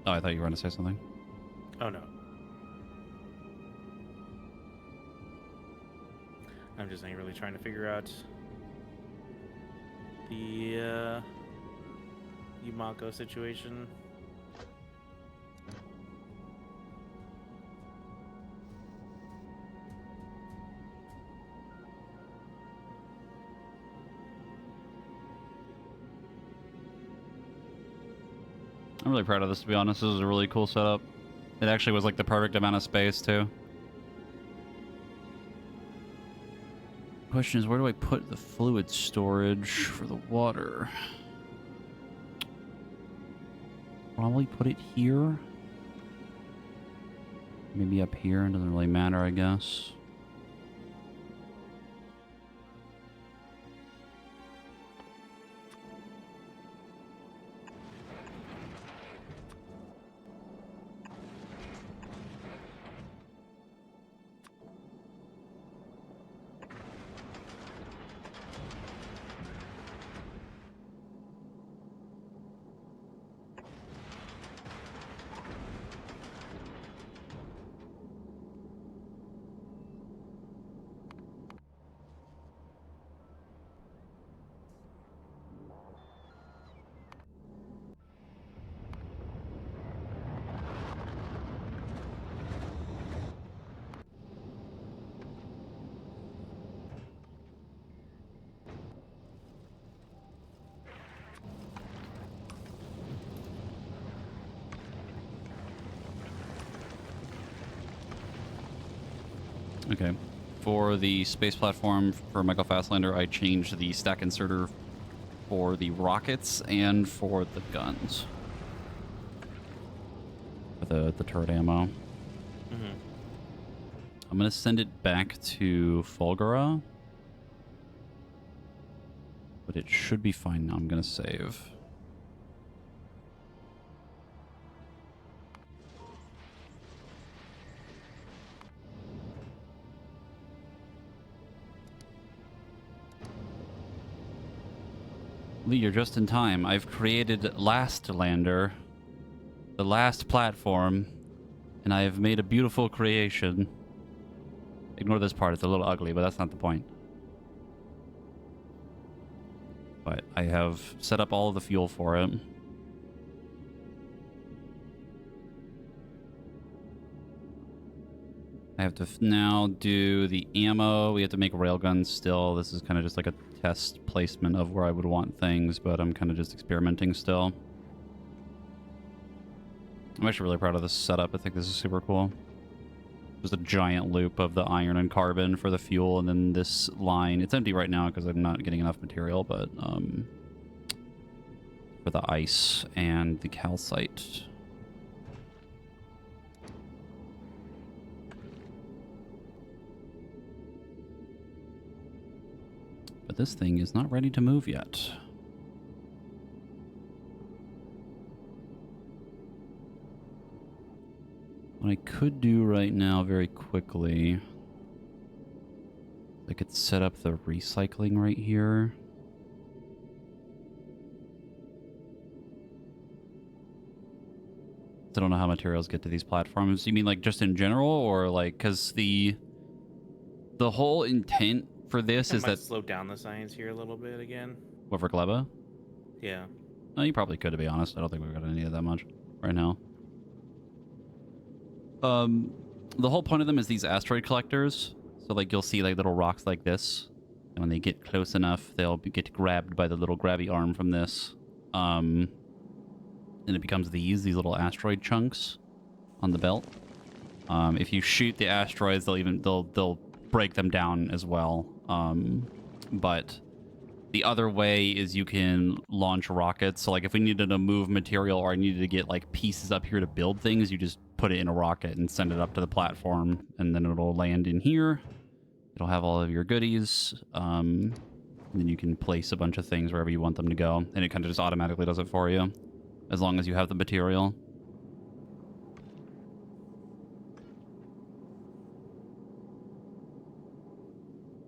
Oh, I thought you were going to say something. Oh no. I'm just angrily trying to figure out the Yumako situation. I'm really proud of this, to be honest. This is a really cool setup. It actually was like the perfect amount of space, too. Question is, where do I put the fluid storage for the water? Probably put it here. Maybe up here. It doesn't really matter, I guess. Okay. For the space platform for Michael Fastlander, I changed the stack inserter for the rockets and for the guns. For the turret ammo. Mm-hmm. I'm going to send it back to Fulgura. But it should be fine now. I'm going to save. Lee, you're just in time. I've created Last Lander, the last platform, and I have made a beautiful creation. Ignore this part, it's a little ugly, but that's not the point. But I have set up all of the fuel for it. I have to now do the ammo. We have to make railguns still. This is kind of just like a test placement of where I would want things, but I'm kind of just experimenting still. I'm actually really proud of this setup. I think this is super cool. Just a giant loop of the iron and carbon for the fuel, and then this line. It's empty right now because I'm not getting enough material, but for the ice and the calcite. But this thing is not ready to move yet. What I could do right now very quickly, I could set up the recycling right here. I don't know how materials get to these platforms. You mean like just in general, or like because the whole intent for this is that slow down the science here a little bit again. what for Gleba? Yeah. No, you probably could, to be honest. I don't think we've got any of that much right now. The whole point of them is these asteroid collectors. So like you'll see like little rocks like this, and when they get close enough, they'll get grabbed by the little grabby arm from this. And it becomes these little asteroid chunks on the belt. If you shoot the asteroids, they'll break them down as well. But the other way is you can launch rockets. So like if we needed to move material or I needed to get like pieces up here to build things, you just put it in a rocket and send it up to the platform, and then it'll land in here. It'll have all of your goodies. And then you can place a bunch of things wherever you want them to go, and it kind of just automatically does it for you, as long as you have the material.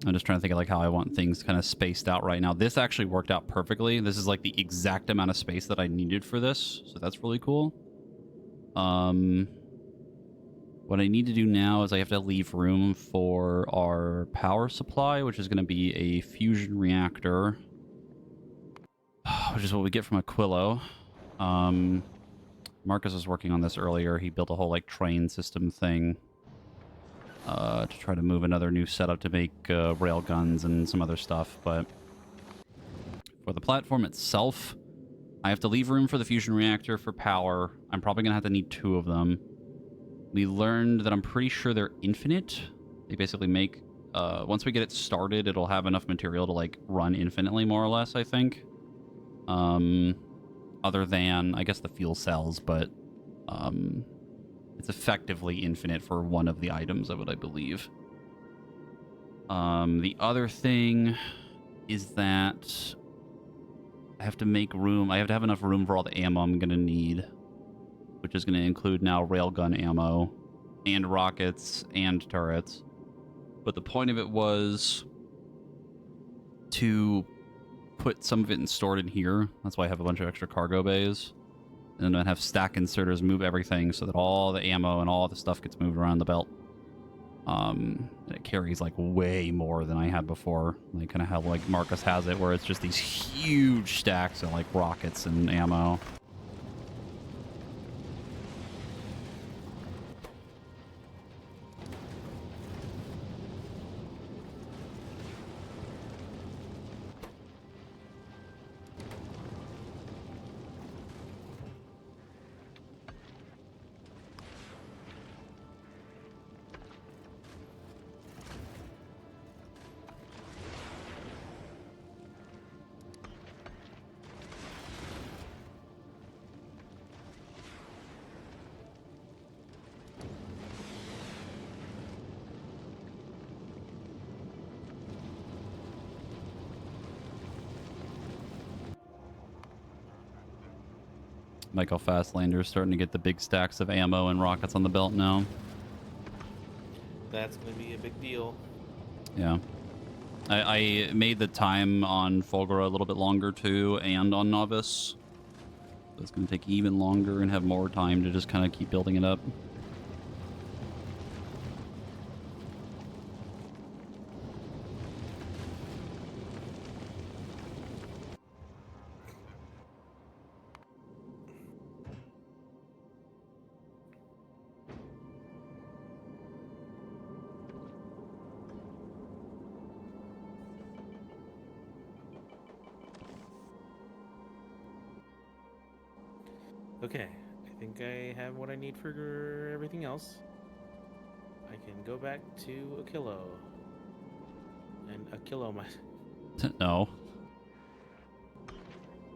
I'm just trying to think of like how I want things kind of spaced out right now. This actually worked out perfectly. This is like the exact amount of space that I needed for this, so that's really cool. What I need to do now is I have to leave room for our power supply, which is going to be a fusion reactor, which is what we get from Aquilo. Marcus was working on this earlier. He built a whole like train system thing to try to move another new setup to make rail guns and some other stuff. But for the platform itself, I have to leave room for the fusion reactor for power. I'm probably going to have to need 2 of them. We learned that I'm pretty sure they're infinite. They basically make... once we get it started, it'll have enough material to like run infinitely, more or less, I think. Other than, I guess, the fuel cells, but it's effectively infinite for one of the items of it, I believe. The other thing is that I have to make room. I have to have enough room for all the ammo I'm going to need, which is going to include now railgun ammo and rockets and turrets. But the point of it was to put some of it and store it in here. That's why I have a bunch of extra cargo bays. And then I have stack inserters move everything so that all the ammo and all the stuff gets moved around the belt. And it carries like way more than I had before. Like kind of how like Marcus has it, where it's just these huge stacks of like rockets and ammo. Michael Fastlander's starting to get the big stacks of ammo and rockets on the belt now. That's going to be a big deal. Yeah. I made the time on Fulgura a little bit longer too, and on Novice. So it's going to take even longer and have more time to just kind of keep building it up. Okay, I think I have what I need for everything else. I can go back to a kilo. And a kilo my... No.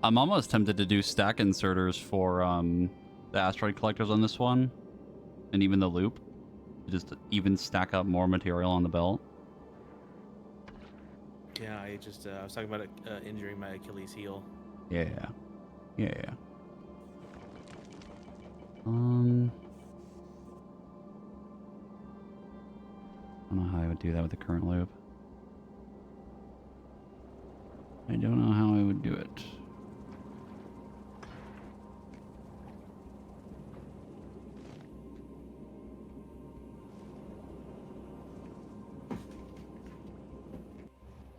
I'm almost tempted to do stack inserters for the asteroid collectors on this one, and even the loop, just even stack up more material on the belt. Yeah, I was talking about injuring my Achilles heel. Yeah. Yeah. I don't know how I would do that with the current loop. I don't know how I would do it.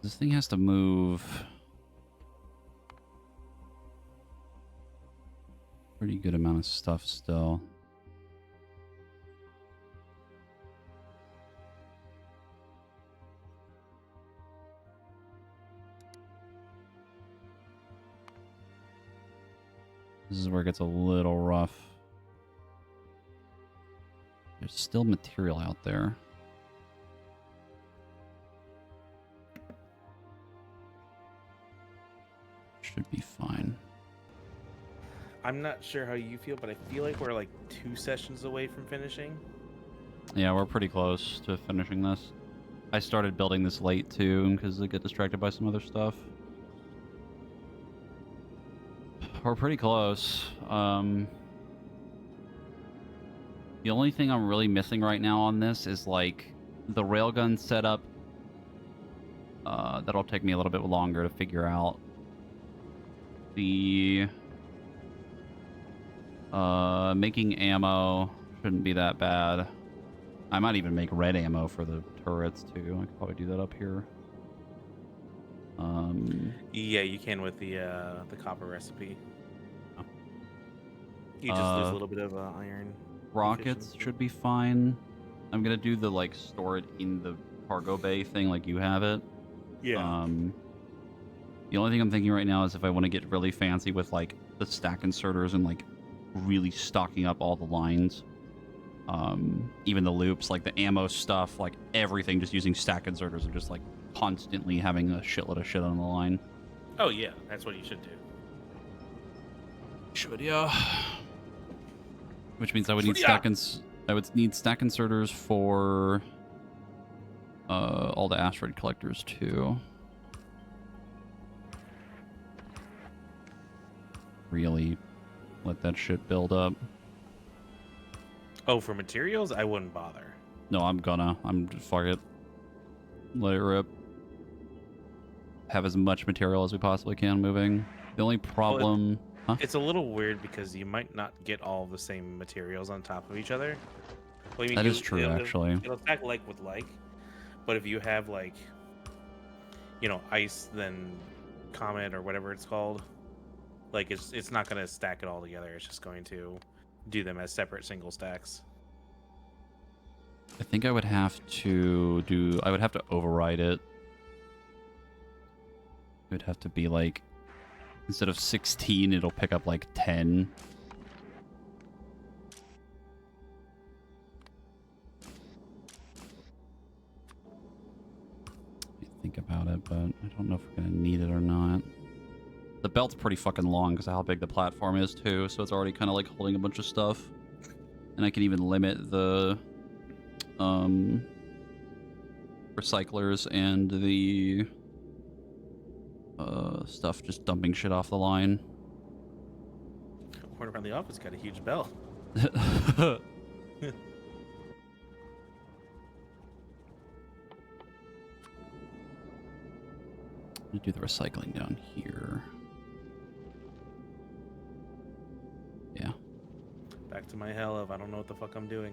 This thing has to move pretty good amount of stuff still. This is where it gets a little rough. There's still material out there. Should be fine. I'm not sure how you feel, but I feel like we're like 2 sessions away from finishing. Yeah, we're pretty close to finishing this. I started building this late too because I get distracted by some other stuff. We're pretty close. The only thing I'm really missing right now on this is like the railgun setup. That'll take me a little bit longer to figure out. The making ammo shouldn't be that bad. I might even make red ammo for the turrets too. I could probably do that up here. Yeah, you can with the copper recipe. Oh. You just lose a little bit of iron. Rockets efficiency. should be fine. I'm gonna do the like store it in the cargo bay thing like you have it. Yeah. The only thing I'm thinking right now is if I want to get really fancy with like the stack inserters and like really stocking up all the lines. Even the loops, like the ammo stuff, like everything, just using stack inserters and just like constantly having a shitload of shit on the line. Oh yeah, that's what you should do. Should, yeah. Which means I would need stack inserters for all the asteroid collectors too. Really let that shit build up. Oh, for materials, I wouldn't bother. No, I'm just fuck it. Let it rip. Have as much material as we possibly can moving. The only problem... Huh? It's a little weird because you might not get all the same materials on top of each other. Well, I mean, That is true, actually. It'll stack like with like, but if you have like, you know, ice, then comet or whatever it's called, like it's not going to stack it all together. It's just going to do them as separate single stacks. I think I would have to override it. It would have to be like, instead of 16, it'll pick up like 10. Think about it, but I don't know if we're gonna need it or not. The belt's pretty fucking long because of how big the platform is too, so it's already kind of like holding a bunch of stuff. And I can even limit the recyclers and the stuff just dumping shit off the line. Corner around the office got a huge bell. Do the recycling down here. Yeah. Back to my hell of I don't know what the fuck I'm doing.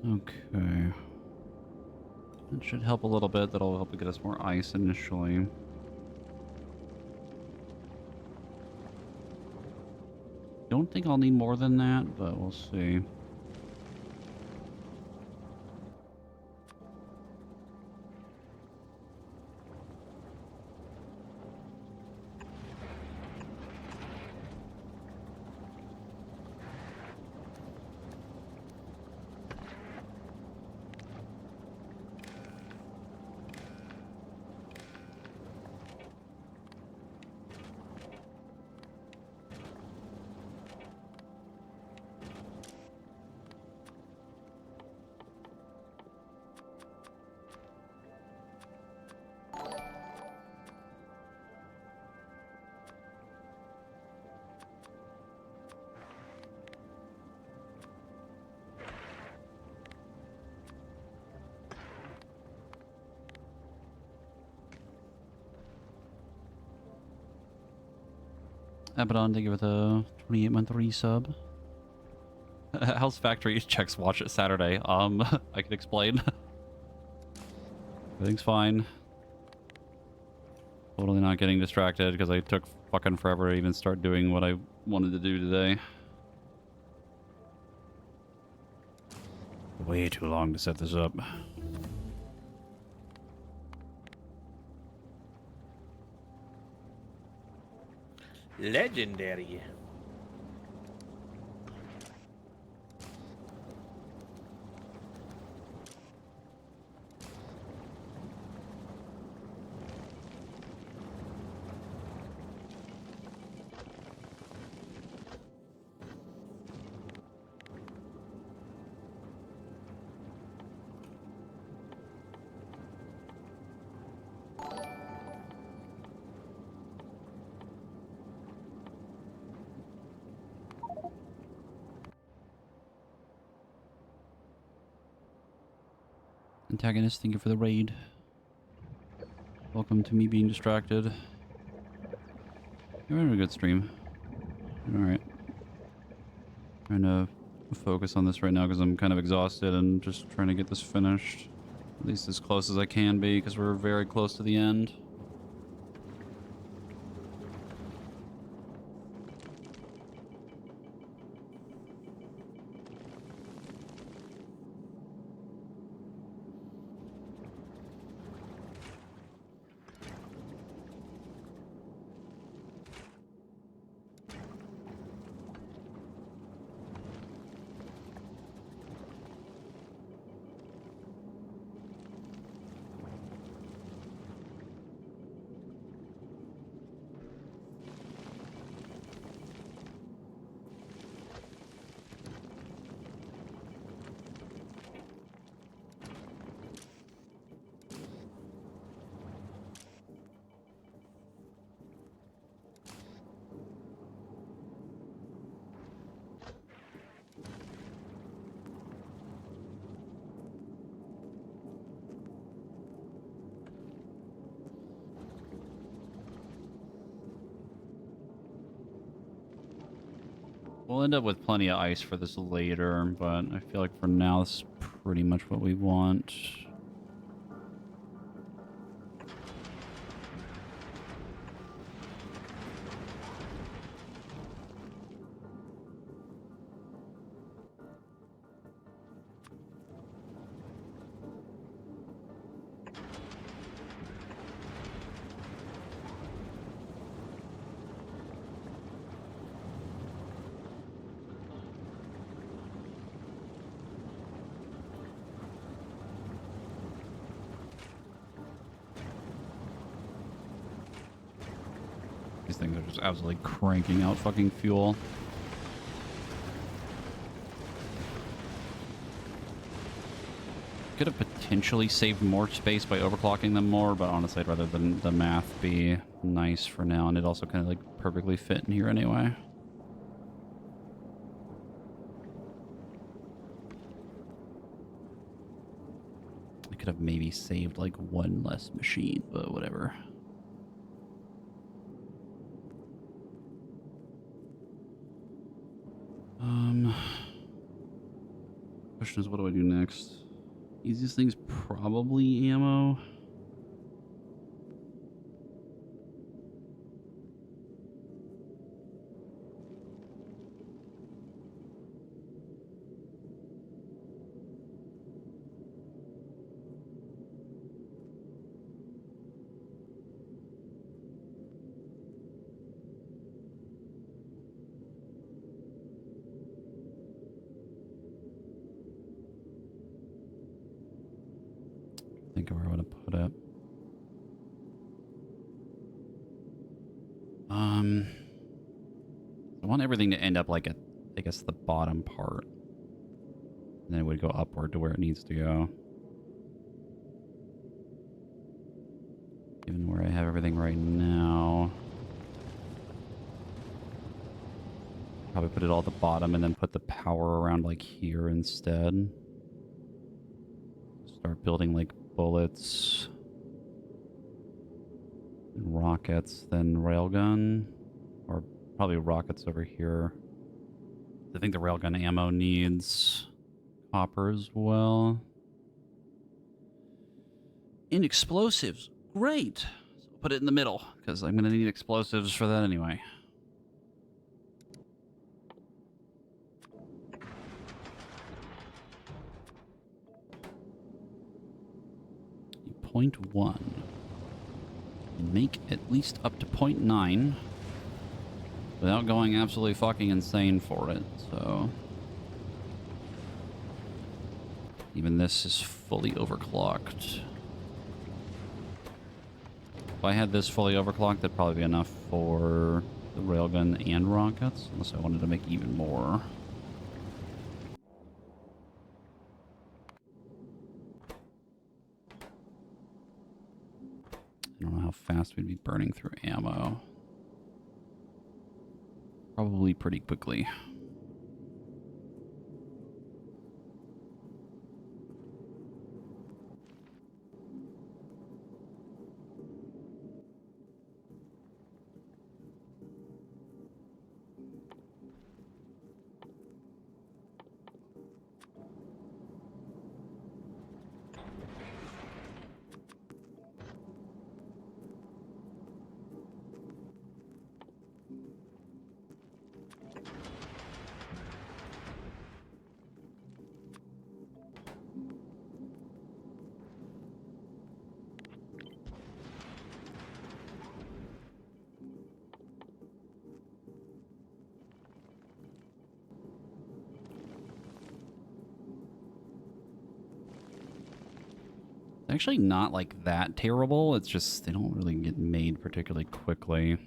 Okay. That should help a little bit. That'll help get us more ice initially. Don't think I'll need more than that, but we'll see. Abaddon, thank you for the 28-month resub. How's Factory checks watch it Saturday? I can explain. Everything's fine. Totally not getting distracted because I took fucking forever to even start doing what I wanted to do today. Way too long to set this up. Legendary. Antagonist, thank you for the raid. Welcome to me being distracted. You're having a good stream. Alright. Trying to focus on this right now because I'm kind of exhausted and just trying to get this finished. At least as close as I can be because we're very close to the end. We'll end up with plenty of ice for this later, but I feel like for now this is pretty much what we want. These things are just absolutely cranking out fucking fuel. Could have potentially saved more space by overclocking them more, but honestly I'd rather than the math be nice for now, and it also kind of like perfectly fit in here anyway. I could have maybe saved like one less machine, but whatever. Question is, what do I do next? Easiest thing's probably ammo. Think of where I want to put it. I want everything to end up like at, I guess, the bottom part. And then it would go upward to where it needs to go. Given where I have everything right now. Probably put it all at the bottom and then put the power around like here instead. Start building like bullets. And rockets, then railgun. Or probably rockets over here. I think the railgun ammo needs copper as well. And explosives. Great. So put it in the middle, because I'm going to need explosives for that anyway. Point 0.1. Make at least up to 0.9 without going absolutely fucking insane for it, so... Even this is fully overclocked. If I had this fully overclocked, that'd probably be enough for the railgun and rockets, unless I wanted to make even more. I don't know how fast we'd be burning through ammo. Probably pretty quickly. Actually not like that terrible. It's just they don't really get made particularly quickly.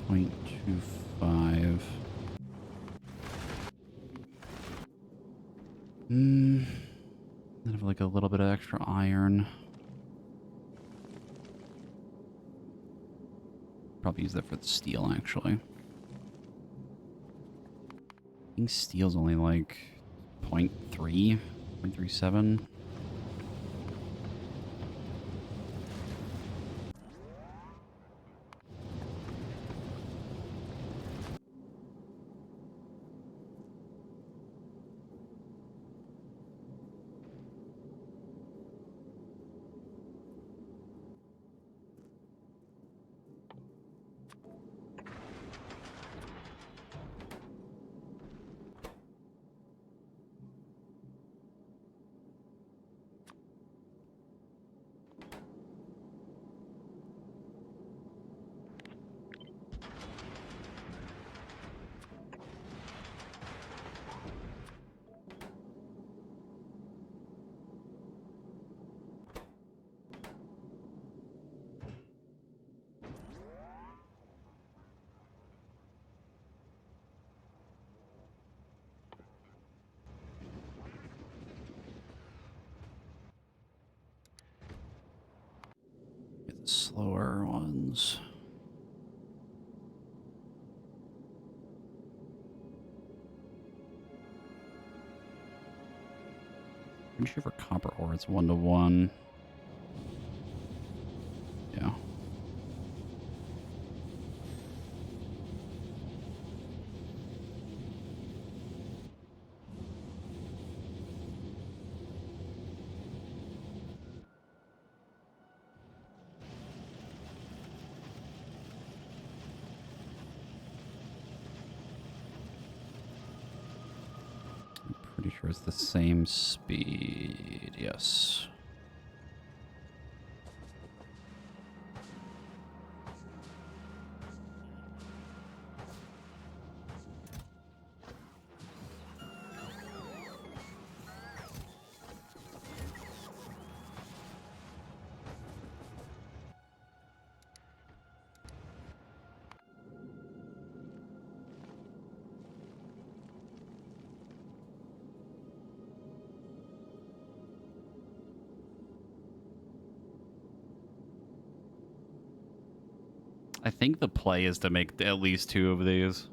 .25. Then have like a little bit of extra iron. Probably use that for the steel, actually. I think steel's only like 0.3, 0.37. slower ones. Pretty sure for copper ore it's 1-to-1. Yeah. Pretty sure it's the same speed. Yes. I think the play is to make at least 2 of these.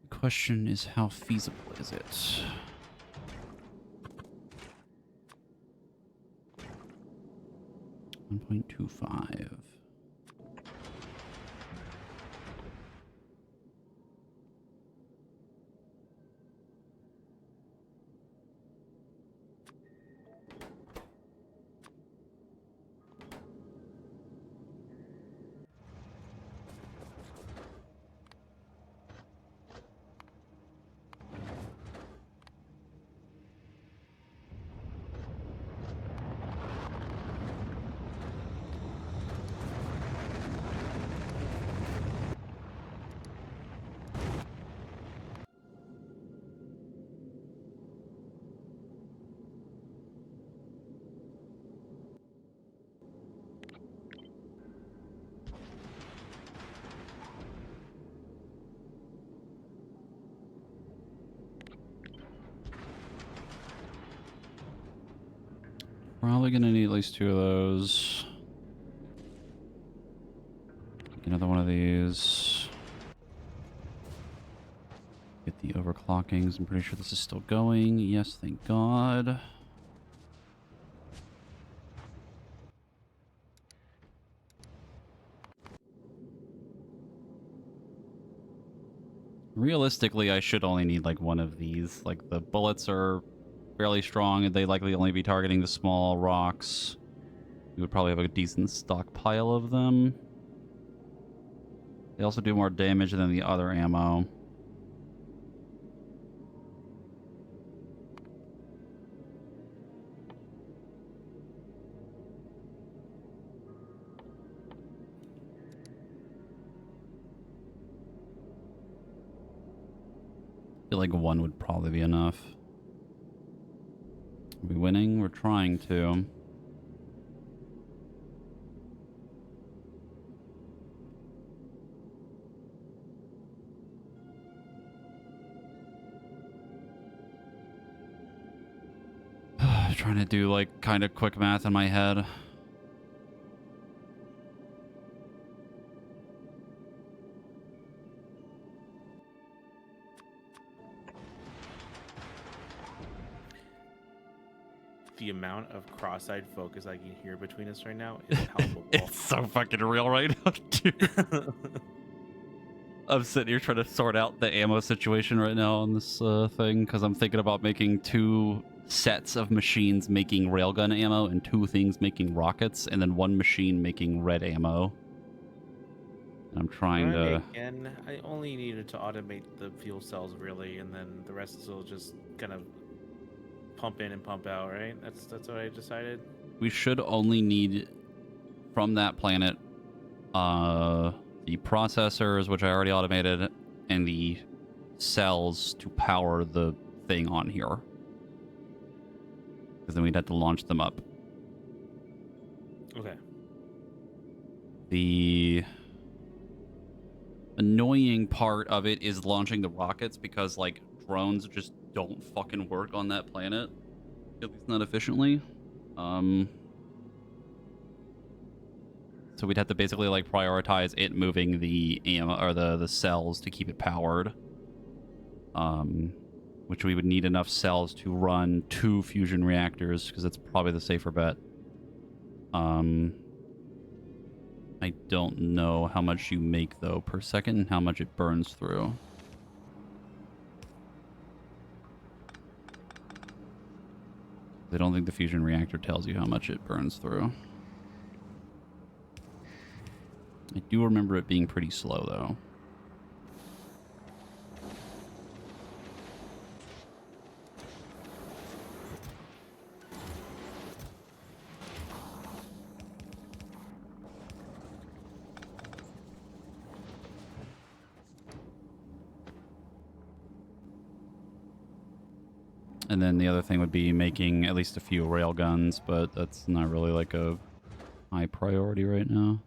The question is, how feasible is it? $1.25. Probably gonna need at least 2 of those. Another one of these. Get the overclockings. I'm pretty sure this is still going. Yes, thank God. Realistically, I should only need like 1 of these. Like, the bullets are fairly strong and they likely only be targeting the small rocks. You would probably have a decent stockpile of them. They also do more damage than the other ammo. I feel like 1 would probably be enough. Are we winning? We're trying to. Trying to do like kind of quick math in my head. The amount of cross-eyed focus I can hear between us right now is palpable. It's so fucking real right now, dude. I'm sitting here trying to sort out the ammo situation right now on this thing because I'm thinking about making 2 sets of machines making railgun ammo and 2 things making rockets, and then 1 machine making red ammo. And I'm trying to... Again, I only needed to automate the fuel cells really, and then the rest will just kind of pump in and pump out, right? That's what I decided. We should only need from that planet the processors, which I already automated, and the cells to power the thing on here. Because then we'd have to launch them up. Okay. The annoying part of it is launching the rockets because, like, drones just don't fucking work on that planet. At least not efficiently. So we'd have to basically, like, prioritize it moving the or the cells to keep it powered. Which we would need enough cells to run 2 fusion reactors, because that's probably the safer bet. I don't know how much you make, though, per second, and how much it burns through. I don't think the fusion reactor tells you how much it burns through. I do remember it being pretty slow, though. And then the other thing would be making at least a few rail guns, but that's not really like a high priority right now.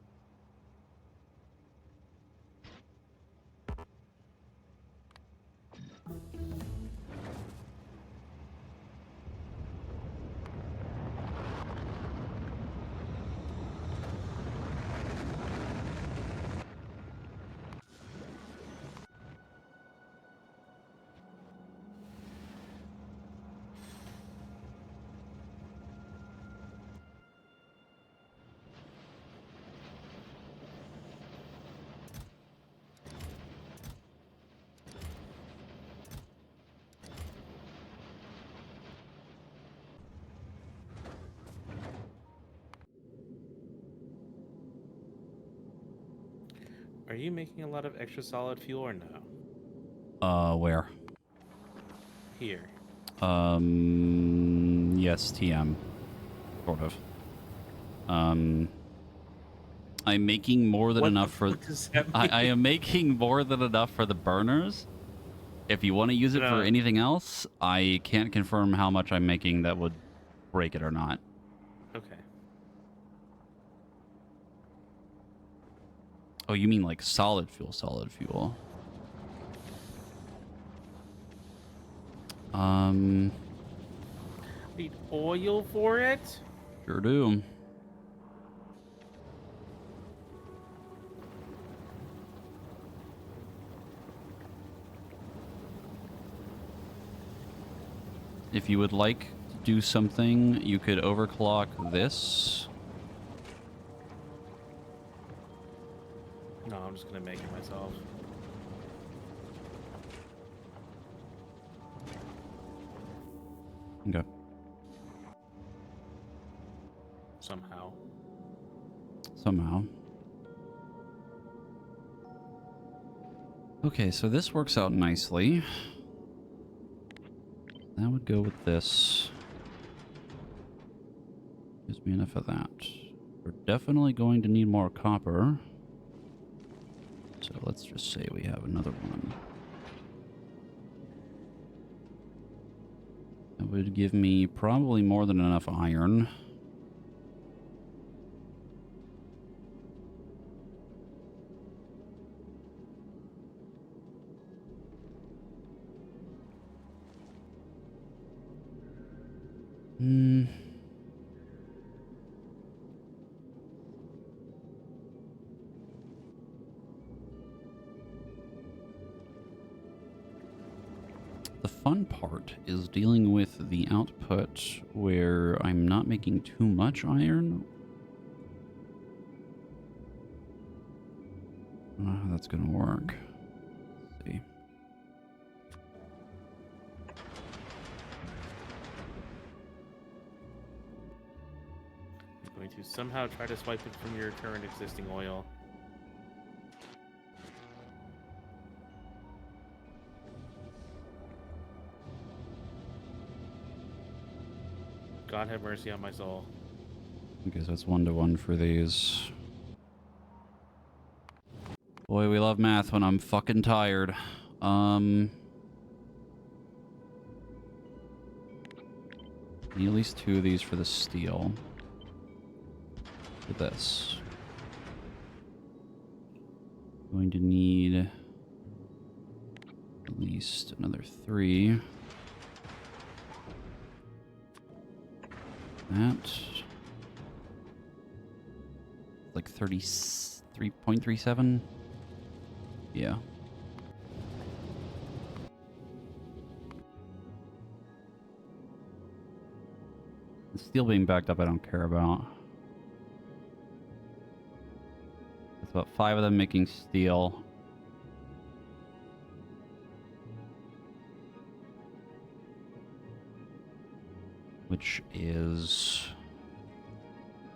Are you making a lot of extra solid fuel or no? Where? Here. Yes, TM. Sort of. I'm making more than What enough the for... fuck does that I mean? am making more than enough for the burners. If you want to use it for No. anything else, I can't confirm how much I'm making that would break it or not. Okay. Oh, you mean like solid fuel, solid fuel. Need oil for it? Sure do. If you would like to do something, you could overclock this. No, I'm just gonna make it myself. Okay. Somehow. Somehow. Okay, so this works out nicely. That would go with this. Gives me enough of that. We're definitely going to need more copper. So let's just say we have another one. That would give me probably more than enough iron. The fun part is dealing with the output where I'm not making too much iron. I don't know how that's going to work. Let's see. I'm going to somehow try to swipe it from your current existing oil. God have mercy on my soul. Okay, so it's 1-to-1 for these. Boy, we love math when I'm fucking tired. Need at least 2 of these for the steel. For this. going to need at least another 3. That. Like 33.37. Yeah. The steel being backed up, I don't care about. That's about 5 of them making steel. Which is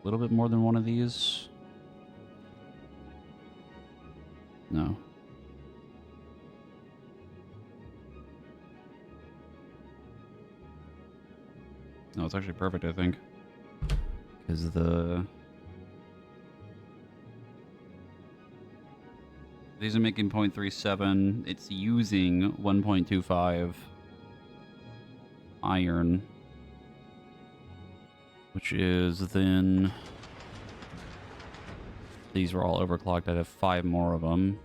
a little bit more than one of these. No. No, it's actually perfect, I think. Because these are making 0.37. It's using 1.25 iron. Which is then... These were all overclocked. I'd have 5 more of them.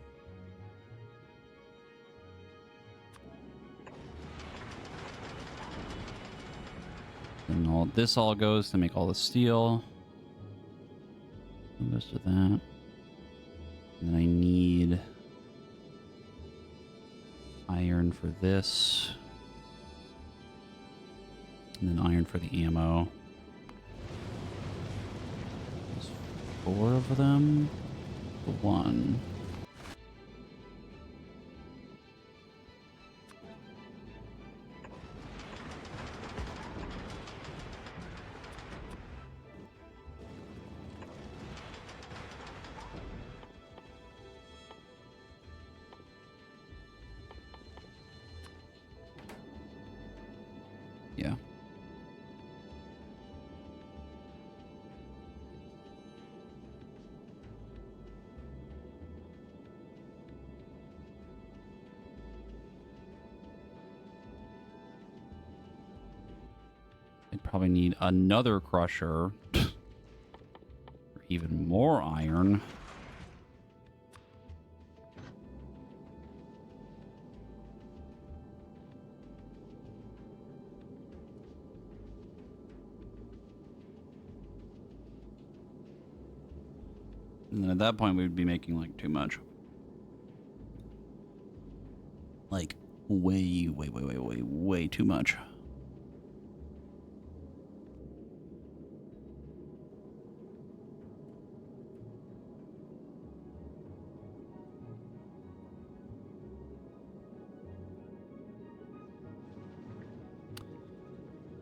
And all this all goes to make all the steel. Goes to that. And then I need iron for this. And then iron for the ammo. 4 of them. 1. Yeah. I'd probably need another crusher. Or even more iron. And then at that point, we would be making, like, too much. Like, way too much.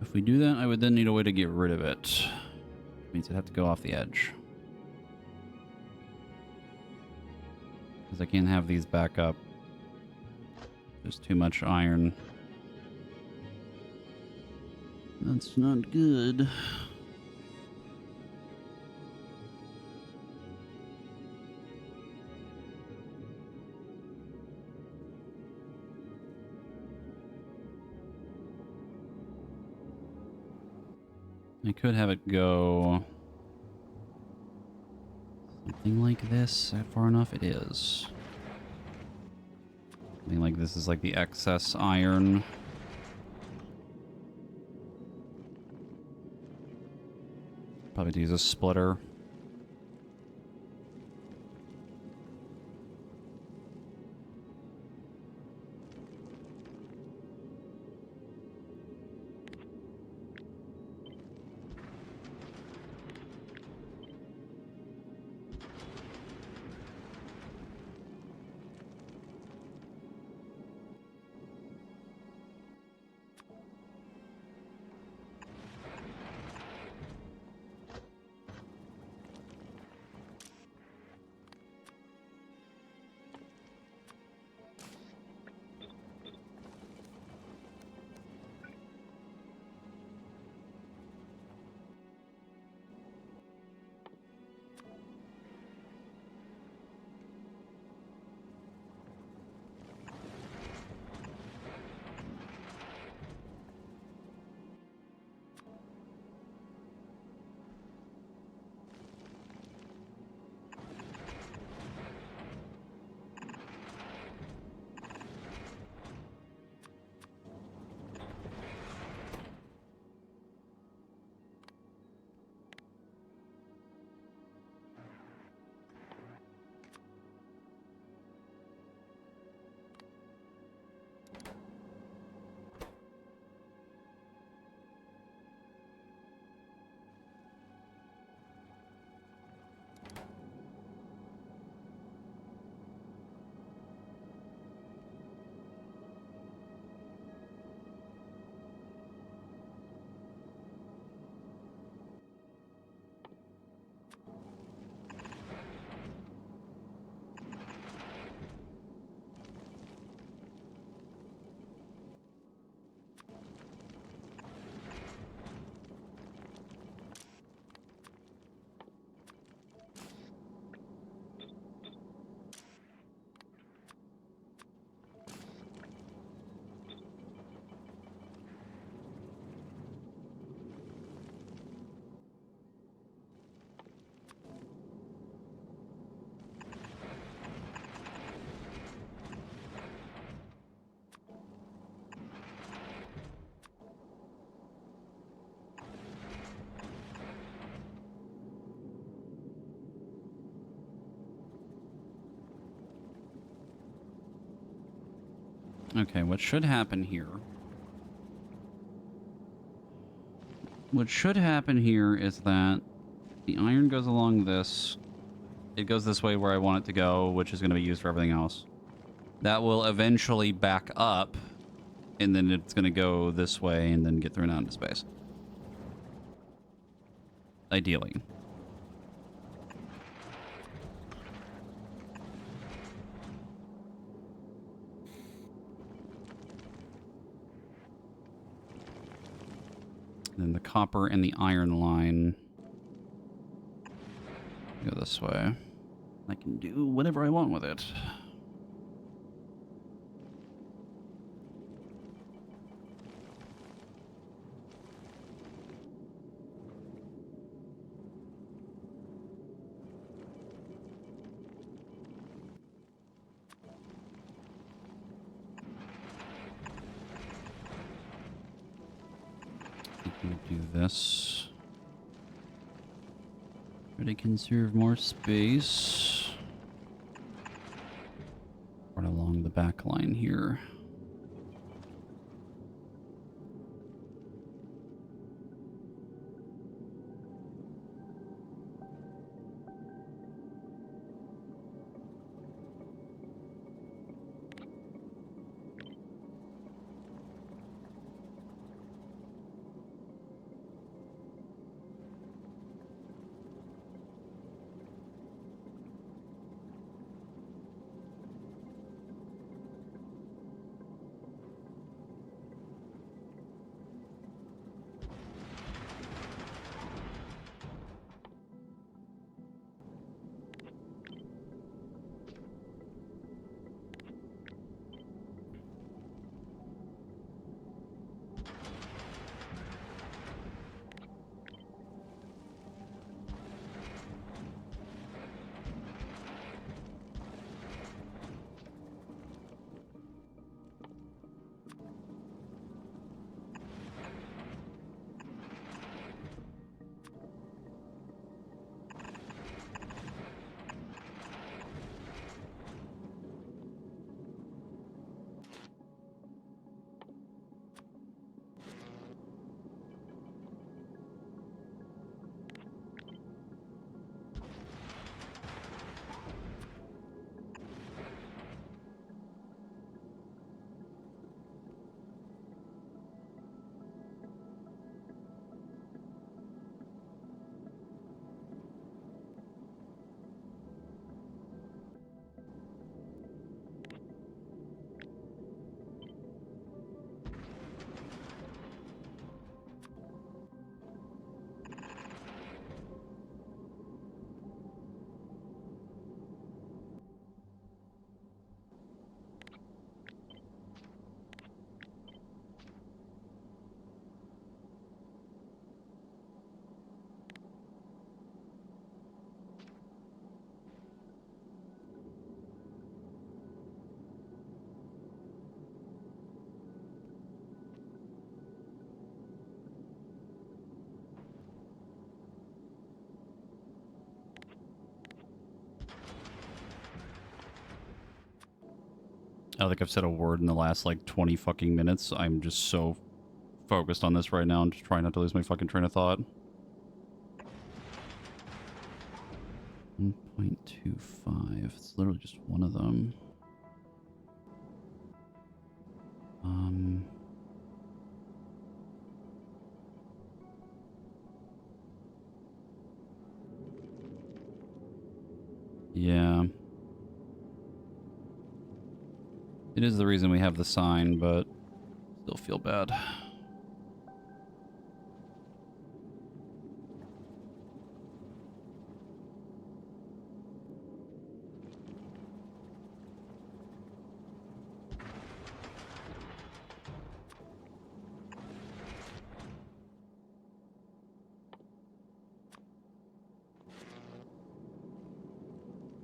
If we do that, I would then need a way to get rid of it. Which means I'd have to go off the edge. Because I can't have these back up. There's too much iron. That's not good. I could have it go something like this. Is that far enough? It is. Something like this is like the excess iron. Probably use a splitter. Okay, what should happen here? What should happen here is that the iron goes along this. It goes this way where I want it to go, which is going to be used for everything else. That will eventually back up, and then it's going to go this way and then get thrown out into space. Ideally. Then the copper and the iron line go this way. I can do whatever I want with it. Do this. Try to conserve more space. Run along the back line here. I don't think I've said a word in the last, like, 20 fucking minutes. I'm just so focused on this right now. I'm just trying not to lose my fucking train of thought. 1.25. It's literally just one of them. Yeah. It is the reason we have the sign, but still feel bad.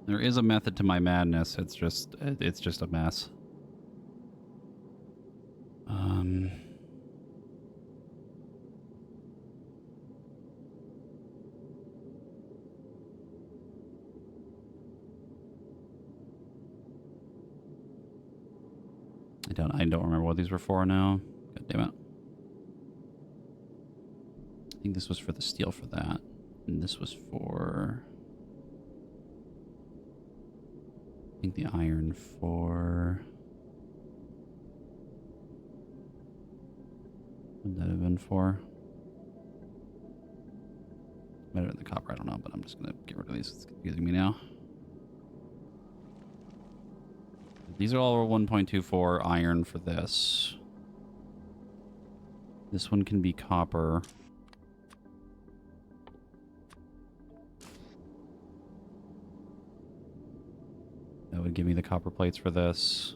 There is a method to my madness. It's just a mess. I don't remember what these were for now. God damn it. I think this was for the steel for that. And this was for... I think the iron for... What would that have been for? Might have been the copper, I don't know, but I'm just gonna get rid of these. It's confusing me now. These are all 1.24 iron for this. This one can be copper. That would give me the copper plates for this.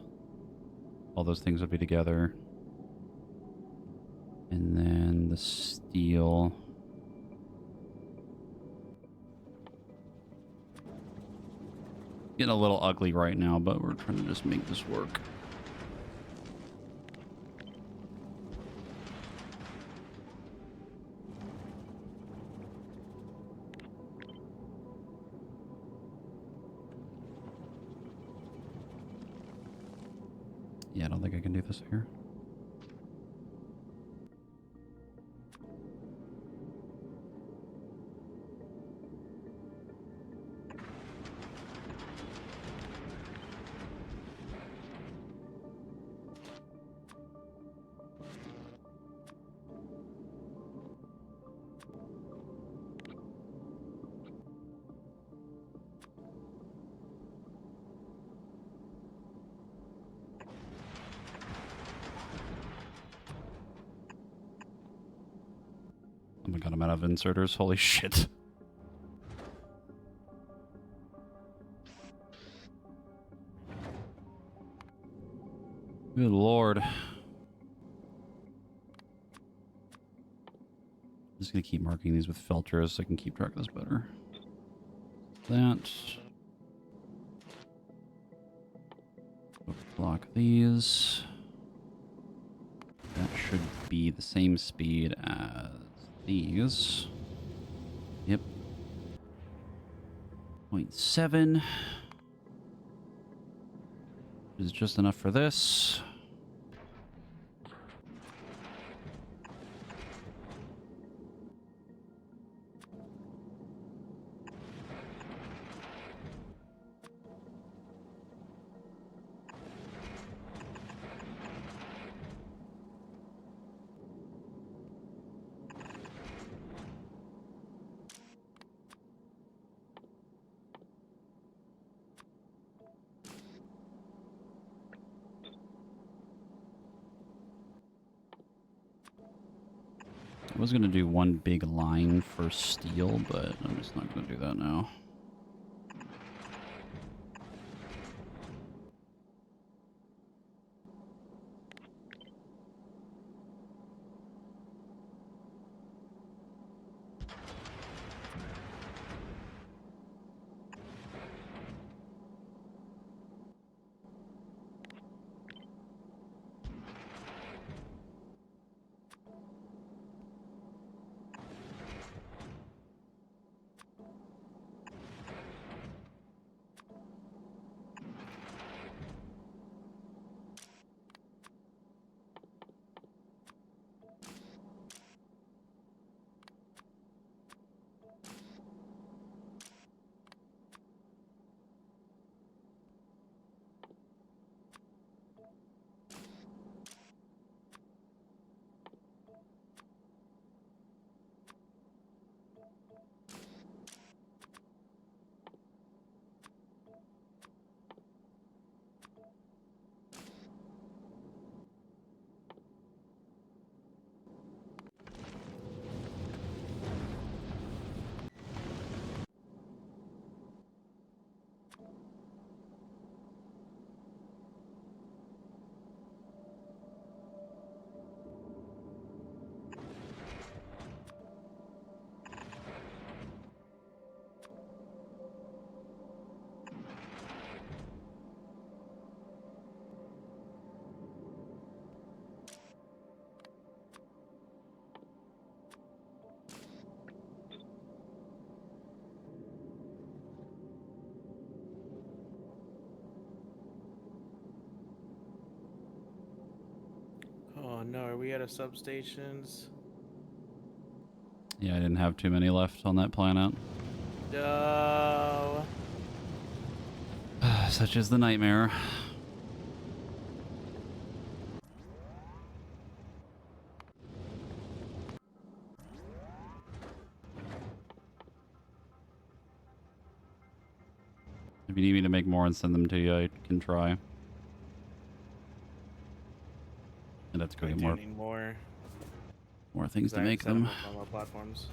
All those things would be together. And then the steel. Getting a little ugly right now, but we're trying to just make this work. Yeah, I don't think I can do this here. Oh my god, I'm out of inserters. Holy shit. Good lord. I'm just gonna keep marking these with filters so I can keep track of this better. That. Block these. That should be the same speed as these. Yep. 0.7. Is just enough for this. I was going to do one big line for steel, but I'm just not going to do that now. no, are we out of substations? Yeah, I didn't have too many left on that planet. No. Such is the nightmare. If you need me to make more and send them to you, I can try. And let's go I get do more need more. things 'Cause to I make set 'em them. up on more platforms.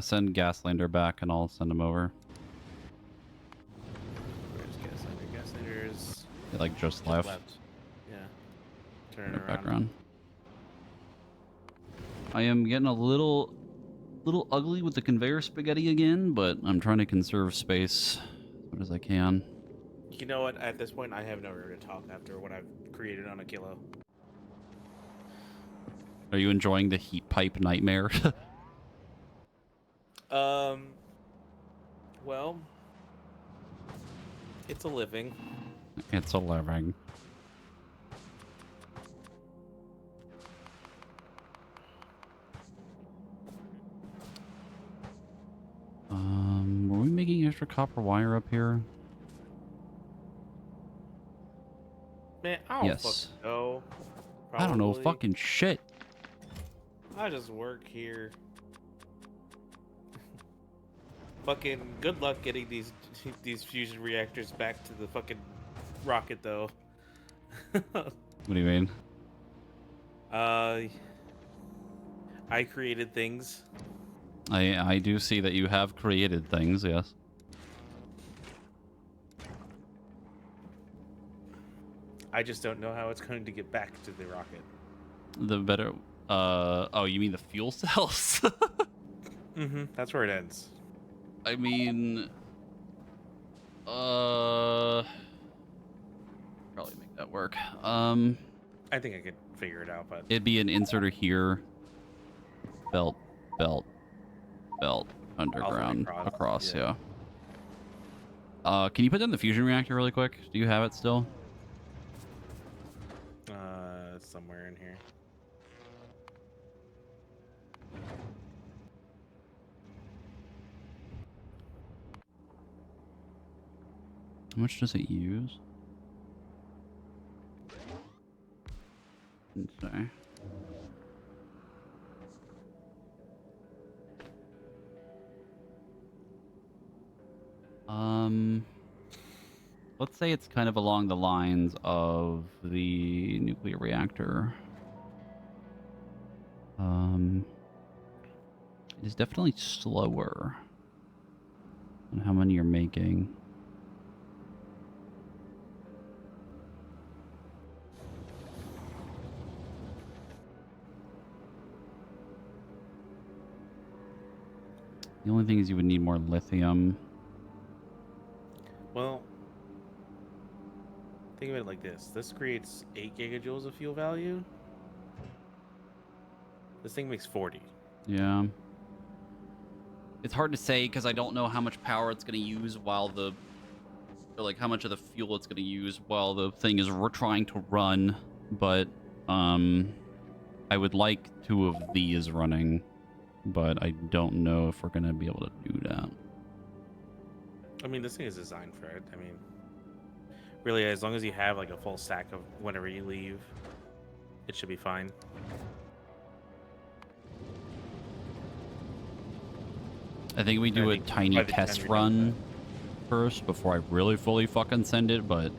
Send Gaslander back and I'll send him over. Where's Gaslander? Gaslander's They like just just left. left. Yeah. Turn Right it back around. around. I am getting a little ugly with the conveyor spaghetti again, but I'm trying to conserve space as much as I can. You know what? At this point, I have nowhere to talk after what I've created on a kilo. Are you enjoying the heat pipe nightmare? Well, it's a living. It's a living. Were we making extra copper wire up here? Man, I don't Yes. fucking know. I don't know Probably. fucking shit. I just work here. Fucking good luck getting these fusion reactors back to the fucking rocket though. What do you mean? I created things. I do see that you have created things, yes. I just don't know how it's going to get back to the rocket. The better oh, you mean the fuel cells? Mm-hmm. That's where it ends. I mean probably make that work. I think I could figure it out, but It'd be an inserter here. Belt, belt, belt, underground, across, yeah. Can you put down the fusion reactor really quick? Do you have it still? it's somewhere in here. How much does it use? Let's see. Let's say it's kind of along the lines of the nuclear reactor. It is definitely slower than how many you're making. The only thing is you would need more lithium. Well, think of it like this. This creates 8 gigajoules of fuel value. This thing makes 40. Yeah. It's hard to say because I don't know how much power it's going to use while the... Or like how much of the fuel it's going to use while the thing is trying to run. But, I would like 2 of these running. But I don't know if we're going to be able to do that. I mean, this thing is designed for it. I mean, really, as long as you have like a full stack of whenever you leave, it should be fine. I think we do a tiny by the time test you're done run first before I really fully fucking send it, but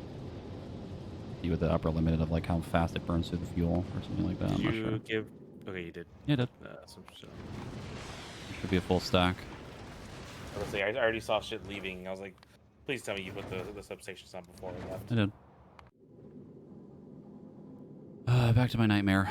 see with the upper limit of like how fast it burns through the fuel or something like that. Did I'm not you sure. give? Okay, you did. Yeah, it did. Some shit. Should be a full stack. I was say I already saw shit leaving. I was like, please tell me you put the substations on before we left. I did. Back to my nightmare.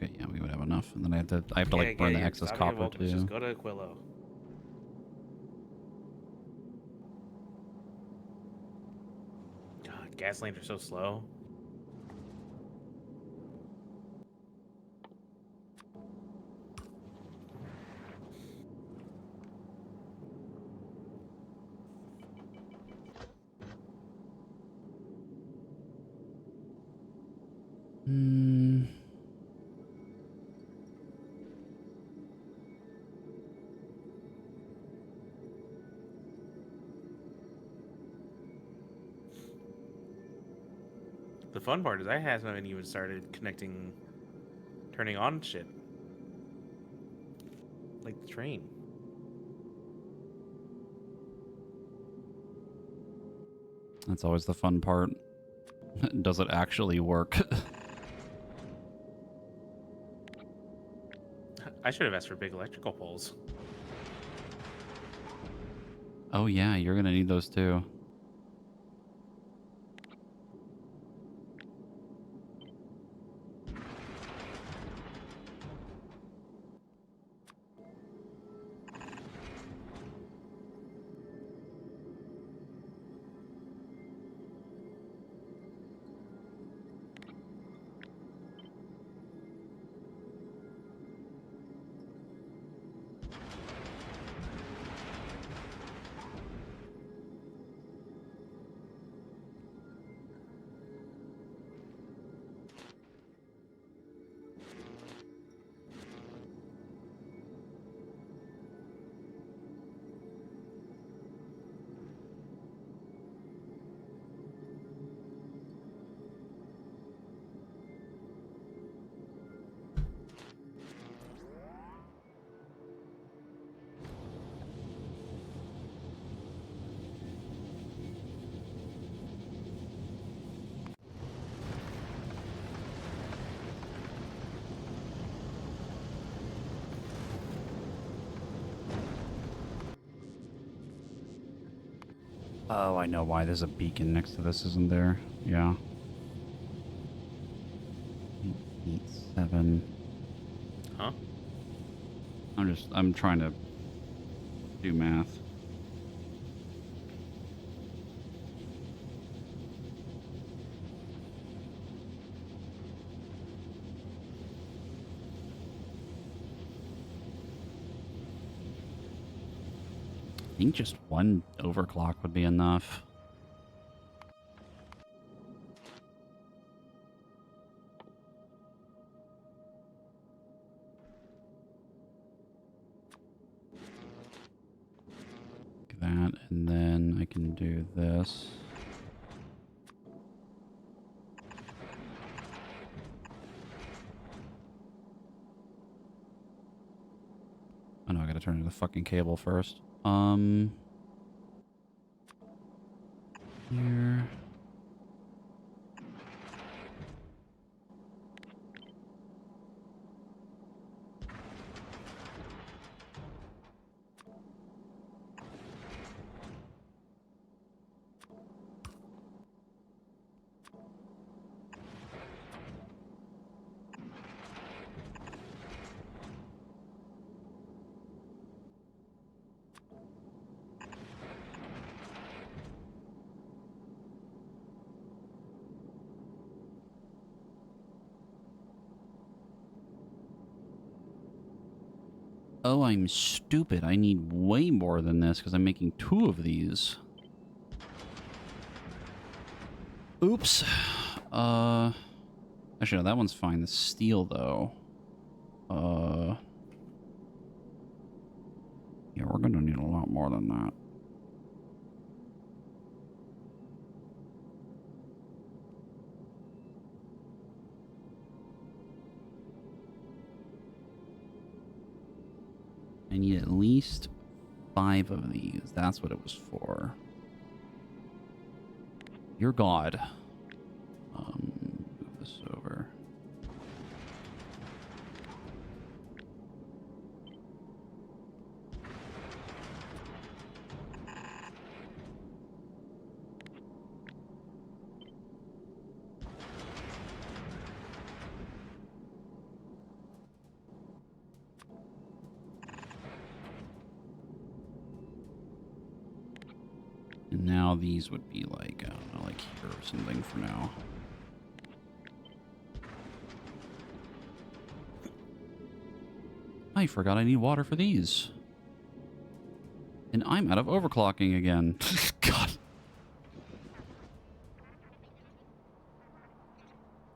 Okay, yeah, we would have enough, and then I have to Yeah, like burn the you're excess stopping at copper Vulcan's, too. Just go to Aquilo. God, gas lanes are so slow. Hmm. The fun part is I haven't even started connecting, turning on shit. Like the train. That's always the fun part. Does it actually work? I should have asked for big electrical poles. Oh yeah, you're gonna need those too. Oh, I know why there's a beacon next to this, isn't there? Yeah. 8, 7. Huh? I'm trying to do math. I think just one overclock would be enough. Like that, and then I can do this. Oh no, I gotta turn the fucking cable first. Here. Oh, I'm stupid. I need way more than this because I'm making 2 of these. Oops. Actually, no, that one's fine. The steel, though. Yeah, we're gonna need a lot more than that. I need at least 5 of these. That's what it was for. You're God. Move this over. And now these would be like, I don't know, like here or something for now. I forgot I need water for these. And I'm out of overclocking again. God.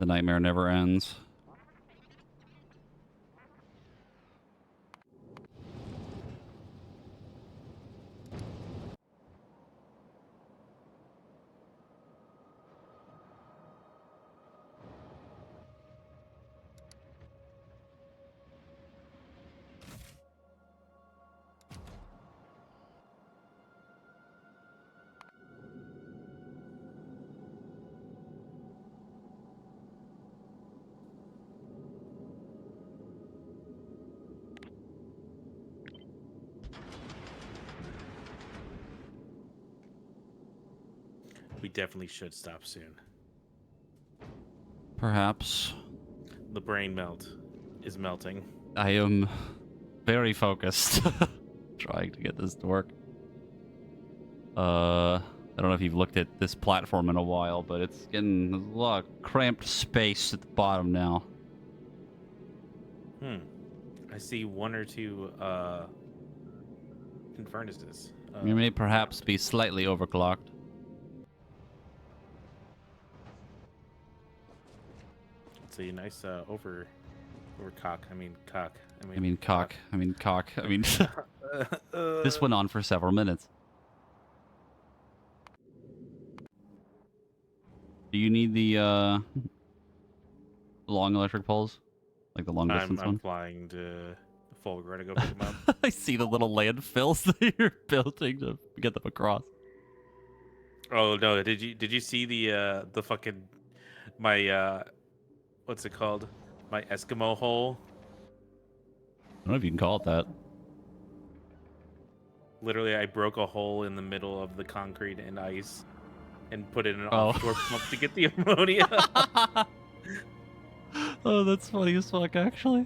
The nightmare never ends. We definitely should stop soon. Perhaps. The brain melt is melting. I am very focused. Trying to get this to work. I don't know if you've looked at this platform in a while, but it's getting a lot of cramped space at the bottom now. I see one or two furnaces. You may perhaps be slightly overclocked. It's a nice overcock. I mean cock. I mean cock. I mean cock. I mean this went on for several minutes. Do you need the long electric poles? Like the long distance I'm one? flying to Fulgur to go pick them up. I see the little landfills that you're building to get them across. Oh no! Did you see the fucking my what's it called? My Eskimo hole. I don't know if you can call it that. Literally, I broke a hole in the middle of the concrete and ice, and put in an Oh. offshore pump to get the ammonia. Oh, that's funny as fuck, actually.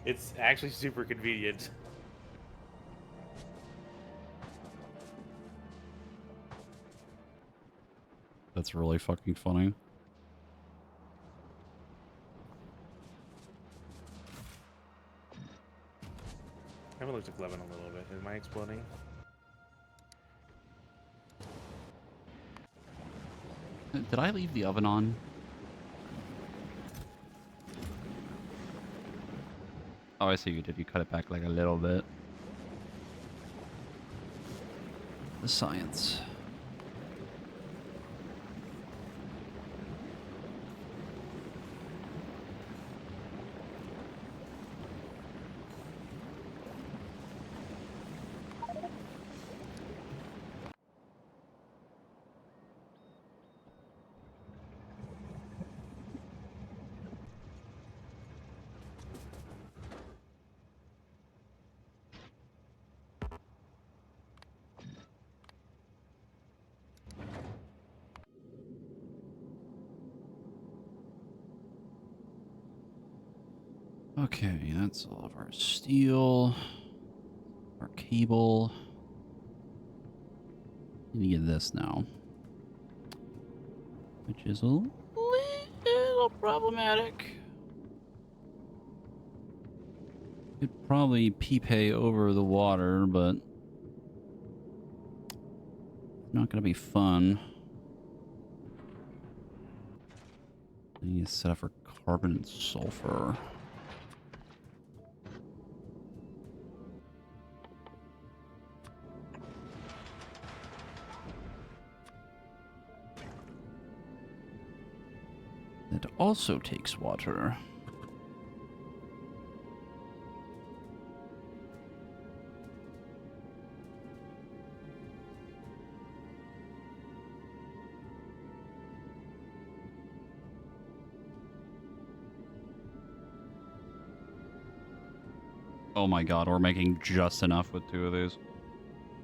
It's actually super convenient. That's really fucking funny. I haven't looked at Levin a little bit. Am I exploding? Did I leave the oven on? Oh, I see you did. You cut it back like a little bit. The science. Okay, that's all of our steel, our cable. We need this now, which is a little problematic. Could probably pee over the water, but not gonna be fun. I need to set up for carbon and sulfur. That also takes water. Oh my god, we're making just enough with 2 of these.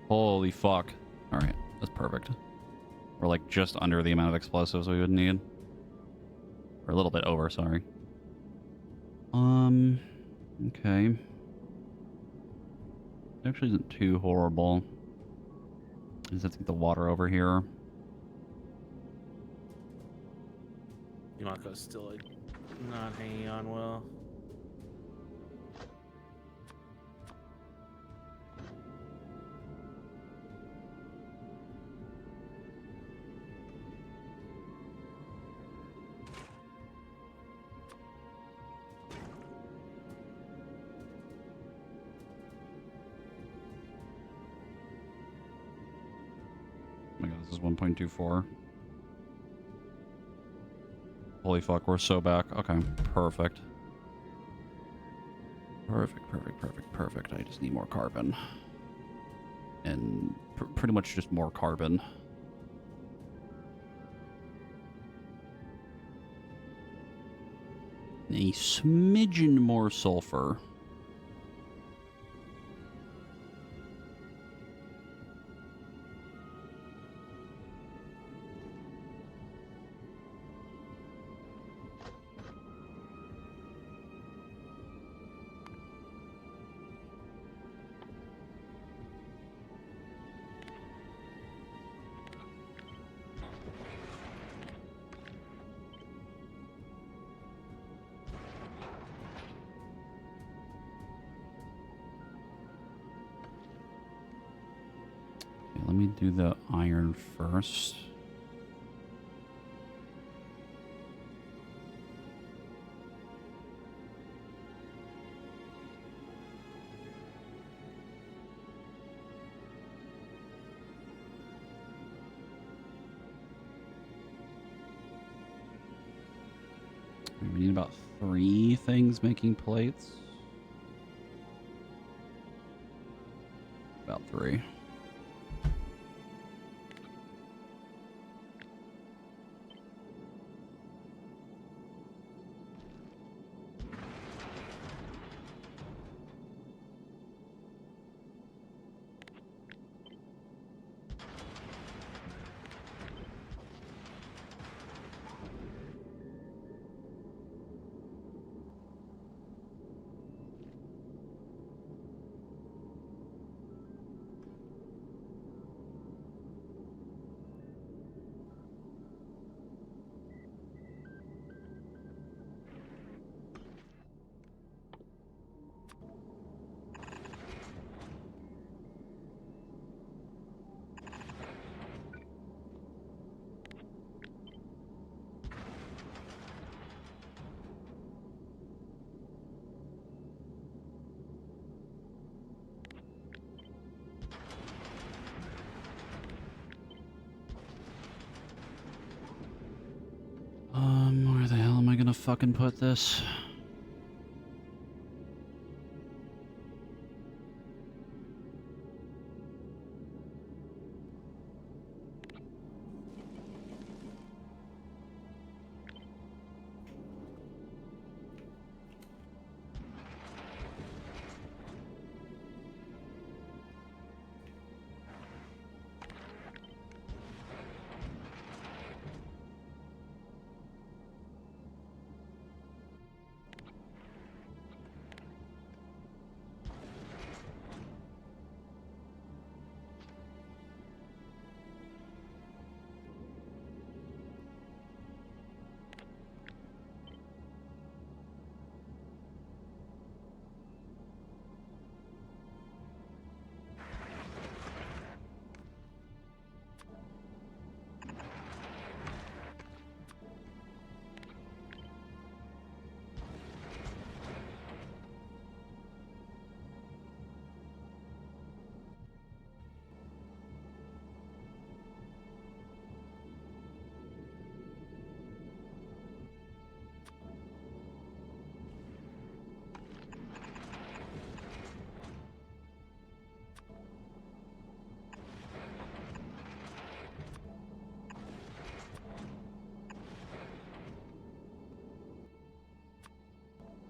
Holy fuck. Alright, that's perfect. We're like just under the amount of explosives we would need. Or a little bit over, sorry. Okay. Actually isn't too horrible. Is that the water over here? Yumako's still like, not hanging on well. Oh my god, this is 1.24. Holy fuck, we're so back. Okay, perfect. Perfect. I just need more carbon. And pretty much just more carbon. A smidgen more sulfur. Let me do the iron first. We need about 3 things making plates. About 3. Where the hell am I gonna fucking put this?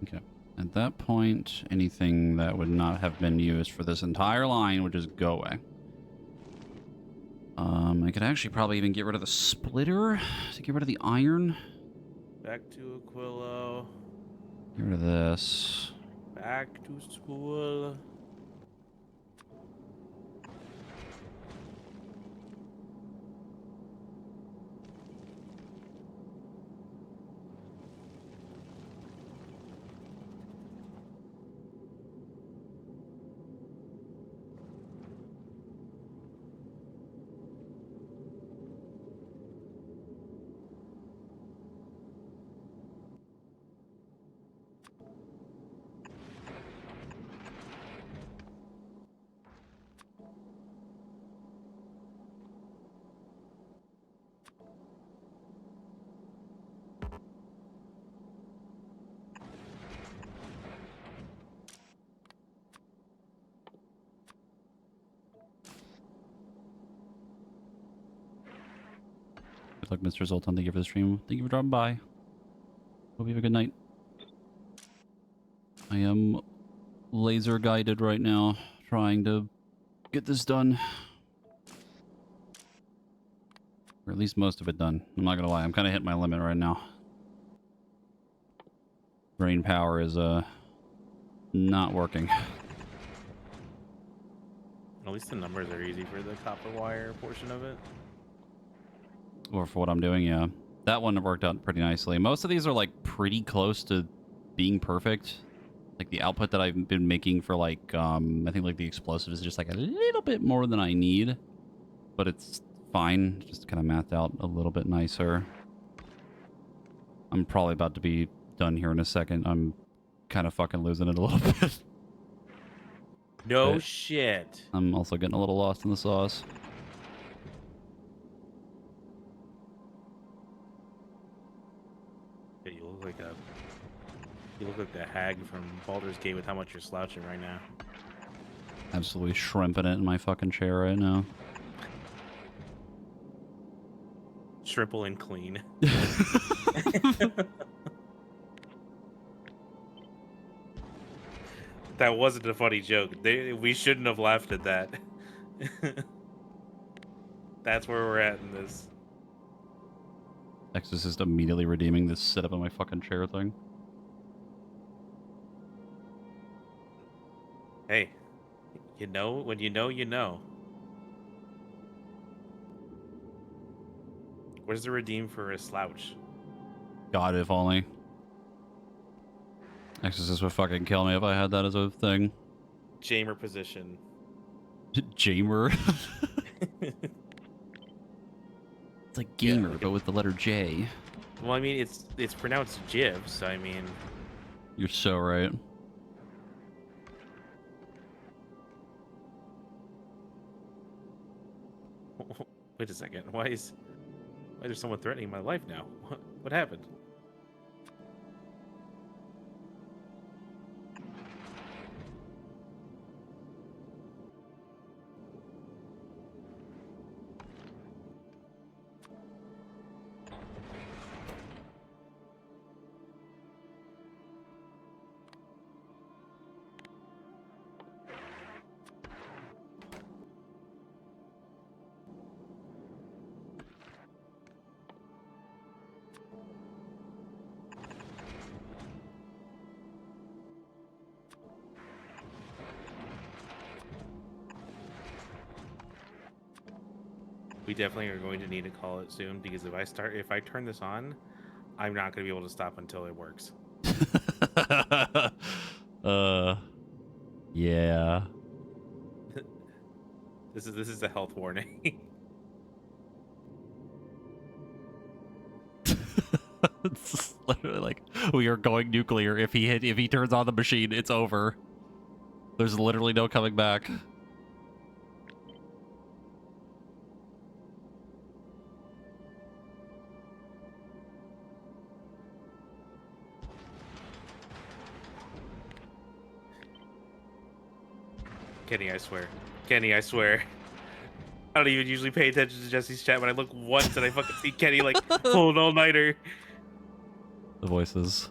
Okay. At that point, anything that would not have been used for this entire line would just go away. I could actually probably even get rid of the splitter to get rid of the iron. Back to Aquilo. Get rid of this. Back to school. Good luck, Mr. Zoltan. Thank you for the stream. Thank you for dropping by. Hope you have a good night. I am laser guided right now, trying to get this done. Or at least most of it done. I'm not gonna lie, I'm kind of hitting my limit right now. Brain power is not working. At least the numbers are easy for the copper wire portion of it. Or for what I'm doing, yeah. That one worked out pretty nicely. Most of these are like pretty close to being perfect. Like the output that I've been making for like, I think like the explosive is just like a little bit more than I need. But it's fine. Just kind of mathed out a little bit nicer. I'm probably about to be done here in a second. I'm kind of fucking losing it a little bit. No But shit. I'm also getting a little lost in the sauce. Yeah, you look like the hag from Baldur's Gate with how much you're slouching right now. Absolutely shrimping it in my fucking chair right now. Triple and clean. That wasn't a funny joke. We shouldn't have laughed at that. That's where we're at in this. Exorcist immediately redeeming this sit up on my fucking chair thing. Hey, you know when you know, you know. Where's the redeem for a slouch? God, if only. Exorcist would fucking kill me if I had that as a thing. Jamer position. Jamer? It's like gamer, like but with the letter J. Well, I mean, it's pronounced Jiv, so I mean... You're so right. Wait a second. Why is there someone threatening my life now? What happened? We definitely are going to need to call it soon because if I turn this on, I'm not going to be able to stop until it works. Yeah. This is a health warning. It's literally like we are going nuclear. If he turns on the machine, it's over. There's literally no coming back. Kenny, I swear. Kenny, I swear. I don't even usually pay attention to Jesse's chat, but I look once and I fucking see Kenny like pulling all-nighter. The voices.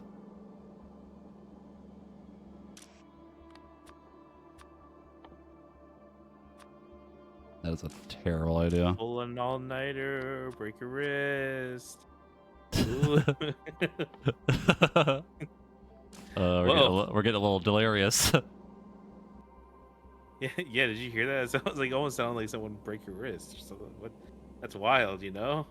That is a terrible idea. Pull an all-nighter, break your wrist. We're getting a little delirious. Yeah, did you hear that? It sounds like almost sounded like someone break your wrist or something. What? That's wild, you know?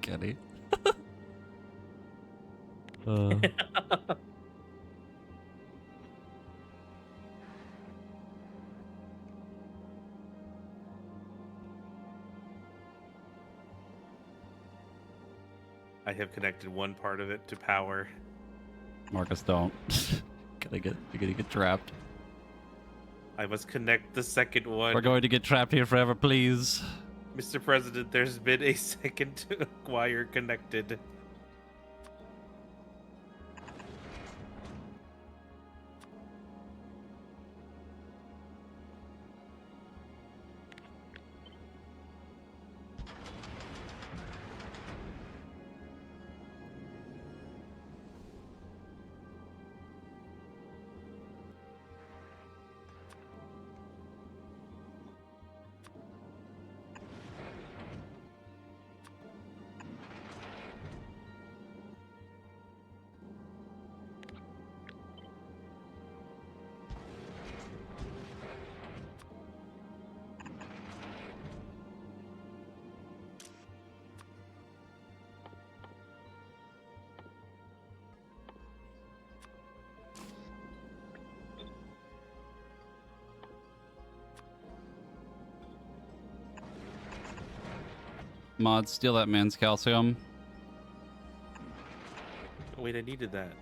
Kenny. I have connected one part of it to power. Marcus, don't. You're gonna get trapped. I must connect the second one. We're going to get trapped here forever, please. Mr. President, there's been a second wire connected. Mod, steal that man's calcium. Oh, wait, I needed that.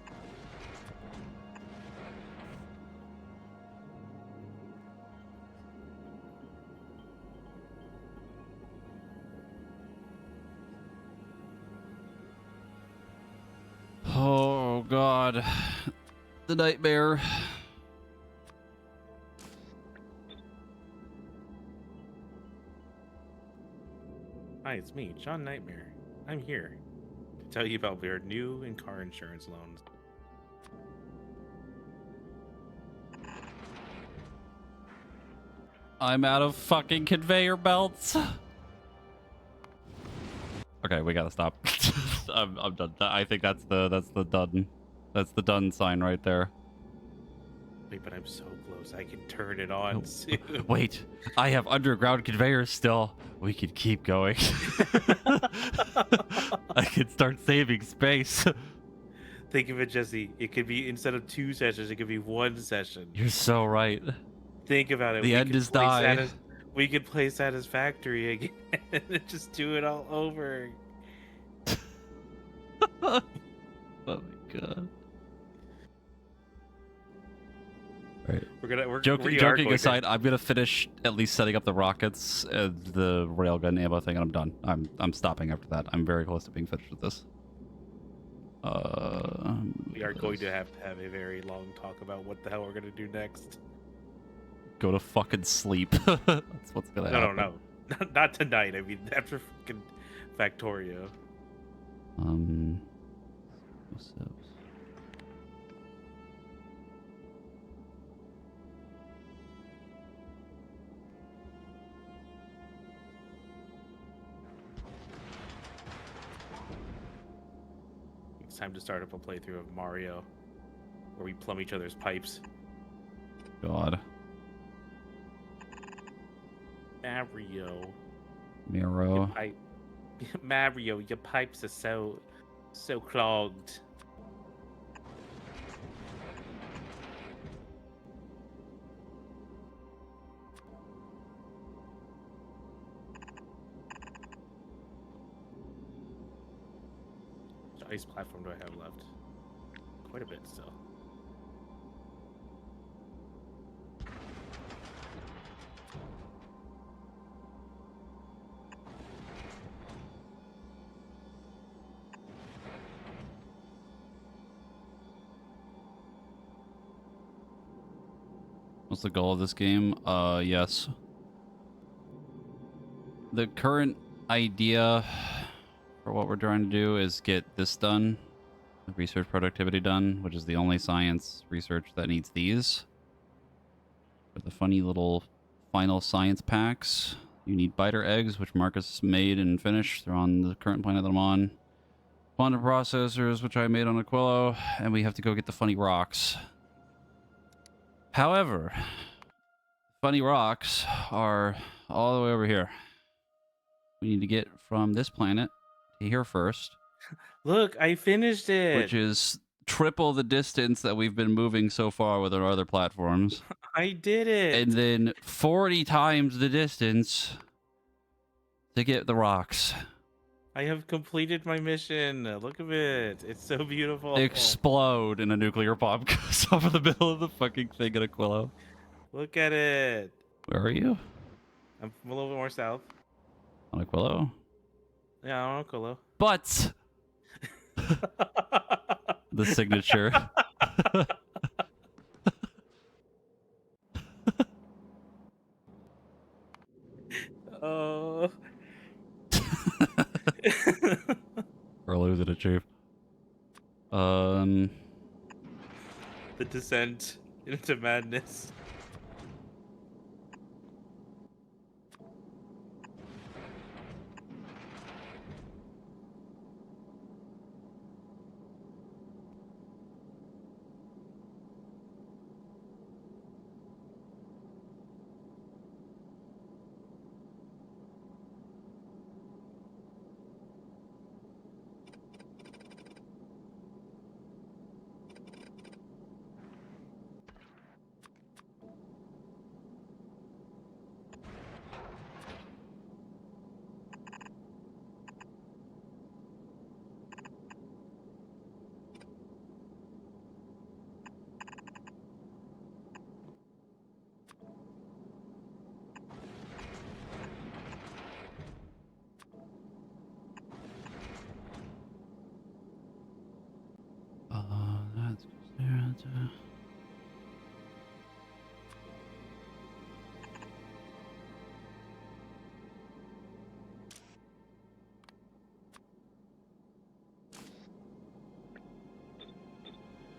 Oh god. The nightmare. Hi, it's me, John Nightmare. I'm here to tell you about our new and car insurance loans. I'm out of fucking conveyor belts. Okay, we gotta stop. I'm done. I think that's the done. That's the done sign right there. Wait, but I'm so close. I can turn it on soon. Wait, I have underground conveyors still. We could keep going. I could start saving space. Think of it, Jesse. It could be, instead of 2 sessions, it could be 1 session. You're so right. Think about it. The end could is play die. We could play Satisfactory again and just do it all over. Oh my god. Right. We're Joking going aside, I'm gonna finish at least setting up the rockets and the railgun ammo thing, and I'm done. I'm stopping after that. I'm very close to being finished with this. We are going to have a very long talk about what the hell we're gonna do next. Go to fucking sleep. That's what's gonna happen. No. Not tonight. I mean, after fucking Factorio. What's up? It's time to start up a playthrough of Mario, where we plumb each other's pipes. God. Mario. Miro. Mario, your pipes are so clogged. Which ice platform do I have left? Quite a bit still. What's the goal of this game? Yes. The current idea for what we're trying to do is get this done, the research productivity done, which is the only science research that needs these. For the funny little final science packs, you need biter eggs, which Marcus made and finished. They're on the current planet that I'm on. Quantum processors, which I made on Aquilo, and we have to go get the funny rocks. However, funny rocks are all the way over here. We need to get from this planet to here first. Look, I finished it. Which is triple the distance that we've been moving so far with our other platforms. I did it. And then 40 times the distance to get the rocks. I have completed my mission. Look at it. It's so beautiful. Explode in a nuclear bomb goes off in the middle of the fucking thing in Aquilo. Look at it. Where are you? I'm a little bit more south. On Aquilo? Yeah, I don't know, But the signature. Oh. We're losing it, Chief. The descent into madness. That's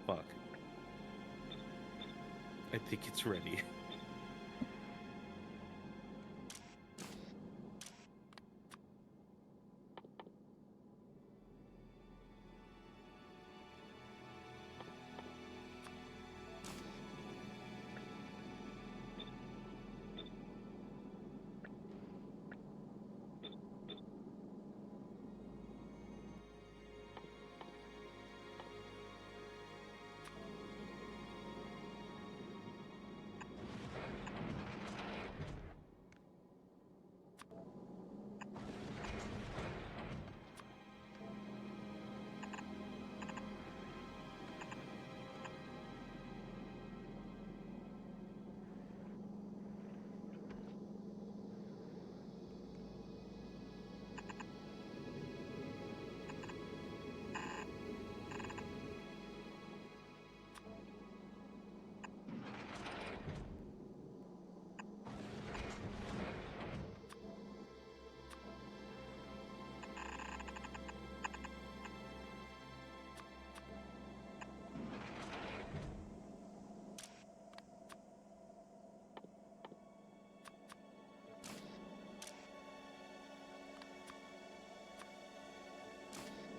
Fuck. I think it's ready.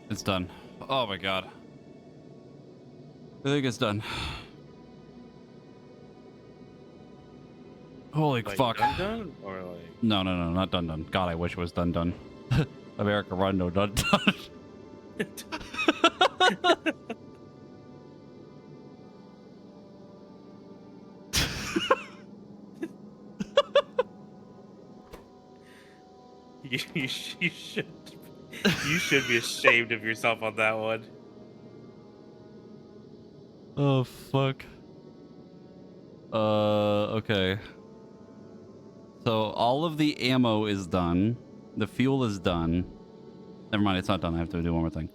It's done. Oh my god. I think it's done. Holy Like, fuck. done? Or like... No, not done. God, I wish it was done. America run, no done. you should be ashamed of yourself on that one. Oh fuck. Okay. So all of the ammo is done. The fuel is done. Never mind, it's not done. I have to do one more thing.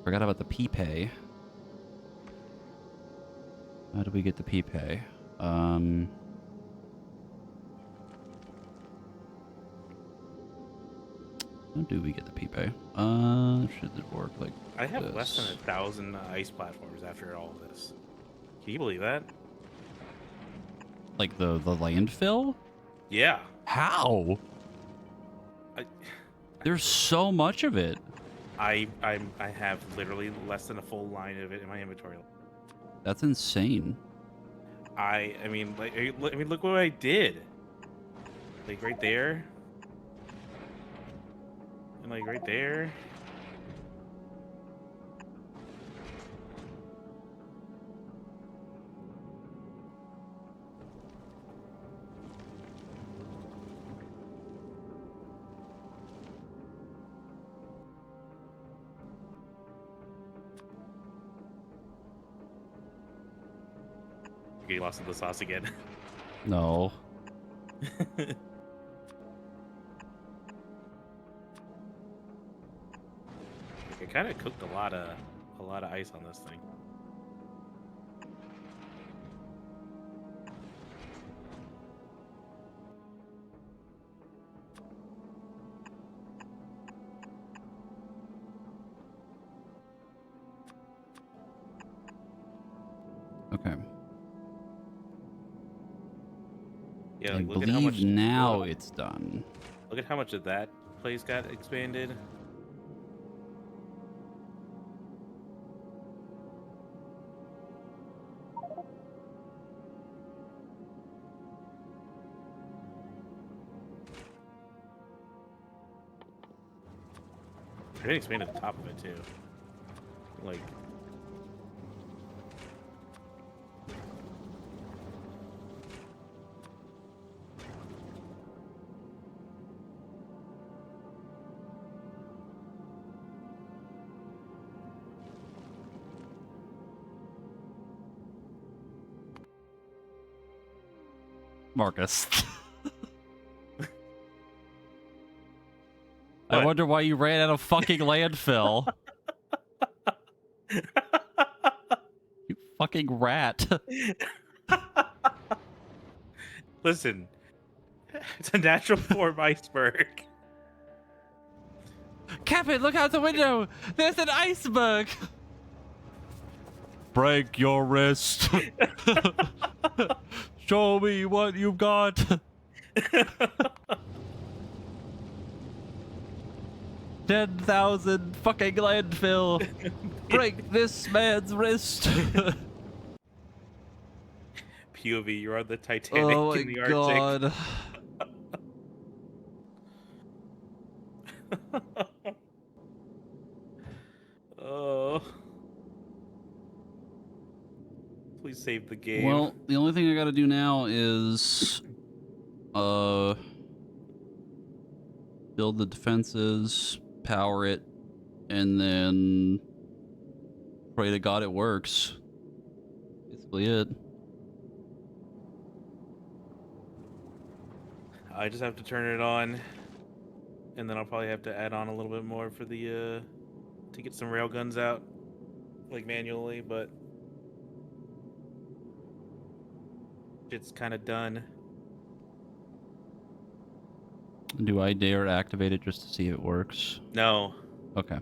Forgot about the P-Pay. How do we get the P-Pay? How do we get the P-Pay? Should it work like I have this? less than 1,000 ice platforms after all of this. Can you believe that? Like the landfill? Yeah. How? There's so much of it. I have literally less than a full line of it in my inventory. That's insane. I mean, like, look what I did. Like right there, and like right there. getting lost in the sauce again. No. I kind of cooked a lot of ice on this thing. Okay. Yeah, I like, look at how much believe now it's done. look at how much of that place got expanded. I didn't expand at the top of it too. Like, Marcus. I What? wonder why you ran out of fucking landfill. You fucking rat. listen, it's a natural form iceberg. Captain, look out the window! There's an iceberg! Break your wrist. Show me what you've got. 10,000 fucking landfill. Break this man's wrist. POV, you're on the Titanic Oh in my the Arctic. god. Oh. Please save the game. Well, the only thing I gotta do now is build the defenses, power it, and then pray to God it works. Basically it. I just have to turn it on, and then I'll probably have to add on a little bit more for the to get some rail guns out, like manually, but it's kind of done. Do I dare activate it just to see if it works? No, Okay. I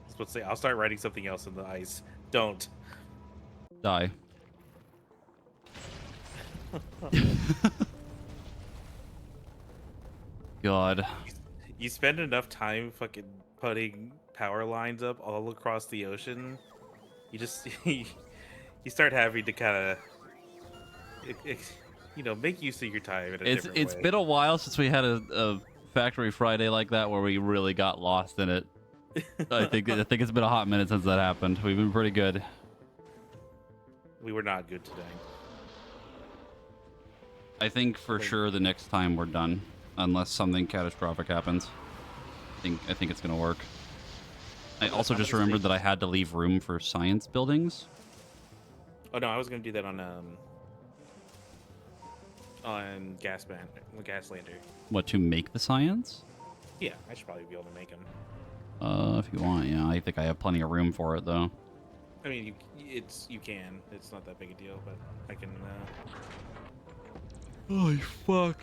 was supposed to say I'll start writing something else in the ice. Don't. Die. God. You spend enough time fucking putting power lines up all across the ocean, you just you start having to kind of make use of your time in a different It's way. been a while since we had a Factory Friday like that where we really got lost in it. I think it's been a hot minute since that happened. We've been pretty good. We were not good today. I think for sure the next time we're done, unless something catastrophic happens. I think it's gonna work. I also just remembered that I had to leave room for science buildings. Oh no, I was gonna do that on Gaslander. What, to make the science? Yeah, I should probably be able to make them. If you want, yeah. I think I have plenty of room for it though. I mean, you can. It's not that big a deal, but I can. Holy fuck.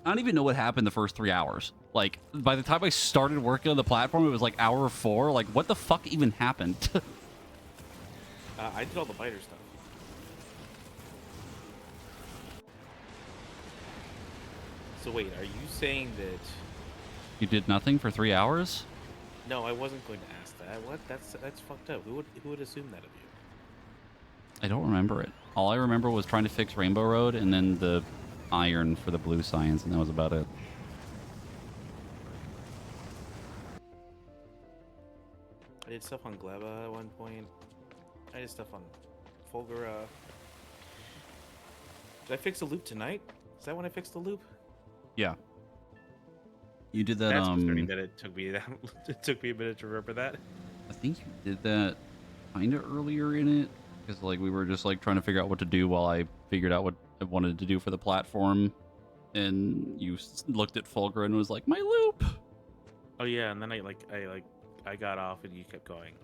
I don't even know what happened the first 3 hours. Like, by the time I started working on the platform, it was like hour 4. Like, what the fuck even happened? I did all the biter stuff. So wait, are you saying that? You did nothing for 3 hours? No, I wasn't going to ask that. What? That's fucked up. Who would assume that of you? I don't remember it. All I remember was trying to fix Rainbow Road and then the iron for the blue science, and that was about it. I did stuff on Gleba at one point. I did stuff on Fulgura. Did I fix the loop tonight? Is that when I fixed the loop? Yeah. You did that, That's concerning that it took me it took me a minute to remember that. I think you did that kind of earlier in it, because like we were just like trying to figure out what to do while I figured out what I wanted to do for the platform, and you looked at Fulgur and was like, "My loop." Oh yeah, and then I got off and you kept going.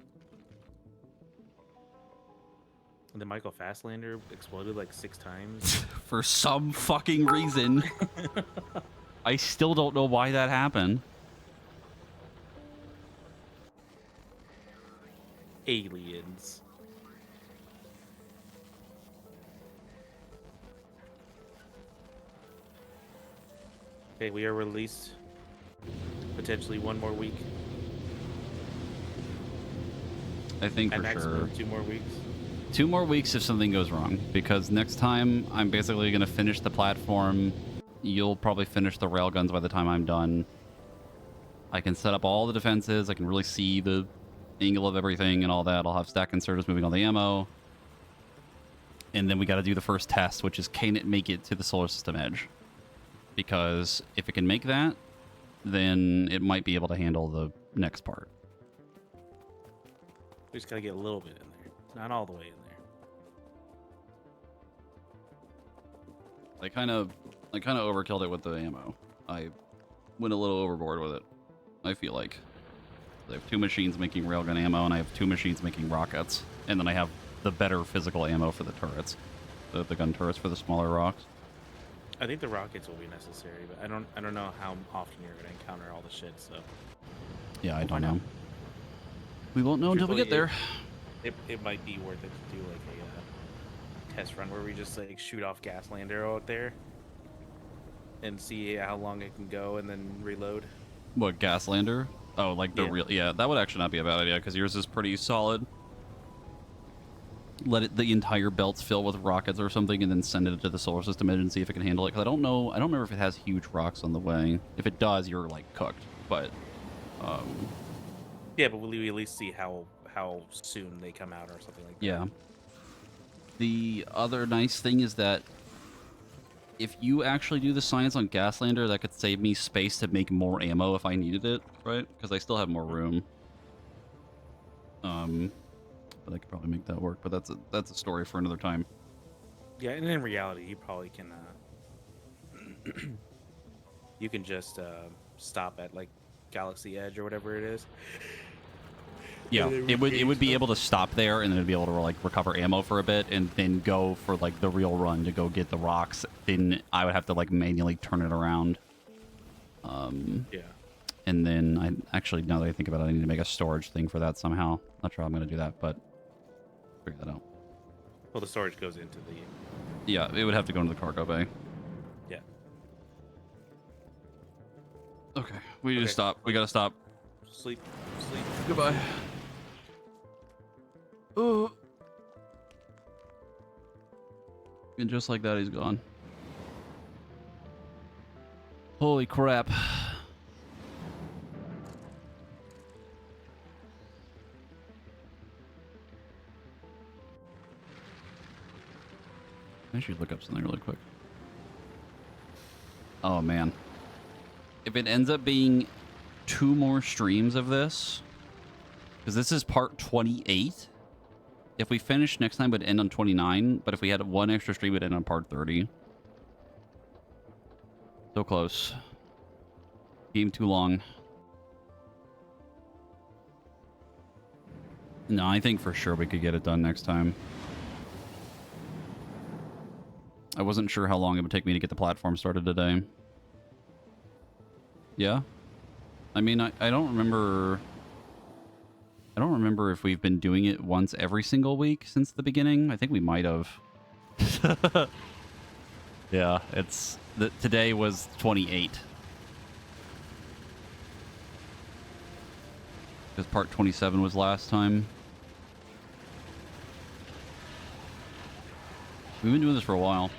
And then Michael Fastlander exploded like 6 times. For some fucking reason. I still don't know why that happened. Aliens. Okay, we are released potentially 1 more week. I think At for maximum, sure. 2 more weeks. 2 more weeks if something goes wrong, because next time I'm basically going to finish the platform. You'll probably finish the railguns by the time I'm done. I can set up all the defenses. I can really see the angle of everything and all that. I'll have stack inserters moving all the ammo. And then we got to do the first test, which is can it make it to the solar system edge? Because if it can make that, then it might be able to handle the next part. We just gotta get a little bit in there. Not all the way in there. I kind of overkilled it with the ammo. I went a little overboard with it, I feel like. I have 2 machines making railgun ammo, and I have 2 machines making rockets. And then I have the better physical ammo for the turrets. The gun turrets for the smaller rocks. I think the rockets will be necessary, but I don't know how often you're gonna encounter all the shit, so Yeah, I We'll don't find out. know. We won't know until we get there. It might be worth it to do like a test run where we just like shoot off Gaslander out there and see how long it can go and then reload. What, Gaslander? Oh, like the Yeah. real... Yeah, that would actually not be a bad idea, because yours is pretty solid. Let the entire belts fill with rockets or something, and then send it to the solar system edge and see if it can handle it. Because I don't know... I don't remember if it has huge rocks on the way. If it does, you're, like, cooked. But, Yeah, but will we at least see how soon they come out or something like that? yeah. The other nice thing is that if you actually do the science on Gaslander, that could save me space to make more ammo if I needed it, right? Because I still have more room. But I could probably make that work. But that's a story for another time. Yeah, and in reality, you probably can. You can just stop at like Galaxy Edge or whatever it is. Yeah, then it would regain be stuff. able to stop there, and then it'd be able to like recover ammo for a bit, and then go for like the real run to go get the rocks. Then I would have to like manually turn it around. Yeah. And then I actually, now that I think about it, I need to make a storage thing for that somehow. Not sure how I'm going to do that, but figure that out. Well, the storage goes into the. Yeah, it would have to go into the cargo bay. Yeah. Okay, we need to Okay. stop. We gotta stop. Sleep. Goodbye. Oh. And just like that, he's gone. Holy crap. I should look up something really quick. Oh, man. If it ends up being 2 more streams of this, because this is part 28. If we finish next time, it would end on 29. But if we had 1 extra stream, it would end on part 30. So close. Game too long. No, I think for sure we could get it done next time. I wasn't sure how long it would take me to get the platform started today. Yeah? I mean, I don't remember... I don't remember if we've been doing it once every single week since the beginning. I think we might have. Yeah, it's... today was 28. Because part 27 was last time. We've been doing this for a while.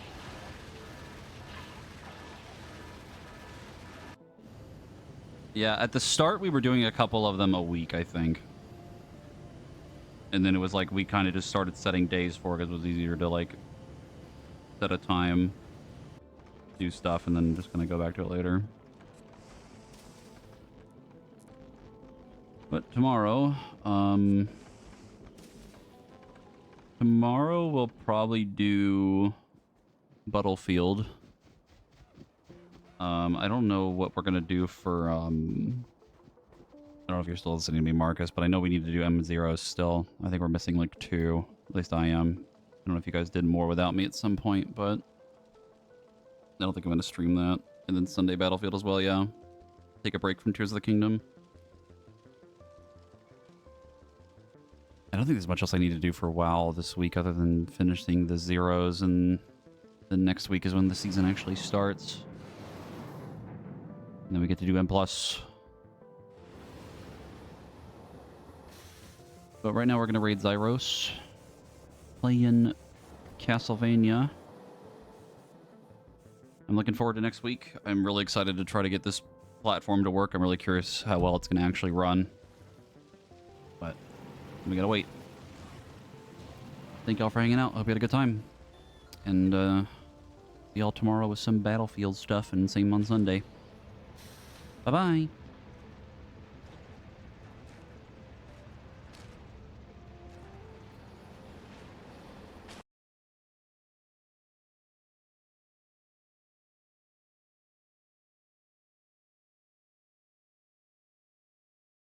Yeah, at the start we were doing a couple of them a week, I think. And then it was like we kind of just started setting days for it because it was easier to like set a time, do stuff, and then just kind of go back to it later. But tomorrow, tomorrow we'll probably do Battlefield. I don't know what we're gonna do for, I don't know if you're still listening to me, Marcus, but I know we need to do M0s still. I think we're missing like 2. At least I am. I don't know if you guys did more without me at some point, but I don't think I'm gonna stream that. And then Sunday Battlefield as well, yeah. Take a break from Tears of the Kingdom. I don't think there's much else I need to do for WoW this week other than finishing the zeros, and then next week is when the season actually starts. And then we get to do M+. But right now we're going to raid Zyros. Playing Castlevania. I'm looking forward to next week. I'm really excited to try to get this platform to work. I'm really curious how well it's going to actually run. But we gotta wait. Thank y'all for hanging out. Hope you had a good time. And see y'all tomorrow with some Battlefield stuff, and same on Sunday. Bye-bye.